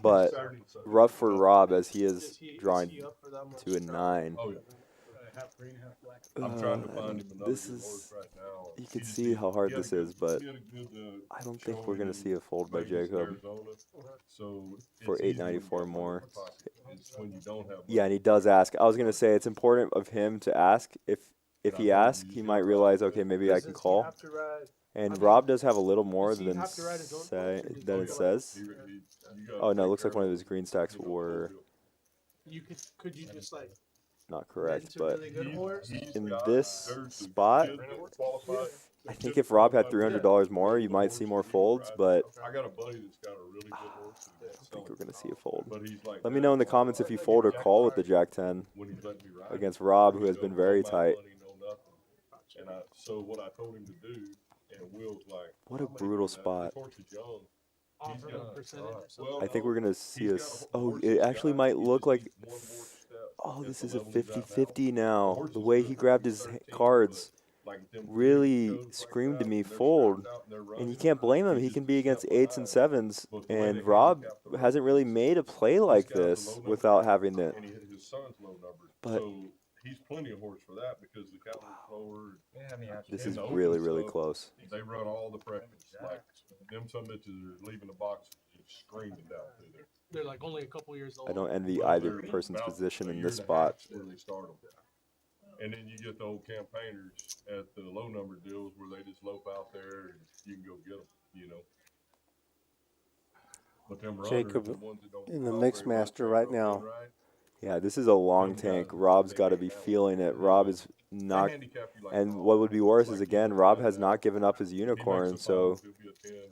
But Saturday, Sunday. rough for Rob as he is Is he drawing up for that much? to a 9. Oh yeah. Half green, half black. I'm trying to find and him another this good is, horse right now. you He can just- see how hard he had this a good- is, but he had a good, I don't think we're showing going to in see a fold by Vegas, Jacob. Arizona. So For it's easy when you 894 got money in more. your pocket. It's when you don't have Yeah, money. and he does ask. I was going to say it's important of him to ask. If he asks, he might realize, okay, maybe I can Does he call. have to ride- And I mean, Rob does have a little more does he than have to ride his own say horse, or does than he it go says. You gotta Oh no, it take looks like care one of of his green stacks were You could you just like not correct, rent a but really good horse? in this spot, I think if Rob had $300 more, you might see more folds, but I got a buddy that's got a really good horse. I don't think we're going to see a fold. But he's like Let me know in the comments if you fold or call with the Jack 10 when he's letting me ride against Rob, who has no been very amount of tight. money, no nothing. And so what I told him to do, and Will's like, What a "I'm gonna brutal do that. spot. This horse is young. He's Offer got- a percentage or something. well, I think no, we're going to see he's a... got s- a Oh, horse it he's actually got, might he look just like... needs one more step Oh, at this the is a level he's at now. 50-50 The now. horse The is way good. he grabbed his 13, cards like them really goes like screamed to that, me and they're fold. strapped out and they're And running. you can't blame him. He's He just can a be against step 8s and behind. 7s. But the way And they Rob handicap the hasn't really made a play like This guy's a this low number without guy, having it. and his son's low numbers. But So he's plenty of horse for that because the cattle's slower. Yeah, I mean, This And is the open really, really stuff, close. They run all the practice. Like them some bitches are leaving the box just screaming down through there. They're like only a couple years old. I don't envy Well, either they're person's about position a in year this and a spot. half where they start them. And then you get the old campaigners at the low number deals where they just lope out there and you can go get them, you know. But them runners, Jacob the ones that don't in the run mix very much, master they right run now. good, right? Yeah, this is a long tank. Rob's got to be feeling it. Rob is not, and what would be worse is, again, Rob has not given up his unicorn, so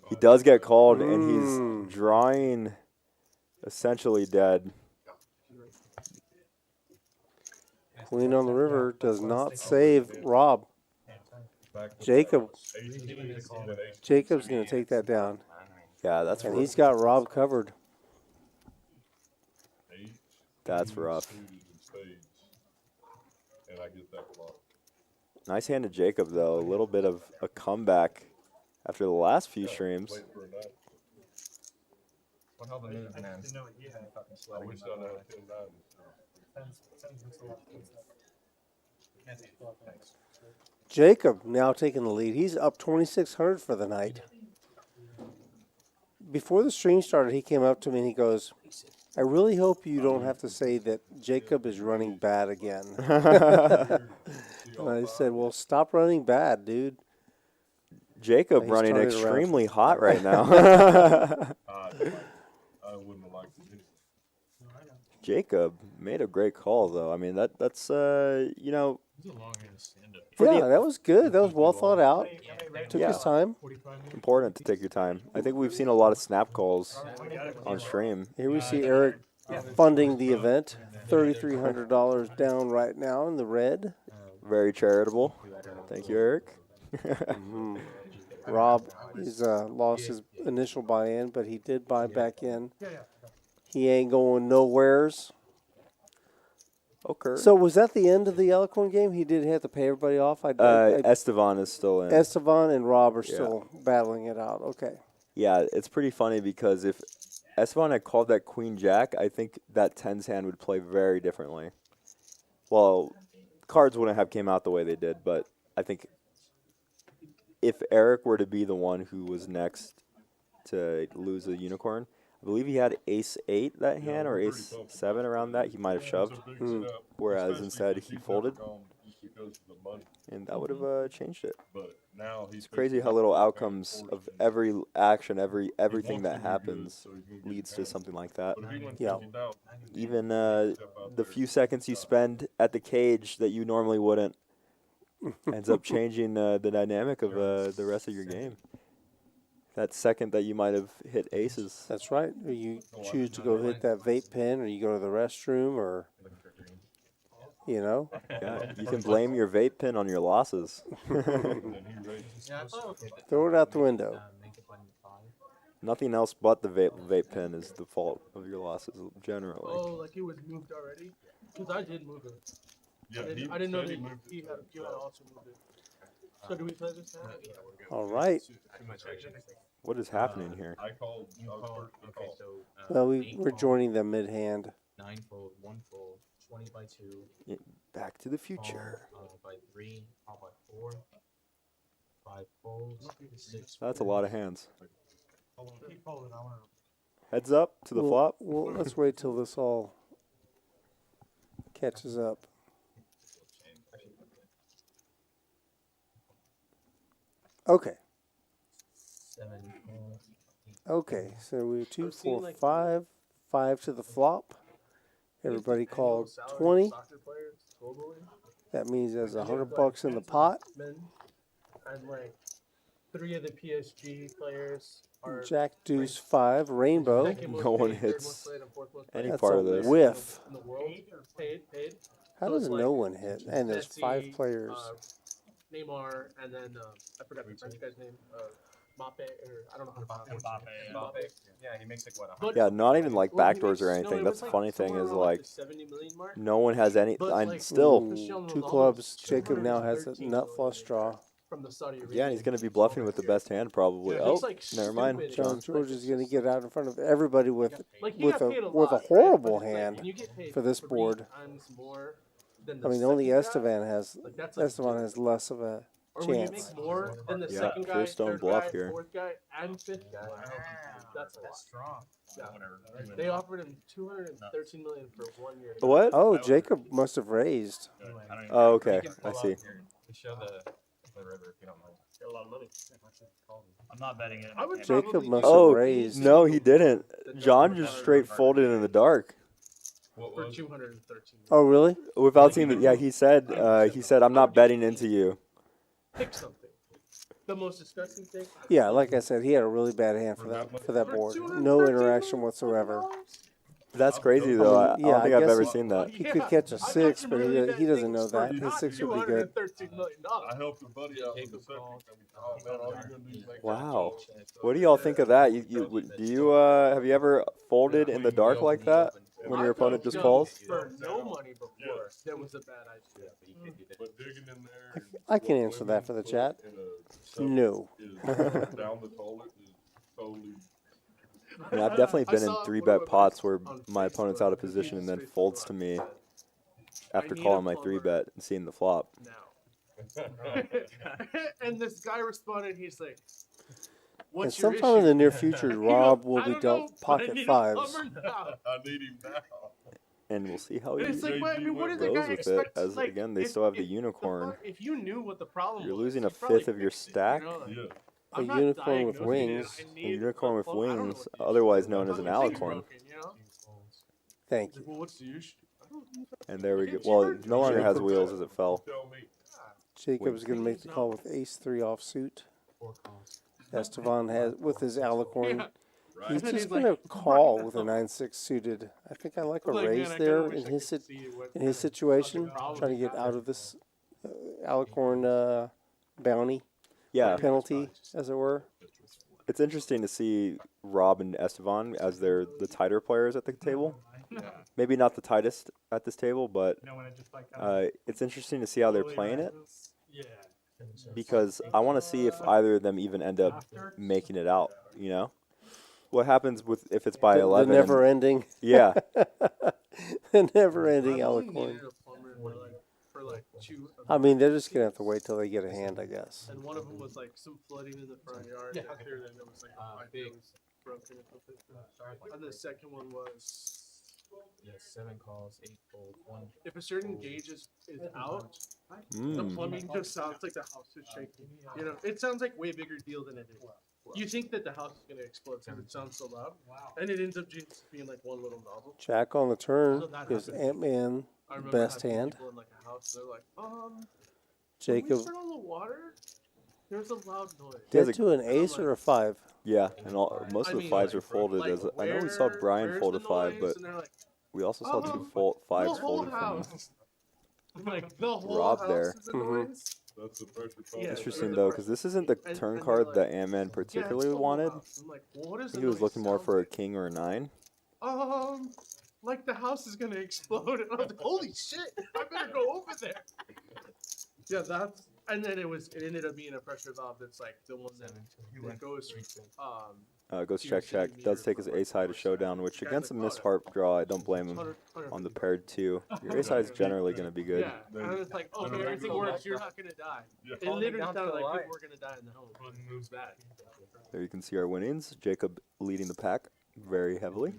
he does get called, and he's drawing essentially dead. Queen on the river does not save Rob. Jacob's going to take that down. Yeah, that's And rough. he's got Rob covered. That's rough. And I get that a lot. Nice hand to Jacob, though. A little bit of a comeback after the last few streams. What hell the move, man? I wish I had 10-9. Jacob now taking the lead. He's up 2,600 for the night. Before the stream started, he came up to me and he goes, I really hope you don't have to say that Jacob is running bad again. And I said, well, stop running bad, dude. Jacob He's running turning it around. extremely hot right now. I wouldn't have liked it. Jacob made a great call, though. I mean, that's you know. Yeah, that was good. That was well thought out. Took his time. Important to take your time. I think we've seen a lot of snap calls on stream. Here we see Erik funding the event. $3,300 down right now in the red. Very charitable. Thank you, Erik. Rob is lost his initial buy-in, but he did buy back in. He ain't going nowheres. Okay. So was that the end of the Alicorn game? He did have to pay everybody off? Estevan is still in. Estevan and Rob are still battling it out. Okay. Yeah, it's pretty funny because if Estevan had called that Queen Jack, I think that tens hand would play very differently. Well, cards wouldn't have came out the way they did, but I think if Erik were to be the one who was next to lose a unicorn, I believe he had ace-8 that hand or ace-7 around that. He might have shoved, whereas instead he folded, and that would have changed it. It's crazy how little outcomes of every action, everything that happens leads to something like that. Yeah. Even the few seconds you spend at the cage that you normally wouldn't ends up changing the dynamic of the rest of your game. That second that you might have hit aces. That's right. Or you choose to go hit that vape pen, or you go to the restroom, or, you know. Yeah, you can blame your vape pen on your losses. Throw it out the window. Nothing else but the vape pen is the fault of your losses, generally. Oh, like it was moved already? Because I did move it. Yeah, I didn't know that he had also moved it. So do we play this now? All right. What is happening here? I called. Okay, so Well, we're joining them mid-hand. 9-fold, 1-fold, 20 by 2. Back to the future. By 3, by 4, 5 folds, 6. That's a lot of hands. Heads up to the flop. Well, let's wait till this all catches up. Okay. 7, Okay, so we have 2, 4, 5. 5 to the flop. Everybody called 20. That means there's $100 in the pot. And like 3 of the PSG players are Jack Deuce 5 Rainbow. No one hits any That's part a of this. whiff. in the world. Paid. How does no one hit? And there's 5 Messi, players. Neymar, and then I forgot the French guy's name. Mbappe, or I don't know how to pronounce it. Mbappe. Yeah, he makes like what? But- Yeah, not even like Well, he backdoors or makes- no, anything. it That's was the like funny thing somewhere is around like the 70 million mark. no one has any. But, I'm like, still. Cristiano 2 Ronaldo's clubs. Jacob now has a 213 nut flush draw. From the Saudi Arabia. Yeah, and he's going to be bluffing with the best hand probably. Yeah, Oh, he's, like, never mind. stupid. John George is going to get out in front of everybody with Like, he with got a paid with a lot, horrible right? But it's like, hand when you get paid for this 3 board. times more than the I mean, only second guy, Esteban has like that's like Esteban has less of a or when you chance. make more than the Yeah, second guy, pure stone third bluff guy, here. fourth guy, and fifth guy, that's a lot. strong. Yeah. Whatever. They offered him 213 million for 1 year. What? Oh, Jacob must have raised. Oh, okay. I see. To show the river if you don't mind. Got a lot of money. I'm not betting it. I would Jacob probably must do have Oh, raised. no, he didn't. John just straight folded in the dark What for was? 213. Oh, really? without seeing the. Yeah, he said I'm not betting into you. Pick something. The most disgusting thing. Yeah, like I said, he had a really bad hand for that board. No interaction whatsoever. That's crazy though. I don't think I've ever seen that. He could catch a six, but he doesn't know that. His six would be good. I helped a buddy out with the second. Oh man, all you're gonna do is make that Wow. call. What do y'all think of that? Have you ever folded in the dark like that when your opponent just calls? For no money before, that was a bad idea. But digging in there. I can answer that for the chat. No. Down the toilet is totally. I mean, I've definitely been in 3-bet pots where my opponent's out of position and then folds to me after calling my 3-bet and seeing the flop. Now. And this guy responded, he's like, And what's your sometime in issue? the near future, Rob will I be don't know, dealt but I pocket need a fives. plumber now. I need him now. And we'll see how he And it's like, what, I mean, what did the goes guy with it. expect? As Like, again, they if- still have the if unicorn. If you knew what the problem You're was, losing a you'd probably fifth of your fix it, stack. you know, like, Yeah. A I'm not unicorn with diagnosing it, wings. I A need unicorn a with plumber. I don't know wings, what the issue otherwise is. known as an Something's alicorn. broken, you know? Thank Like, you. well, what's the issue? I don't know. And there we go. Well, it no longer has wheels as it fell. Tell me. Jacob's going to make the call with ace-3 offsuit. Esteban has with his alicorn. He's And then just he's going to like, call with a 9-6 suited. I think I like a I'm like, raise man, I there kinda wish in I his could see what in kind his of situation, fucking problem trying to he get had. out of this alicorn bounty Yeah, penalty, as it were. it's interesting to see Rob and Esteban as they're the tighter players at the table. Maybe not the tightest at this table, but it's interesting to see how they're playing it. Yeah. Because I want to see if either of them even end up making it out. You know, what happens with if it's by The 11? never-ending, Yeah, the never-ending I've only alicorn. needed a plumber for like 2 I mean, they're just gonna have to wait till they get a hand, I guess. and one of them was like some flooding in the front yard. And clearly there was like a pipe that was broken or something. And the second one was Yeah, 7 calls, 8 fold, 1. if a certain gauge is out, the mm. plumbing just sounds like the house is shaking. You know, it sounds like way bigger deal than it is. You think that the house is gonna explode because it sounds so loud, and it ends up just being like one little nozzle. Jack on the turn gives Antman I the remember best having hand. people in like a house, they're like, when we Jacob turn on the water, there's a loud noise. He has dead a- to an ace or a 5. Yeah, and most of the fives are folded. Like, As I know we saw Brian where's fold a the 5, noise? but And they're like, we also saw two fives the whole folded from house. I'm like, the whole Rob house there. is a Mhm. noise? That's the pressure. Yeah. Interesting though, because this isn't the And- turn and card they're that like, Antman "Yeah, it's particularly the whole wanted. house." I'm like, well, what is He the was noise looking more sound for a like? king or a 9. Like the house is gonna explode. And I was like, holy shit, I better go over there. Yeah, that's, and then it ended up being a pressure valve that's like the one that goes, Goes check. Does take his ace high to showdown, which against a missed harp draw, I don't blame him. On the paired 2, your ace high is generally going to be good. Yeah, and it's like, okay, everything works, you're not gonna die. It literally sounded like people were gonna die in the home. Moves back. There you can see our winnings. Jacob leading the pack very heavily.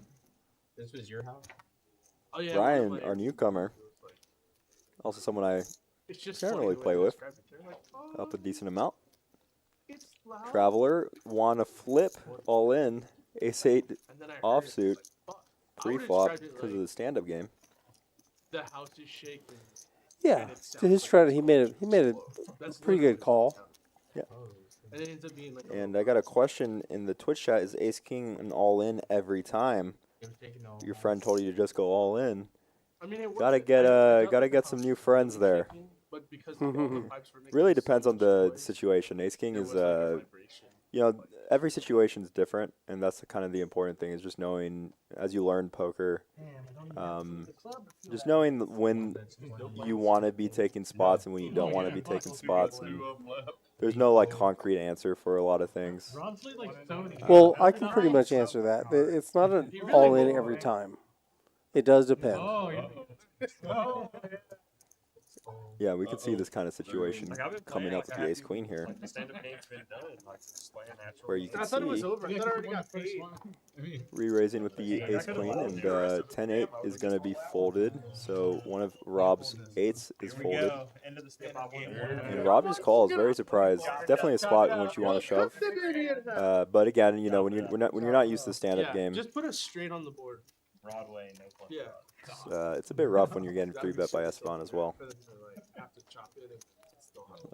This was your house? Oh yeah. Brian, our newcomer, also someone I It's just generally funny the way play they with. describe it. They're like, up a decent amount. it's loud. Traveler, want to flip all in, ace 8 And then I heard it, offsuit, it's like, fuck. I pre would've flop described it because of like, the stand up game. the house is shaking. Yeah, and it to his sounds credit, like he made a That's pretty literally good call. what it sounds like. And it ends up being like And I got a question in the Twitch chat: is ace king an all in every time? Your friend told you to just go all in. I mean, it Gotta works. get I got gotta like get the some house new was friends really there. shaking, but because all the pipes were making Really so depends on much the noise, situation. Ace king there is was, like, a vibration. you know, every situation is different, and that's kind of the important thing is just knowing as you learn poker, just knowing when you want to be taking spots and when you don't want to be taking spots. And there's no like concrete answer for a lot of things. Well, I can pretty much answer that. It's not an all in every time. It does depend. Yeah, we could see this kind of situation Like I've been coming playing, up with the ace queen here, Like the stand-up game's been done. Like just playing natural. where you can I thought it was see over. I thought I already got paid. re-raising with the ace queen, and 10-8 is going to be folded. So one of Rob's eights is folded, End of the stand-up game. and Rob just calls. Very surprised. It's definitely a spot in which you want to shove. But again, you know, when you're not used to the stand-up game, Just put us straight on the board. Broadway, no question. Yeah. it's a bit rough when you're getting 3-bet by Esteban as well.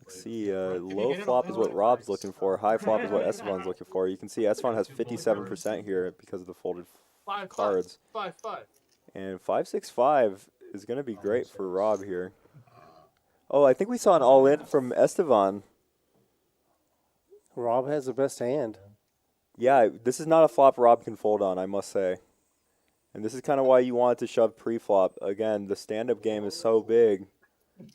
Let's see, low flop is what Rob's looking for. High flop is what Esteban's looking for. You can see Esteban has 57% here because of the folded cards. 5-5. And 5-6-5 is going to be great for Rob here. Oh, I think we saw an all-in from Esteban. Rob has the best hand. Yeah, this is not a flop Rob can fold on, I must say. And this is kind of why you want to shove pre-flop. Again, the stand-up game is so big.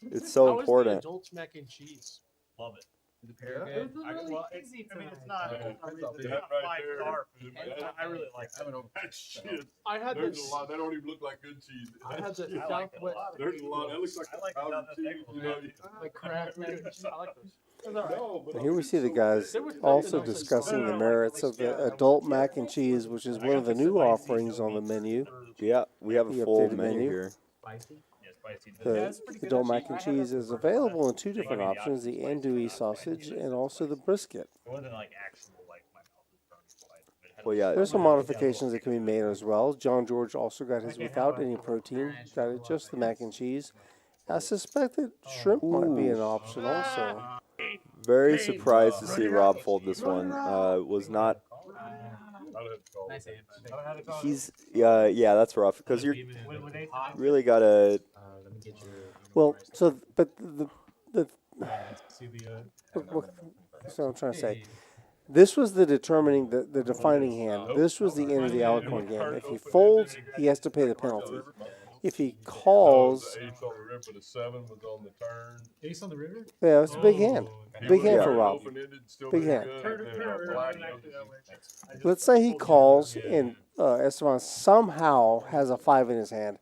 It's so important. How is the adult mac and cheese? Love it. The pair good. Well, it's, I mean, it's not, That it's right not there. 5-star food. I really like it. That shit. I had There's this. a lot. That don't even look like good cheese. I had the I like it a Southwest. lot. There's a lot. That looks like I like powdered the cheese. You know? Like crab mac and cheese. I like those. No, but And here we see the guys also discussing the merits of the adult mac and cheese, which is one of the new offerings on the menu. Yeah, we have The a full updated menu menu. here. Yeah, spicy. The adult mac and cheese is available in two different options, the andouille sausage and also the brisket. It wasn't like actual, like my mouth is burning twice. But it had Well, yeah, There's some modifications that can be made as well. John George also got his without any protein, got it just the mac and cheese. I suspect that shrimp might be an option also. very surprised to see Rob fold this one. Was not. Nice hand. He's yeah, that's rough because you're really gotta. Well, so but the that's what I'm trying to say. This was the determining the defining hand. This was the end of the Alicorn game. If he folds, he has to pay the penalty. If he calls, The ace on the river, the 7 was on the turn. Ace on the river? yeah, it's a big hand. Big hand for Rob. Still Big been hand. good, and then black goes to Let's say he calls and Esteban somehow has a 5 in his hand.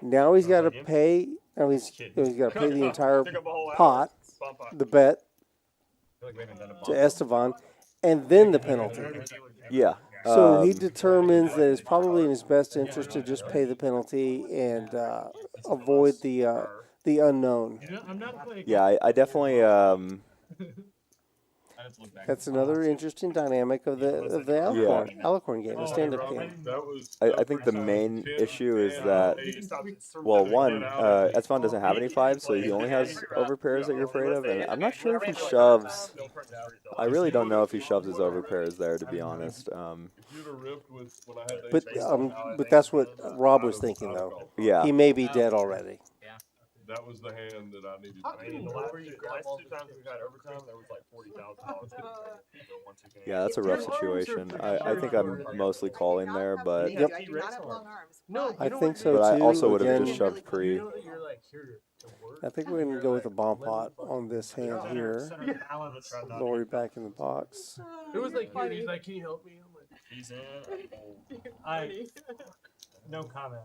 Now he's got to pay. Now he's got to pay the entire pot, the bet to Esteban, and then the penalty. Yeah. So he determines that it's probably in his best interest to just pay the penalty and avoid the unknown. You know, I'm not playing. Yeah, I definitely. That's another interesting dynamic of the Alicorn game, the stand-up game. I think the main issue is that, well, one, Esteban doesn't have any 5s, so he only has overpairs that you're afraid of, and I'm not sure if he shoves. I really don't know if he shoves his overpairs there, to be honest. But that's what Rob was thinking, though. Yeah. He may be dead already. That was the hand that I needed. I mean, the last 2 times we got overtime, there was like $40,000. Yeah, that's a rough situation. I think I'm mostly calling there, but Yep. I think so too. but I also would have Again, just shoved pre. I think we're going to go with a bomb pot on this hand here. Lori back in the box. It was like, he's like, can you help me? I'm like, He's in. No comment.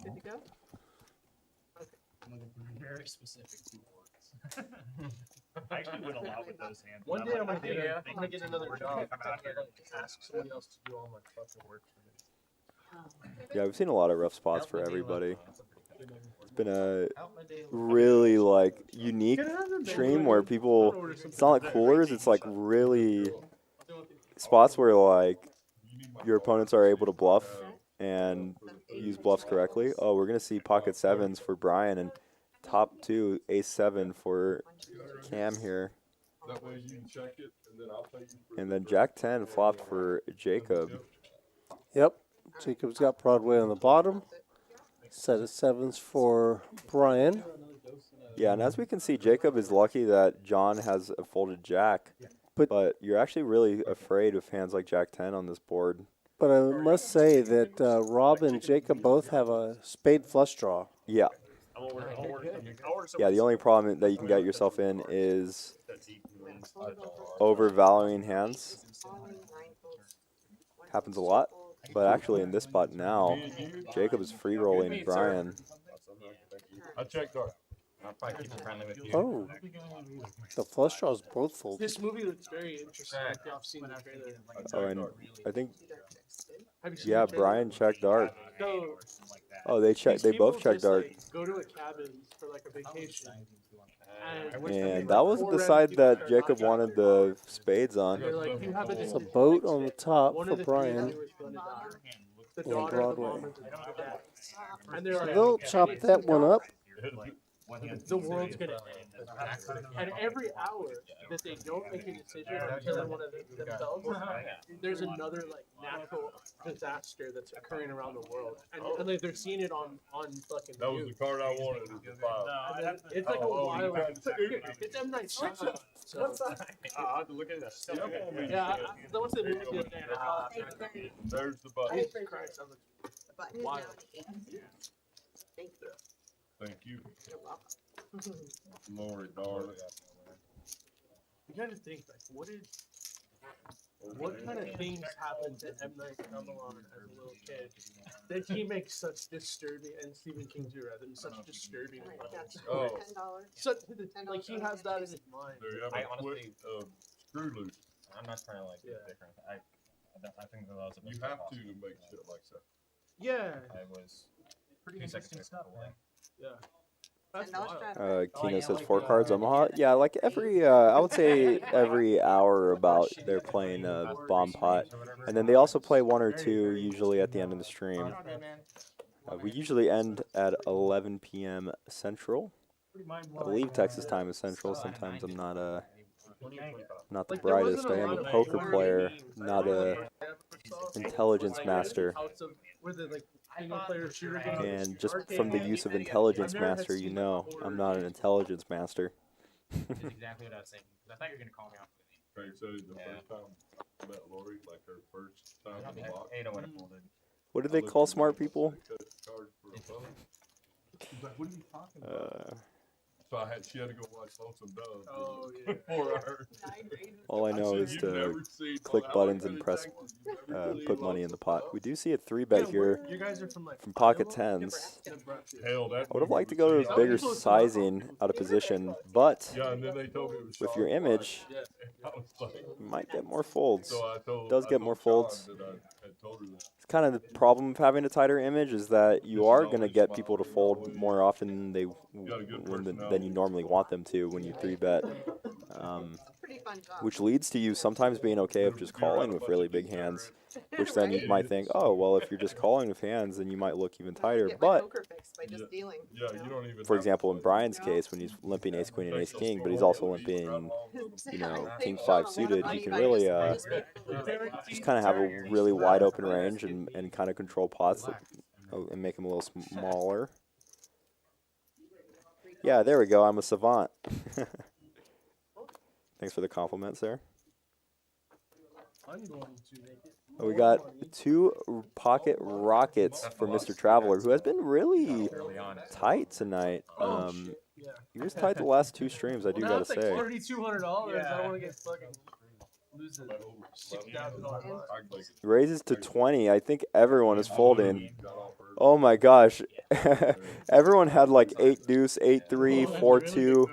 Good to go? Very specific keywords. I actually went a lot with those hands. one day I'm like, gonna get another job. Ask somebody else to do all my fucking work for me. Yeah, we've seen a lot of rough spots for everybody. It's been a really like unique stream where people. It's not like coolers. It's like really spots where like your opponents are able to bluff and use bluffs correctly. Oh, we're gonna see pocket 7s for Brian and top 2 ace 7 for Cam here. That way you can check it, and then I'll pay you for And then Jack 10 flopped for Jacob. Yep. Jacob's got Broadway on the bottom. Set of 7s for Brian. Yeah, and as we can see, Jacob is lucky that John has a folded Jack. But you're actually really afraid of hands like Jack 10 on this board. But I must say that Rob and Jacob both have a spade flush draw. Yeah. Yeah, the only problem that you can get yourself in is overvaluing hands. Happens a lot. But actually in this spot now, Jacob is free rolling Brian. I checked our. I'll probably keep it friendly with you. Oh, the flush draws both fold. This movie looks very interesting. If y'all have seen the trailer. Oh, and I think Have you seen yeah, the trailer? Brian checked dark. So, Oh, they checked. They these both people checked just, dark. like, go to a cabin for like a vacation. And that was the side that Jacob wanted the spades on. They're like, you have a It's a boat on the top one for of the Brian. three was gonna die. The on daughter, Broadway. the mom, and the dad. And they're So like, they'll chop that one up. the world's gonna end. And every hour that they don't make a decision on killing one of themselves, there's another like natural disaster that's occurring around the world, and like they're seeing it on fucking. That was the news. card I wanted. Is the five. And then it's like a wild. It's M Night Shyamalan. So I'll have to look at that. yeah, I went to the movie the other day and I thought, There's the button. Jesus Christ, I was like, The button is Wild. now an 8. Thank you. Thank you, You're welcome. Lori, darling. you gotta think like, what kind of things happened to M Night Shyamalan as a little kid that he makes such disturbing, and Stephen King too, rather than such disturbing. Alright, that's Oh. $10. Such like he has that in his mind. There you have I a quick honestly- screw loose. I'm not trying to like be Yeah. different. I think that was a You have to make shit like that. Yeah, I was Pretty 2 seconds interesting stuff, away. yeah. That's $10 wild. traffic. Kino says 4 cards Omaha. Yeah, like every I would say every hour about they're playing Bomb Pot, and then they also play 1 or 2 usually at the end of the stream. We usually end at 11 p.m. Central. I believe Texas time is Central. Sometimes I'm not not the Like, there brightest. wasn't I a am lot a of poker horror player, games. not a intelligence master. Where the like single player shooter games. And just from the use of intelligence master, you know I'm not an intelligence master. That's exactly what I was thinking. 'Cause I thought you were gonna call me off of it. Okay, so the Yeah. first time I met Lori, like her first time in the box. 8 when it folded. What do they call smart people? Cards for a phone. She's like, what are you talking about? So she had to go watch Lonesome Dove. Oh, yeah. For her. All I know said, is "You've to never seen click how buttons much and it press takes, you've never seen put money in the pot. Lonesome We Dove?" do see a 3-bet here You guys are from like from pocket Iowa? 10s. Nebraska. Hell, that I would have liked to movie go was to so- bigger sizing out of position, but Yeah, and then they told me it was with Sean your White. image, Yeah. I was like, you might get more folds. so I told, Does I get told more Sean folds. that I had told her that. It's kind of the problem of having a tighter image is that you are going to get people to fold more often than than you normally want them to when you 3-bet. Pretty fun job. Which leads to you sometimes being okay of just calling with really big hands, which then you might think, oh, well, if you're just calling with hands, then you might look even tighter. Get my But, poker fixed by just dealing. Yeah, you don't even. for have example, to in play. Brian's case, when he's limping ace queen and ace king, but he's also limping, you know, king 5 suited, you can really just kind of have a really wide open range and kind of control pots that, and make them a little smaller. Yeah, there we go. I'm a savant. Thanks for the compliment, sir. I'm going to make it. We got 2 pocket rockets for Mr. Traveler, who has been really Early on. tight tonight. Yeah. He was tight the last 2 streams, I do Now gotta it's like say. $3,200. I don't want to get fucking lose it. $6,000. Raises to 20. I think everyone is folding. Oh my gosh. Everyone had like 8 deuce, 8-3, 4-2,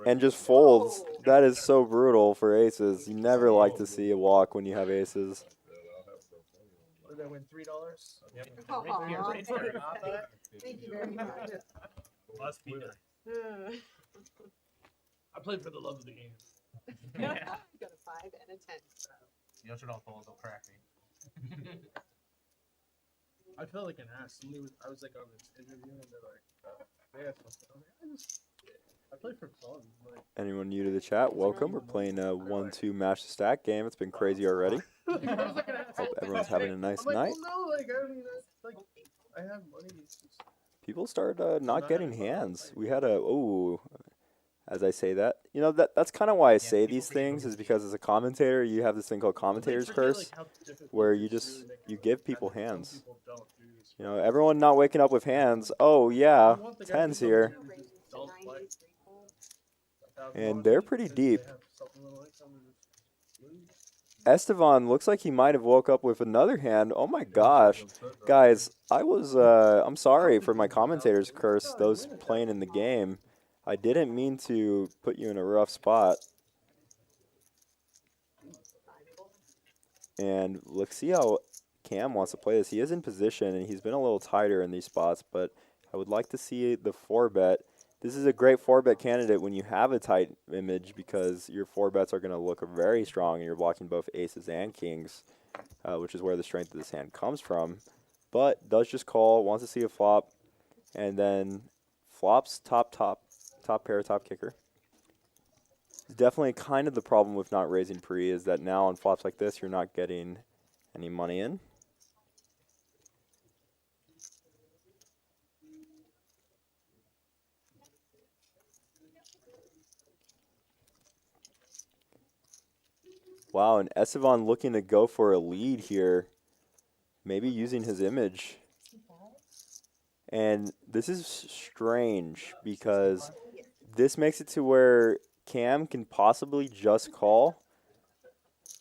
and just folds. That is so brutal for aces. You never like to see a walk when you have aces. Did I win $3? Yep. Aw. Thank you very much. Must be nice. I played for the love of the game. Got a 5 and a 10. You don't should all fold, they'll crack me. I felt like an ass. I was like on this interview and they're like, they asked me, I play for fun. Like, Anyone new to the chat, welcome. We're playing a 1-2 mash to stack game. It's been crazy already. I was like an ass. Hope everyone's having a nice I'm like, night. well, no, like, I mean, like, I have money. It's just, People started not getting hands. We had as I say that, you know, that's kind of why I say these things, is because as a commentator, you have this thing called commentator's curse, where you just, you give people hands. You know, everyone not waking up with hands. Oh yeah, 10s here. And they're pretty deep. Estevan looks like he might have woke up with another hand. Oh my gosh. Guys, I'm sorry for my commentator's curse, those playing in the game. I didn't mean to put you in a rough spot. And let's see how Cam wants to play this. He is in position, and he's been a little tighter in these spots, but I would like to see the 4-bet. This is a great 4-bet candidate when you have a tight image because your 4-bets are going to look very strong, and you're blocking both aces and kings, which is where the strength of this hand comes from. But does just call, wants to see a flop, and then flops top pair, top kicker. Definitely kind of the problem with not raising pre is that now on flops like this, you're not getting any money in. Wow, and Estevan looking to go for a lead here, maybe using his image. And this is strange because this makes it to where Cam can possibly just call.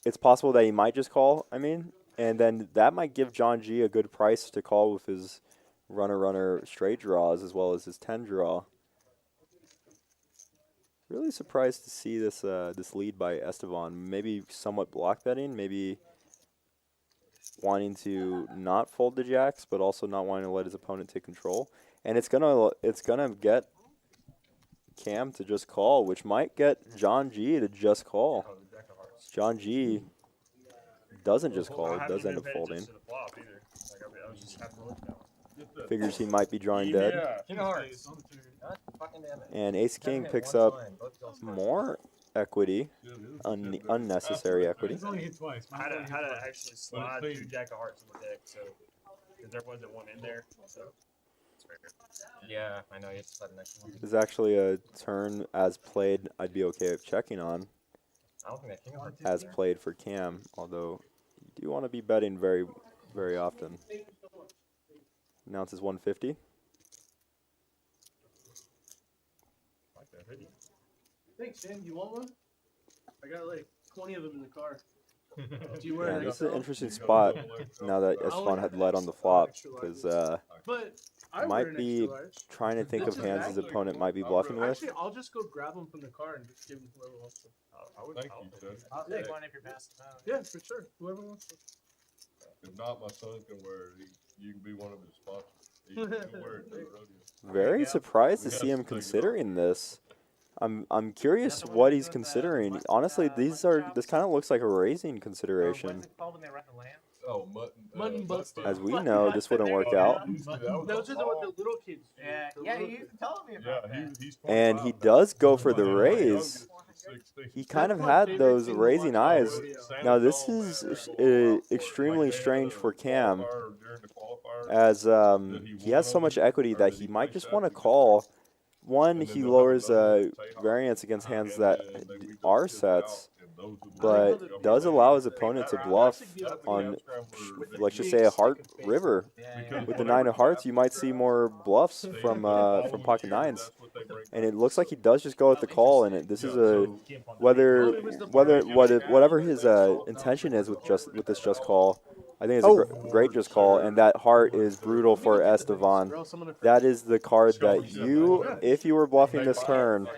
It's possible that he might just call, and then that might give John G a good price to call with his runner straight draws as well as his 10 draw. Really surprised to see this this lead by Estevan. Maybe somewhat block betting, maybe wanting to not fold the jacks, but also not wanting to let his opponent take control. And it's gonna get Cam to just call, which might get John G to just call. John G doesn't just call; it does end up folding. Figures he might be drawing dead. And Ace King picks up more equity, unnecessary equity. I had to actually slide 2 Jack of Hearts in the deck, so because there wasn't one in there. So it's very good. Yeah, I know. You have to slide the next one. This is actually a turn as played. I'd be okay with checking on. I don't think that king of hearts As played for Cam, although you do want to be betting very, very often. Announces 150. Like that hoodie. Thanks, Sam. You want one? I got like 20 of them in the car. Do you wear Yeah, an this is an XL? interesting spot now that Esteban had led on the flop because But I wear might an be extra large. trying to think of hands his opponent might be bluffing with. Actually, I'll just go grab them from the car and just give them to whoever wants them. Thank you, sir. I'll take one if you're passing out. Yeah, for sure. Whoever wants them. If not, my son can wear it. You can be one of his sponsors. He can wear it to the rodeo. Very surprised to see him considering this. I'm curious what he's considering. Honestly, this kind of looks like a raising consideration. What's it called when they run the land? Oh, Mutton busted. As we know, this wouldn't work out. Those are what the little kids do. Yeah, The yeah, little you kids. telling me about that. he's And he does go for the raise. He kind of had those raising eyes. Now this is extremely strange for Cam, as he has so much equity that he might just want to call. One, he lowers variance against hands that are sets, but does allow his opponent to bluff on, let's just say, a heart river. With the 9 of hearts, you might see more bluffs from pocket nines, and it looks like he does just go with the call. And this is a whatever his intention is with this just call. I think it's a great just call, and that heart is brutal for Estevan. That is the card that if you were bluffing this turn,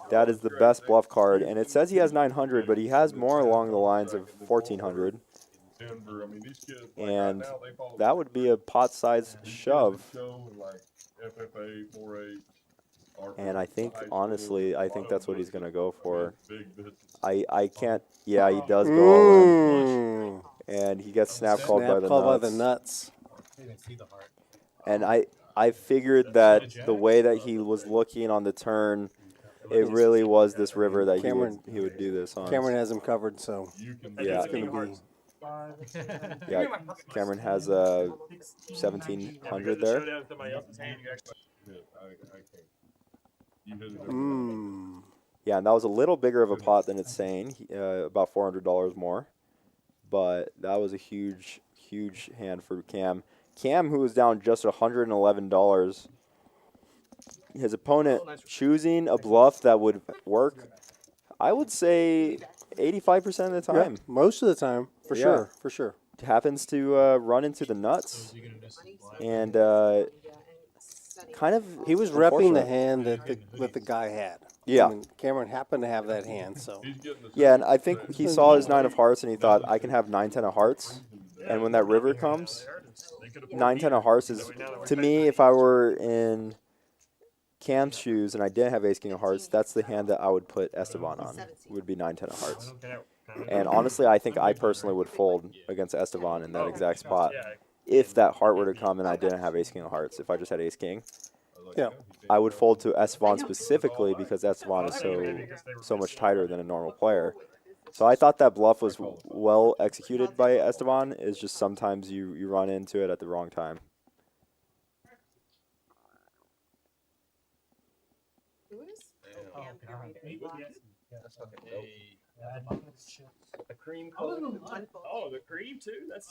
that is the best bluff card. And it says he has 900, but he has more along the lines of 1400. And that would be a pot-sized shove. And I think, honestly, that's what he's going to go for. I can't, yeah, he does go all in. And he gets snap called by the nuts. And I figured that the way that he was looking on the turn, it really was this river that he would do this on. Cameron has him covered, so yeah, it's going to be. Yeah, Cameron has 1,700 there. Yeah, and that was a little bigger of a pot than it's saying, about $400 more. But that was a huge, huge hand for Cam. Cam, who was down just $111. His opponent choosing a bluff that would work, I would say 85% of the time. Yeah, most of the time, for sure. Happens to run into the nuts. And kind of. He was repping the unfortunate. hand that the guy had. Yeah. I mean, Cameron happened to have that hand, so. He's getting the Yeah, and I think he saw his 9 of hearts and he thought, I can have 9-10 of hearts. And when that river comes, 9-10 of hearts is, to me, if I were in Cam's shoes and I didn't have ace-king of hearts, that's the hand that I would put Esteban on, would be 9-10 of hearts. And honestly, I think I personally would fold against Esteban in that exact spot if that heart were to come and I didn't have ace-king of hearts. If I just had ace-king, Yeah. I would fold to Esteban specifically because Esteban is so much tighter than a normal player. So I thought that bluff was well executed by Esteban. It's just sometimes you run into it at the wrong time. Who is? Oh, Cam, you're reading. The cream color. Oh, the cream too? That's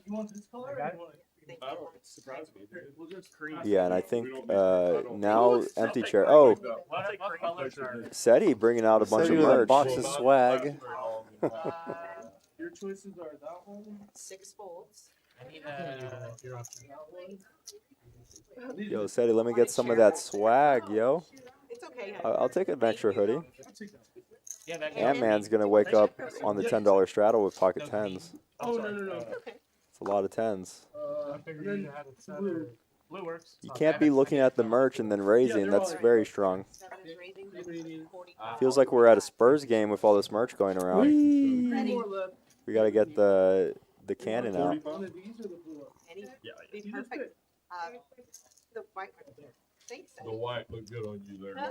You want this color? Or you want it? I don't surprise me. Dude. We'll just cream. Yeah, and I think now empty chair. Oh, What colors are? Seti bringing out a bunch Seti of with a merch. box of swag. Your choices are that one. 6 folds. I need Your option. Yo, Seti, let me get some of that swag, yo. It's okay. I'll take an extra hoodie. Yeah, that Ant-Man's going to wake up on the $10 straddle with pocket tens. Oh, no. Okay. It's a lot of tens. I figured you had it set or... blue works. You can't be looking at the merch and then raising. That's very strong. 7 is raising. 45. Feels like we're at a Spurs game with all this merch going around. Ready? We got to get the cannon out. One of these or the blue one? Any? Yeah, Be You just perfect. The white one. Thanks. The white looked good on you there. Ah,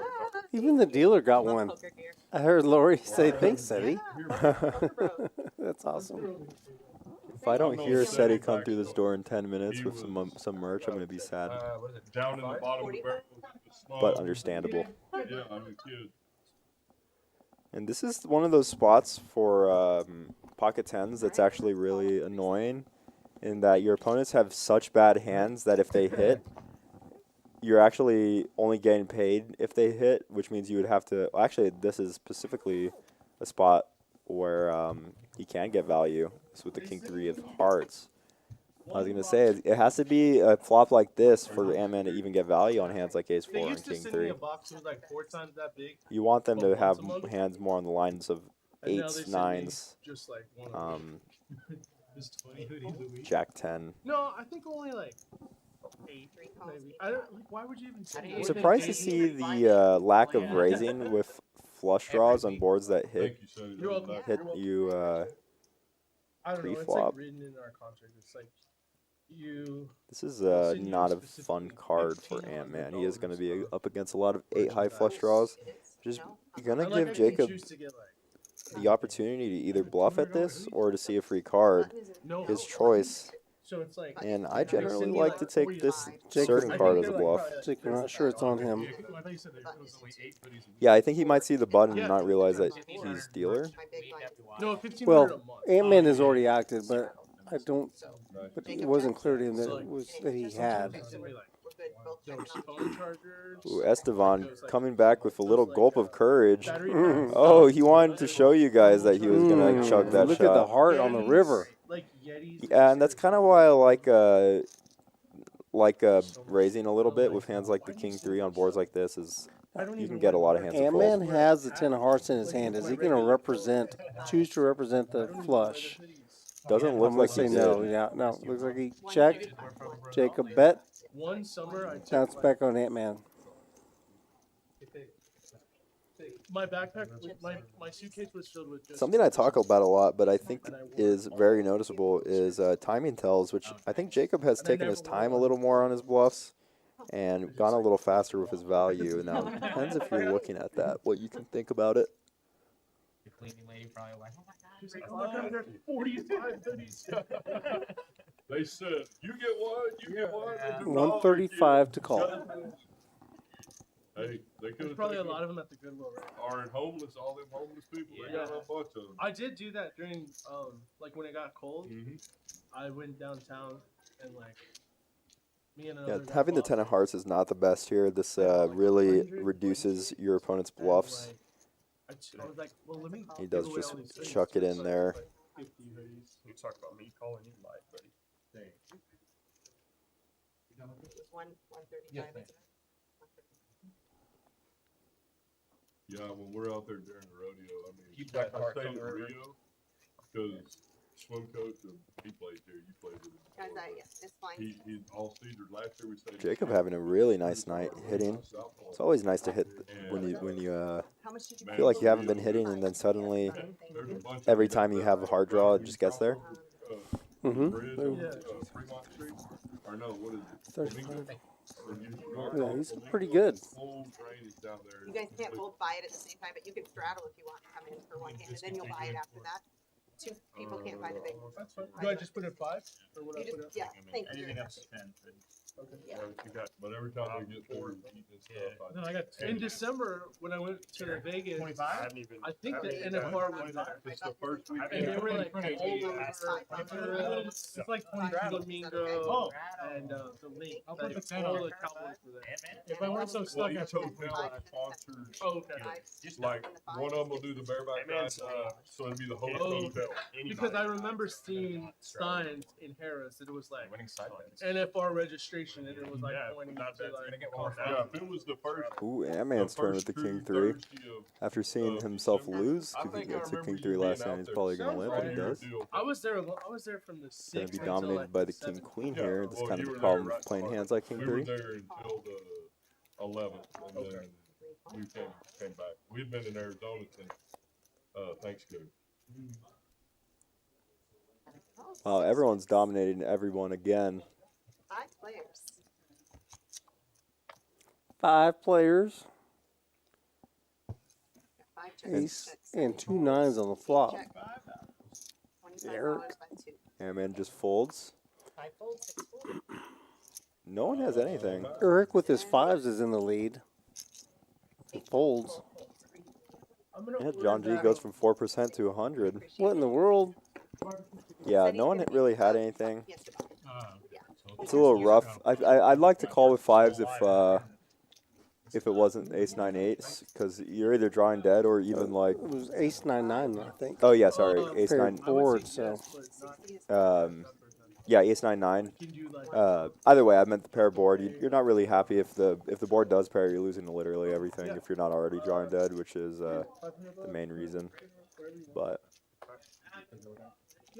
Even the dealer got love one. poker gear. I heard Lori say, thanks, Seti. Yeah, poker bros. That's awesome. If I don't hear Seti come through this door in 10 minutes with some merch, I'm going to be sad. What is it? Down in the bottom of the barrel. But understandable. Yeah, I mean, kid. And this is one of those spots for pocket tens that's actually really annoying in that your opponents have such bad hands that if they hit, you're actually only getting paid if they hit, which means you would have to... Well, actually, this is specifically a spot where he can get value. It's with the king 3 of hearts. I was going to say, it has to be a flop like this for Antman to even get value on hands like ace 4 They and used to king send me 3. a box that was like 4 times that big. You want them to Once have a month. hands more on the lines of And now they 8s, send me 9s, just like one of them. Just 20 hoodies a week. Jack 10. No, I think only like 8, 3 calls. maybe. I don't. Like, why would you even send I'm me? surprised to see the lack of raising with flush draws on boards that Thank you, Sonny. You're welcome. hit you. I don't know. It's pre-flop. like written in our contract. It's like you. This is not a fun card for Antman. He is going to be up against a lot of 8 high flush draws. Just you're going to Like, give I can Jacob choose to get, like, the opportunity to either bluff at this or to see a free card. no. His choice. So it's like. And I generally like to take this Jacob- certain I card think as a they're, bluff. like, Jake, I'm not sure it's on him. I thought you said there was only 8 hoodies a week. Yeah, I think he might see the button and not realize that he's dealer. My big line. No, 1,500 Well, a month. Antman is already acted, but I don't. But it wasn't clear to him that it was that he had. We're good. Both There was checked out. phone chargers. Ooh, Esteban coming back with a little gulp of courage. Battery Mm. packs, Oh, he wanted to show you guys that he was gonna Mm, chug that Look at the shot. heart on the river. like Yetis. Yeah, and that's kind of why I like raising a little bit with hands like the king 3 on boards like this. Is you can get a lot of hands to fold. Antman has the 10 of hearts in his hand. Is he going to choose to represent the flush? Doesn't look I'm like gonna he say no. did. Yeah, no. Looks like he checked. Jacob bet. One summer I took Now it's back on Antman. my backpack, my suitcase was filled with just Something I talk about a lot, but I think is very noticeable, is timing tells, which I think Jacob has taken his time a little more on his bluffs and gone a little faster with his value. Now, it depends if you're looking at that, what you can think about it. The cleaning lady probably like, oh my god. She's like, oh, there are 45 hoodies. They said, you get one, you get one. Yeah. it's a 135 to call. dollar, kid. Hey, they could There's have probably a lot of them at the Goodwill, right? Are homeless, all them homeless people, they got a bunch of them. I did do that during, like when it got cold. Mhm. I went downtown and like me and Yeah, another guy having the bought 10 of hearts is not the best here. This really reduces your opponent's and, bluffs. like, I was like, well, let me. He give does away just all these hoodies. chuck it So in it's there. like 50 hoodies. You talk about me calling you light, buddy. It was 135. Yes, isn't it? Yeah, when we're out there during the rodeo, I mean, Keep that I heart stayed in hunger. Rio because swim coach, he plays here. You played with him. Guys, it's fine. He all season last year we stayed. Jacob having a really nice night hitting. It's always nice to hit when you How much did you feel like you haven't been hitting, and then suddenly every time you have a hard draw, it just gets there. Mm-hmm. Fremont Street, or no, what is it? 35. Yeah, he's pretty good. Full drainage down there. You guys can't both buy it at the same time, but you can straddle if you want to come in for one hand, and then you'll buy it after that. Two people can't buy the big. That's fine. Do I just put in 5? Or what I You put just, in? yeah, thank you. Anything up to 10. Okay. Yeah. But every time we get forward, eating and stuff, No, I got in December when I went to Vegas. 25? I think the NFR was there. it's the first week. And they were like it's like 20 Flamingo and the link. I'll put the Like, 10 all on. the Cowboys were there. If I weren't so Well, stuck, each I'd put hotel sponsors, Oh, okay. like, one of them will do the bareback guys, so it'd be the whole Oh, hotel. Because I remember seeing signs in Harris that it was like Winning side bets. NFR registration and it was like pointing not to bad. like Gonna get one more Yeah, if it was the first. Ooh, Antman's turn with the king 3. After seeing himself lose to king 3 last time, he's probably going to win, but he does. I was there from the He's going 6th to be until, dominated like, by the the king 7th. queen Yeah, here. That's well, kind you of were the problem there, with playing right? hands like king We were 3. there until the 11th, and then we came back. We've been in Arizona since Thanksgiving. Wow, everyone's dominating everyone again. 5 players. 5 players, 5 checks. ace, and 2 9s on the flop. Check. $25 Eric. by 2. Antman just folds. 5 folds, 6 folds. No one has anything. Eric with his 5s is in the lead. He folds. Yeah, John G goes from 4% to 100. What in the world? Yeah, no one really had anything. Yes, yeah. It's a little rough. I'd like to call with 5s if it wasn't ace 9 8s, because you're either drawing dead or even like. It was ace 9 9, I think. Oh yeah, sorry, ace Paired 9. board, so. Yeah, ace 9 9. Either way, I meant the pair board. You're not really happy if the board does pair. You're losing literally everything if you're not already drawing dead, which is the main reason. But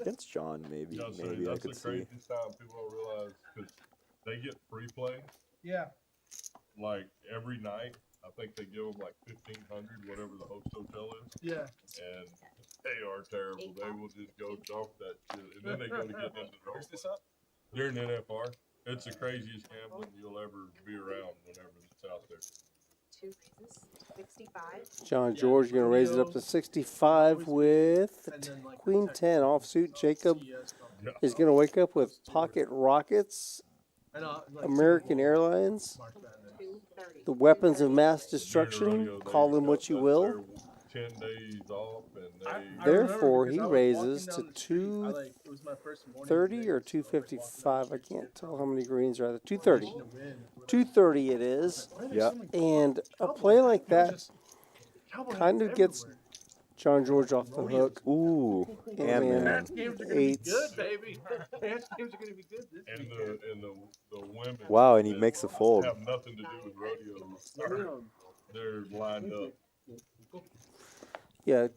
against John, maybe Yeah, so I that's could the see. craziest time people don't realize, because they get free play, Yeah. like, every night. I think they give them like 1,500, whatever the host hotel is, Yeah. and they are terrible. They will just go dump that shit, and then they go to get them to Where's this up? They're in NFR. It's the craziest gambling you'll ever be around whenever it's out there. 2 raises. 65. John George going to raise it up to 65 with Queen 10 offsuit. Jacob is going to wake up with Pocket Rockets, American Airlines, 230. the weapons of mass During the destruction. rodeo, Call them what you will. Their 10 days off, and they. Therefore, he raises to 230 or 255. I can't tell how many greens are there. 230. 230 it is. Yeah. And a play like that kind of gets John George off the hook. Ooh, And Antman. Games are gonna be Eights. good, baby. Games are gonna be good this And weekend. the women. Wow, and he that makes a fold. Have nothing to do with rodeo. They're lined up. Yeah,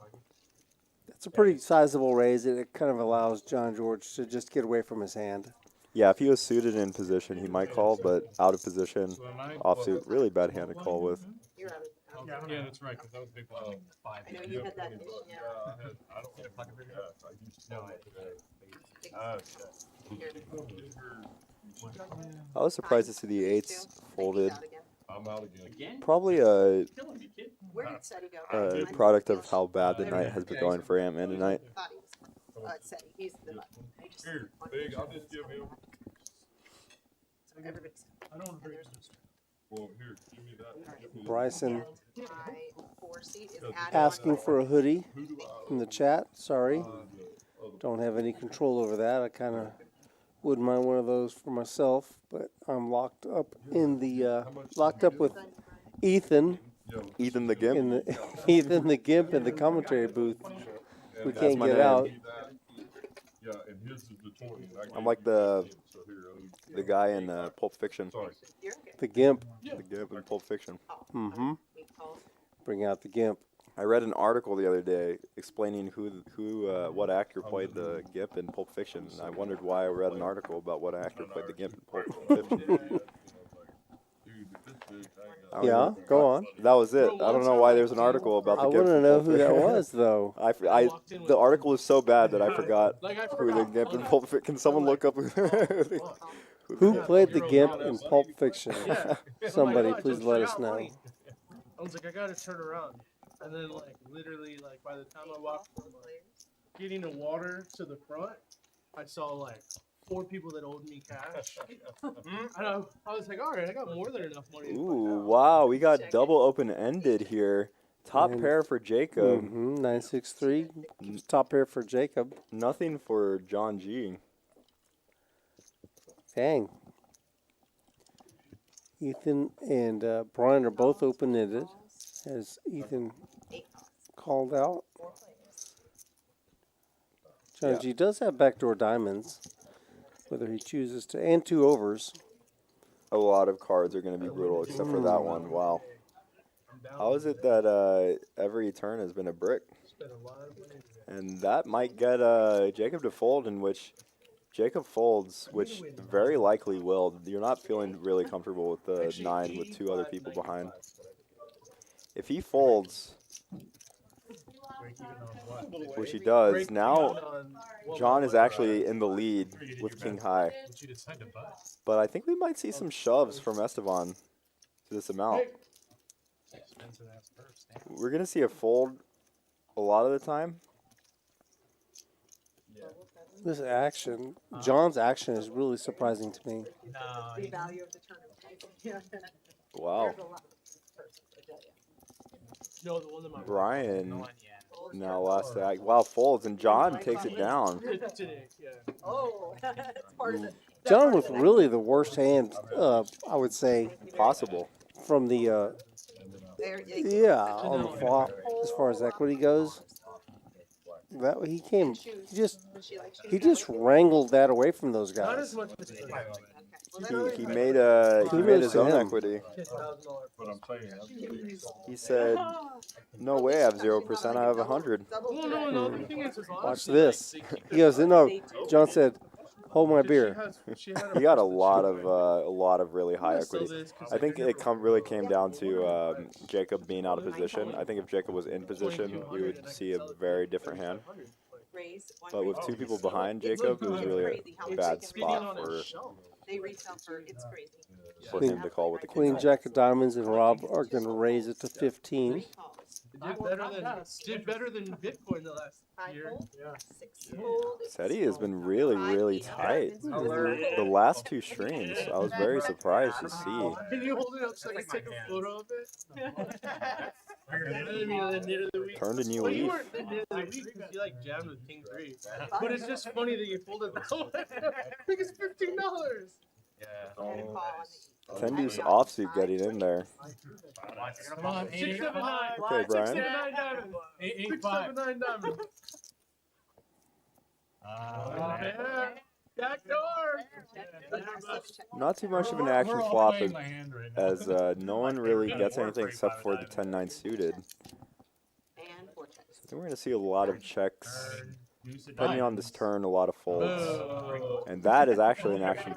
it's a pretty sizable raise. It kind of allows John George to just get away from his hand. Yeah, if he was suited in position, he might call, but out of position, offsuit, really bad hand to call with. You're out of Yeah, that's right, because that was a big one. I know you had that issue. I don't have pocket video. I used to know it. I was surprised to see the 8s folded. I'm out again. Probably a Where did Seti go? product of how bad the night has been going for Antman tonight. Thought he was, Seti, he's the button. I just Here, wanted big, to I'll make just sure give him. So everybody's. I don't want to And break there's this. Well, here, give me that. Bryson my 4 seat is added asking on. for a hoodie Who do I? in the chat. Sorry, Oh, don't have any control over that. I kind of wouldn't mind one of those for myself, but I'm locked up in the locked up with Ethan Ethan the Gimp. in the Ethan the Gimp in the commentary booth. We That's can't my get name. out. Yeah, and his is the 20. and I I'm gave like you the 10, so here, the guy in Pulp Fiction. sorry. You're okay. The Gimp. The Gimp in Pulp Fiction. Mm-hmm. We call bring out the GIMP. I read an article the other day explaining what actor played the GIMP in Pulp Fiction, and I wondered why I read an article about what actor played the GIMP in Pulp Fiction. Yeah, go on. That was it. I don't know why there's an article about the I GIMP. want to know who that was, though. The article was so bad that I forgot who the GIMP in Pulp Fiction. Can someone look up Who played the GIMP in Pulp Fiction? Yeah. Somebody, Oh my God, please just let check us out know. Wayne. I was like, I gotta turn around. And then, like, literally, like, by the time I walked from getting the water to the front, I saw, like, 4 people that owed me cash. And I was like, all right, I got more than enough money. Ooh, wow, we got double open-ended here. Top pair for Jacob. 963. Top pair for Jacob. Nothing for John G. Dang. Ethan and Brian are both open-ended, as Ethan called out. John G does have backdoor diamonds, whether he chooses to, and 2 overs. A lot of cards are going to be brutal, except for that one. Wow. How is it that every turn has been a brick? And that might get Jacob to fold, in which Jacob folds, which very likely will. You're not feeling really comfortable with the 9 with 2 other people behind. If he folds, which he does, now John is actually in the lead with King High. But I think we might see some shoves from Esteban to this amount. We're going to see a fold a lot of the time. This action, John's action is really surprising to me. The value of the tournament. Wow. No, the one that my Brian now last act. Wow, folds, and John takes it down. Oh, that's part of it. John with really the worst hand, I would say. Possible. From the, on the flop, as far as equity goes. That he came, he just wrangled that away from those guys. He made his own equity. He said, "No way, I have 0%. I have 100." Watch this. He goes, "No." John said, "Hold my beer." He got a lot of really high equity. I think it really came down to Jacob being out of position. I think if Jacob was in position, we would see a very different hand. But with 2 people behind Jacob, it was really a bad spot for him to call with the Queen king. Jack of Diamonds and Rob are going to raise it to 15. Did better than Bitcoin the last year. Seti has been really tight. The last 2 streams, I was very surprised to see. Can you hold it up so I can take a photo of it? Turned a new Well, you leaf. weren't the end of the week because you like jammed with King 3. But it's just funny that you folded that one. I think it's $15. Yeah. 10 deuce offsuit getting in there. Come on, 679. Okay, Brian. 679 diamond. 679 diamond. Yeah. Back door. Not too much of an action flop, as no one really gets anything except for the 10-9 suited. I think we're going to see a lot of checks. Depending on this turn, a lot of folds. And that is actually an action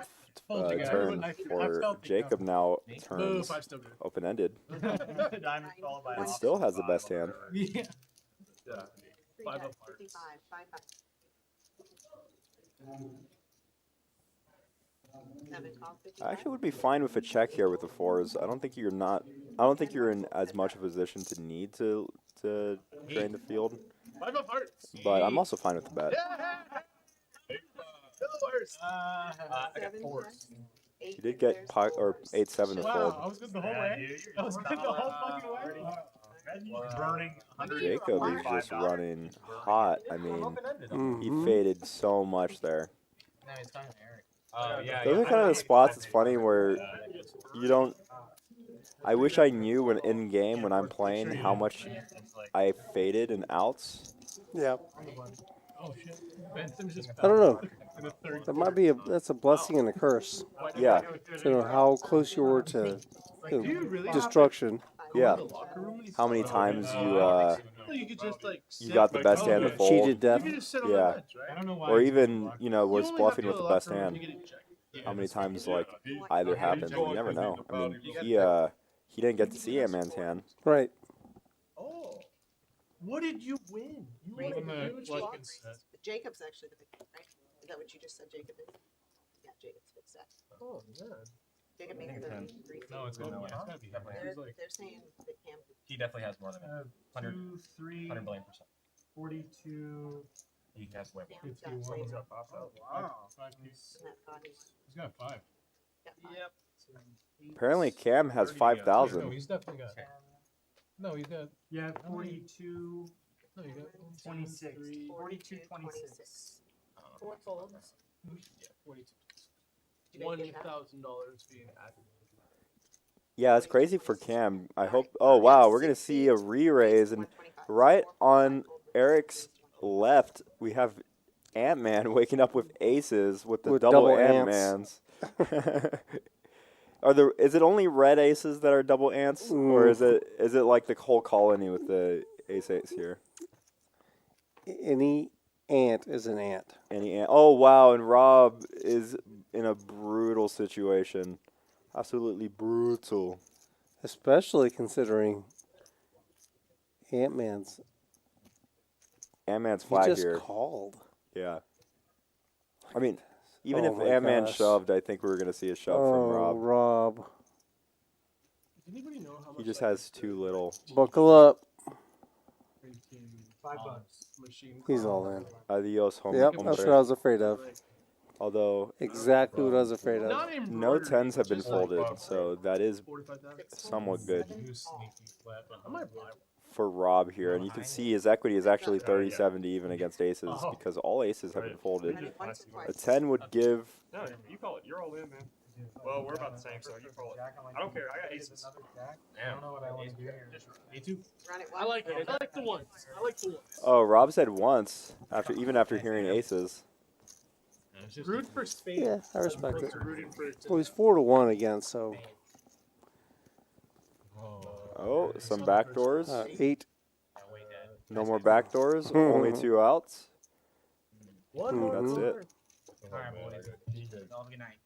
turn for Jacob now. Turns open-ended. And still has the best hand. Yeah. 5 of hearts. I actually would be fine with a check here with the 4s. I don't think you're in as much of a position to need to drain the field. 5 of hearts. But I'm also fine with the bet. I got 4s. He did get 8-7 to Wow, fold. I was good the whole way. I was good the whole fucking way. Burning Jacob is just running hot. I mean, he faded so much there. No, he's talking to Erik. Those are kind of the spots, it's funny, where you don't... I wish I knew when in game when I'm playing how much I faded in outs. Yeah. Oh shit. I don't know. That might be that's a blessing and a curse. Yeah. To know how close you were to destruction. Yeah. in the locker room and he's How many like, times you No, you could just like you sit got the like, best hand to okay. fold, Cheated death. You could just sit on the Yeah. bench, right? I don't know why. or I chose the even locker you know You was only have bluffing to with go the to best locker room hand. if you get ejected. Yeah, How many that's- times Yeah, like he- either he happens? You talked never to me know. I about mean, it. he didn't get to see Antman's hand. Right. Oh, what did you win? You won Even a the huge like lot. it's set. Jacob's actually the big one, right? Is that what you just said, Jacob is? Yeah, Jacob's big set. Oh, yeah. Jacob I makes think 30, 10. 3 No, it's feet. gonna, yeah, it's gotta be him. They're saying that Cam He definitely has more than me. 100, 2, 3, 100 billion%. 42. He has way more. Cam's got 51. way He's more got 5,000. Wow. 5 than piece. that body. He's got 5. Got five. Yep. Apparently, Cam has 30, 5,000. No, he's definitely got. No, he's got. Yeah, 42, No, you got 26. 3, 42, 26. Four folds. Yeah, 42. $1,000 being added. Yeah, it's crazy for Cam. I hope. Oh wow, we're gonna see a re-raise, and right on Eric's left, we have Antman waking up with aces with the With double double ants. Antmans. Is it only red aces that are double ants, or is it like the whole colony with the ace here? Any ant is an ant. Any ant? Oh wow, and Rob is in a brutal situation. Absolutely brutal. Especially considering Antman's Flag just here. called. Yeah. I mean, even Oh if my Antman gosh. shoved, I think we were going to see a shove from Rob. Rob. Does anybody know how much He just like, has too little. Buckle up. $5 machine? He's all in. Adios, Yep, that's hombre. what I was afraid of. Although, Exactly what I was afraid of. Not no embroidery, 10s have been just like folded, so that is 45,000. somewhat good Who's sneaky flat? I might buy one. for Rob here. And you can see his equity is actually 30-70 even against aces because all aces have been folded. Once or A twice. 10 would give. No, you call it. You're all in, man. Well, we're about the same, so you call it. I don't care. I got aces. I don't know what I want to do here. Me too. Run it I like it. I like the ones. I like the ones. Oh, Rob said once even after hearing aces. Root for spades. Yeah, I respect it. Rooting for Well, he's 4-1 again, so Oh, some backdoors. 8. No more backdoors. Only 2 outs. one Mhm. more. That's it. Alright, boys. Have a good night.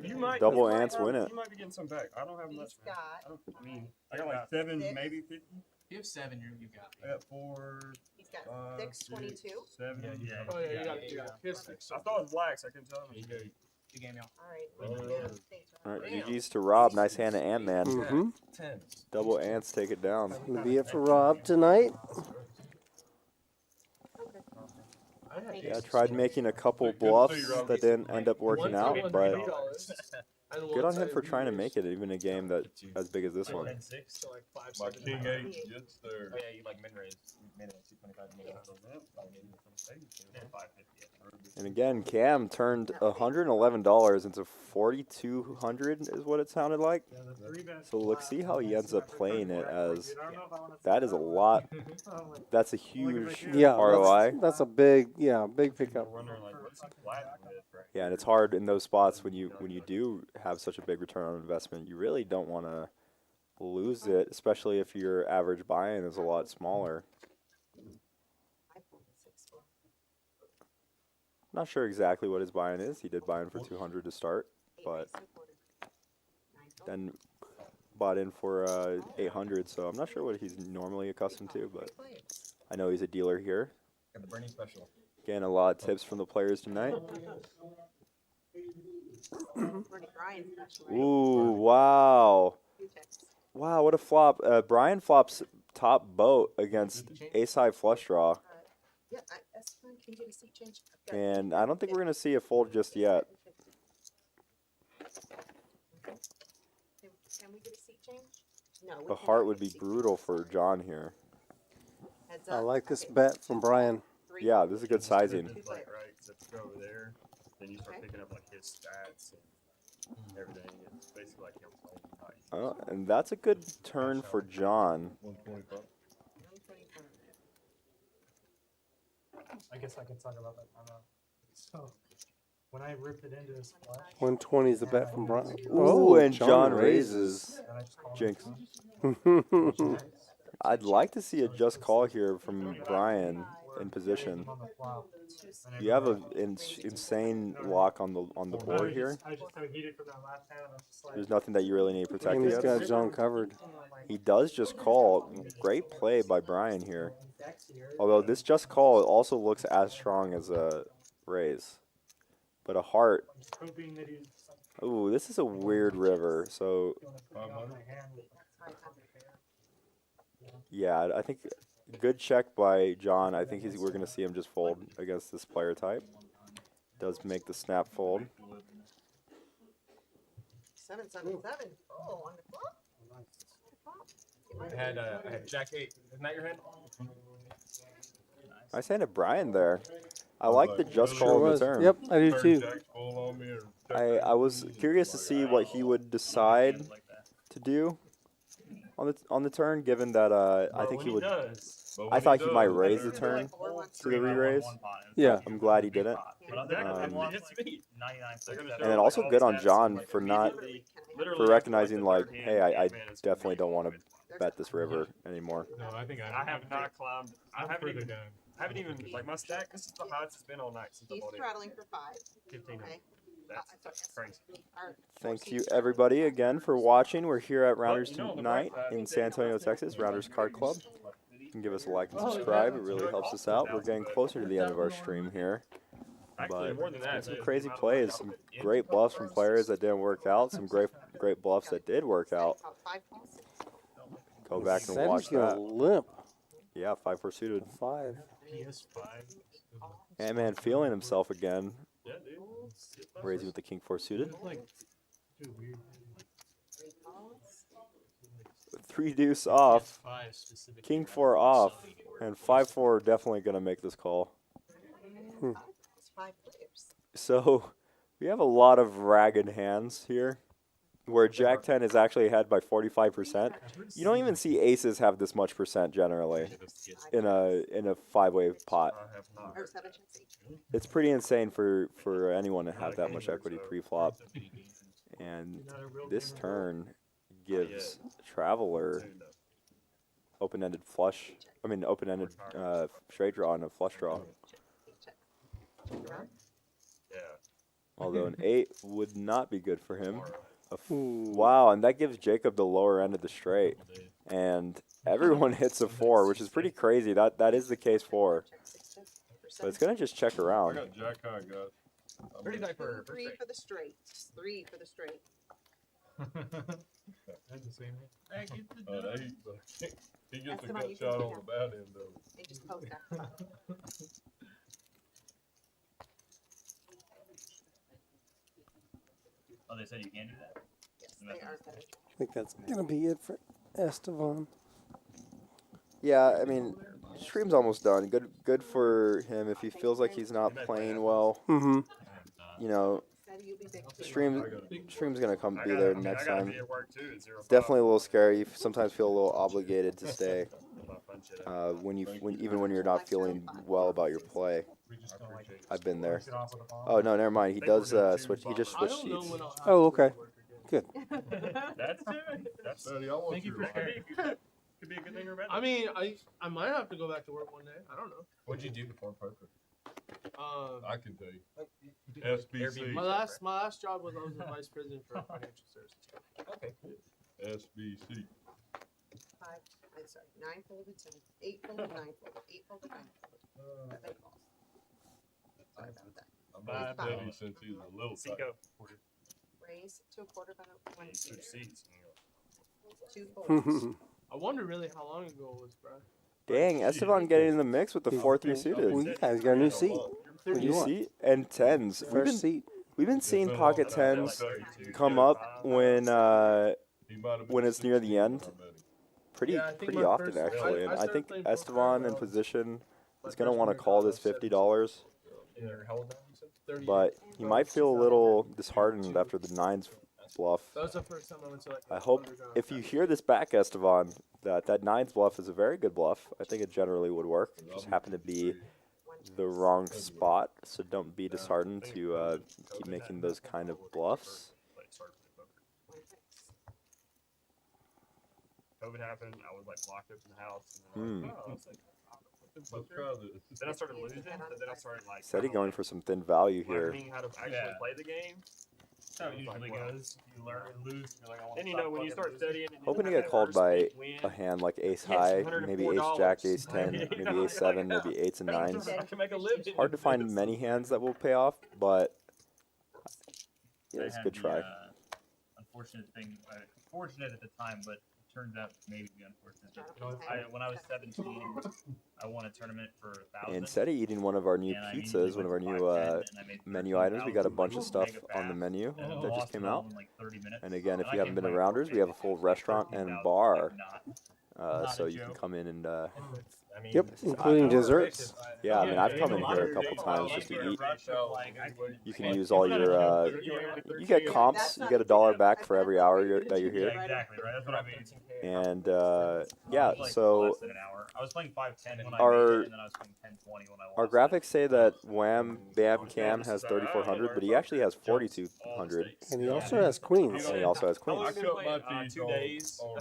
You might. Double you might ants have- win it. You might be getting some back. I don't have much. He's Man. got, I mean, I got like 7, Six. maybe 50. You have 7, you got I got 4, he's got 5, 6, 6, 22. 7. Yeah. Oh, yeah, you got it. You got it. Here's six. I thought it was blacks. I couldn't tell. Good game, y'all. All right. All right, GG's to Rob. Nice hand to Antman. Mm-hmm. 10s. Double ants take it down. Gonna be it for Rob tonight. Yeah, I tried making a couple bluffs that didn't end up working out, but good on him for trying to make it even a game that as big as this one. 10-6. So like 5, My 7. king eight gets there. Oh, yeah, you like min raise. You made it 225. Yeah, 550. And again, Cam turned $111 into $4,200 is what it sounded like. Yeah, the 3 best. So look, see how he ends up playing it as that is a lot. That's a huge Yeah, ROI. that's a big pickup. I'm wondering like what's he flat with, right? Yeah, and it's hard in those spots when you do have such a big return on investment. You really don't want to lose it, especially if your average buy-in is a lot smaller. Not sure exactly what his buy-in is. He did buy in for 200 to start, but then bought in for 800. So I'm not sure what he's normally accustomed to, but I know he's a dealer here. Got the Bernie special. Again, a lot of tips from the players tonight. Ooh, wow. Wow, what a flop. Brian flops top boat against ace-high flush draw. Yeah, that's fine. Can you get a seat change? And I don't think we're going to see a fold just yet. Can we get a seat change? No. we A cannot heart would get a be seat brutal for John here. Heads I up. like this Okay. bet from Brian. Three. Yeah, this is a good sizing. Two Like, players. right, except you go over there, then you start Okay. picking up like his stats and everything. It's basically like him playing. And that's a good turn for John. 125. 125. I guess I can talk about that. I don't know. So, when I ripped it into his flesh. 120 is the bet from Brian. Ooh, and John raises. Then I just called Jinx. him. I'd like to see a just call here from Brian in position. On the flop. You have an insane lock on the board here. I was just so heated from that last hand. I was just like, There's nothing that you really need to protect And he's got against. John covered. He does just call. Great play by Brian here. Although this just call also looks as strong as a raise. But a heart. hoping that he's Ooh, this is a weird river. So, yeah, I think good check by John. I think we're going to see him just fold against this player type. Does make the snap fold. 777. Oh, on the flop. I had Jack 8. Isn't that your hand? I sent it Brian there. I like the just Sure call of was. the turn. Yep, I do Turn too. Jack's full on me or check I was curious to see what he would decide to do on the turn, given that I think he would. But when I thought he does, might it's raise better the to turn Four, one, to the re-raise. Yeah. I'm glad he didn't. It's me. 99. And then also good on John for not for recognizing like, hey, I definitely don't want to bet this river anymore. No, I think I have not climbed. I I'm haven't further even. down. I haven't even like my stack. This is the highest it's been all night since I He's bought it. straddling for 5. 15. Okay. That's crazy. Our Thank four you seats. everybody again for watching. We're here at Rounders you know, on the tonight bright side, in San Antonio, Texas, Rounders Card Club. You can give us a like and Oh, subscribe. yeah. It really helps us out. We're getting closer to the end of our stream here. Actually, But more than that, some crazy plays, some great bluffs from players that didn't work out, some great bluffs that did work out. About 5 calls. Go back and Savvy's watch gonna that. limp. Yeah, 5-4 suited. 5. PS5. Antman feeling himself again. Yeah, dude. Raising with the King 4 suited. Like, dude, weird. 3 calls. 3 deuce off. PS5 specifically. King 4 off. And 5-4 definitely going to make this call. It's 5 players. So we have a lot of ragged hands here. Where Jack 10 is actually ahead by 45%. You don't even see aces have this much percent generally in a 5-way pot. Or 7 checks each. It's pretty insane for anyone to have that much equity pre-flop. And this turn gives Traveler open-ended flush. I mean, open-ended straight draw and a flush draw. Yeah. Although an 8 would not be good for him. Wow, and that gives Jacob the lower end of the straight. And everyone hits a 4, which is pretty crazy. That is the case 4. But it's going to just check I around. got Jack high, guys. 39 for 3 for the straight. 3 for the straight. That's the same. That he gets That's a the gut one you shot can on see the bad end of it. They just post that. Oh, they said you can do that? Yes, they are better. I think that's gonna be it for Estevan. Yeah, I mean, stream's almost done. Good for him if he feels like he's not playing well. Mm-hmm. You know, Said you'll be big too. stream's gonna come be there next I gotta time. be at work too at 0 Definitely a little scary. You sometimes feel a little obligated to stay when even when you're not feeling well about your play. I've been there. Oh no, never mind. He does switch. He just I switched don't know sheets. when I'll have Oh, to okay. work again. Good. That's Daddy, I want Thank you your for life. sharing. could be a good thing or a bad I thing. mean, I might have to go back to work one day. I don't know. What'd you do before poker? I can tell you. SBC. My last job was I was the vice president for financial services. Okay. SBC. 5. I'm sorry. 9 folded, 10. 8 folded, 9 folded. 8 folded, 9 folded. That big balls. Sorry about that. I've known Teddy since he was a little tight. Cinco. Raise to a quarter by the 1 Switch seats. 2 folds. I wonder really how long ago it was, bro. Dang, Esteban getting in the mix with the 4-3 Well, suited. yeah, he's got a new seat. What do you New want? seat and 10s. First seat. We've been seeing pocket 10s come Yeah. up when He might have been when it's near the end. 6 already. pretty Yeah, I think pretty my often first- actually. I And I started think playing poker Esteban in around position my is going to freshman want to year call in this college, $50, In your held down, you said? 30 but he might feel a little disheartened after the nines bluff. That was the first time I went to like. I hope if you hear this back, Esteban, that nines bluff is a very good bluff. I think it generally would work. It just happened to be the wrong spot, so don't be disheartened to keep making those kind of bluffs. COVID happened. I was like locked up in the house. And then I was like, Let's try this. then I started losing. So then I started like Steady going for some thin value here. learning how to actually play the game. That's how it usually goes. You learn and lose. You're like, I want Then you know when you start studying. And Hoping to you get called first by big win, a hand like ace Yes, high, maybe ace jack, $104. ace 10, You maybe know, ace 7, maybe 8s and 9s. I can make a living. Hard to find many hands that will pay off, but yeah, I it's a had good the, try. Unfortunate thing, fortunate at the time, but it turns out maybe to be unfortunate. When I was 17, I won a tournament for 1,000. And Seti eating one of our new and I pizzas, one of our immediately new went to 5-10, and I made menu items. We got a 13,000 bunch of stuff mega on the fast, menu and that just lost came it all out. in like 30 minutes. And again, if And you I haven't came been to back Rounders, we have a full restaurant and 13,000, bar, not so a you can joke. come in and Yep, including desserts. yeah, I mean, I've come in here a couple times just to eat. You can use all your you get comps. You get $1 back for every hour that you're here. Exactly, right? That's what I mean. And yeah, Like so less than an hour. I was playing 5-10 when I Our- made it, and then I was playing 10-20 when I our lost graphics say that Wham Bam Cam has 3,400, but he actually has 4,200, And he also has queens. and he also has I queens. cut my teeth 2 days. on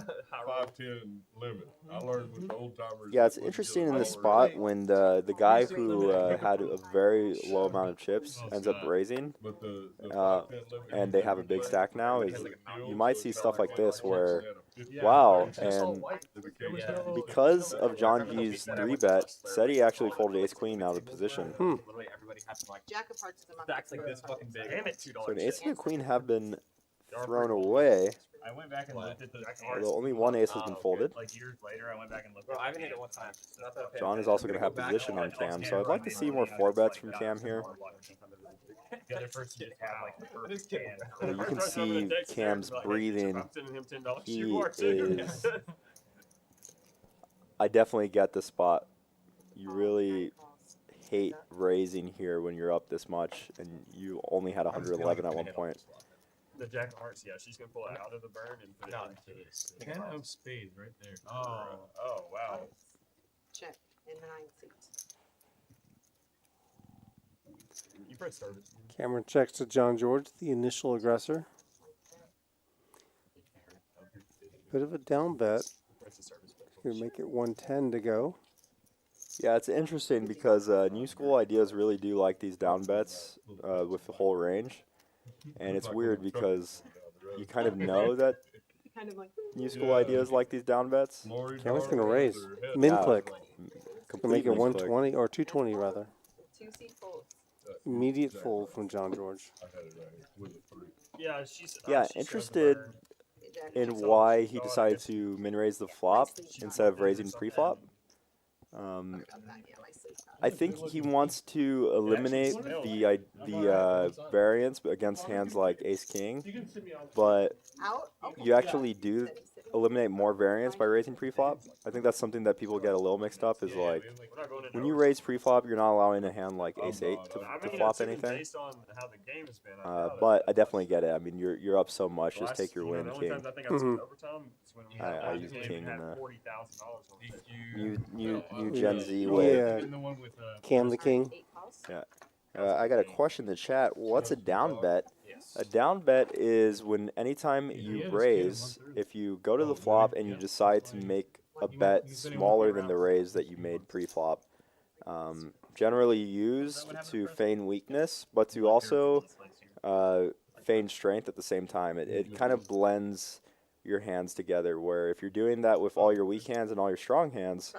5-10 limit. I learned with the old timers. Yeah, it's interesting in this spot when the guy who had a very low amount of chips ends up raising, But the uh, 5-10 limit and they have a big stack now. Is you might see stuff like this where, Yeah. wow, and Yeah. because of John G's 3-bet, Seti actually folded ace queen out of position. Literally everybody had to like Jack of hearts is a much stacks like better this card. fucking big. Damn it, $2. So an ace and a queen have been thrown away, I went back and looked at the although only one ace has been folded. like years later. I went back and looked. Bro, at I haven't the hit it game. one time. Not that John is also going to have position on Cam, so I'd like to see more 4-bets from Cam here. The other person just had like the perfect hand. You can see Cam's breathing. I'm sending him $10. He You are too. is. I definitely get the spot. You really hate raising here when you're up this much, and you only had 111 at one point. The Jack of Hearts, yeah, she's gonna pull it out of the burn and put it into this. The guy of spades right there. Oh, wow. Check in the 9 seats. You press service. Cameron checks to John George, the initial aggressor. Bit of a down bet. Press the service. Gonna make it 110 to go. Yeah, it's interesting because new school ideas really do like these down bets with the whole range, and it's weird because you kind of know that Kind of like, new school ideas like these down bets. Cameron's gonna raise. Min Yeah. click. Gonna make it Completely 120 or 220 rather. 2 seat folds. Immediate fold from John George. Yeah, she's. Yeah, she interested showed the burn. in why he decided to min raise the flop instead of raising pre-flop. I think he wants to eliminate the variance against hands like Ace King, but Out? Okay. you actually do eliminate more variance by raising pre-flop. I think that's something that people get a little mixed up. Is like We're not going into when you raise pre-flop, you're not allowing a hand like Ace 8 I to mean, flop it's even anything. based on how the game has been. I know that. But I definitely get it. I mean, you're up so much. Just Last- take your you know, win, the only king. times I think I've seen overtime is when we I had use game king and in had the- $40,000 on it. New Gen Z way. Yeah. Even the one with Cam the king. 8 calls. I got a question in the chat. What's a down bet? A down bet is when anytime you raise, if you go to the flop and you decide to make a bet smaller than the raise that you made pre-flop, generally used to feign weakness, but to also feign strength at the same time. It kind of blends your hands together, where if you're doing that with all your weak hands and all your strong hands,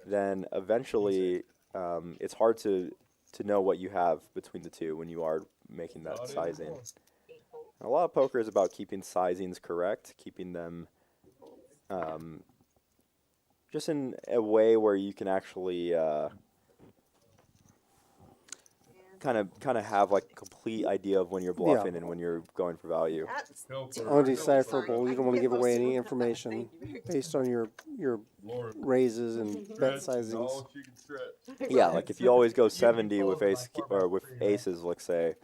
then eventually it's hard to know what you have between the two when you are making that sizing. And a lot of poker is about keeping sizings correct, keeping them just in a way where you can actually kind of have like a complete idea of when you're bluffing and when you're going for value. That's Undecipherable. You don't want to give away any information based on your raises and bet sizings. Yeah, like if you always go 70 with with aces, let's say,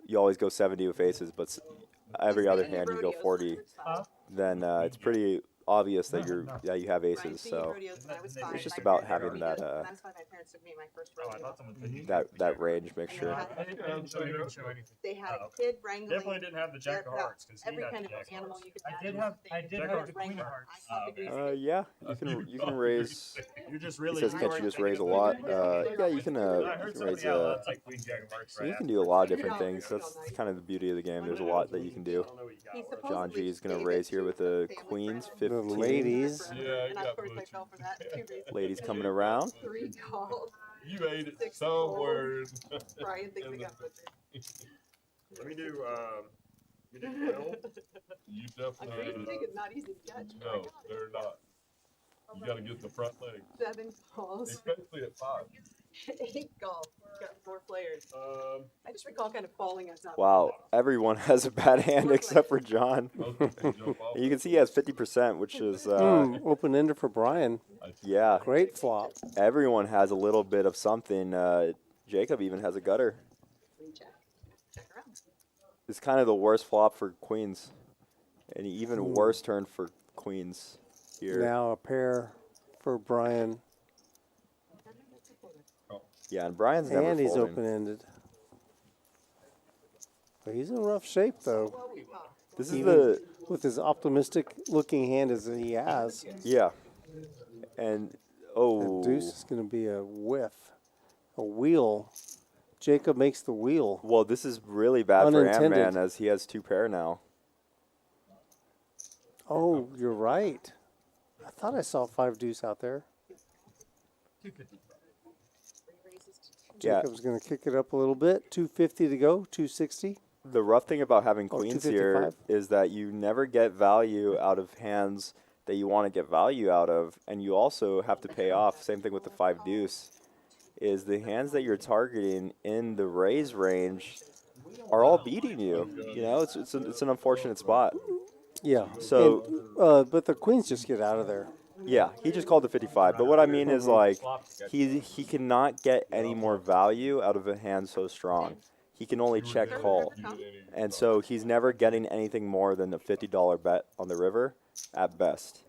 you always go 70 with aces, but every other hand you go 40, then it's pretty obvious that you have Brian, aces. seeing So rodeos when I was 5. it's just my about parents having took me that to- when I was 5, my parents took me to my first Oh, I rodeo. thought someone said you that range. Make And sure. I didn't show anything. They had Oh, a kid wrangling. Definitely didn't have the Jack of their- Hearts because he every had kind the of Jack of animal Hearts. you could I imagine. did have They the Queen of wrangler. Hearts. I caught the Okay. grease. Yeah, you can raise. You're just He really. says, can't you just raise a lot? Yeah, you can I heard raise somebody a. out loud like Queen Jack of Hearts. So you right can do a lot of different after. things. That's kind of the beauty of the game. There's a lot that you can do. He John supposedly G is going to gave raise it here to with a the family queens, friend. 15. ladies. Yeah, And you of got course I butchered. fell for that. 2 reasons. Ladies coming around. 3 calls. You ate it 6 somewhere. Brian thinks I got butchered. Let me do. You did Will. You A grease definitely. pig is not easy to catch. but I No, got it. they're not. You gotta get the front leg, 7 calls. especially at 5. 8 calls. Got 4 players. I just recall kind of falling on top. Wow, everyone has a bad hand except for John. Most of them jump off. You can see he has 50%, which is Open-ender for Brian. yeah. Great flop. Everyone has a little bit of something. Jacob even has a gutter. Free check. Check around. It's kind of the worst flop for queens, and even worse turn for queens here. Now a pair for Brian. Yeah, and Brian's never And he's folding. open-ended. But he's in rough shape, though. Well, we pop. This is Even the with as optimistic-looking hand as he has. yeah, and That deuce is going to be a whiff. A wheel. Jacob makes the wheel. well, this is really bad for Unintended. Antman as he has 2 pair now. Oh, you're right. I thought I saw 5 deuce out there. 3 raises to 2. Yeah. Jacob's going to kick it up a little bit. 250 to go. 260. The rough thing about having Oh, queens here 255? is that you never get value out of hands that you want to get value out of, and you also have to pay off. Same thing with the 5 deuce. Is the hands that you're targeting in the raise range are all beating you. You know, it's an unfortunate spot. Yeah. So And, but the queens just get out of there. yeah, he just called the 55. But what I mean is like he cannot get any more value out of a hand so strong. He can only check call, and so he's never getting anything more than a $50 bet on the river at best.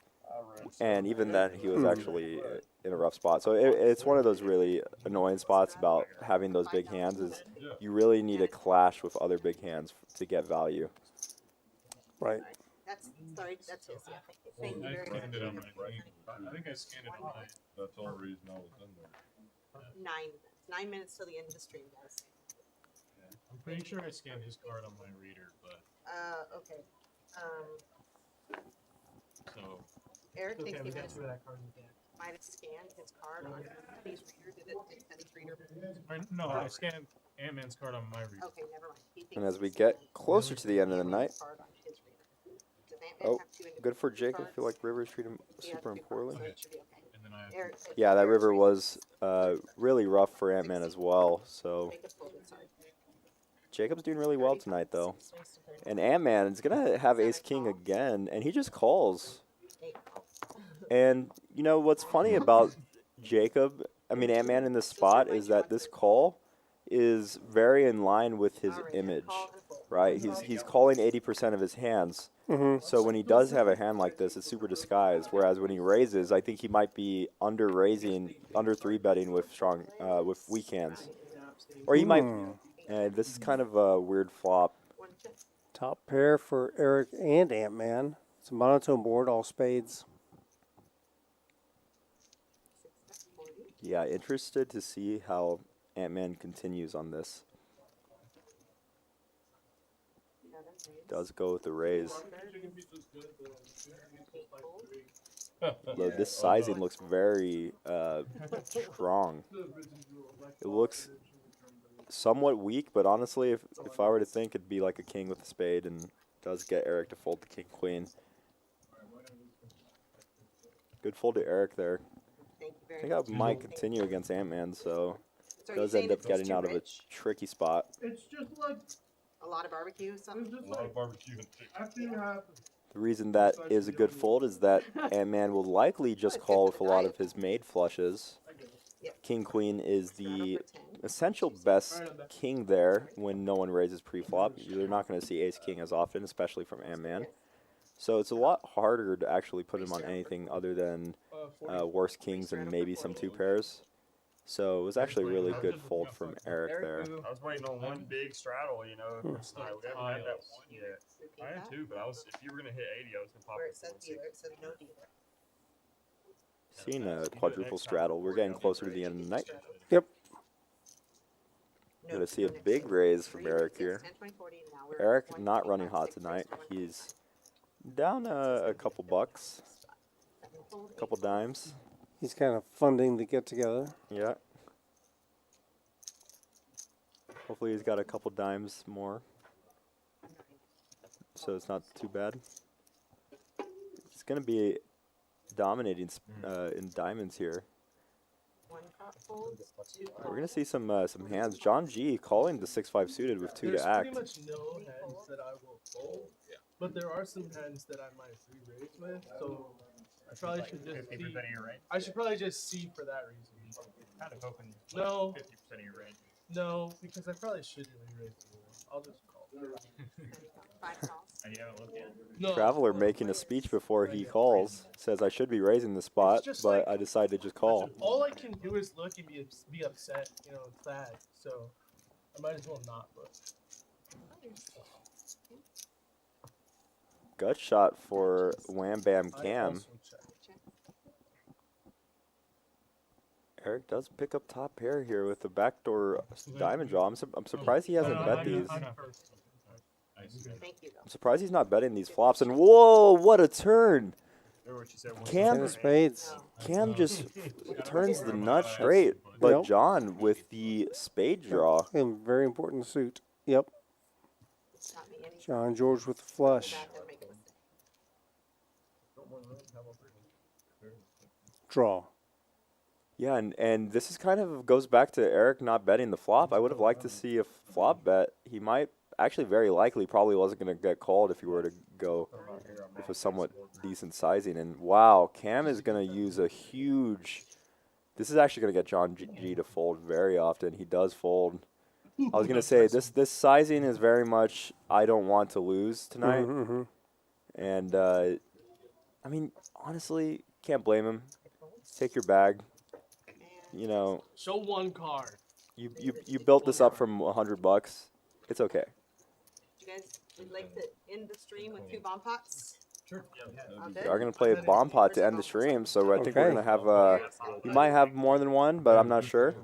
And even then, he was actually in a rough spot. So it's one of those really annoying spots about having those big hands is you really need a clash with other big hands to get value. Right. That's sorry. That's his. Yeah. Thank you I very scanned it on much. my brain. I think I scanned it online. That's the only reason I was in there. 9 minutes. 9 minutes till the end of the stream, guys. I'm pretty sure I scanned his card on my reader, but Okay. so. Eric Okay, thinks we he got through that card again. might have scanned his card on Penny's reader. Did Penny's reader? No, I scanned Antman's card on my reader. Okay, never mind. He thinks And as he we scanned get closer to the end of the night, card on his reader. Does Antman oh, have 2 good for individual Jacob. I feel like cards? Rivers treated him He has super 2 cards, poorly. so it should be okay. And then I have Eric, Yeah, that Eric's river reader. was really rough for Antman as well. So Jacob folded, sorry. Jacob's doing really well tonight, though. And Antman is going to have ace-king again, and he just calls. 8 calls. And, you know, what's funny about Jacob, I mean, Antman in this spot, is that this call is very in line with his All right, image, call and fold. right? He's calling 80% of his hands. So when he does have a hand like this, it's super disguised. Whereas when he raises, I think he might be under raising, under 3-betting with strong, with weak hands. Or he might, and this is kind of a weird flop. 1 check. Top pair for Eric and Antman. It's a monotone board, all spades. 6 40. Yeah, interested to see how Antman continues on this. 7 raise. Does go with the raise. 8 fold. Though this sizing looks very strong. It looks somewhat weak, but honestly, if I were to think, it'd be like a king with a spade, and does get Erik to fold the king-queen. Good fold to Erik there. Thank you I very think much. I might continue against Antman, so So are you does saying end up it's just getting too out of a rich? tricky spot. It's just like A lot of barbecue, something? A lot of barbecue and chicken. after you have The reason that is a good fold is that Antman will likely just call with a lot of his made flushes. Yep. King-queen is Not the over 10. essential best king there when no one raises pre-flop. You're not going to see ace-king as often, especially from Antman. So it's a lot harder to actually put him on anything other than 40. worse kings and maybe some 2 pairs. So it was actually a really good fold from Erik there. I was waiting on one big straddle, you know. We haven't had that one yet. Repeat I am that. too, but if you were gonna hit 80, I was gonna pop Where it it says for dealer, it says no dealer. Seeing a quadruple straddle. We're getting closer to the end of the night. Yep. Gonna see a big raise from Erik here. 10, 20, 40, and now we're Erik 1, not 25, running hot 6, tonight. 1, He's down a couple bucks, fold, a couple dimes. He's kind of funding the get together. Yeah. Hopefully he's got a couple dimes more, so it's not too bad. It's gonna be dominating in diamonds here. 1 top fold, 2 We're gonna see some hands. John G calling the 6-5 suited with 2 There's to act. pretty much no hands that I will fold, but there are some hands that I might re-raise with, so I probably should just 50% see. of your range. I should probably just see for that reason. Kind of hoping No, 50% of your range. no, because I probably shouldn't re-raise the wheel. I'll just call. 5 calls. And you haven't looked yet. No. Traveler making a speech before he calls says I should be raising the spot, just but like- I decided to just call. All I can do is look and be upset, you know, sad. So I might as well not look. Gut shot for Wham Bam I Cam. also check. Erik does pick up top pair here with the backdoor diamond draw. I'm surprised he hasn't bet these. Thank you, though. I'm surprised he's not betting these flops. And whoa, what a turn! Remember what you said. Cam, 10 of spades. Cam just turns the nut straight, but Yep. John with the spade draw. And very important suit. Yep. Not me any. John George with the flush. Back and make a mistake. Draw. Yeah, and this is kind of goes back to Erik not betting the flop. I would have liked to see a flop bet. He might actually very likely probably wasn't going to get called if he were to go with a somewhat decent sizing. And wow, Cam is going to use a huge. This is actually going to get John G to fold very often. He does fold. I was going to say this sizing is very much I don't want to lose tonight. Mm-hmm. And I mean, honestly, can't blame him. Take your bag. You know, Show 1 card. you built this up from $100. It's okay. You guys would like to end the stream with 2 bomb pots? Sure. All We good? are gonna play a bomb pot to end the stream, so I think we're Okay. gonna have we might have more than one, but I'm not sure.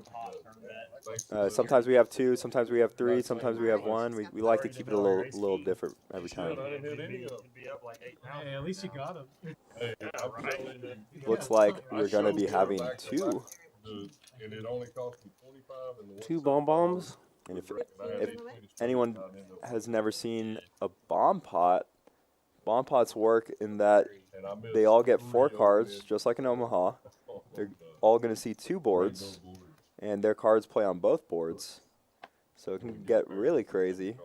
Sometimes we have 2, sometimes we have 3, sometimes we have 1. We like to keep it a little different every time. I didn't hit any of them. It'd be up like 8 Hey, at least you got him. Hey, I'm telling you. Looks like I we're gonna showed be them having back to 2. back, and it only cost me 25 and the one 2 bomb bombs. And if If anyone has never seen a bomb pot pots work in that and I missed they all get 4 3 cards, of just like in Omaha. them. They're all gonna see 2 boards, and their cards play on both boards. So it can get really crazy.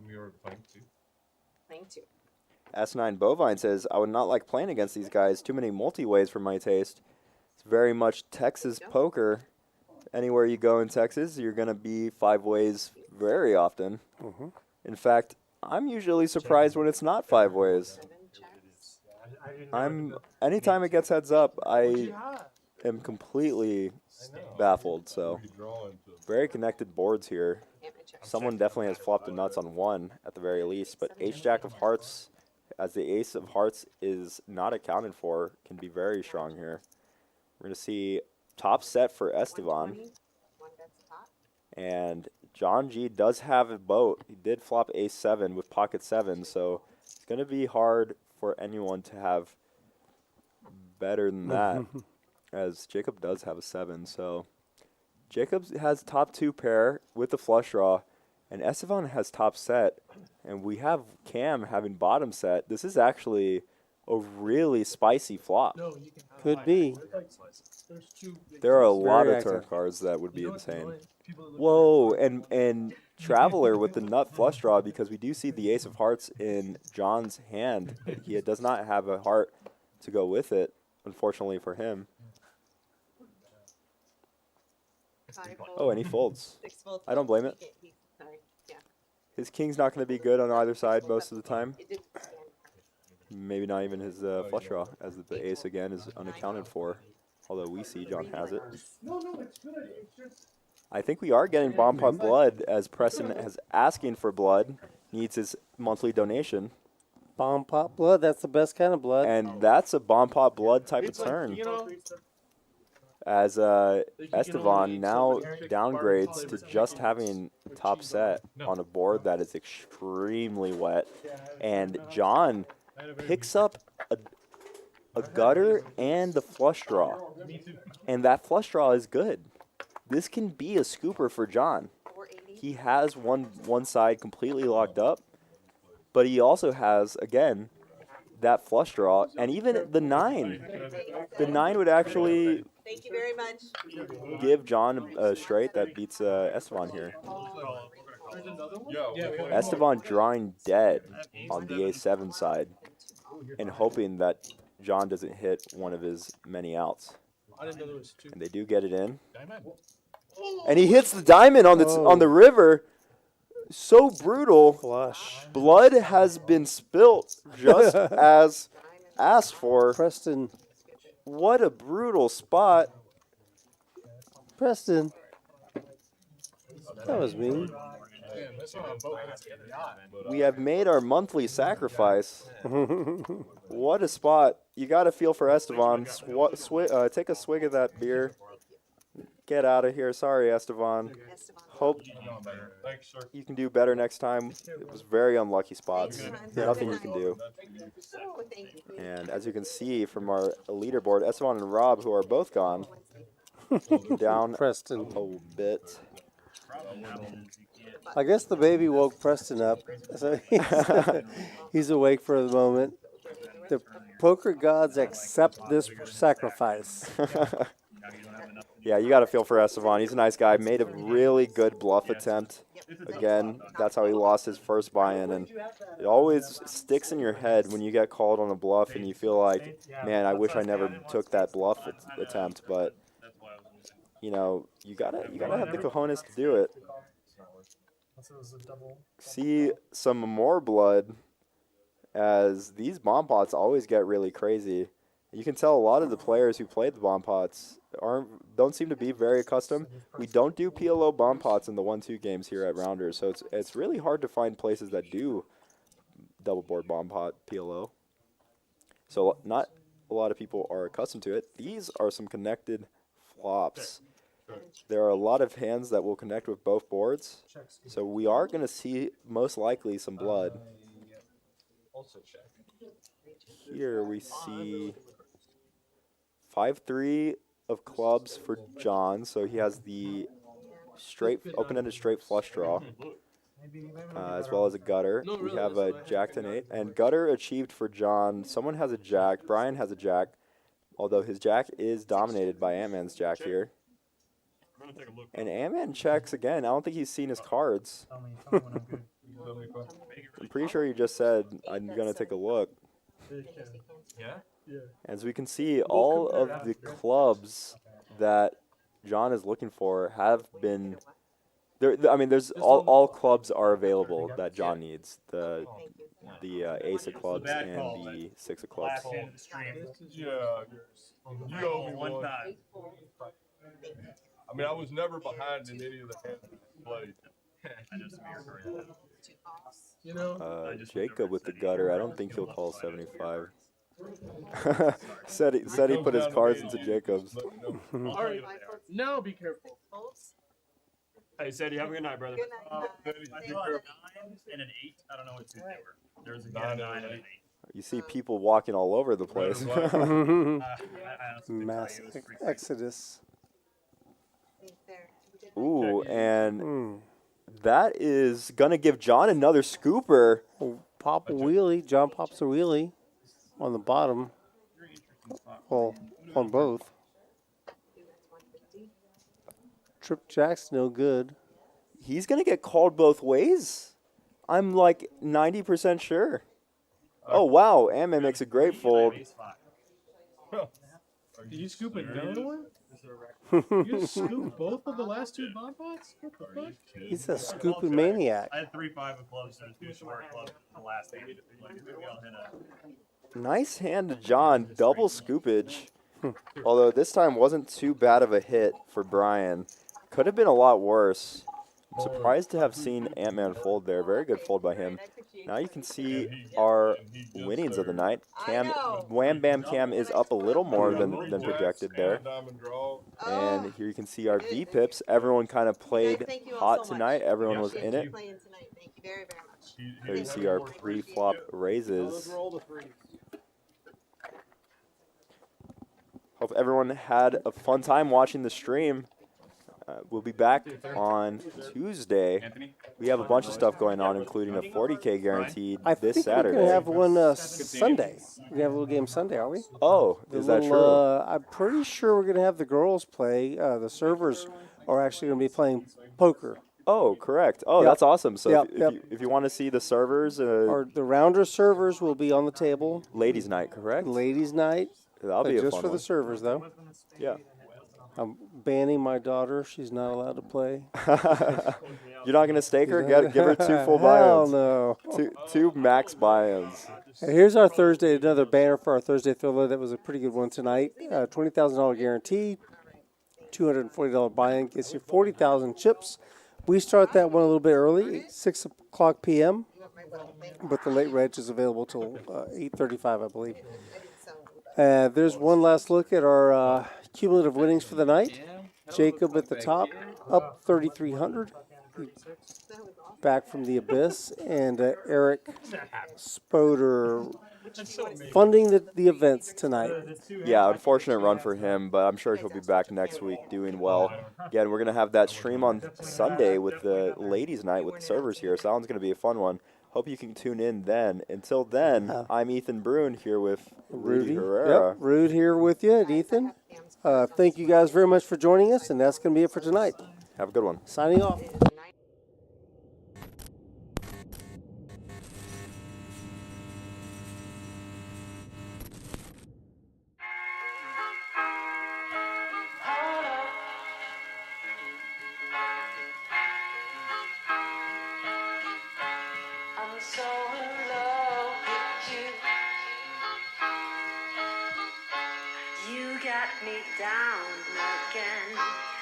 We were playing too. Playing 2. S9 Bovine says, I would not like playing against these guys. Too many multi-ways for my taste. It's very much Texas poker. Anywhere you go in Texas, you're going to be 5 ways very often. Mm-hmm. In fact, I'm usually surprised when it's not 5 ways. 7 checks. Anytime it gets heads up, What'd I you have? am completely baffled. So very connected boards here. Antman checks. Someone definitely has flopped the nuts on 1 at the very least, but H-Jack of Hearts, as the Ace of Hearts is not accounted for, can be very strong here. We're going to see top set for Esteban, 120. 1 bets top. and John G does have a boat. He did flop Ace-7 with pocket 7, so it's going to be hard for anyone to have better than that, as Jacob does have a 7, so Jacob has top 2 pair with the flush draw, and Esteban has top set, and we have Cam having bottom set. This is actually a really spicy flop. No, you can have Could be. There's 2 big There are a things. lot Very of turn active. cards that would be You know what's insane. annoying? People that look Whoa, at their and Traveler with the nut flush draw, because we do see the Ace of Hearts in John's hand. He does not have a heart to go with it, unfortunately for him. Five Oh, and he folds. 6 folds. I don't blame it. Sorry. Yeah. His king's not going to be good on either side most of the time. It didn't stand. Maybe not even his flush draw, as the ace again is unaccounted for. Although we see John has it. No, it's good. It's just. I think we are getting Bomb Pot Blood, as Preston is asking for blood. Needs his monthly donation. Bomb Pot Blood, that's the best kind of blood. And that's a Bomb Pot Blood type of It's like, turn. you know, As can Esteban only now check downgrades barbecue to just having top set on a board that is extremely wet. And John picks up a gutter and the flush draw. And that flush draw is good. This can be a scooper for John. 480. He has one side completely locked up, but he also has, again, that flush draw, and even the 9. The 9 would actually Thank you very much. give John a straight that beats Esteban here. There's another one? Yeah. Esteban drawing dead on the A7 side and hoping that John doesn't hit one of his many outs. I didn't know there was 2. And they do get it in. And he hits the diamond on the river. So brutal. Flush. Blood has been spilt just as asked for. Preston. What a brutal spot. Preston. That was mean. We have made our monthly sacrifice. What a spot. You got to feel for Esteban. Take a swig of that beer. Get out of here. Sorry, Esteban. Hope you can do better next time. It was very unlucky spots. Nothing you can do. Oh, thank you. And as you can see from our leaderboard, Esteban and Rob, who are both gone, down Preston. a bit. I guess the baby woke Preston up, so he's awake for the moment. The poker gods accept this sacrifice. Yeah, you got to feel for Esteban. He's a nice guy. Made a really good bluff attempt. Again, that's how he lost his first buy-in. And it always sticks in your head when you get called on a bluff and you feel like, man, I wish I never took that bluff attempt. But, you know, you gotta have the cojones to do it. See some more blood, as these bomb pots always get really crazy. You can tell a lot of the players who play the bomb pots don't seem to be very accustomed. We don't do PLO bomb pots in the 1-2 games here at Rounders, so it's really hard to find places that do double board bomb pot PLO. So not a lot of people are accustomed to it. These are some connected flops. There are a lot of hands that will connect with both boards, so we are going to see most likely some blood. Here we see 5-3 of clubs for John, so he has the open-ended straight flush draw, as well as a gutter. We have a Jack 10-8, and gutter achieved for John. Someone has a Jack. Brian has a Jack, although his Jack is dominated by Antman's Jack here. And Antman checks again. I don't think he's seen his cards. I'm pretty sure he just said, I'm going to take a look. Yeah? As we can see, all of the clubs that John is looking for have been there. I mean, there's all clubs are available that John needs. The ace of clubs and the 6 of clubs. Yeah. You owe me one. I mean, I was never behind in any of the hands played. You know, Jacob with the gutter. I don't think he'll call 75. said he put his cards into Jacob's. All right. Now be careful. Hey, Sadie, have a good night, brother. Good night. I saw a 9 and an 8. I don't know what 2 they were. There was a 9 and an 8. You see people walking all over the place. I honestly couldn't Mass tell you. It was freaking exodus. Ooh, and that is going to give John another scooper. Pop a wheelie. John pops a wheelie on the bottom. Well, on both. Trip Jack's no good. He's going to get called both ways? I'm like 90% sure. Oh, wow. Antman makes a great fold. did you scoop a gun one? You scooped both of the last two bomb pots? What the fuck? He's a scooping maniac. I had 3-5 of clubs, so 2 short clubs the last hand. Like, maybe I'll hit a. Nice hand to John, double scoopage. Although this time wasn't too bad of a hit for Brian. Could have been a lot worse. I'm surprised to have seen Antman fold there. Very good fold by him. Now you can see our winnings of the night. Cam, Wham Bam Cam is up a little more than projected there. And here you can see our V-Pips. Everyone kind of played hot tonight. Everyone was in it. Playing tonight. Thank you very, very much. There you see our pre-flop raises. Hope everyone had a fun time watching the stream. We'll be back on Tuesday. We have a bunch of stuff going on, including a 40K guaranteed this Saturday. We're going to have one Sunday. We're going to have a little game Sunday, are we? Oh, is that true? I'm pretty sure we're going to have the girls play. The servers are actually going to be playing poker. Oh, correct. Oh, Yep. that's awesome. So Yep, if you want to see the servers, Or the rounder servers will be on the table. ladies' night, correct? Ladies' night. That'll be a Just fun for the one. servers, though. Yeah. I'm banning my daughter. She's not allowed to play. You're not going to stake her? Give her 2 full Hell buy-ins. no. Two max buy-ins. And here's our Thursday, another banner for our Thursday thriller. That was a pretty good one tonight. $20,000 guarantee, $240 buy-in gets you 40,000 chips. We start that one a little bit early, 6 o'clock p.m., but the late reg is available till 8:35, I believe. There's one last look at our cumulative winnings for the night. Jacob at the top, up 3,300. Back from the abyss, and Erik Spoder funding the events tonight. Yeah, unfortunate run for him, but I'm sure he'll be back next week doing well. Again, we're going to have that stream on Sunday with the ladies' night with the servers here, so that one's going to be a fun one. Hope you can tune in then. Until then, I'm Ethan Brune here with Rudy Herrera. Yep, Rude here with you, and Ethan. Thank you guys very much for joining us, and that's going to be it for tonight. Have a good one. Signing off. I'm so in love with you. You got me down again.